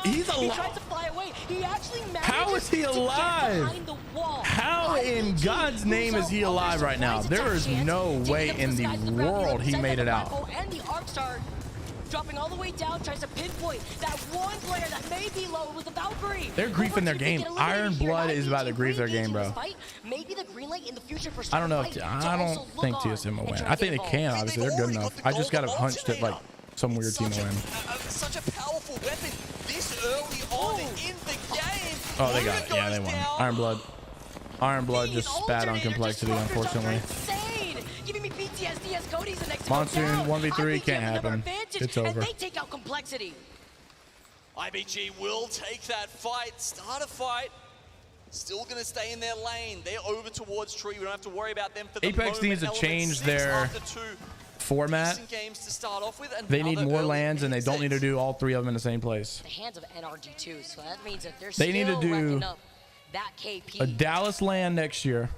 He's alive. How is he alive? How in God's name is he alive right now? There is no way in the world he made it out. And the arc star dropping all the way down, tries to pinpoint that one player that may be low with the Valkyrie. They're griefing their game. Iron Blood is about to grief their game, bro. Maybe the green light in the future for I don't know if I don't think TSM will win. I think they can. Obviously, they're good enough. I just got a hunch that like some weird team will win. Such a powerful weapon this early on in the game. Oh, they got it. Yeah, they won. Iron Blood. Iron Blood just spat on complexity, unfortunately. Giving me PTSD as Cody's the next Monsoon 1v3 can't happen. It's over. And they take out complexity. IBG will take that fight, start a fight. Still going to stay in their lane. They're over towards Tree. We don't have to worry about them for the Apex moment. needs to change their format. Games to start off with. They need more lands, and they don't need to do all three of them in the same place. The hands of NRG too, so that means that they're They need to do that KP. a Dallas land next year,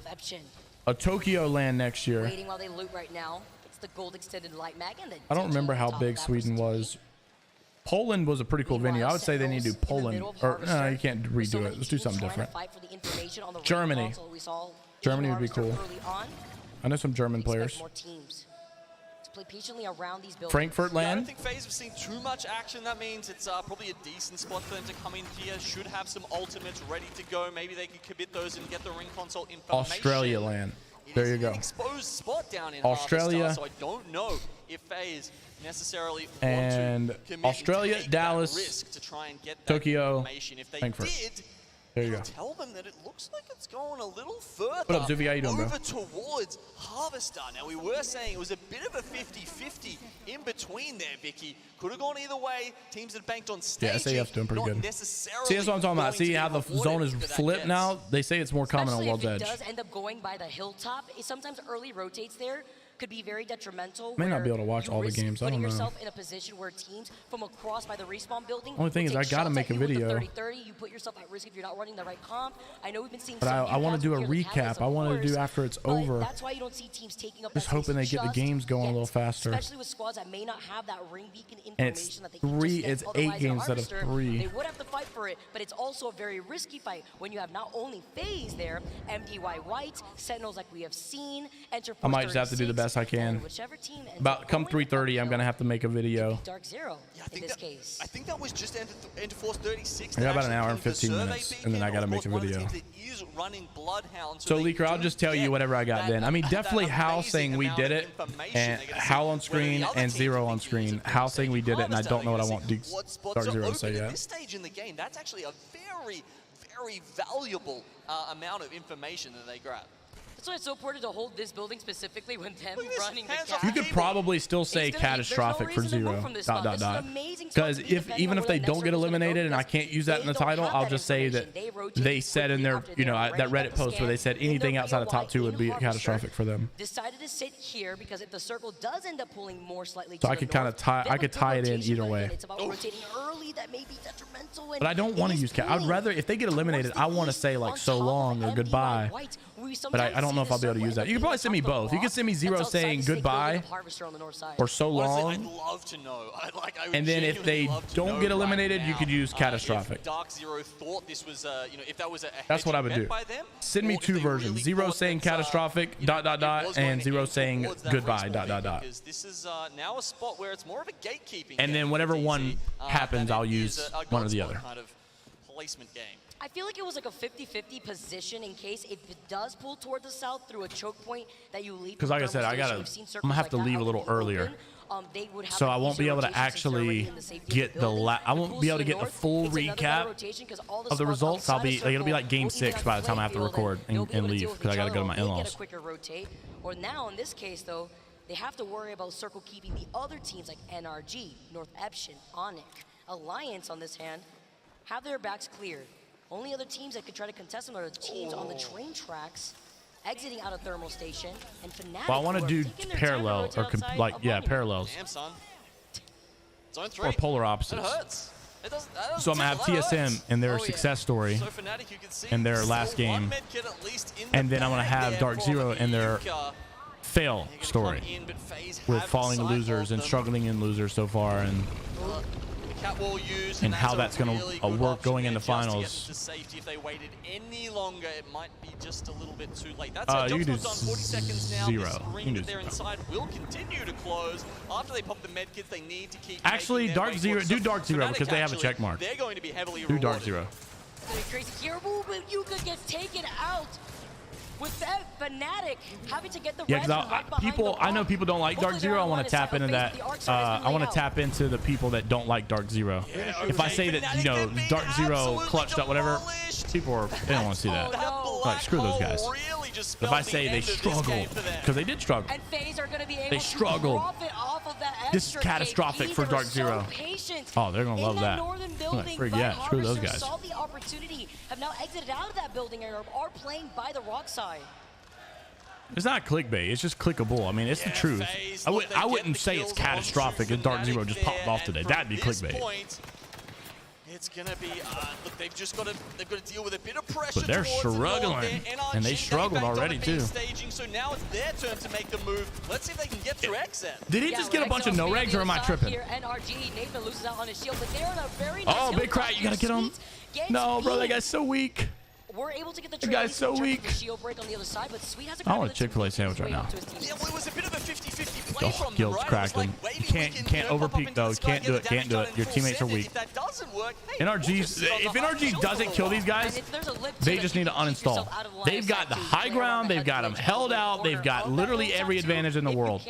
a Tokyo land next year. Waiting while they loot right now. It's the gold extended light mag and the I don't remember how big Sweden was. Poland was a pretty cool venue. I would say they need to do Poland. Or no, you can't redo it. Let's do something different. Germany. Germany would be cool. I know some German players. Play patiently around these buildings. Frankfurt land. I don't think FaZe have seen too much action. That means it's probably a decent spot for them to come in here. Should have some ultimates ready to go. Maybe they could commit those and get the ring console information. Australia land. There you go. An exposed spot down in Australia. so I don't know if FaZe necessarily and want to commit Australia, and Dallas, risk to try and get that Tokyo, information. If they Frankfurt. did, there you go. tell them that it looks like it's going a little further. What up, Zuvi? How you doing, bro? Over towards Harvester. Now, we were saying it was a bit of a 50-50 in between there, Vicky. Could have gone either way. Teams that banked on staging. Yeah, SAF's doing pretty good. See, that's what I'm talking about. going See to how be the rewarded zone is for that flipped guess. now? They say it's more common on Especially World's if Edge. it does end up going by the hilltop, it sometimes early rotates there. could be very detrimental. May not be able to watch all the games. I don't know. Yourself in a position where teams from across by the respawn building. Only thing is, I gotta make a video. 30-30, you put yourself at risk if you're not running the right comp. I know we've been seeing. But I want to do a recap. I want to do after it's over. That's why you don't see teams taking up. Just hoping they get the games going a little faster. Especially with squads that may not have that ring beacon information. And it's that they can just get. it's 8 games instead of 3. They would have to fight for it, but it's also a very risky fight when you have not only FaZe there, MDY White, Sentinels like we have seen, Enter. I might just have to do the best I can. About come 3:30, I'm gonna have to make a video. Dark Zero. In this case. I think that was just Enter Force 36. I got about an hour and 15 minutes, and then I gotta make a video. So Leaker, I'll just tell you whatever I got then. I mean, definitely Hal saying we did it, and Hal on screen and Zero on screen. Hal saying we did it, and I don't know what I want Dark Zero to say yet. At this stage in the game, that's actually a very, very valuable amount of information that they grab. That's why it's so important to hold this building specifically when them running the You could probably still say catastrophic for Zero, ... Because even if they don't get eliminated and I can't use that in the title, I'll just say that they said in their, that Reddit post where they said anything outside of top 2 would be catastrophic for them. Decided to sit here because if the circle does end up pulling more slightly, so I could kind of tie it in either way. It's about rotating early that may be detrimental. But I don't want to use cat. I'd rather, if they get eliminated, I want to say like so long or goodbye. But I don't know if I'll be able to use that. You can probably send me both. You can send me Zero saying goodbye or so long. I'd love to know. And then if they don't get eliminated, you could use catastrophic. Dark Zero thought this was, if that was a that's what I would do. Send me 2 versions. Zero saying catastrophic ... and Zero saying goodbye ... Because this is now a spot where it's more of a gatekeeping. And then whatever one happens, I'll use one or the other. Kind of placement game. I feel like it was like a 50-50 position in case if it does pull toward the south through a choke point that you leave. Because like I said, I'm gonna have to leave a little earlier. So I won't be able to actually get I won't be able to get the full recap of the results. It'll be like game 6 by the time I have to record and leave because I gotta go to my in-laws. Or now in this case though, they have to worry about circle keeping the other teams like NRG, North Eption, Onyx, Alliance on this hand, have their backs cleared. Only other teams that could try to contest them are the teams on the train tracks, exiting out of Thermal Station, and Fnatic. Well, I want to do parallel or parallels. Damn, son. Zone 3. Or polar opposites. So I'm gonna have TSM in their success story in their last game, and then I'm gonna have Dark Zero in their fail story with falling losers and struggling in losers so far, and how that's going to work going into finals. If they waited any longer, it might be just a little bit too late. That's you can do 40 seconds now. Zero. This ring that they're inside will continue to close. After they pop the med kits, they need to keep. Actually, Dark Zero, do Dark Zero because they have a check mark. They're going to be heavily rewarded. Do Dark Zero. Crazy here, but Yuka gets taken out. With that Fnatic having to get the I know people don't like Dark Zero. I want to tap into that. I want to tap into the people that don't like Dark Zero. If I say that Dark Zero clutched up whatever, people they don't want to see that. Like screw those guys. If I say they struggled, because they did struggle, they struggled. This is catastrophic for Dark Zero. Oh, they're gonna love that. Yeah, screw those guys. Have now exited out of that building and are playing by the rock side. It's not clickbait. It's just clickable. I mean, it's the truth. I wouldn't say it's catastrophic if Dark Zero just popped off today. That'd be clickbait. It's gonna be look, they've got to deal with a bit of pressure. But they're struggling, and they struggled already too. Staging, so now it's their turn to make the move. Let's see if they can get through XZ. Did he just get a bunch of no regs, or am I tripping? NRG, Nathan loses out on his shield, but they're in a very nice big crack! You gotta get him. No, bro, that guy's so weak. We're able to get the guy's so weak. I want a Chick-fil-A sandwich right now. Yeah, well, it was a bit of a 50-50 play from them, Guild's right? cracking. Like, you can't overpeak though. Can't do it. Can't do it. Your teammates are weak. That doesn't work. If NRG doesn't kill these guys, they just need to uninstall. They've got the high ground. They've got them held out. They've got literally every advantage in the world.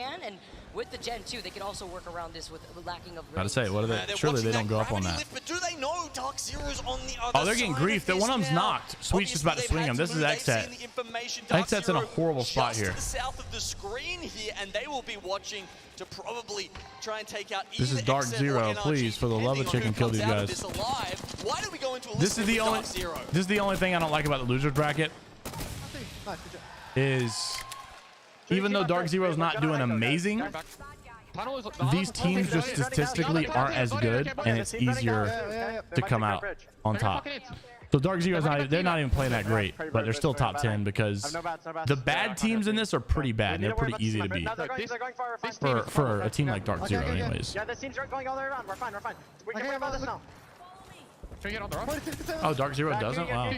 With the Gen 2, they can also work around this with lacking of. Gotta say, what are they? Surely they don't go up on that. But do they know Dark Zero's on the other Oh, they're getting grief. One of them's knocked. Sweet's just about to swing him. This is XZ. XZ's in a horrible spot here. Just to the south of the screen here, and they will be watching to probably try and take out. This is Dark Zero. Please, for the love of chicken, kill these guys. Why do we go into a This is the only thing I don't like about the losers bracket. Is even though Dark Zero's not doing amazing, these teams just statistically aren't as good, and it's easier to come out on top. So Dark Zero's they're not even playing that great, but they're still top 10 because the bad teams in this are pretty bad. They're pretty easy to beat for a team like Dark Zero, anyways. Yeah, this team's going all the way around. We're fine. We can worry about this now. Can we get on the run? Oh, Dark Zero doesn't? Wow.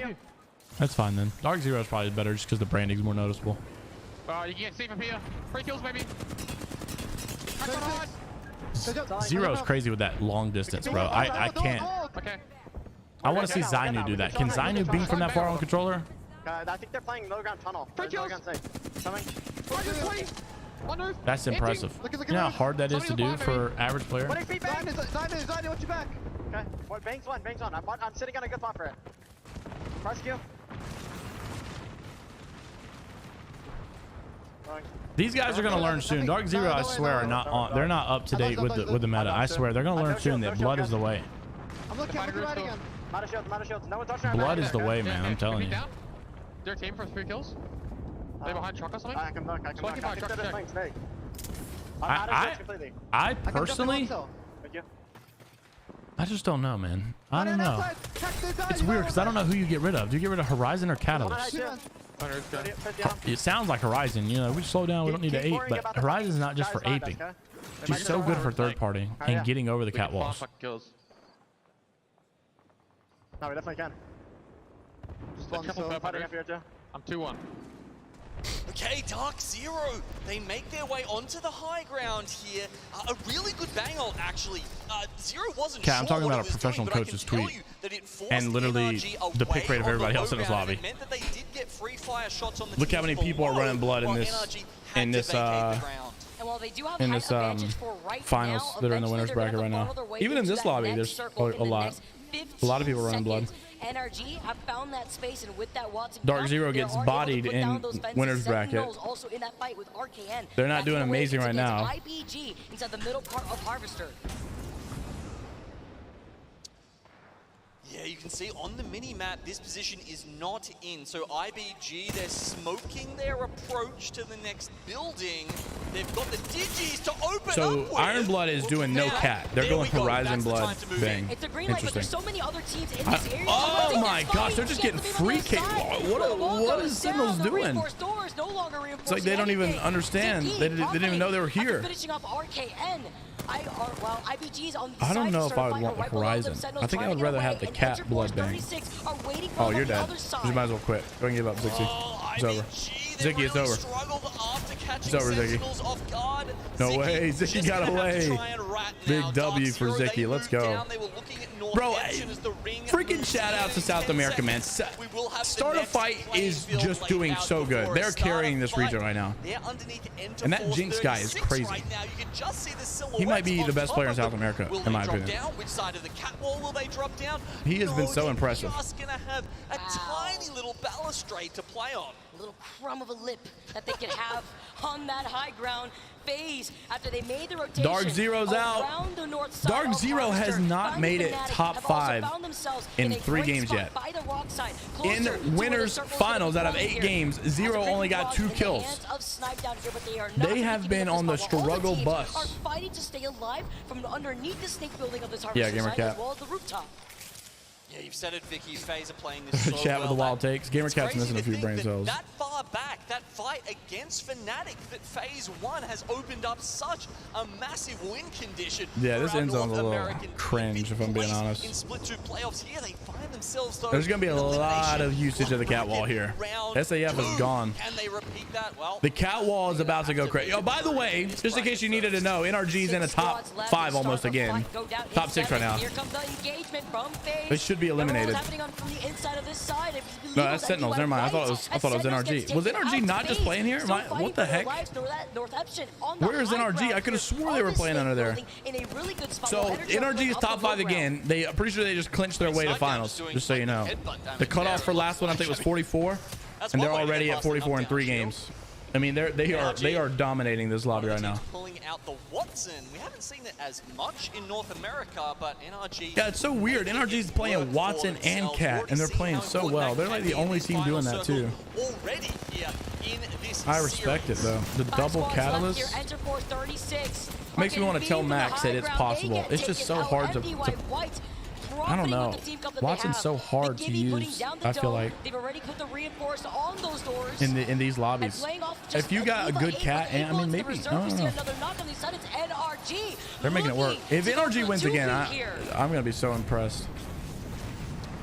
That's fine then. Dark Zero is probably better just because the branding's more noticeable. You can get safe up here. Free kills, baby. Zero's crazy with that long distance, bro. I can't. I want to see Zainu do that. Can Zainu beam from that far on controller? I think they're playing low ground tunnel. Free kills. That's impressive. You know how hard that is to do for average player? Zainu, what's your back? Okay, Bang's one. I'm sitting on a good spot for it. Press Q. These guys are gonna learn soon. Dark Zero, I swear, are not on. They're not up to date with the meta. I swear, they're gonna learn soon that blood is the way. I'm looking right again. Shields. No one touching our blood is the way, man. I'm telling you. Their team for 3 kills. They behind truck or something? I can look. I personally, I just don't know, man. I don't know. It's weird because I don't know who you get rid of. Do you get rid of Horizon or Catalyst? It sounds like Horizon. You know, we slow down. We don't need to ape, but Horizon's not just for aping. She's so good for third party and getting over the catwalls. No, we definitely can. I'm 2-1. Okay, Dark Zero, they make their way onto the high ground here. A really good bang ult, actually. Zero wasn't sure I'm talking about a professional coach's tweet. And literally the pick rate of everybody else in this lobby. Look how many people are running blood in this finals that are in the winners bracket right now. Even in this lobby, there's a lot. A lot of people running blood. NRG have found that space, and with that Watson Dark Zero gets bodied in winners bracket. Also in that fight with RKN. They're not doing amazing right now. IBG inside the middle part of Harvester. Yeah, you can see on the mini-map, this position is not in. So IBG, they're smoking their approach to the next building. They've got the digis to open up. So Iron Blood is doing no cat. They're going Horizon Blood thing. It's a green light, but there's so many other teams in this area. Oh my gosh, they're just getting free kick. What is Signals doing? It's like they don't even understand. They didn't even know they were here. Finishing up RKN. I don't know if I would want Horizon. I think I would rather have the cat blood bang. Oh, you're dead. You might as well quit. Don't give up, Zixi. It's over. Ziggy, it's over. It's over, Ziggy. No way. Ziggy got away. Big W for Ziggy. Let's go. Bro, freaking shout out to South America, man. Start a Fight is just doing so good. They're carrying this region right now. And that Jinx guy is crazy. He might be the best player in South America, in my opinion. He has been so impressive. Just gonna have a tiny little balustrade to play on. A little crumb of a lip that they could have on that high ground phase after they made the rotation. Dark Zero's out. Dark Zero has not made it top 5 in 3 games yet. In winners finals out of 8 games, Zero only got 2 kills. They have been on the struggle bus. Are fighting to stay alive from underneath the snake building of this yeah, GamerCat. as well as the rooftop. Yeah, you've said it, Vicky. FaZe are playing this so Chat with the wild takes. GamerCat's missing a few brain cells. That far back, that fight against Fnatic that FaZe won has opened up such a massive win condition. Yeah, this ends on a little cringe, if I'm being honest. In Split 2 playoffs here, they find themselves though. There's going to be a lot of usage of the cat wall here. SAF is gone. Can they repeat that? Well, the cat wall is about to go crazy. Oh, by the way, just in case you needed to know, NRG's in a top 5 almost again. Top 6 right now. They should be eliminated. No, that's Sentinels. Never mind. I thought it was NRG. Was NRG not just playing here? What the heck? Where is NRG? I could have swore they were playing under there. So NRG is top 5 again. I'm pretty sure they just clinched their way to finals. Just so you know, the cutoff for last one I think was 44, and they're already at 44 in 3 games. I mean, they are dominating this lobby right now. Pulling out the Watson. We haven't seen it as much in North America, but NRG. Yeah, it's so weird. NRG's playing Watson and Cat, and they're playing so well. They're like the only team doing that too. Already here in this I respect it though. The double catalyst makes me want to tell Max that it's possible. It's just so hard to I don't know. Watson's so hard to use. I feel like in these lobbies. If you got a good cat, and I mean maybe I don't know. They're making it work. If NRG wins again, I'm gonna be so impressed.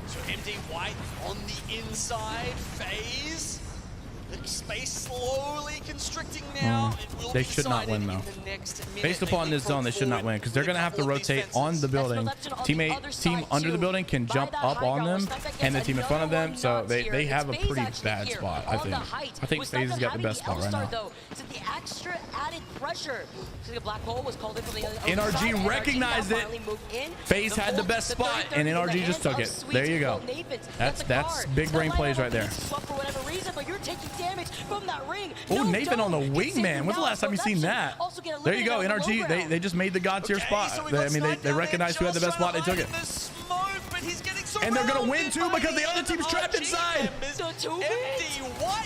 So MD White on the inside. FaZe. The space slowly constricting now. They should not win though. Based upon this zone, they should not win because they're gonna have to rotate on the building. Team under the building can jump up on them, and the team in front of them. So they have a pretty bad spot. I think FaZe has got the best spot right now. NRG recognized it. FaZe had the best spot, and NRG just took it. There you go. That's big brain plays right there. Oh, Nathan on the wingman. When's the last time you seen that? There you go. NRG, they just made the god tier spot. They recognized who had the best spot. They took it. And they're going to win too because the other team's trapped inside.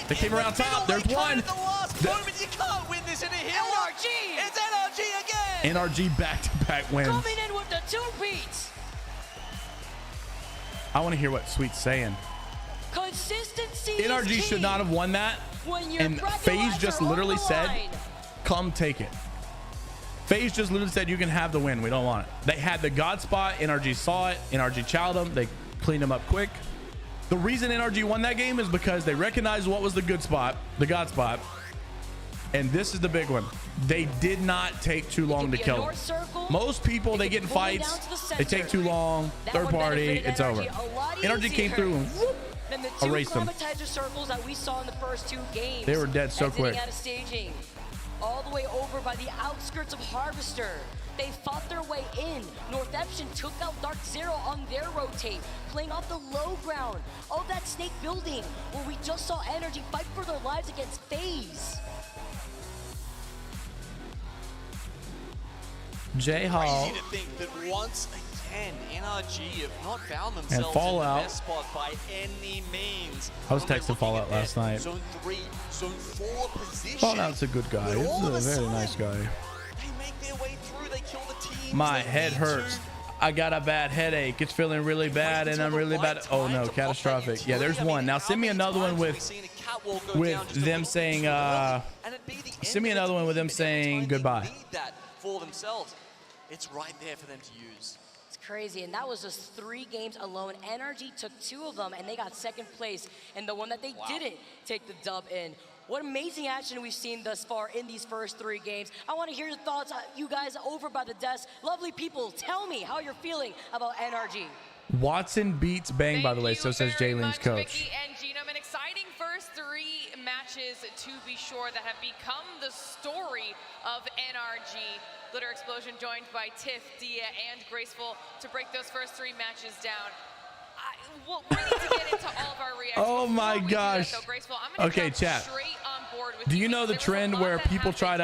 They came around top. There's one. You can't win this in a hill. It's NRG again. NRG back-to-back wins. Coming in with the 2 beats. I want to hear what Sweet's saying. Consistency. NRG should not have won that. And FaZe just literally said, come take it. FaZe just literally said, you can have the win. We don't want it. They had the god spot. NRG saw it. NRG chowed them. They cleaned them up quick. The reason NRG won that game is because they recognized what was the good spot, the god spot. And this is the big one. They did not take too long to kill them. Most people, they get in fights. They take too long. Third party, it's over. NRG came through and whoop, erased them. Circles that we saw in the first 2 games. They were dead so quick. All the way over by the outskirts of Harvester. They fought their way in. Northemption took out Dark Zero on their rotate, playing off the low ground of that snake building where we just saw NRG fight for their lives against FaZe. J-Hall. Crazy to think that once again, NRG have not found themselves and Fallout. in the best spot by any means. I was texting Fallout last night. Zone 3, Zone 4 position. Fallout's a good guy. He's a very nice guy. They make their way through. They kill the teams. My head hurts. I got a bad headache. It's feeling really bad, and I'm really bad. Oh no, catastrophic. Yeah, there's one. Now send me another one with them saying. Send me another one with them saying goodbye. That for themselves, it's right there for them to use. It's crazy, and that was just 3 games alone. NRG took 2 of them, and they got 2nd place. And the one that they didn't take the dub in. What amazing action we've seen thus far in these first 3 games. I want to hear your thoughts, you guys over by the desk. Lovely people, tell me how you're feeling about NRG. Watson beats Bang, by the way, so says Jalen's coach. And Genome, an exciting first 3 matches to be sure that have become the story of NRG. Glitter Explosion joined by Tiff, Dia, and Graceful to break those first 3 matches down. Well, we need to get into all of our reactions. Oh my gosh. That, though, Graceful, I'm okay, chat. Straight on board with do you know the trend where people try to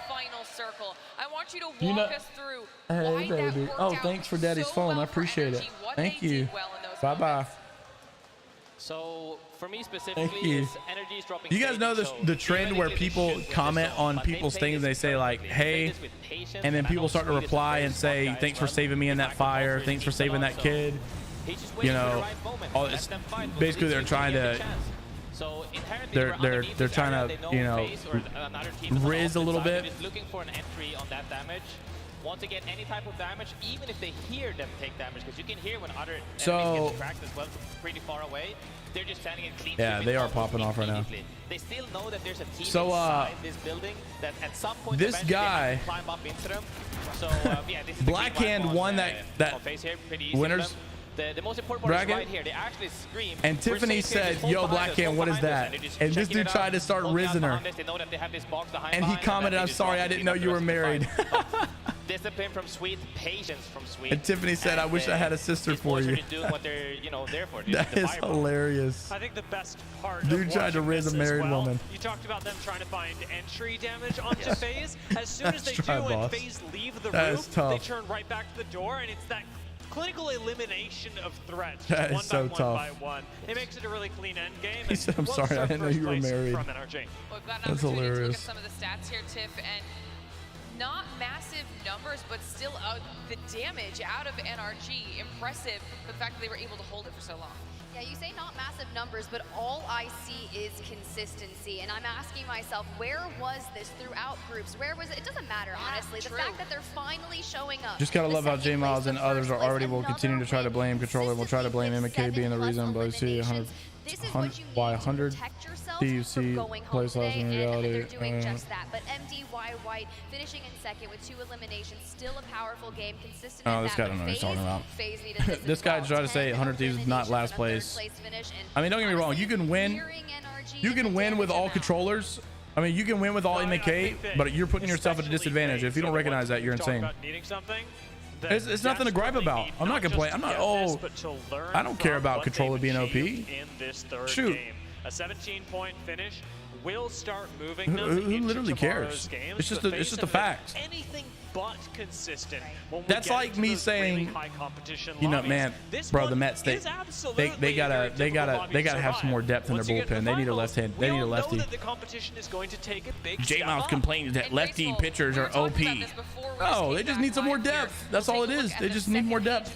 final circle? I want you to walk us through hey baby. Oh, thanks for Daddy's phone. I appreciate it. Thank you. Bye-bye. So for me specifically, energy is dropping. You guys know the trend where people comment on people's things and they say like, hey, and then people start to reply and say, thanks for saving me in that fire. Thanks for saving that kid. You know, basically they're trying to, they're trying to, you know, riz a little bit. Looking for an entry on that damage. Want to get any type of damage, even if they hear them take damage, because you can hear when other enemies get cracked as well from pretty far away. They're just standing in clean. Yeah, they are popping off right now. They still know that there's a team inside this building that at some point this guy, climb up into them. So yeah, this is Blackhand won that winners. The most important part is right here. They actually scream. And Tiffany said, yo, Blackhand, what is that? And this dude tried to start rizzing her. And he commented, I'm sorry, I didn't know you were married. Discipline from Sweet, patience from Sweet. And Tiffany said, I wish I had a sister for you. Doing what they're, there for. That is hilarious. I think the best part dude tried to riz a married woman. You talked about them trying to find entry damage onto FaZe. As soon as they do and FaZe leave the room, they turn right back to the door, and it's that clinical elimination of threats. That is one so by tough. one by one. It makes it a really clean end game. He said, "I'm sorry, I didn't know you were married." From NRG. Well, we've got an That's opportunity to look hilarious. at some of the stats here, Tiff, and not massive numbers, but still the damage out of NRG. Impressive for the fact that they were able to hold it for so long. Yeah, you say not massive numbers, but all I see is consistency. And I'm asking myself, where was this throughout groups? Where was it? It doesn't matter, honestly. The fact that they're finally showing up. Just gotta love how jmeyels and others are already will continue to try to blame controller. We'll try to blame MK being the reason, but I see 100 Thieves see play slash in reality. They're doing just that. But MDY White finishing in second with 2 eliminations, still a powerful game, consistent. Oh, this guy don't know what he's talking about. This guy tried to say 100 Thieves is not last place. I mean, don't get me wrong. You can win. You can win with all controllers. I mean, you can win with all MK, but you're putting yourself at a disadvantage. If you don't recognize that, you're insane. It's nothing to gripe about. I'm not complaining. I'm not. Oh, I don't care about controller being OP. Shoot. A 17-point finish will start moving them Who literally cares? It's just a fact. Anything but consistent. That's like me saying, you know, man, bro, the Mets they gotta have some more depth in their bullpen. They need a left hand. They need a lefty. jmeyels complains that lefty pitchers are OP. No, they just need some more depth. That's all it is. They just need more depth.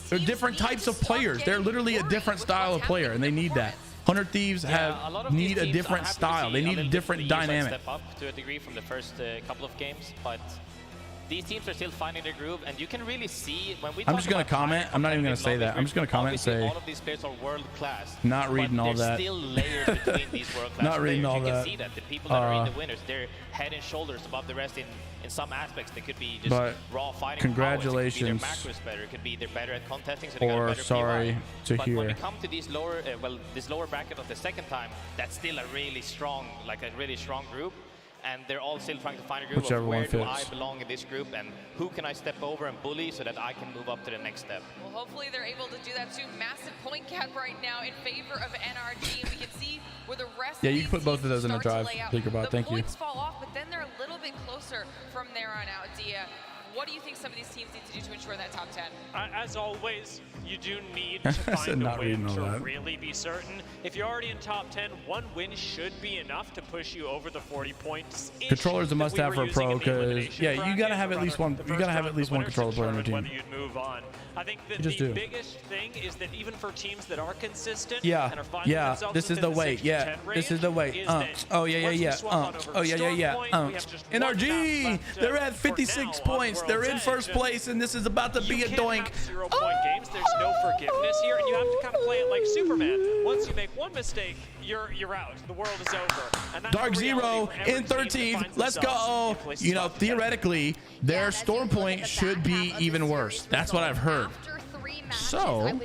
They're different types of players. They're literally a different style of player, and they need that. 100 Thieves need a different style. They need a different dynamic. Step up to a degree from the first couple of games, but these teams are still finding their groove, and you can really see when we. I'm just gonna comment. I'm not even gonna say that. I'm just gonna comment and say. All of these players are world class. Not reading all that. Still layers between these world class Not reading all you that. can see that the people that are in the winners, they're head and shoulders above the rest in some aspects. They could be just raw fighting. Congratulations. Powers. It could be their macros better. It could be they're better at contesting. So Or sorry to but hear. when we come to these lower, this lower bracket of the second time, that's still a really strong, group. And they're all still trying to find a group Whichever of where one do fits. I belong in this group and who can I step over and bully so that I can move up to the next step. Well, hopefully they're able to do that too. Massive point gap right now in favor of NRG, and we can see where the rest Yeah, of you these can put both of those in the start to drive. lay out. Thinkerbot, thank you. The points fall off, but then they're a little bit closer from there on out. Dia, what do you think some of these teams need to do to ensure that top 10? As always, you do need to find a win to really be certain. If you're already in top 10, one win should be enough to push you over the 40 points. Controller's a must-have for a pro because yeah, you gotta have at least one. You gotta have at least one controller player on your team. Whether you'd move on. I think that the biggest thing is that even for teams that are consistent and are finding themselves this is the way. Yeah, this is the way. Oh yeah. Oh yeah. NRG, they're at 56 points. They're in first place, and this is about to be a doink. 0-point games. There's no forgiveness here, and you have to kind of play it like Superman. Once you make one mistake, you're out. The world is over. And that's Dark Zero in 13th. Let's go. You know, theoretically, their storm point should be even worse. That's what I've heard. So,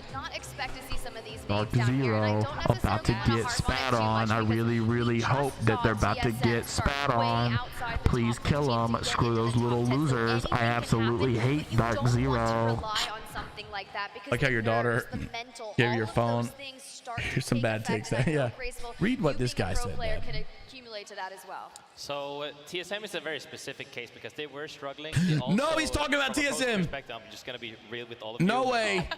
Dark Zero about to get spat on. I really hope that they're about to get spat on. Please kill them. Screw those little losers. I absolutely hate Dark Zero. like how your daughter gave you your phone. Here's some bad takes. Yeah. Read what this guy said. To that as well. So TSM is a very specific case because they were struggling. No, he's talking about TSM. I'm just going to be real with all of you. No way.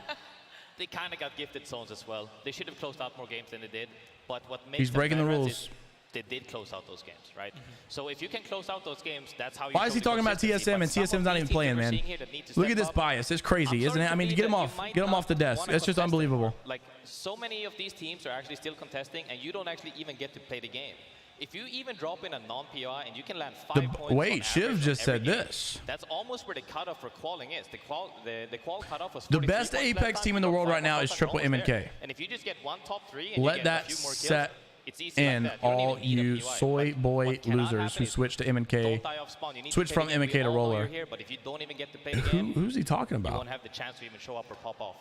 They kind of got gifted zones as well. They should have closed out more games than they did. But what makes he's breaking the rules. They did close out those games, right? So if you can close out those games, that's how you. Why is he talking about TSM and TSM's not even playing, man? Look at this bias. It's crazy, isn't it? I mean, get him off. Get him off the desk. It's just unbelievable. Like, so many of these teams are actually still contesting, and you don't actually even get to play the game. If you even drop in a non-POI and you can land 5 points. Wait, Shiv just said this. That's almost where the cutoff for qualling is. The qual cutoff was the best Apex team in the world right now is triple MK. And if you just get one top 3 and let that set in all you soy boy losers who switch to MK, switch from MK to roller. But if you don't even get to play the game, who's he talking about? You won't have the chance to even show up or pop off.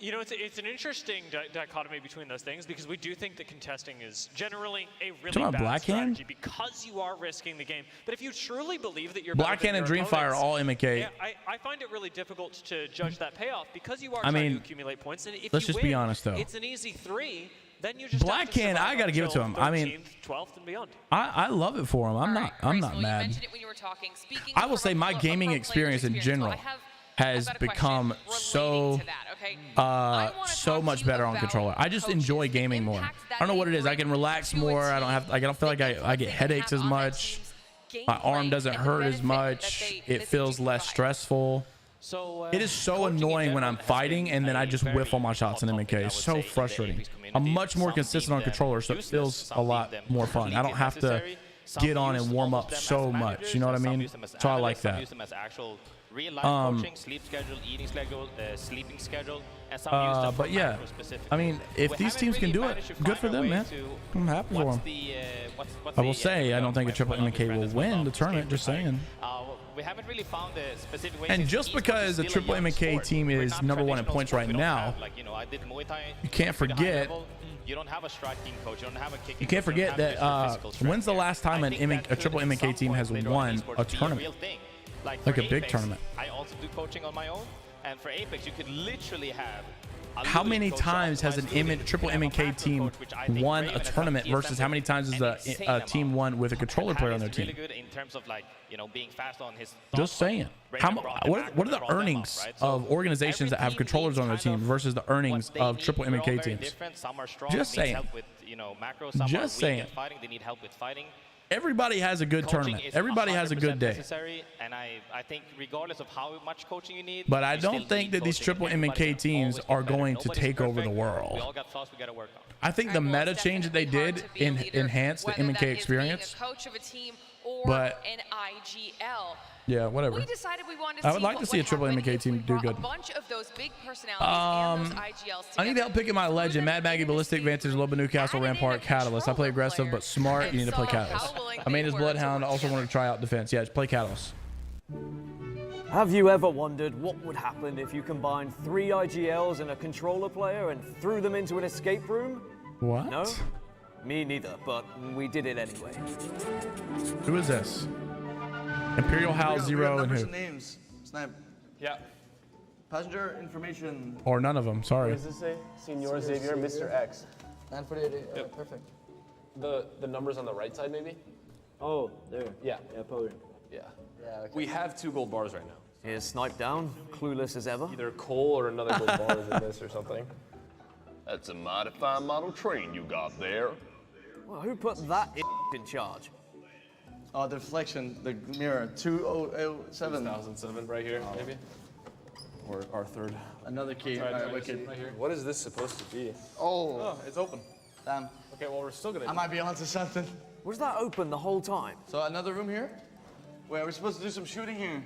You know, it's an interesting dichotomy between those things because we do think that contesting is generally a really bad strategy because you are risking the game. But if you truly believe that you're Blackhand and Dreamfire are all MK. Yeah, I find it really difficult to judge that payoff because you are trying to accumulate points. And if let's you just be honest though. It's an easy 3. Then you just Blackhand, I got to give it to him. 13th, I mean, 12th and beyond. I love it for him. I'm not mad. You mentioned it when you were talking. I will say my gaming experience in general has become so so much better on controller. I just enjoy gaming more. I don't know what it is. I can relax more. I don't feel like I get headaches as much. My arm doesn't hurt as much. It feels less stressful. It is so annoying when I'm fighting and then I just whiff all my shots in MK. It's so frustrating. I'm much more consistent on controller, so it feels a lot more fun. I don't have to get on and warm up so much. You know what I mean? So I like that. Sleep schedule, eating schedule, sleeping schedule, and some but yeah, I mean, if these teams can do it, good for them, man. I'm happy for them. I will say, I don't think a triple MK will win the tournament. Just saying. We haven't really found a specific way. And just because a triple MK team is #1 in points right now, you can't forget. You don't have a striking coach. You don't have a kicking. You can't forget that. When's the last time a triple MK team has won a tournament? Like a big tournament. I also do coaching on my own, and for Apex, you could literally have. How many times has an triple MK team won a tournament versus how many times has a team won with a controller player on their team? Just saying. What are the earnings of organizations that have controllers on their team versus the earnings of triple MK teams? Just saying. Just saying. They need help with fighting. Everybody has a good tournament. Everybody has a good day. And I think regardless of how much coaching you need, but I don't think that these triple MK teams are going to take over the world. We all got flaws we got to work on. I think the meta change that they did enhanced the MK experience. But yeah, whatever. We decided we wanted to I would like to see a triple MK team do good. A bunch of those big personalities and those IGLs I need help picking my legend. Mad Maggie, Ballistic, Vantage, Loba, Newcastle, Rampart, Catalyst. I play aggressive but smart. You need to play Catalyst. I made his Bloodhound. I also wanted to try out defense. Yeah, just play Catalyst. Have you ever wondered what would happen if you combined 3 IGLs and a controller player and threw them into an escape room? What? No? Me neither, but we did it anyway. Who is this? Imperial Hal Zero and who? Names. Snipe. Yeah. Passenger information. Or none of them. Sorry. What does this say? Senor Xavier, Mr. X. 948. Yep. Perfect. The numbers on the right side, maybe? Oh, there. Yeah. Yeah, probably. Yeah. Yeah. Okay. We have 2 gold bars right now. Here's Snipe down, clueless as ever. Either Cole or another gold bar is in this or something. That's a mighty fine model train you got there. Well, who put that in charge? Oh, the reflection, the mirror, 2007. 2007, right here, maybe? Or our third. Another key. Alright, wicked. Right here. What is this supposed to be? Oh, it's open. Damn. Okay, well, we're still gonna. I might be onto something. Was that open the whole time? So another room here? Wait, we're supposed to do some shooting here.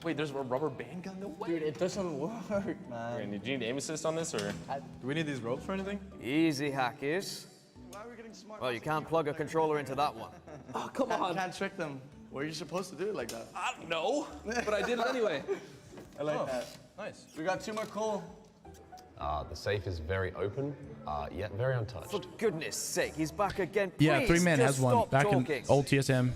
Wait, there's a rubber band gun? No way. Dude, it doesn't work, man. Okay, do you need aim assist on this, or? Do we need these ropes for anything? Easy hack is. Why are we getting smart? Well, you can't plug a controller into that one. Oh, come on. Can't trick them. Well, you're supposed to do it like that. I don't know, but I did it anyway. I like that. Nice. We got 2 more coal. The safe is very open, yet very untouched. For goodness sake, he's back again. Yeah, Please, 3 men has one. stop Back talking. in old TSM.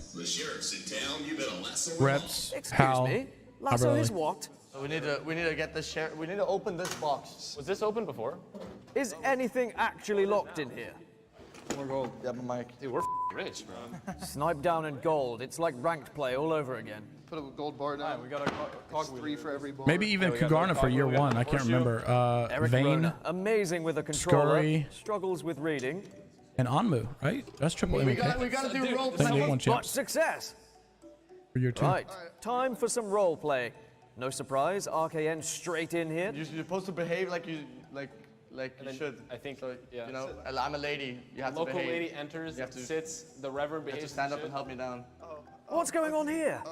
Reps. Hal. Excuse me. Lasso is what? So we need to get this share. We need to open this box. Was this open before? Is anything actually locked in here? More gold. Yeah, my mic. Dude, we're rich, bro. Snipe down and gold. It's like ranked play all over again. Put a gold bar down. We got a cog 3 for every bar. Maybe even Kugarna for year 1. I can't remember. Eric Vayne. Rona, amazing with a controller. Scurry. Struggles with reading. And Onmu, right? That's triple We MK. gotta do role Then you play. won Much champs success. for year 2. Right, time for some role play. No surprise, RKN straight in here. You're supposed to behave like you should. I think, So, yeah. you know, I'm a lady. You have to Local behave. lady enters, You have to- sits, the reverend You have behaves. to stand up and help me down. What's going on here?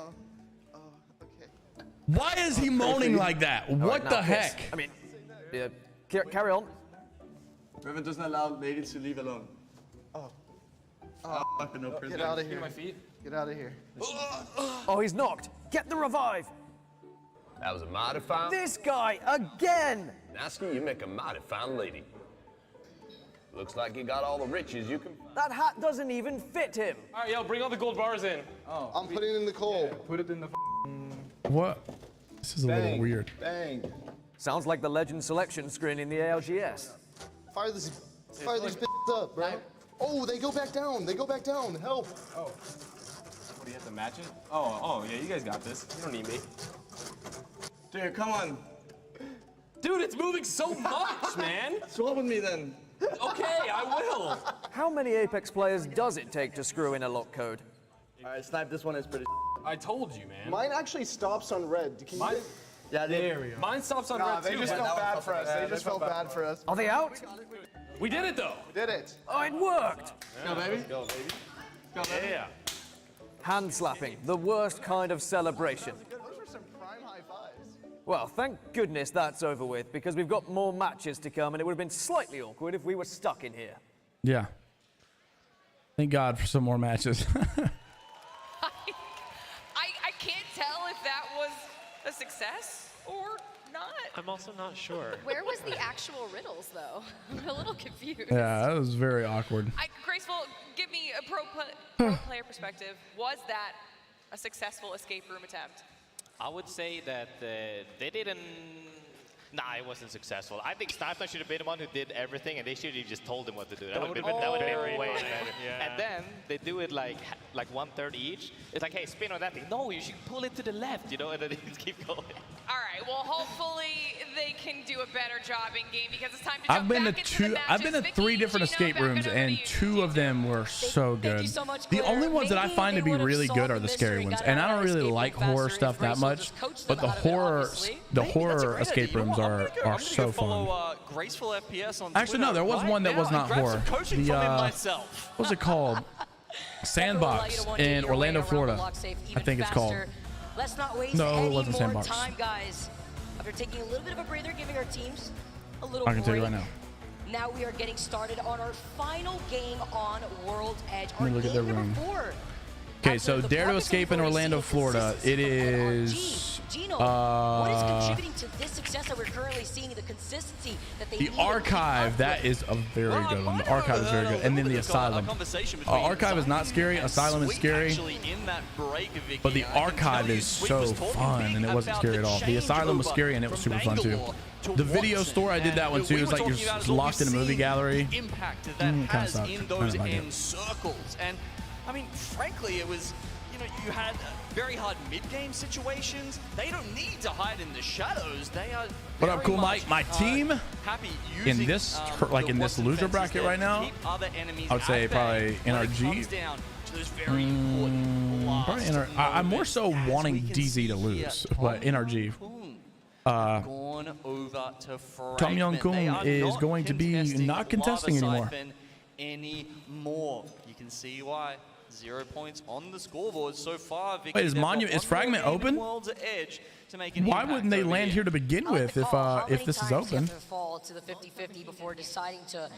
Why is he moaning like that? What Now the this. heck? I mean, carry on. Reverend doesn't allow ladies to leave alone. Get out of here. My feet. Get out of here. Oh, he's knocked. Get the revive. That was a mighty fine. This guy again. Nasky, you make a mighty fine lady. Looks like you got all the riches you can. That hat doesn't even fit him. All right, yo, bring all the gold bars in. Oh, I'm putting it in the coal. Put it in the. What? This is a little weird. Bang. Sounds like the legend selection screen in the ALGS. Fire these up, bro. Oh, they go back down. They go back down. Help. Oh. What, do you have to match it? Oh, yeah, you guys got this. You don't need me. Dude, come on. Dude, it's moving so much, man. Swap with me then. Okay, I will. How many Apex players does it take to screw in a lock code? All right, Snipe, this one is pretty. I told you, man. Mine actually stops on red. Can you Yeah, there we go. Mine stops on red they too. just but- felt bad for us. They just felt bad for us. Are they out? We did it though. We did it. Oh, it worked. Go, baby. Go, baby. Go, baby. Yeah. Hand slapping, the worst kind of celebration. Those were some prime high fives. Well, thank goodness that's over with, because we've got more matches to come, and it would have been slightly awkward if we were stuck in here. Yeah. Thank God for some more matches. I can't tell if that was a success or not. I'm also not sure. Where was the actual riddles, though? I'm a little confused. Yeah, that was very awkward. Graceful, give me a pro player perspective. Was that a successful escape room attempt? I would say that they didn't. Nah, it wasn't successful. I think Sniper should have been the one who did everything, and they should have just told him what to do. That would have been way better. Yeah. And then they do it like 1/3 each. It's like, hey, spin on that thing. No, you should pull it to the left, you know, and then they just keep going. All right. Well, hopefully they can do a better job in game because it's time to jump I've been to back into the matches. I've been to 3 different escape rooms, and 2 of them were so good. The only ones that I find to be really good are the scary ones, and I don't really like horror stuff that much. But the horror escape rooms are so fun. Graceful FPS on Actually, no, there was one that was not horror. What was it called? Sandbox in Orlando, Florida. I think it's called. Let's not waste No, it any wasn't more Sandbox. time, guys. After taking a little bit of a breather, giving our teams a little I can tell you break. right now. Now we are getting started on our final game on World Edge. Let me look at their room. Okay, so Dare to Escape in Orlando, Florida. It is what is contributing to this success that we're currently seeing, the consistency that they the Archive. That is a very good one. The Archive is very good, and then the Asylum. Archive is not scary. Asylum is scary, but the Archive is so fun, and it wasn't scary at all. The Asylum was scary, and it was super fun too. The video store, I did that one too. It's like you're locked in a movie gallery. Impact that has in those end circles, and I mean, frankly, it was, you know, you had very hard mid-game situations. They don't need to hide in the shadows. They are. What up, cool Mike? My team happy in this, like in this loser bracket right now, I would say probably NRG. Probably I'm more so wanting DZ to lose, but NRG. Tom Young Kun is going to be not contesting anymore. You can see why. 0 points on the scoreboard so far. Wait, is Fragment open? Why wouldn't they land here to begin with if this is open? Fall to the 50-50 before deciding to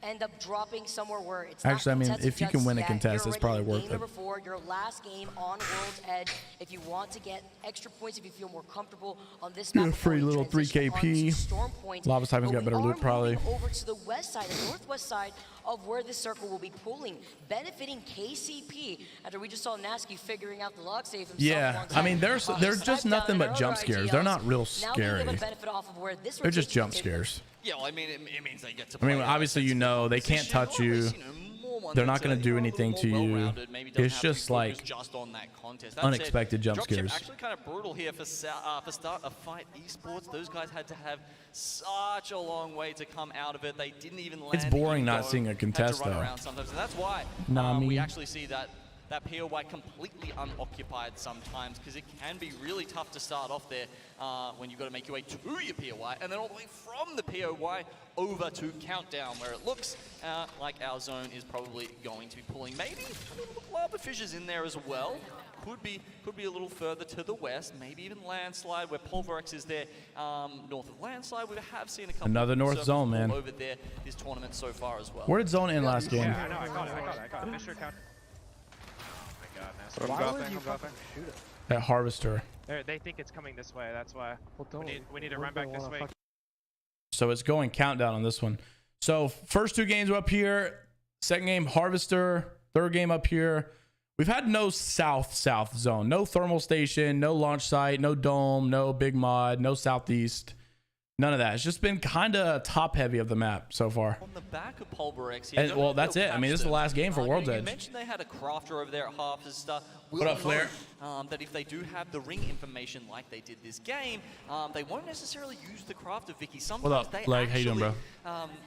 end up dropping somewhere where it's actually, I mean, if you can win a contest, it's probably worth it. Number 4, your last game on World's Edge. If you want to get extra points, if you feel more comfortable on this map, free little 3KP. Lava Siphon's got better loot probably. Over to the west side, the northwest side of where this circle will be pulling, benefiting KCP. After we just saw Nasky figuring out the log safe himself. Yeah, I mean, they're just nothing but jump scares. They're not real scary. They're just jump scares. Yeah, well, I mean, it means they get to. I mean, obviously, you know, they can't touch you. They're not going to do anything to you. It's just like unexpected jump scares. Actually, kind of brutal here for start of Fight Esports. Those guys had to have such a long way to come out of it. They didn't even land. It's boring not seeing a contest though. Sometimes, and that's why we actually see that POY completely unoccupied sometimes, because it can be really tough to start off there when you've got to make your way to your POY, and then all the way from the POY over to Countdown, where it looks like our zone is probably going to be pulling. Maybe a little Lava Fissures in there as well. Could be a little further to the west, maybe even Landslide, where Pulverex is there north of Landslide. We have seen a couple Another of north zone, man. over there this tournament so far as well. Where did zone end last game? Yeah, I know, I got it. Fisher count. Why would you fucking shoot it? That Harvester. They think it's coming this way. That's why we need to run back this way. So it's going Countdown on this one. So first 2 games are up here. Second game, Harvester. Third game up here. We've had no south zone. No thermal station, no launch site, no dome, no big mod, no southeast. None of that. It's just been kind of top heavy of the map so far. On the back of Pulverex, And, well, that's it. I mean, this is the last game for World's You Edge. mentioned they had a crafter over there at Harvester. What up, Flair? That if they do have the ring information like they did this game, they won't necessarily use the crafter, Vicky. Sometimes What up, they Leg? How you doing, bro?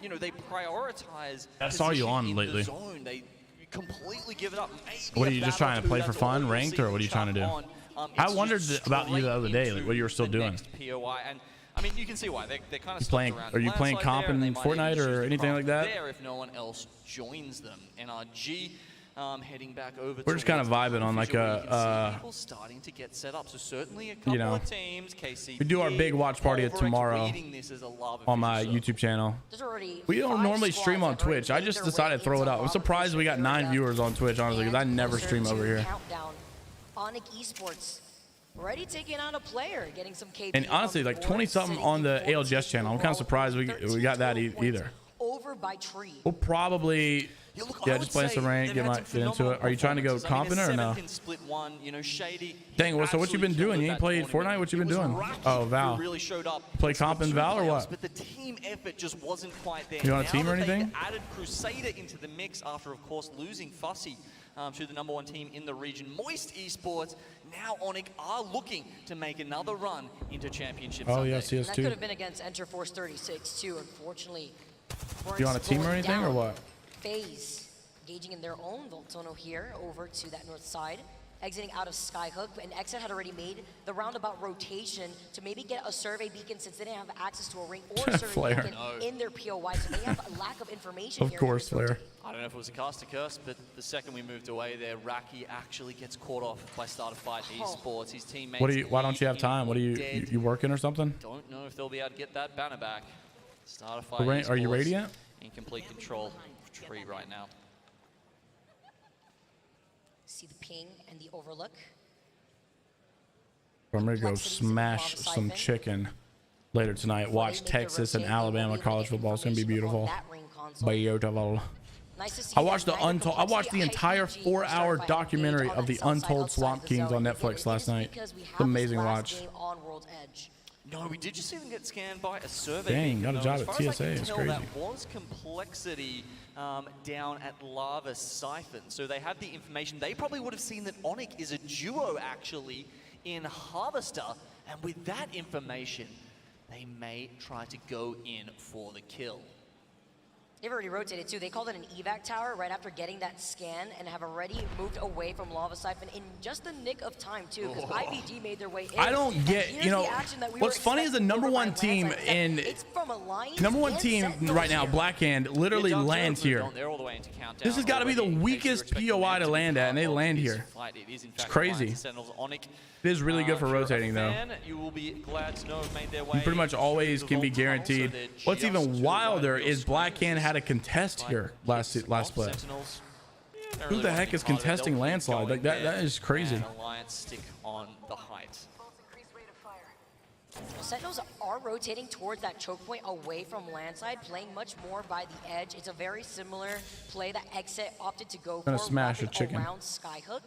you know, they prioritize. I saw you position on in lately. The zone. They completely give it up. Maybe What are a you just battle trying to two, play for that's fun, all you'll ranked, see or what are you trying to do? on. I It's wondered just about you the other day, straight like what you were still into the doing. next POI. And I mean, you can see why they're kind of Playing? Are you playing comp in Fortnite or anything like that? There, if no one else joins them. NRG heading back over. We're just kind of vibing on like a, people starting to get set up. So certainly a couple of teams. KCP, we do our big watch party tomorrow on my YouTube channel. We don't normally stream on Twitch. I just decided to throw it up. I'm surprised we got 9 viewers on Twitch, honestly, because I never stream over here. Onyx Esports already taking on a player, getting some KP. And honestly, like 20 something on the ALGS channel. I'm kind of surprised we got that either. Over by Tree. We'll probably, yeah, just playing some rank, get into it. Are you trying to go comping or no? Dang, well, so what you been doing? You ain't played Fortnite? What you been doing? Oh, Val. Play comp in Val or what? But the team effort just wasn't quite there. You on a team or anything? They added Crusader into the mix after, of course, losing Fussy to the #1 team in the region. Moist Esports, now Onyx are looking to make another run into championship. Oh, yeah, CS2. That could have been against Enter Force 36 too, unfortunately. You on a team or anything or what? FaZe engaging in their own Voltono here over to that north side, exiting out of Skyhook, and Exit had already made the roundabout rotation to maybe get a survey beacon since they didn't have access to a ring or a survey beacon in their POI, so they have a lack of information here. Of course, Flair. I don't know if it was a caster curse, but the second we moved away there, Raki actually gets caught off by Starter Fight Esports. His teammates. Why don't you have time? What are you working or something? Don't know if they'll be able to get that banner back. Starter Fight Esports are you Radiant? In complete control of Tree right now. See the ping and the overlook. I'm gonna go smash some chicken later tonight. Watch Texas and Alabama college football. It's gonna be beautiful. Beautiful. I watched the entire 4-hour documentary of the Untold Swamp Kings on Netflix last night. It's an amazing watch. No, we did just see them get scanned by a survey. Dang, got a job at TSA. It's crazy. That was complexity down at Lava Siphon. So they have the information. They probably would have seen that Onyx is a duo actually in Harvester. And with that information, they may try to go in for the kill. They've already rotated too. They called it an evac tower right after getting that scan and have already moved away from Lava Siphon in just the nick of time too, because IBG made their way in. I don't get, you know, what's funny is the #1 team in #1 team right now, Blackhand, literally lands here. This has got to be the weakest POI to land at, and they land here. It's crazy. It is really good for rotating though. You will be glad to know have made their way. You pretty much always can be guaranteed. What's even wilder is Blackhand had a contest here last split. Who the heck is contesting landslide? Like that is crazy. Alliance stick on the height. Sentinels are rotating towards that choke point away from landslide, playing much more by the edge. It's a very similar play that Exit opted to go Gonna for smash a chicken. around Skyhook.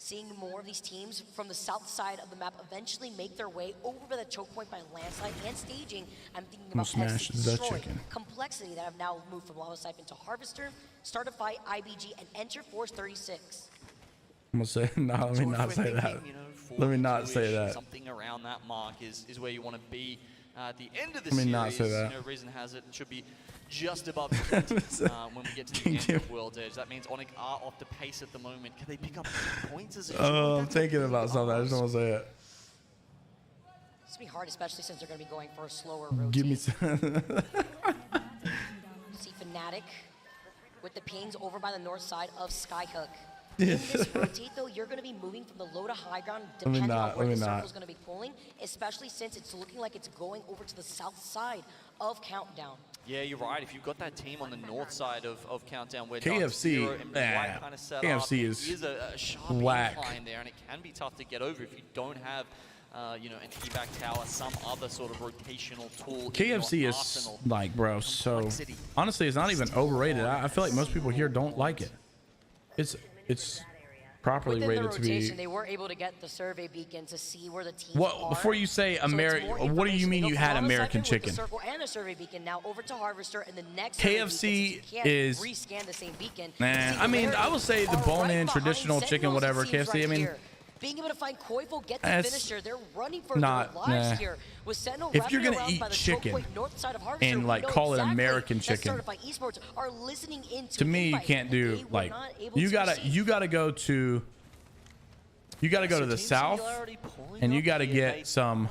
Seeing more of these teams from the south side of the map eventually make their way over the choke point by landslide and staging. I'm thinking about smash the chicken. Complexity that have now moved from Lava Siphon to Harvester, Starter Fight, IBG, and Enter Force 36. I'm gonna say no. Let me not say that. Let me not say that. Something around that mark is where you want to be at the end of the Let me series. not say that. No reason has it. It should be just above the 20 when we get to the end of World's Edge. That means Onyx are off the pace at the moment. Can they pick up points as a Oh, I'm thinking about something. I just don't want to say it. It's gonna be hard, especially since they're gonna be going for a slower rotate. Give me some. See Fnatic with the pings over by the north side of Skyhook. In this rotate, though, you're going to be moving from the low to high ground, depending on where the circle is going to be pulling, especially since it's looking like it's going over to the south side of Countdown. Yeah, you're right. If you've got that team on the north side of Countdown, where KFC, kind of set KFC up, is it is a sharp whack. incline there, and it can be tough to get over if you don't have, you know, an evac tower, some other sort of rotational tool. KFC is like, bro, so honestly, it's not even overrated. I feel like most people here don't like it. It's properly within rated the to be. rotation, they were able to get the survey beacon to see where the teams What are. before you say American? What do you mean you had American chicken? Circle and a survey beacon now over to Harvester, and the next KFC is. rescan the same beacon. Nah, I mean, I would say the bone-in traditional chicken, whatever. KFC. I mean, being able to find Koivo, get the finisher, they're running for not, their lives nah. here. With Sentinel If you're wrapping gonna around eat by the chicken choke point north side of Harvester, and we like know call it exactly American that chicken, Certified Esports are listening into to me you invite, can't and do they were like not able you to gotta receive. you gotta go to the south and you gotta get some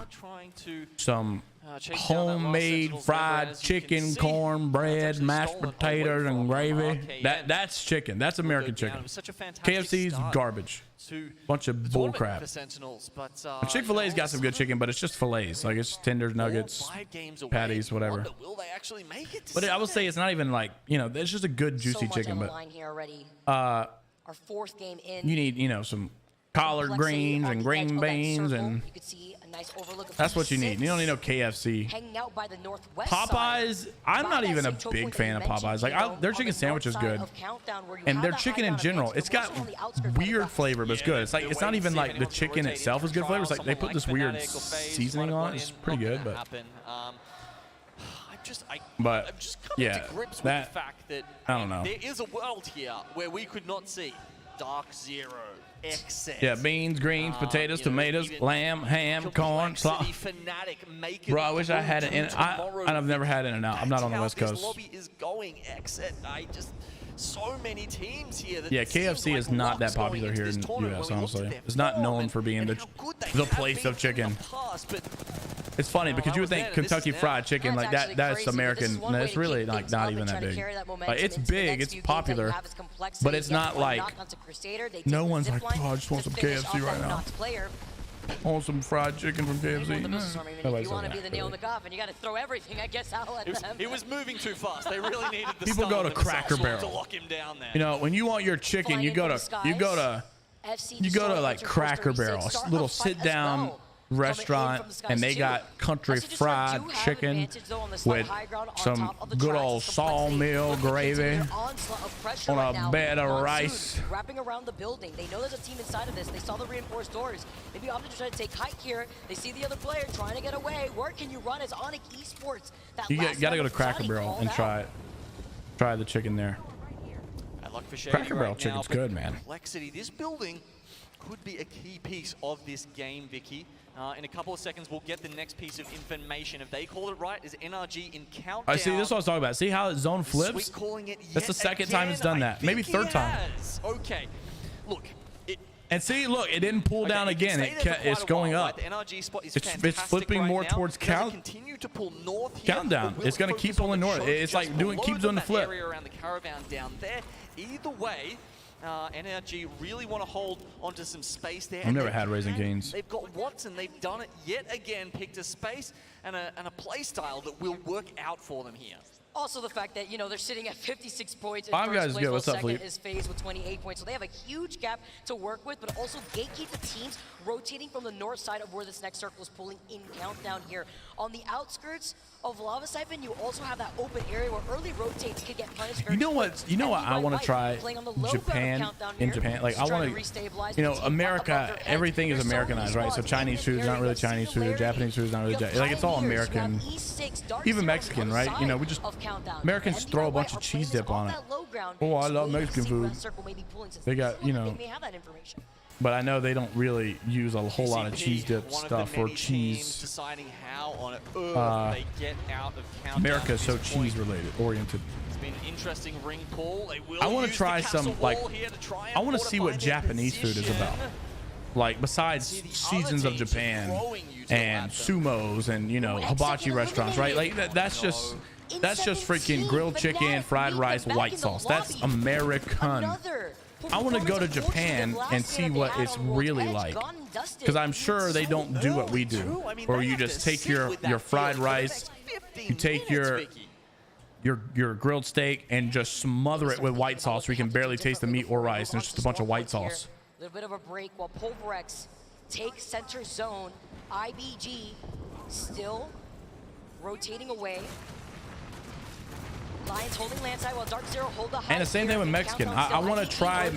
homemade fried chicken, cornbread, mashed potatoes, and gravy. That's chicken. That's American chicken. KFC's garbage. Bunch of bull crap. Chick-fil-A's got some good chicken, but it's just fillets. Like it's tenders, nuggets, patties, whatever. But I would say it's not even like, you know, it's just a good juicy chicken. But our fourth game in. you need, you know, some collard greens and green beans, and you could see a nice overlook of that's what you need. You don't need no KFC. Hanging out by the northwest Popeyes, side. I'm not even a big fan of Popeyes. Like their chicken sandwich is good, and their chicken in general, it's got weird flavor, but it's good. It's like it's not even like the chicken itself is good flavor. It's like they put this weird seasoning on it. It's pretty good, but I'm just coming yeah, to grips with that the fact that I don't know. there is a world here where we could not see Dark Zero, excess. Yeah, beans, greens, potatoes, tomatoes, lamb, ham, corn, Complexity fanatic, make it Bro, I wish I had it in. I've never had In-N-Out. I'm not on the West This Coast. lobby is going exit. So many teams here. That Yeah, KFC is not that popular here in the U.S. Honestly, it's not known for being the place of chicken. It's funny because you would think Kentucky Fried Chicken like that. That's American. No, it's really like not even that big. Like it's big, it's popular, but it's not like no one's like, oh, I just want some KFC right now. I want some fried chicken from KFC. You want to be the nail in the coffin, you got to throw everything, I guess. I'll let them. He was moving too fast. They really needed the People go to Cracker to Barrel. lock him down there. You know, when you want your chicken, you go to like Cracker Barrel, a little sit down restaurant, and they got country fried chicken with some good old sawmill gravy on a bed of rice. Wrapping around the building, they know there's a team inside of this. They saw the reinforced doors. Maybe opted to try to take height here. They see the other player trying to get away. Where can you run as Onyx Esports? You gotta go to Cracker Barrel and try the chicken there. Cracker Barrel chicken's good, man. Complexity. This building could be a key piece of this game, Vicky. In a couple of seconds, we'll get the next piece of information. If they call it right, is NRG in countdown. I see. This is what I was talking about. See how zone flips? That's the second time it's done that. Maybe third time. Okay. Look. And see, look, it didn't pull down again. It's going up. It's flipping more towards countdown. It's going to keep pulling north. It's like keep doing the flip. Around the caravan down there. Either way, NRG really want to hold onto some space there. I've never had Raising Cane's. They've got Watson. They've done it yet again. Picked a space and a play style that will work out for them here. Also the fact that, you know, they're sitting at 56 points. Five guys is good. What's up, second Fleet? is FaZe with 28 points. So they have a huge gap to work with, but also gatekeep the teams rotating from the north side of where this next circle is pulling in countdown here. On the outskirts of Lava Siphon, you also have that open area where early rotates could get punished. You know what I want to try? Japan. In Japan, like I want to, you know, America. Everything is Americanized, right? So Chinese food is not really Chinese food. Japanese food is not really like it's all American. Even Mexican, right? You know, we just Americans throw a bunch of cheese dip on it. Oh, I love Mexican food. They got, you know. But I know they don't really use a whole lot of cheese dip stuff or cheese. America's so cheese oriented. It's been an interesting ring pull. I want to try some, like, I want to see what Japanese food is about. Like, besides Seasons of Japan and sumos and, you know, hibachi restaurants, right? Like, that's just freaking grilled chicken, fried rice, white sauce. That's American. I want to go to Japan and see what it's really like, because I'm sure they don't do what we do, where you just take your fried rice, you take your grilled steak and just smother it with white sauce so you can barely taste the meat or rice, and it's just a bunch of white sauce. A little bit of a break while Pulverex takes center zone. IBG still rotating away. Lions holding landside while Dark Zero hold the high. And the same thing with Mexican. I want to try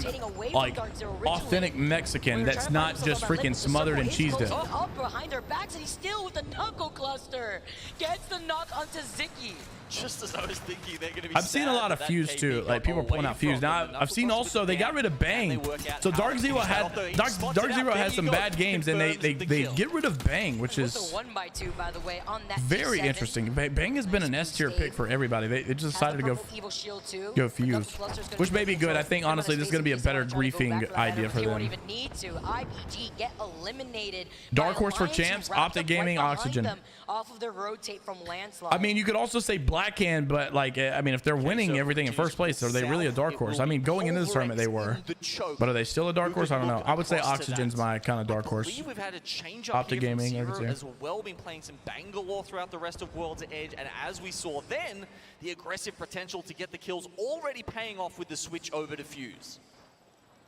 like authentic Mexican that's not just freaking smothered in cheese dip. Up behind their backs, and he's still with the knuckle cluster. Gets the knock onto Zicky. Just as I was thinking, they're going to be. I've seen a lot of Fuse too. Like people are pulling out Fuse. Now I've seen also they got rid of Bang. So Dark Zero had some bad games, and they get rid of Bang, which is 1x2 by the way on that very D7. interesting. Bang has been an S tier pick for everybody. They just decided to go Fuse, which may be good. I think honestly this is going to be a better griefing idea for them. Even need to. IBG get eliminated. Dark Horse for champs, Optic Gaming, Oxygen. Off of their rotate from landslide. I mean, you could also say Blackhand, but like, I mean, if they're winning everything in first place, are they really a dark horse? I mean, going into this tournament, they were, but are they still a dark horse? I don't know. I would say Oxygen's my kind of dark horse. We've had a change up Optic here from Gaming, Zero as well, been playing some Bangalore throughout the rest of World's Edge, and as we saw then, the aggressive potential to get the kills already paying off with the switch over to Fuse.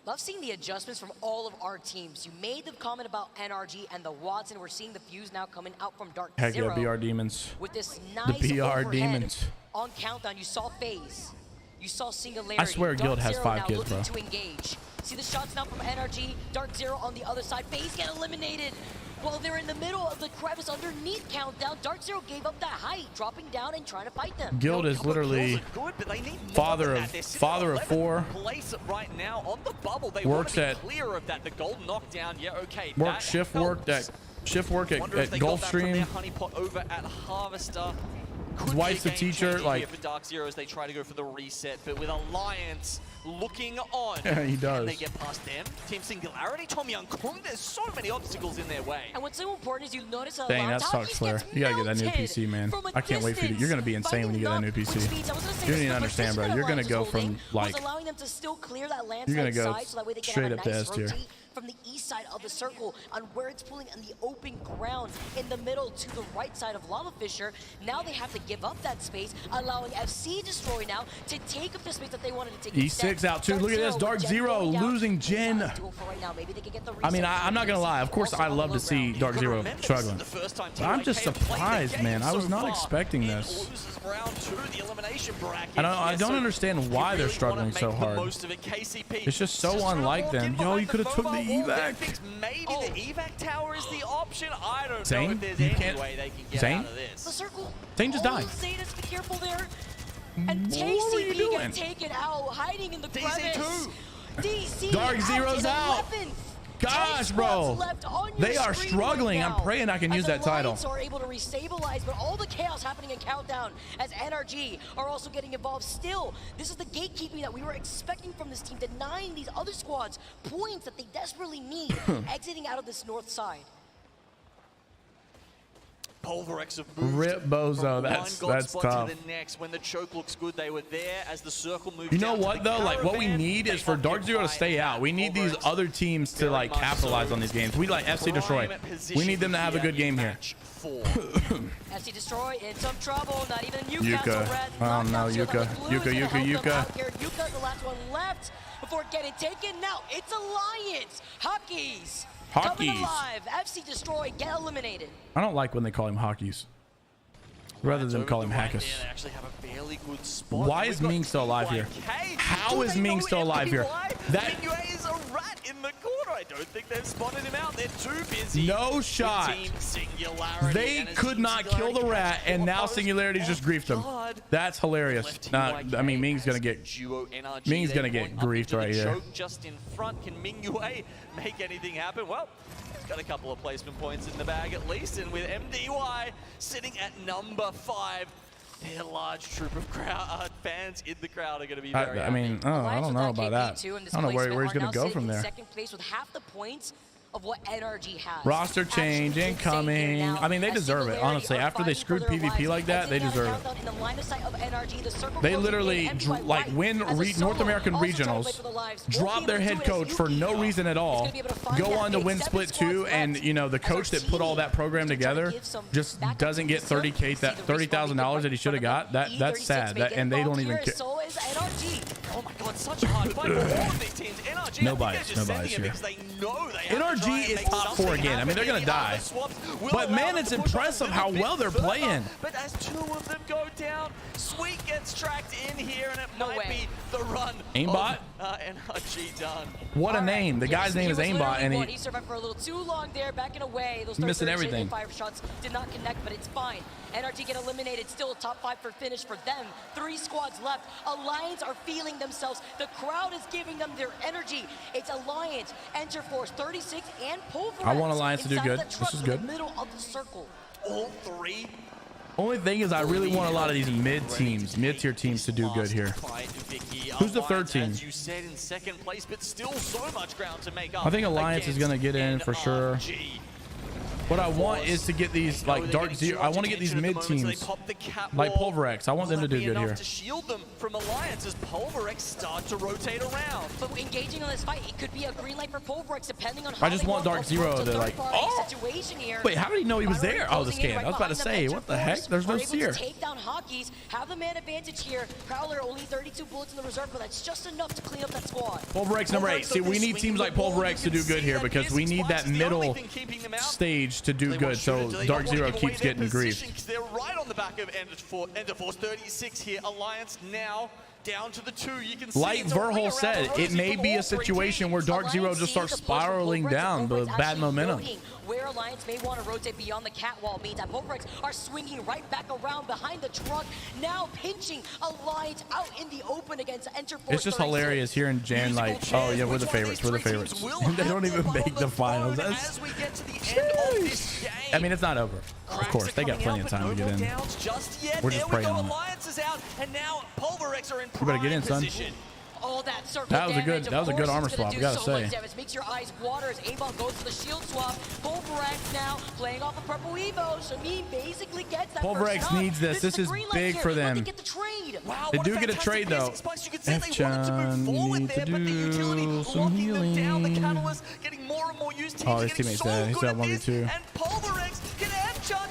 Love seeing the adjustments from all of our teams. You made the comment about NRG and the Watson. We're seeing the Fuse now coming out from Dark Zero. Heck yeah, BR Demons. With this nice the BR overhead. Demons. On countdown, you saw FaZe. You saw Singularity. I swear Guild has 5 kids, bro. To engage. See the shots now from NRG. Dark Zero on the other side. FaZe get eliminated. While they're in the middle of the crevice underneath countdown, Dark Zero gave up that height, dropping down and trying to fight them. Guild is literally father of 4. Place right now on the bubble. They Works want at to be clear of that. The gold knockdown. Yeah, okay. Works shift work at Gulfstream. Honeypot over at Harvester. His wife's the teacher. Like for Dark Zero as they try to go for the reset, but with Alliance looking on. Yeah, he does. Can they get past them? Team Singularity, Tom Young Kung. There's so many obstacles in their way. And what's so important is you notice a dang, that sucks, Flare. You gotta get that new PC, man. I can't wait for you. You're gonna be insane when you get that new PC. You don't even understand, bro. You're gonna go from like. You're gonna go straight up to S tier. From the east side of the circle on where it's pulling on the open ground in the middle to the right side of Lava Fisher. Now they have to give up that space, allowing FC Destroy now to take up the space that they wanted to take. E6 out too. Look at this. Dark Zero losing Gen. I mean, I'm not gonna lie. Of course, I love to see Dark Zero struggling. But I'm just surprised, man. I was not expecting this. I don't understand why they're struggling so hard. It's just so unlike them. Yo, you could have took the evac. Maybe the evac tower is the option. I don't Zane? know if there's any way they can get Zane? out of this. The circle. Zane just died. Zane has to be careful there. And What were you TCB doing? get taken out, hiding in the crevice. DC Dark Zero's out. Gosh, bro. They are struggling. I'm praying I can use that title. Are able to restabilize, but all the chaos happening in Countdown as NRG are also getting involved. Still, this is the gatekeeping that we were expecting from this team, denying these other squads points that they desperately need, exiting out of this north side. Pulverex have moved Rip Bozo. That's tough. to the next. When the choke looks good, they were there as the circle moved. You know what though? Like what we need is for Dark Zero to stay out. We need these other teams to like capitalize on these games. We like FC Destroy. We need them to have a good game here. FC Destroy in some trouble. Not even Yuka. Oh no, Yuka. Yuka. Yuka, the last one left before getting taken. Now it's Alliance. Hockeys. Coming alive. FC Destroy get eliminated. I don't like when they call him Hockeys. Rather than call him Hackus. Why is Ming still alive here? How is Ming still alive here? That is a rat in the corner. I don't think they've spotted him out. They're too busy. No shot. They could not kill the rat, and now Singularity just griefed them. That's hilarious. Nah, I mean, Ming's gonna get griefed right here. Just in front, can Mingyue make anything happen? Well, he's got a couple of placement points in the bag at least, and with MDY sitting at number 5, their large troop of fans in the crowd are going to be very I mean, I don't know about that. I don't know where he's going to go from there. Second place with half the points of what NRG has. Roster change incoming. I mean, they deserve it, honestly. After they screwed PvP like that, they deserve it. They literally like win North American regionals, drop their head coach for no reason at all, go on to win Split 2, and you know the coach that put all that program together just doesn't get $30,000 that he should have got. That's sad. And they don't even care. Oh my god, such a hard fight for all of these teams. NRG, No I think bias, they're just no sending bias it here. because they know they have to try NRG and is make top 4 something again. I mean, they're happen. gonna Any die. other swaps will But allow man, them it's to push on a impressive little how bit well they're further. playing. But as 2 of them go down, Sweet gets tracked in here, and it might be the run. Aimbot? NRG done. What a name. The guy's name is Aimbot, and he survived for a little too long there, backing away. Those missing everything. 5 shots did not connect, but it's fine. NRG get eliminated, still a top 5 for finish for them. 3 squads left. Alliance are feeling themselves. The crowd is giving them their energy. It's Alliance, Enterforce, 36, and Pulverex. I want Alliance to do inside good. the truck This is in good. the middle of the circle. All 3. Only thing is I really want a lot of these mid-tier teams to do good here. Who's the third team? As you said, in second place, but still so much ground to make up. I think Alliance is going to get in for sure. What I want is to get these like Dark Zero. I want to get these mid teams like Pulverex. I want them to do good here. To shield them from Alliance as Pulverex start to rotate around. But engaging on this fight, it could be a green light for Pulverex depending on how I just want Dark Zero to like. Oh! situation here. Wait, how did he know he was there? Oh, the scan. I was about to say, what the heck? There's no seer. Take down Hockeys, have the man advantage here. Prowler only 32 bullets in the reserve, but that's just enough to clean up that squad. Pulverex number 8. See, we need teams like Pulverex to do good here because we need that middle stage to do good. So Dark Zero keeps getting grief. They're right on the back of Enderforce 36 here. Alliance now down to the 2. You can see like Verhol said, it may be a situation where Dark Zero just starts spiraling down with bad momentum. Where Alliance may want to rotate beyond the catwall means that Pulverex are swinging right back around behind the truck, now pinching Alliance out in the open against Enterforce. It's just hilarious hearing Jan like, oh yeah, we're the favorites, we're the favorites. They don't even make the finals. That's, I mean, it's not over. Of course, they got plenty of time to get in. We're just praying on it. Alliance is out, and now Pulverex are in You better get in, son. All that circle That was a damage, good armor swap, I gotta say. Makes your eyes water as Aimbot goes for the shield swap. Pulverex now playing off the purple Evo. Shamin basically gets that Pulverex needs this. This is big for them. Wow, they do get a trade though. F-Chan, you need to do some healing. Oh, his teammate's dead. He's got 1v2.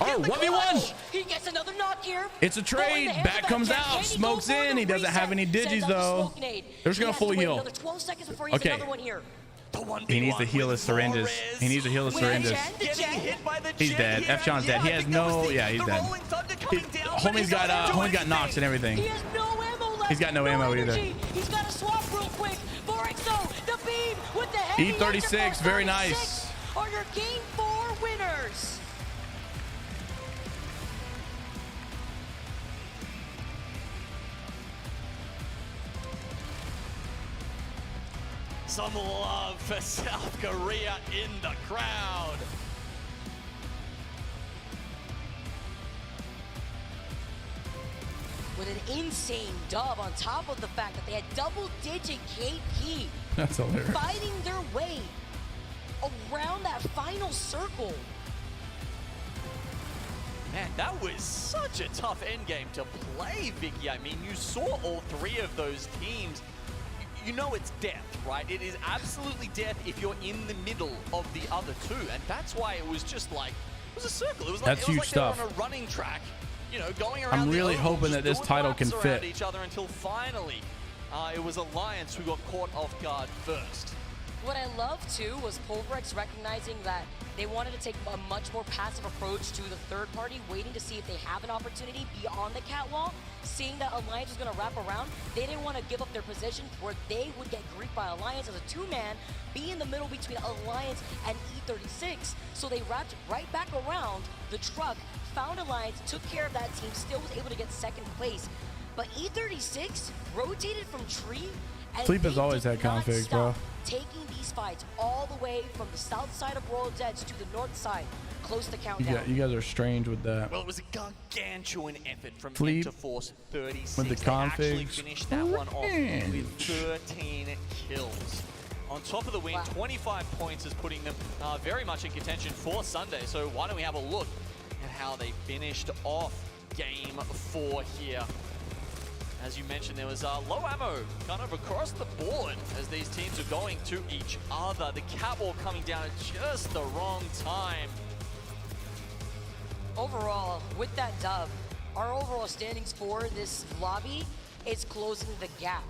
Oh, 1v1! He gets another knock here. It's a trade. Bat comes out. Smokes in. He doesn't have any digis though. They're just gonna full heal. Okay. He needs to heal his syringes. He needs to heal his syringes. He's dead. F-John's dead. He has no. Yeah, he's dead. Homie's got knocks and everything. He's got no ammo either. He's got to swap real quick. The beam with the heavy E36, very nice. Are your game 4 winners? Some love for South Korea in the crowd. With an insane dub on top of the fact that they had double-digit KP. That's hilarious. Fighting their way around that final circle. Man, that was such a tough endgame to play, Vicky. I mean, you saw all 3 of those teams. You know it's death, right? It is absolutely death if you're in the middle of the other 2, and that's why it was just like, it was a circle. It was like, that's huge stuff. They were on a running track, you know, going around. I'm really hoping that this title can fit each other until finally, it was Alliance who got caught off guard first. What I love too was Pulverex recognizing that they wanted to take a much more passive approach to the third party, waiting to see if they have an opportunity beyond the catwall. Seeing that Alliance was going to wrap around, they didn't want to give up their position where they would get griefed by Alliance as a 2-man, be in the middle between Alliance and E36. So they wrapped right back around the truck, found Alliance, took care of that team, still was able to get second place. But E36 rotated from tree, and Sleep has always had configs, bro. Taking these fights all the way from the south side of Royal Edge to the north side, close to countdown. You guys are strange with that. Well, it was a gargantuan effort from Sleep Enterforce 36. with the They actually configs. finished that one off with 13 kills. On top of the win, 25 points is putting them very much in contention for Sunday. So why don't we have a look at how they finished off Game 4 here. As you mentioned, there was low ammo kind of across the board as these teams are going to each other. The catwall coming down at just the wrong time. Overall, with that dub, our overall standings for this lobby It's closing the gap.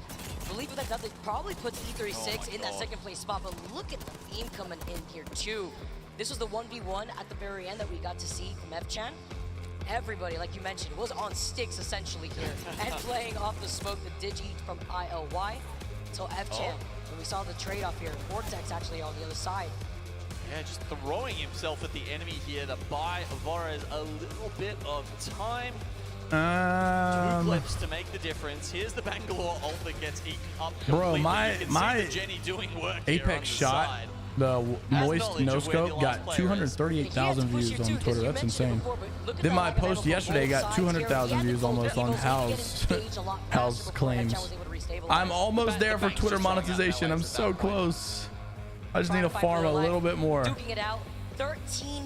Believe it or not, that probably puts E36 in that second place spot, but look at the theme coming in here too. This was the 1v1 at the very end that we got to see from F-Chan. Everybody, like you mentioned, was on sticks essentially here and playing off the smoke, the Digi from ILY. So F-Chan, when we saw the trade-off here, Vortex actually on the other side. Yeah, just throwing himself at the enemy here to buy Vorez a little bit of time. 2 clips to make the difference. Here's the Bangalore ult that gets eaten up completely. Bro, my Jenny doing work Apex shot, the moist no scope, got 238,000 views on Twitter. That's insane. Then my post yesterday got 200,000 views almost on Hal's claims. I'm almost there for Twitter monetization. I'm so close. I just need to farm a little bit more.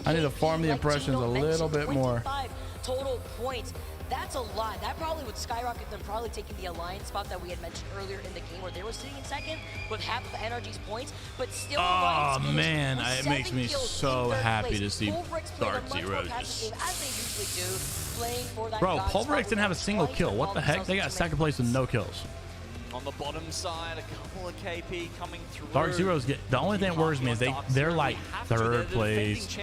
I need to farm the impressions a little bit more. Total points. That's a lot. That probably would skyrocket them probably taking the alliance spot that we had mentioned earlier in the game where they were sitting in second with half of NRG's points, but still oh man, it makes me so happy to see Dark Zero just... Bro, Pulverix didn't have a single kill. What the heck? They got second place with no kills. On the bottom side, a couple of KP coming through. Dark Zero's the only thing that worries me is they're like third place.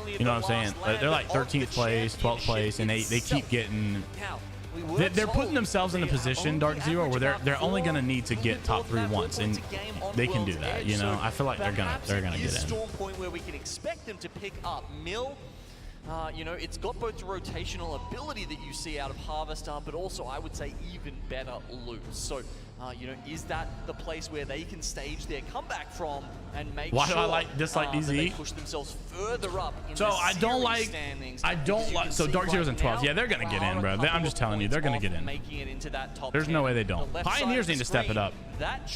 You know what I'm saying? They're like 13th place, 12th place, and they keep getting. They're putting themselves in a position, Dark Zero, where they're only gonna need to get top 3 once, and they can do that. You know, I feel like they're gonna get in. Storm point where we can expect them to pick up Mill. You know, it's got both the rotational ability that you see out of Harvester, but also I would say even better loot. So, you know, is that the place where they can stage their comeback from and make Why sure do I like dislike DZ? they push themselves further up in So the I don't like standings? so Dark Zero's in 12th. Yeah, they're gonna get in, bro. I'm just telling you, they're gonna get in. There's no way they don't. Pioneers need to step it up.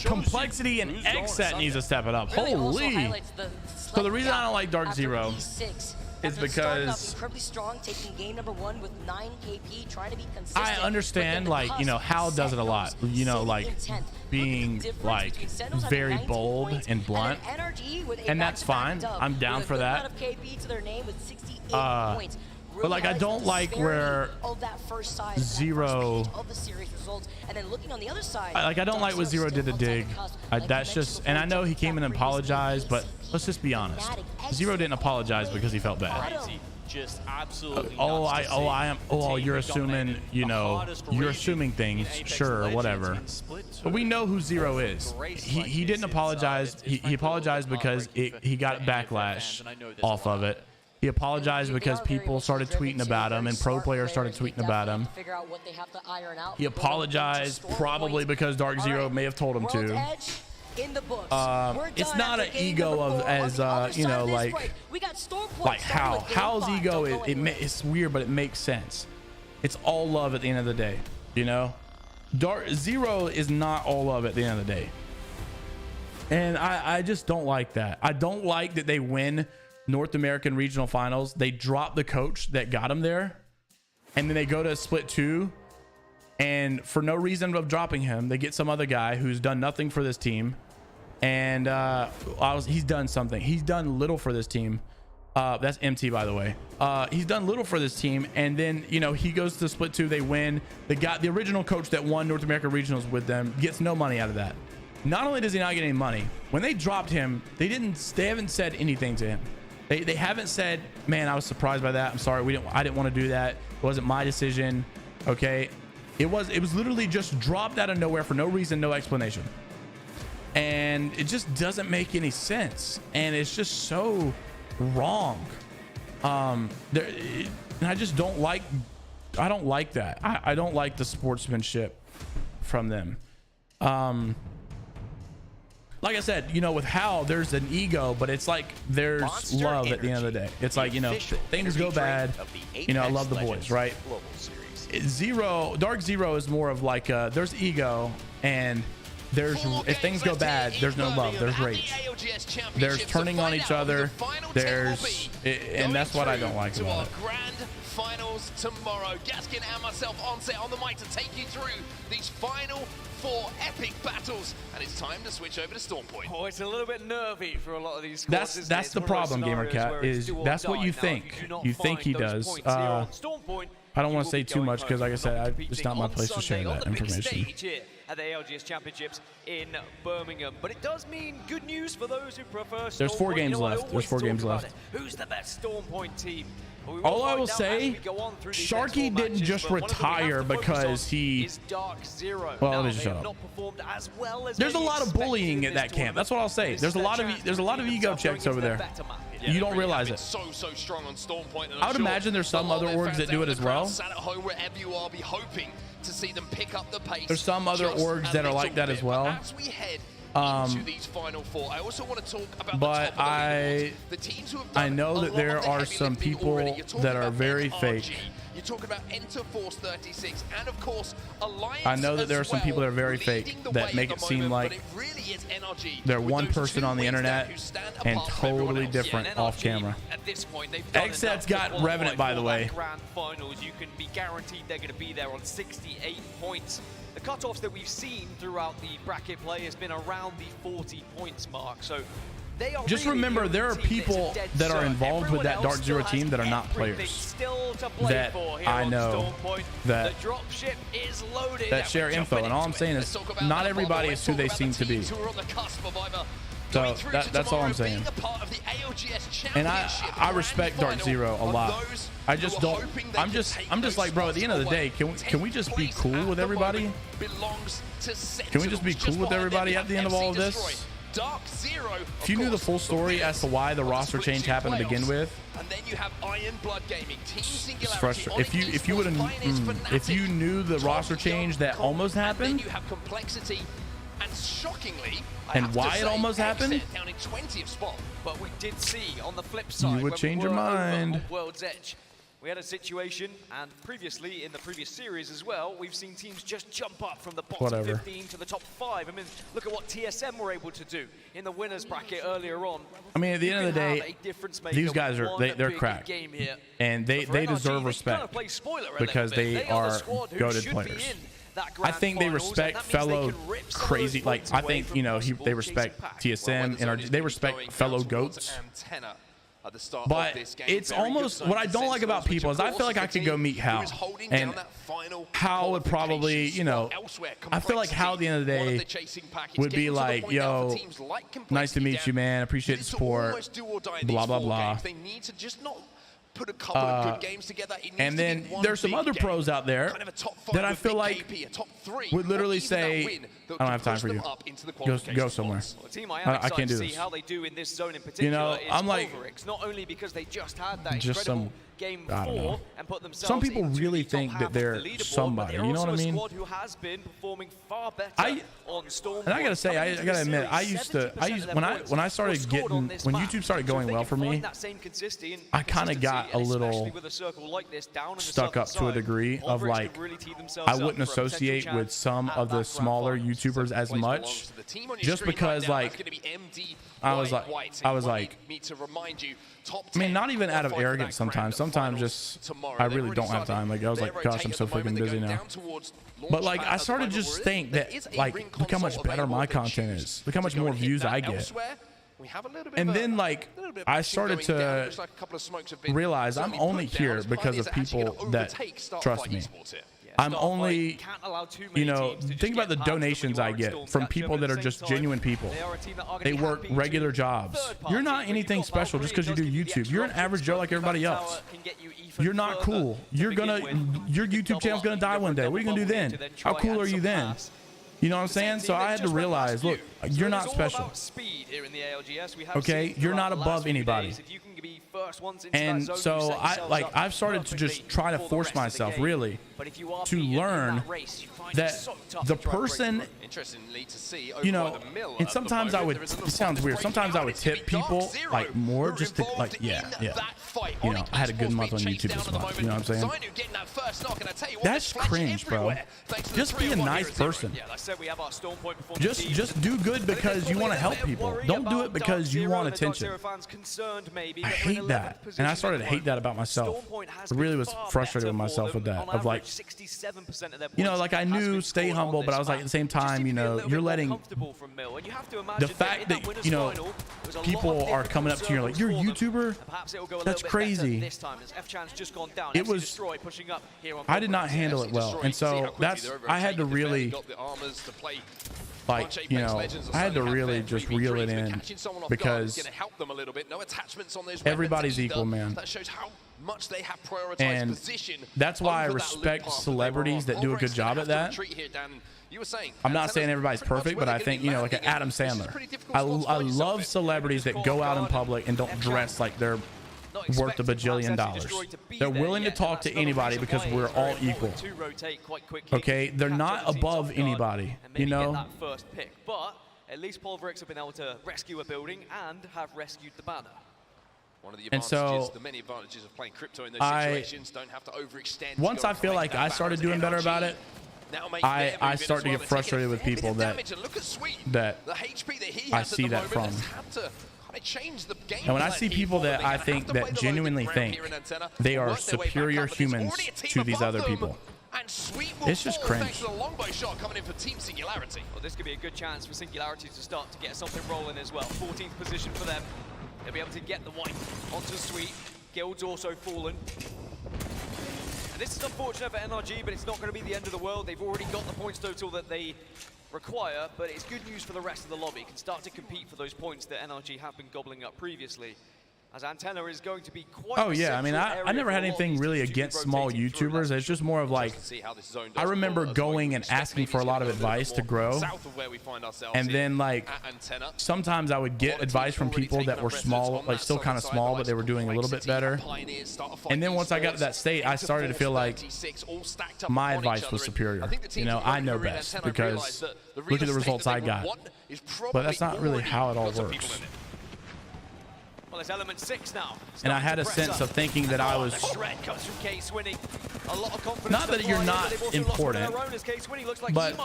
Complexity and XSET needs to step it up. Holy! So the reason I don't like Dark Zero is because incredibly strong, taking game number 1 with 9 KP, trying to be consistent. I understand, like, you know, Hal does it a lot, you know, like being like very bold and blunt, and that's fine. I'm down for that. But like, I don't like where Zero. Like, I don't like what Zero did to Dig. That's just, and I know he came in and apologized, but let's just be honest. Zero didn't apologize because he felt bad. Just absolutely you're assuming, you know, you're assuming things, sure, whatever. But we know who Zero is. He didn't apologize. He apologized because he got backlash off of it. He apologized because people started tweeting about him and pro players started tweeting about him. He apologized probably because Dark Zero may have told him to. It's not an ego of as you know, like Hal's ego is it's weird, but it makes sense. It's all love at the end of the day, you know. Dark Zero is not all love at the end of the day, and I just don't like that. I don't like that they win North American regional finals, they drop the coach that got him there, and then they go to split 2, and for no reason of dropping him, they get some other guy who's done nothing for this team, and he's done something. He's done little for this team. That's MT, by the way. He's done little for this team, and then, you know, he goes to split 2, they win. The original coach that won North American regionals with them gets no money out of that. Not only does he not get any money, when they dropped him, they haven't said anything to him. They haven't said, man, I was surprised by that. I'm sorry, I didn't want to do that. It wasn't my decision. Okay. It was literally just dropped out of nowhere for no reason, no explanation. And it just doesn't make any sense. And it's just so wrong. And I just don't like that. I don't like the sportsmanship from them. Like I said, you know, with Hal, there's an ego, but it's like there's love at the end of the day. It's like, you know, things go bad. You know, I love the boys, right? Dark Zero is more of like there's ego, and if things go bad, there's no love, there's rage. There's turning on each other. And that's what I don't like about it. Finals tomorrow. Gaskin and myself on set on the mic to take you through these final 4 epic battles, and it's time to switch over to Storm Point. Oh, it's a little bit nervy for a lot of these squads. That's the problem, Gamer Cat, is that's what you think. You think he does. Storm Point I don't want to say too much because, like I said, it's not my place to share that information. At the ALGS Championships in Birmingham, but it does mean good news for those who prefer. There's 4 games left. There's 4 games left. Who's the best Storm Point team? All I will say, Sharky didn't just retire because he. Well, let me just shut up. There's a lot of bullying at that camp. That's what I'll say. There's a lot of ego checks over there. Yeah, you don't realize it. So strong on Storm Point, I would imagine there's some other orgs that do it as well. Sat at home wherever you are, be hoping to see them pick up the pace. There's some other orgs that are like that as well. As we head into these final 4, I also want to talk about but the top of the teams who have done I know that there are some people that are very fake. You're talking about Enter Force 36 and of course Alliance. I know that there are some people that are very fake that make it seem like they're one person on the internet and totally different off camera. At this point, they've XSET's got Revenant, by the way. Grand finals, you can be guaranteed they're going to be there on 68 points. The cutoffs that we've seen throughout the bracket play has been around the 40 points mark. So they are just remember, there are people that are involved with that Dark Zero team that are not players. That I know that share info, and all I'm saying is not everybody is who they seem to be. So that's all I'm saying. And I respect Dark Zero a lot. I just don't. I'm just like, bro, at the end of the day, can we just be cool with everybody? Can we just be cool with everybody at the end of all of this? If you knew the full story as to why the roster change happened to begin with, and then you have Iron Blood Gaming, Team Singularity. It's frustrating. If you would have, if you knew the roster change that almost happened, then you have Complexity, and shockingly, and why it almost happened, down in 20th spot. But we did see on the flip side, you would change your mind. World's Edge, we had a situation, and previously in the previous series as well, we've seen teams just jump up from the bottom 15 to the top 5. I mean, look at what TSM were able to do in the winners bracket earlier on. I mean, at the end of the day, these guys are they're cracked, and they deserve respect because they are goated players. I think they respect fellow crazy, like I think, you know, they respect TSM and they respect fellow goats. But it's almost, what I don't like about people is I feel like I could go meet Hal, and Hal would probably, you know, I feel like Hal at the end of the day would be like, yo, nice to meet you, man, appreciate the support, blah blah blah. Put a couple of good games together. And then there's some other pros out there that I feel like would literally say, I don't have time for you. Go somewhere. I can't do this. How they do in this zone in particular, you know, I'm like, not only because they just had that just some, game I don't know. and put themselves some people really think that they're somebody. You know what I mean? Who has been performing far better on Storm. And I gotta say, I gotta admit, I used when I started getting, when YouTube started going well for me, I kind of got a little stuck up to a degree of like, I wouldn't associate with some of the smaller YouTubers as much, just because like, I was like, I mean, not even out of arrogance sometimes. Sometimes just, I really don't have time. Like, I was like, gosh, I'm so freaking busy now. But like, I started to just think that, like, look how much better my content is. Look how much more views I get. And then like, I started to realize I'm only here because of people that trust me. I'm only, you know, think about the donations I get from people that are just genuine people. They work regular jobs. You're not anything special just because you do YouTube. You're an average Joe like everybody else. You're not cool. Your YouTube channel's gonna die one day. What are you gonna do then? How cool are you then? You know what I'm saying? So I had to realize, look, you're not special. Okay, you're not above anybody. And so I've started to just try to force myself really to learn that the person, you know, and sometimes I would, it sounds weird, sometimes I would tip people like more just to like, yeah, you know, I had a good month on YouTube this month, you know what I'm saying? That's cringe, bro. Just be a nice person. said, we have our Storm Point before just do good because you want to help people. Don't do it because you want attention. I hate that, and I started to hate that about myself. I really was frustrated with myself with that. Of like, you know, like I knew stay humble, but I was like at the same time, you know, you're letting the fact that, you know, people are coming up to you like, you're a YouTuber. That's crazy. It was. I did not handle it well, and so that's. I had to really, like, you know, I had to really just reel it in because everybody's equal, man. And that's why I respect celebrities that do a good job at that. I'm not saying everybody's perfect, but I think, you know, like Adam Sandler. I love celebrities that go out in public and don't dress like they're worth $1 bajillion. They're willing to talk to anybody because we're all equal. Okay, they're not above anybody, you know. But at least Pulverix have been able to rescue a building and have rescued the banner. One of the and advantages, the many advantages of playing crypto in those situations, don't have to overextend. Once I feel like I started doing better about it, I start to get frustrated with people that I see that from. And when I see people that I think that genuinely think they are superior humans to these other people, it's just cringe. Well, this could be a good chance for Singularity to start to get something rolling as well. 14th position for them. They'll be able to get the wipe onto Sweet. Guild's also fallen. And this is unfortunate for NRG, but it's not going to be the end of the world. They've already got the points total that they require, but it's good news for the rest of the lobby. Can start to compete for those points that NRG have been gobbling up previously. As Antenna is going to be quite. Oh yeah, I mean, I never had anything really against small YouTubers. It's just more of like, I remember going and asking for a lot of advice to grow, and then like sometimes I would get advice from people that were small, like still kind of small, but they were doing a little bit better. And then once I got to that state, I started to feel like my advice was superior. You know, I know best because look at the results I got. But that's not really how it all works. Well, it's element 6 now. And I had a sense of thinking that I was. Not that you're not important, but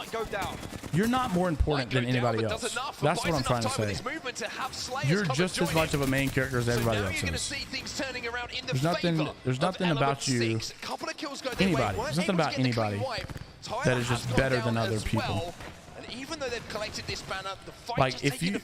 you're not more important than anybody else. That's what I'm trying to say. You're just as much of a main character as everybody else is. There's nothing about you, anybody. There's nothing about anybody that is just better than other people. Even though they've collected this banner, the fight like if you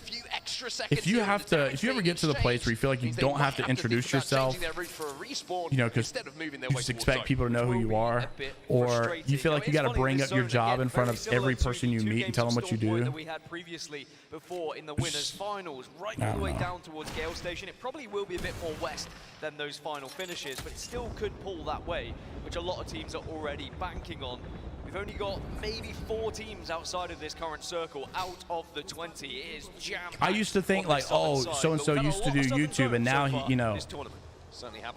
ever get to the place where you feel like you don't have to introduce yourself, you know, because you just expect people to know who you are, or you feel like you got to bring up your job in front of every person you meet and tell them what you do. That we had previously before in the winners finals, right all the way down towards Gale Station. It probably will be a bit more west than those final finishes, but it still could pull that way, which a lot of teams are already banking on. We've only got maybe 4 teams outside of this current circle out of the 20. It is jam-packed. I used to think like, oh, so-and-so used to do YouTube, and now he, you know,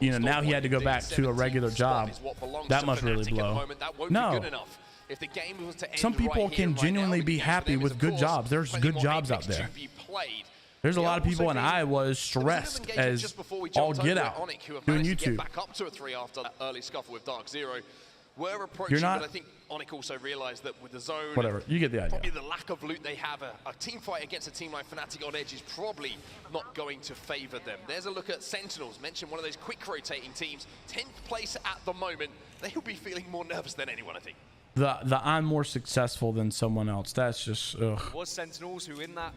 now he had to go back to a regular job. That must really blow. No. Some people can genuinely be happy with good jobs. There's good jobs out there. There's a lot of people, and I was stressed as all get out doing YouTube. You're not. But I think Onic also realized that with the zone, whatever, you get the idea. Probably the lack of loot they have, a team fight against a team like Fnatic on Edge is probably not going to favor them. There's a look at Sentinels, mentioned one of those quick rotating teams, 10th place at the moment. They'll be feeling more nervous than anyone, I think. The I'm more successful than someone else. That's just ugh. It was Sentinels who in that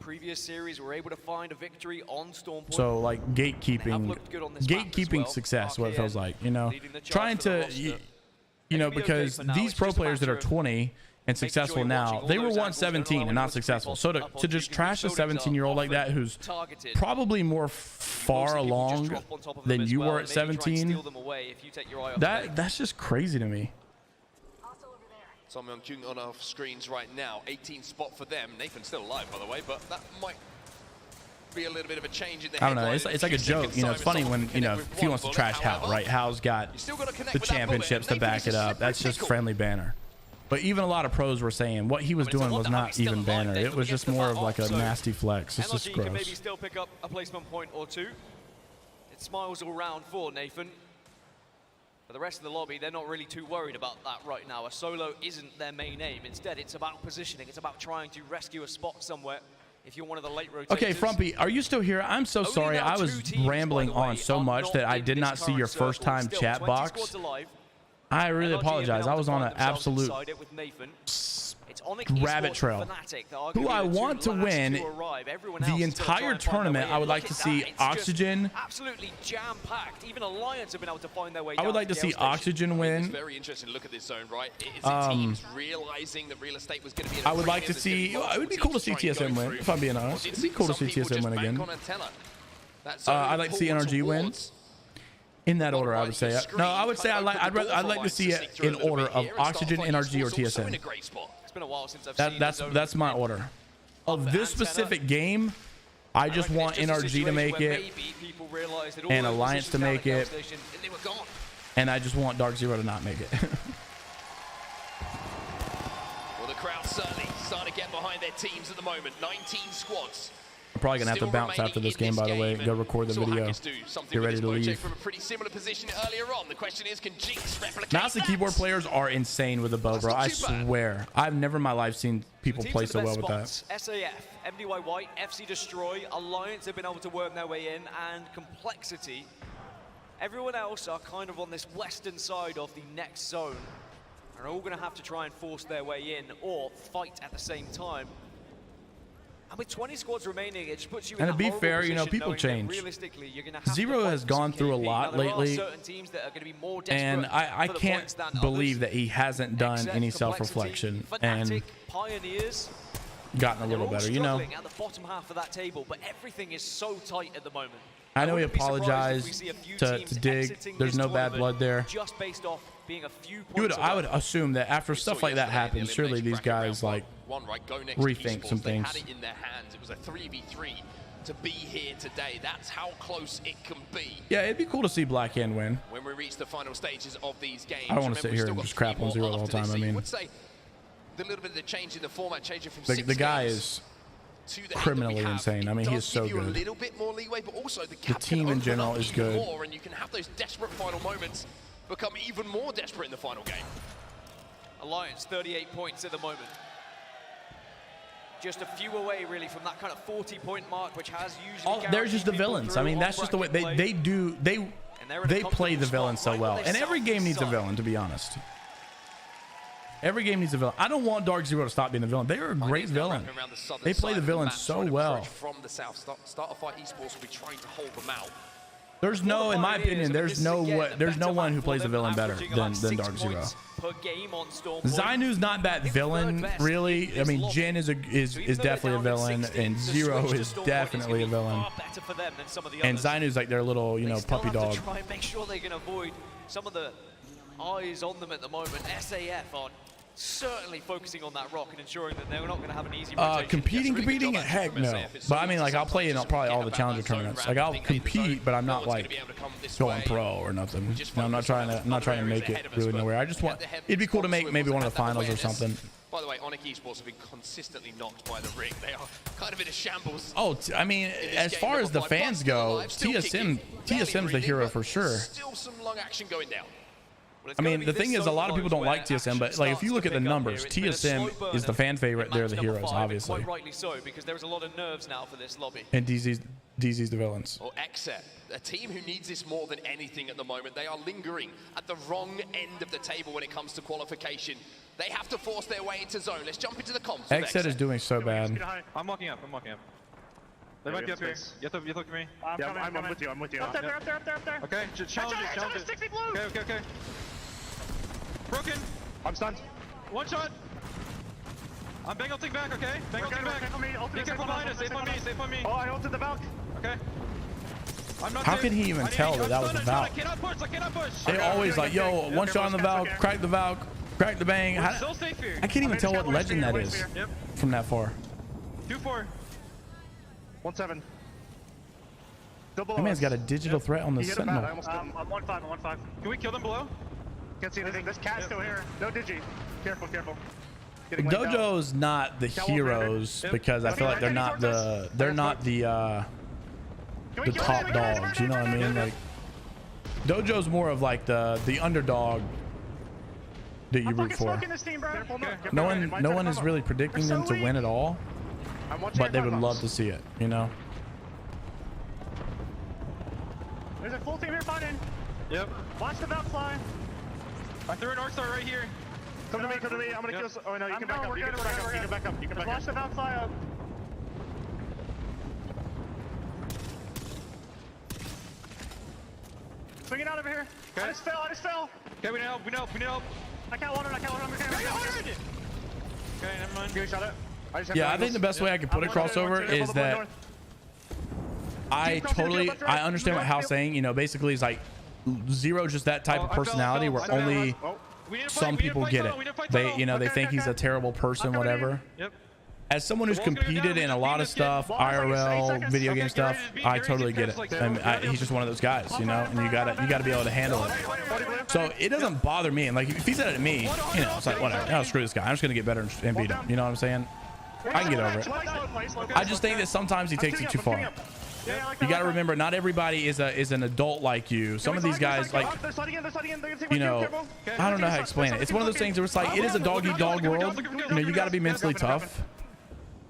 previous series were able to find a victory on Stormpoint. So like gatekeeping success, what it feels like, you know, trying to, you know, because these pro players that are 20 and successful now, they were once 17 and not successful. So to just trash a 17-year-old like that who's probably more far along than you were at 17, that's just crazy to me. Someone queuing on our screens right now. 18th spot for them. Nathan's still alive, by the way, but that might be a little bit of a change in the I don't know. It's like a joke. You know, it's funny when, you know, if he wants to trash Hal, right? Hal's got the championships to back it up. That's just friendly banner. But even a lot of pros were saying what he was doing was not even banner. It was just more of like a nasty flex. It's just gross. Maybe still pick up a placement point or two. It smiles all round for Nathan. For the rest of the lobby, they're not really too worried about that right now. A solo isn't their main aim. Instead, it's about positioning. It's about trying to rescue a spot somewhere if you're one of the late rotators. Okay, Frumpy, are you still here? I'm so sorry. I was rambling on so much that I did not see your first time chat box. I really apologize. I was on an absolute rabbit trail. Who I want to win the entire tournament, I would like to see Oxygen. Absolutely jam-packed. Even Alliance have been able to find their way. I would like to see Oxygen win. It's very interesting to look at this zone, right? It's the teams realizing that real estate was going to be. I would like to see. It would be cool to see TSM win. If I'm being honest, it'd be cool to see TSM win again. I'd like to see NRG win. In that order, I would say. No, I would say I'd like to see it in order of Oxygen, NRG, or TSM. It's been a while since I've seen that's my order. Of this specific game, I just want NRG to make it, and Alliance to make it, and I just want Dark Zero to not make it. Well, the crowd certainly starting to get behind their teams at the moment. 19 squads. I'm probably gonna have to bounce after this game, by the way. Go record the video. Get ready to leave. From a pretty similar position earlier on. The question is, can Jinx replicate Mouse and keyboard players are insane with the bow, bro. I swear. I've never in my life seen people play so well with that. SAF, MDY White, FC Destroy, Alliance have been able to work their way in, and Complexity. Everyone else are kind of on this western side of the next zone. And are all going to have to try and force their way in or fight at the same time. And with 20 squads remaining, it just puts you in a to be fair, you know, people change. Zero has gone through a lot lately, and I can't believe that he hasn't done any self-reflection and gotten a little better, you know. At the bottom half of that table, but everything is so tight at the moment. I know he apologized to Dig. There's no bad blood there. Just based off being a few points I would assume that after stuff like that happens, surely these guys like rethink some things. Had it in their hands. It was a 3v3 to be here today. That's how close it can be. Yeah, it'd be cool to see Black Hand win. When we reach the final stages of these games, I don't want to sit here and just crap on Zero all the time. I mean, I would say the little bit of the change in the format, changing from the guy is criminally insane. I mean, he is so good. A little bit more leeway, but also the team in general is good. And you can have those desperate final moments become even more desperate in the final game. Alliance 38 points at the moment. Just a few away really from that kind of 40-point mark, which has usually there's just the villains. I mean, that's just the way they play the villain so well. And every game needs a villain, to be honest. Every game needs a villain. I don't want Dark Zero to stop being the villain. They are a great villain. They play the villain so well. From the south, Starterfight Esports will be trying to hold them out. There's no, in my opinion, there's no one who plays the villain better than Dark Zero. Zainu's not that villain, really. I mean, Jin is definitely a villain, and Zero is definitely a villain. And Zainu's like their little, you know, puppy dog. Try and make sure they can avoid some of the eyes on them at the moment. SAF on certainly focusing on that rock and ensuring that they're not going to have an easy rotation. Competing? Heck no. But I mean, like, I'll play in probably all the challenger tournaments. Like, I'll compete, but I'm not like going pro or nothing. No, I'm not trying to make it really nowhere. I just want, it'd be cool to make maybe one of the finals or something. By the way, Onyx Esports have been consistently knocked by the ring. They are kind of in a shambles. Oh, I mean, as far as the fans go, TSM's the hero for sure. Still some long action going down. I mean, the thing is, a lot of people don't like TSM, but like if you look at the numbers, TSM is the fan favorite. They're the heroes, obviously. Quite rightly so, because there's a lot of nerves now for this lobby. And DZ's the villains. Or Exet, a team who needs this more than anything at the moment. They are lingering at the wrong end of the table when it comes to qualification. They have to force their way into zone. Let's jump into the comps. Exet is doing so bad. I'm walking up. They might be up here. You have to look at me. I'm with you. Up there. Okay, challenge it. Okay. Broken. I'm stunned. One shot. I'm bang ulting back, okay? Bang ulting back. Be careful behind us. Safe on me. Oh, I ulted the Valk. Okay. How could he even tell that was the Valk? I cannot push. They always like, yo, one shot on the Valk, crack the Valk, crack the bang. I can't even tell what legend that is from that far. 2-4. 1-7. That man's got a digital threat on the Sentinel. I'm 1-5. Can we kill them below? Can't see anything. This cat's still here. No digi. Careful. Dojo's not the heroes because I feel like they're not the top dogs. You know what I mean? Like, Dojo's more of like the underdog that you root for. No one is really predicting them to win at all, but they would love to see it, you know. There's a full team here fighting. Yep. Watch the belt fly. I threw an Orc Star right here. Come to me, come to me. I'm gonna kill. Oh no, you can back up. You can back up. You can back up. You can back up. Watch the belt fly up. Swing it out over here. Okay. I just fell. Okay, we need help. I can't water. Okay, never mind. Good shot it. Yeah, I think the best way I can put a crossover is that I understand what Hal's saying. You know, basically it's like Zero, just that type of personality where only some people get it. They think he's a terrible person, whatever. As someone who's competed in a lot of stuff, IRL, video game stuff, I totally get it. He's just one of those guys, you know, and you gotta be able to handle it. So it doesn't bother me. And like if he said it to me, you know, it's like whatever. Oh, screw this guy. I'm just gonna get better and beat him. You know what I'm saying? I can get over it. I just think that sometimes he takes it too far. You got to remember, not everybody is an adult like you. Some of these guys, like, you know, I don't know how to explain it. It's one of those things where it's like, it is a dog-eat-dog world. You know, you got to be mentally tough.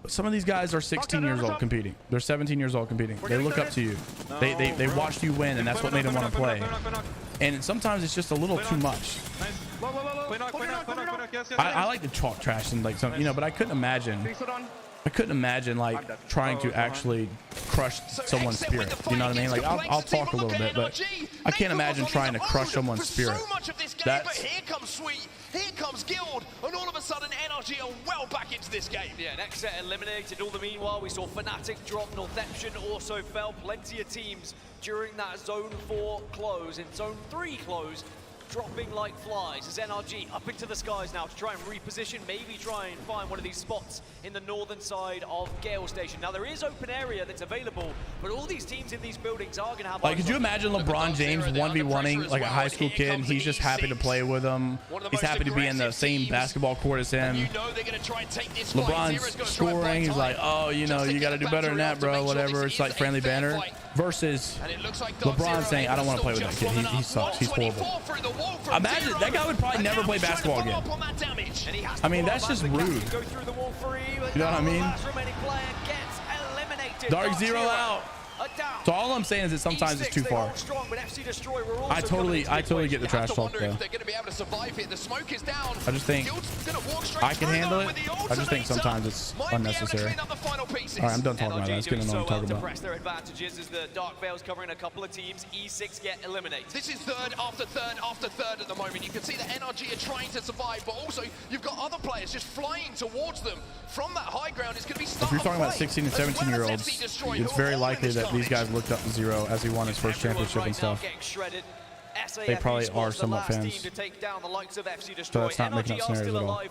But some of these guys are 16 years old competing. They're 17 years old competing. They look up to you. They watched you win, and that's what made them want to play. And sometimes it's just a little too much. I like to talk trash and like some, you know, but I couldn't imagine like trying to actually crush someone's spirit. You know what I mean? Like I'll talk a little bit, but I can't imagine trying to crush someone's spirit. That's here comes Sweet, here comes Guild, and all of a sudden NRG are well back into this game. Yeah, next set eliminated. All the meanwhile, we saw Fnatic drop, Northeption also fell. Plenty of teams during that Zone 4 close and Zone 3 close dropping like flies as NRG up into the skies now to try and reposition, maybe try and find one of these spots in the northern side of Gale Station. Now there is open area that's available, but all these teams in these buildings are going to have... Like, could you imagine LeBron James 1v1ing like a high school kid, and he's just happy to play with him. He's happy to be in the same basketball court as him. LeBron's scoring, he's like, oh, you know, you got to do better than that, bro, whatever. It's like friendly banner. Versus LeBron saying, I don't want to play with that kid. He sucks. He's horrible. Imagine that guy would probably never play basketball again. I mean, that's just rude. You know what I mean? Dark Zero out. So all I'm saying is that sometimes it's too far. I totally get the trash talk though. I just think I can handle it. I just think sometimes it's unnecessary. All right, I'm done talking about that. Let's get on what I'm talking about. Their advantages as the Dark Veil's covering a couple of teams. E6 get eliminated. This is third after third after third at the moment. You can see that NRG are trying to survive, but also you've got other players just flying towards them from that high ground. It's going to be if you're talking about 16 and 17-year-olds, it's very likely that these guys looked up to Zero as he won his first championship and stuff. They probably are somewhat fans. So that's not making up scenarios at all.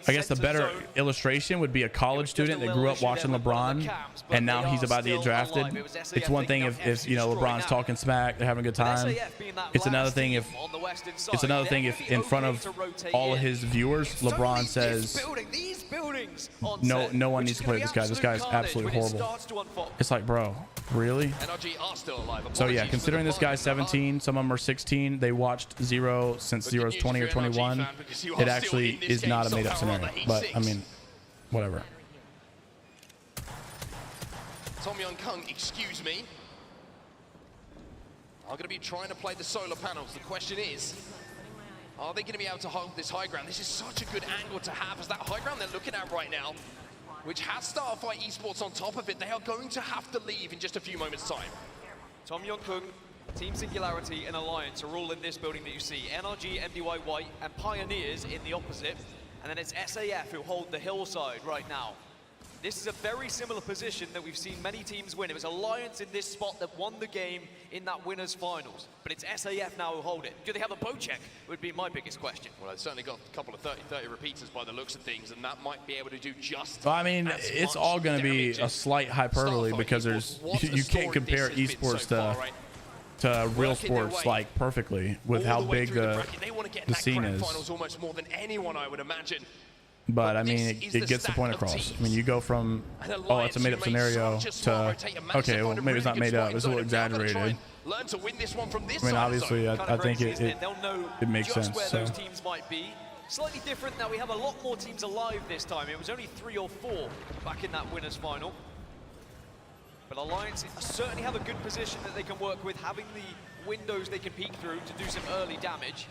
I guess the better illustration would be a college student that grew up watching LeBron and now he's about to get drafted. It's one thing if you know LeBron's talking smack, they're having a good time. It's another thing if in front of all of his viewers LeBron says no one needs to play with this guy. This guy is absolutely horrible. It's like, bro, really? So yeah, considering this guy's 17, some of them are 16, they watched Zero since Zero's 20 or 21. It actually is not a made-up scenario, but I mean, whatever. Tom Young Kung, excuse me. I'm going to be trying to play the solar panels. The question is, are they going to be able to hold this high ground? This is such a good angle to have as that high ground they're looking at right now, which has Starfight Esports on top of it. They are going to have to leave in just a few moments' time. Tom Young-Kung, Team Singularity and Alliance are all in this building that you see. NRG, MDY White, and Pioneers in the opposite. And then it's SAF who hold the hillside right now. This is a very similar position that we've seen many teams win. It was Alliance in this spot that won the game in that winners finals. But it's SAF now who hold it. Do they have a boat check? Would be my biggest question. Well, they've certainly got a couple of 30 repeaters by the looks of things, and that might be able to do just I mean, it's all going to be a slight hyperbole because there's you can't compare esports to real sports like perfectly with how big the scene is. Finals almost more than anyone, I would imagine. But I mean, it gets the point across. I mean, you go from, oh, it's a made up scenario to, okay, well, maybe it's not made up. It's a little exaggerated. Learn to win this one from this I mean, obviously, I think it makes sense. Where So. those teams might be. Slightly different now. We have a lot more teams alive this time. It was only 3 or 4 back in that winners final. But Alliance certainly have a good position that they can work with, having the windows they can peek through to do some early damage.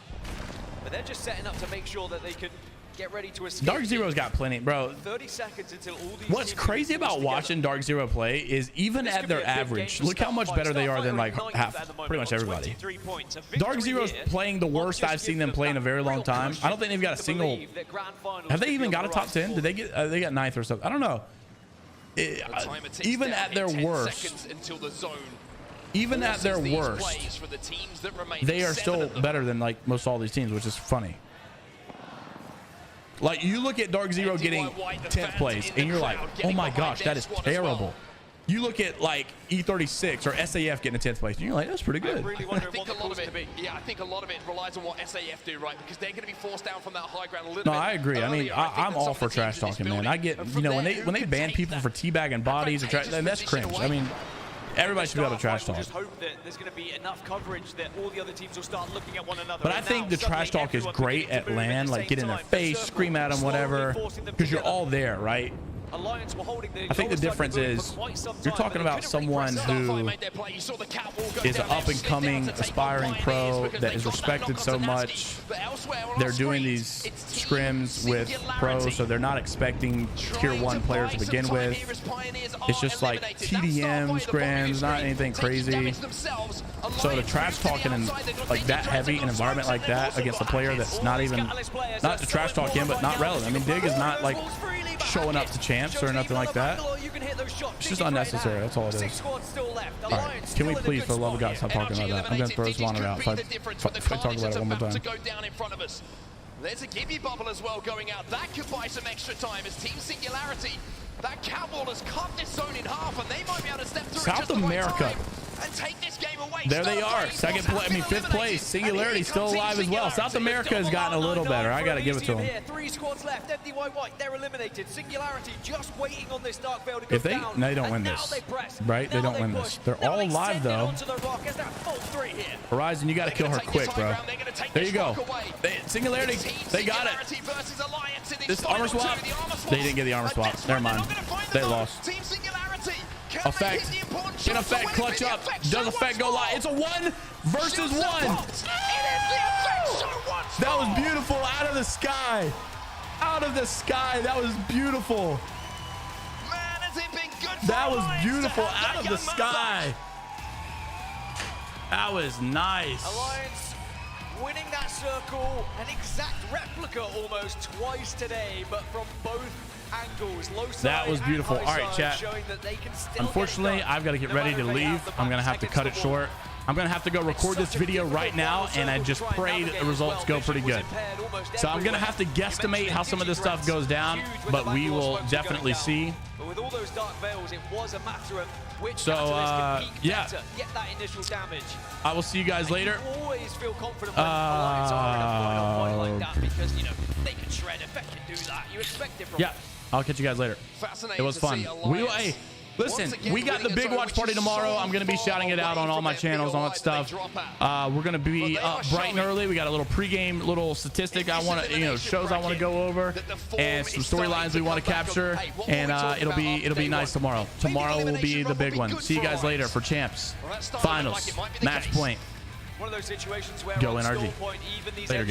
But they're just setting up to make sure that they can get ready to escape. Dark Zero's got plenty, bro. 30 seconds until all these What's crazy about watching Dark Zero play is even at their average, look how much better they are than like pretty much everybody. Dark Zero's playing the worst I've seen them play in a very long time. I don't think they've got a single. Have they even got a top 10? Did they get? They got 9th or something. I don't know. Even at their worst, even at their worst, they are still better than like most all these teams, which is funny. Like, you look at Dark Zero getting 10th place, and you're like, oh my gosh, that is terrible. You look at like E36 or SAF getting a 10th place, and you're like, that's pretty good. I think a lot of it, I think a lot of it relies on what SAF do, right? Because they're going to be forced down from that high ground a little bit. No, I agree. I mean, I'm all for trash talking, man. I get, you know, when they ban people for teabagging bodies, and trash, that's cringe. I mean, everybody should be able to trash talk. Just hope that there's going to be enough coverage that all the other teams will start looking at one another. But I think the trash talk is great at LAN, like get in their face, scream at them, whatever, because you're all there, right? I think the difference is you're talking about someone who is an up-and-coming, aspiring pro that is respected so much. They're doing these scrims with pros, so they're not expecting tier 1 players to begin with. It's just like TDM scrims, not anything crazy. So the trash talking and like that heavy an environment like that against a player that's not even, not to trash talk him, but not relevant. I mean, Dig is not like showing up to champs or nothing like that. It's just unnecessary. That's all it is. All right. Can we please, for the love of God, stop talking about that? I'm going to throw Spawner out if I talk about it one more time. There's a Gibby bubble as well going out. That could buy some extra time as Team Singularity. That Catwall has cut this zone in half, and they might be able to step through South America. and take this game away. There they are. Second place, I mean, 5th place. Singularity still alive as well. South America has gotten a little better. I got to give it to them. 3 squads left. FDY White, they're eliminated. Singularity just waiting on this Dark Veil to go If they, down. no, they don't win this, right? They don't win this. They're all alive though. Horizon, you got to kill her quick, bro. There you go. Singularity, they got it. This armor swap, they didn't get the armor swap. Never mind. They lost. Effect. Can Effect clutch up? Does Effect go live? It's a 1 versus 1. That was beautiful. Out of the sky. Out of the sky. That was beautiful. That was beautiful. Out of the sky. That was nice. Alliance winning that circle, an exact replica almost twice today, but from both angles. Low side that was beautiful. All right, chat. Unfortunately, I've got to get ready to leave. I'm going to have to cut it short. I'm going to have to go record this video right now, and I just pray that the results go pretty good. So I'm going to have to guesstimate how some of this stuff goes down, but we will definitely see. But with all those Dark Veils, it was a matter of which so, yeah. get that initial damage. I will see you guys later. Always feel confident when Alliance are in a point like that because, you know, they can shred. Effect can do that. You expect it from them. I'll catch you guys later. It was fun. Hey, listen, we got the big watch party tomorrow. I'm going to be shouting it out on all my channels, all that stuff. We're going to be up bright and early. We got a little pregame, little statistic I want to, you know, shows I want to go over, and some storylines we want to capture, and it'll be nice tomorrow. Tomorrow will be the big one. See you guys later for champs, finals, match point. One of those situations where go NRG. Later,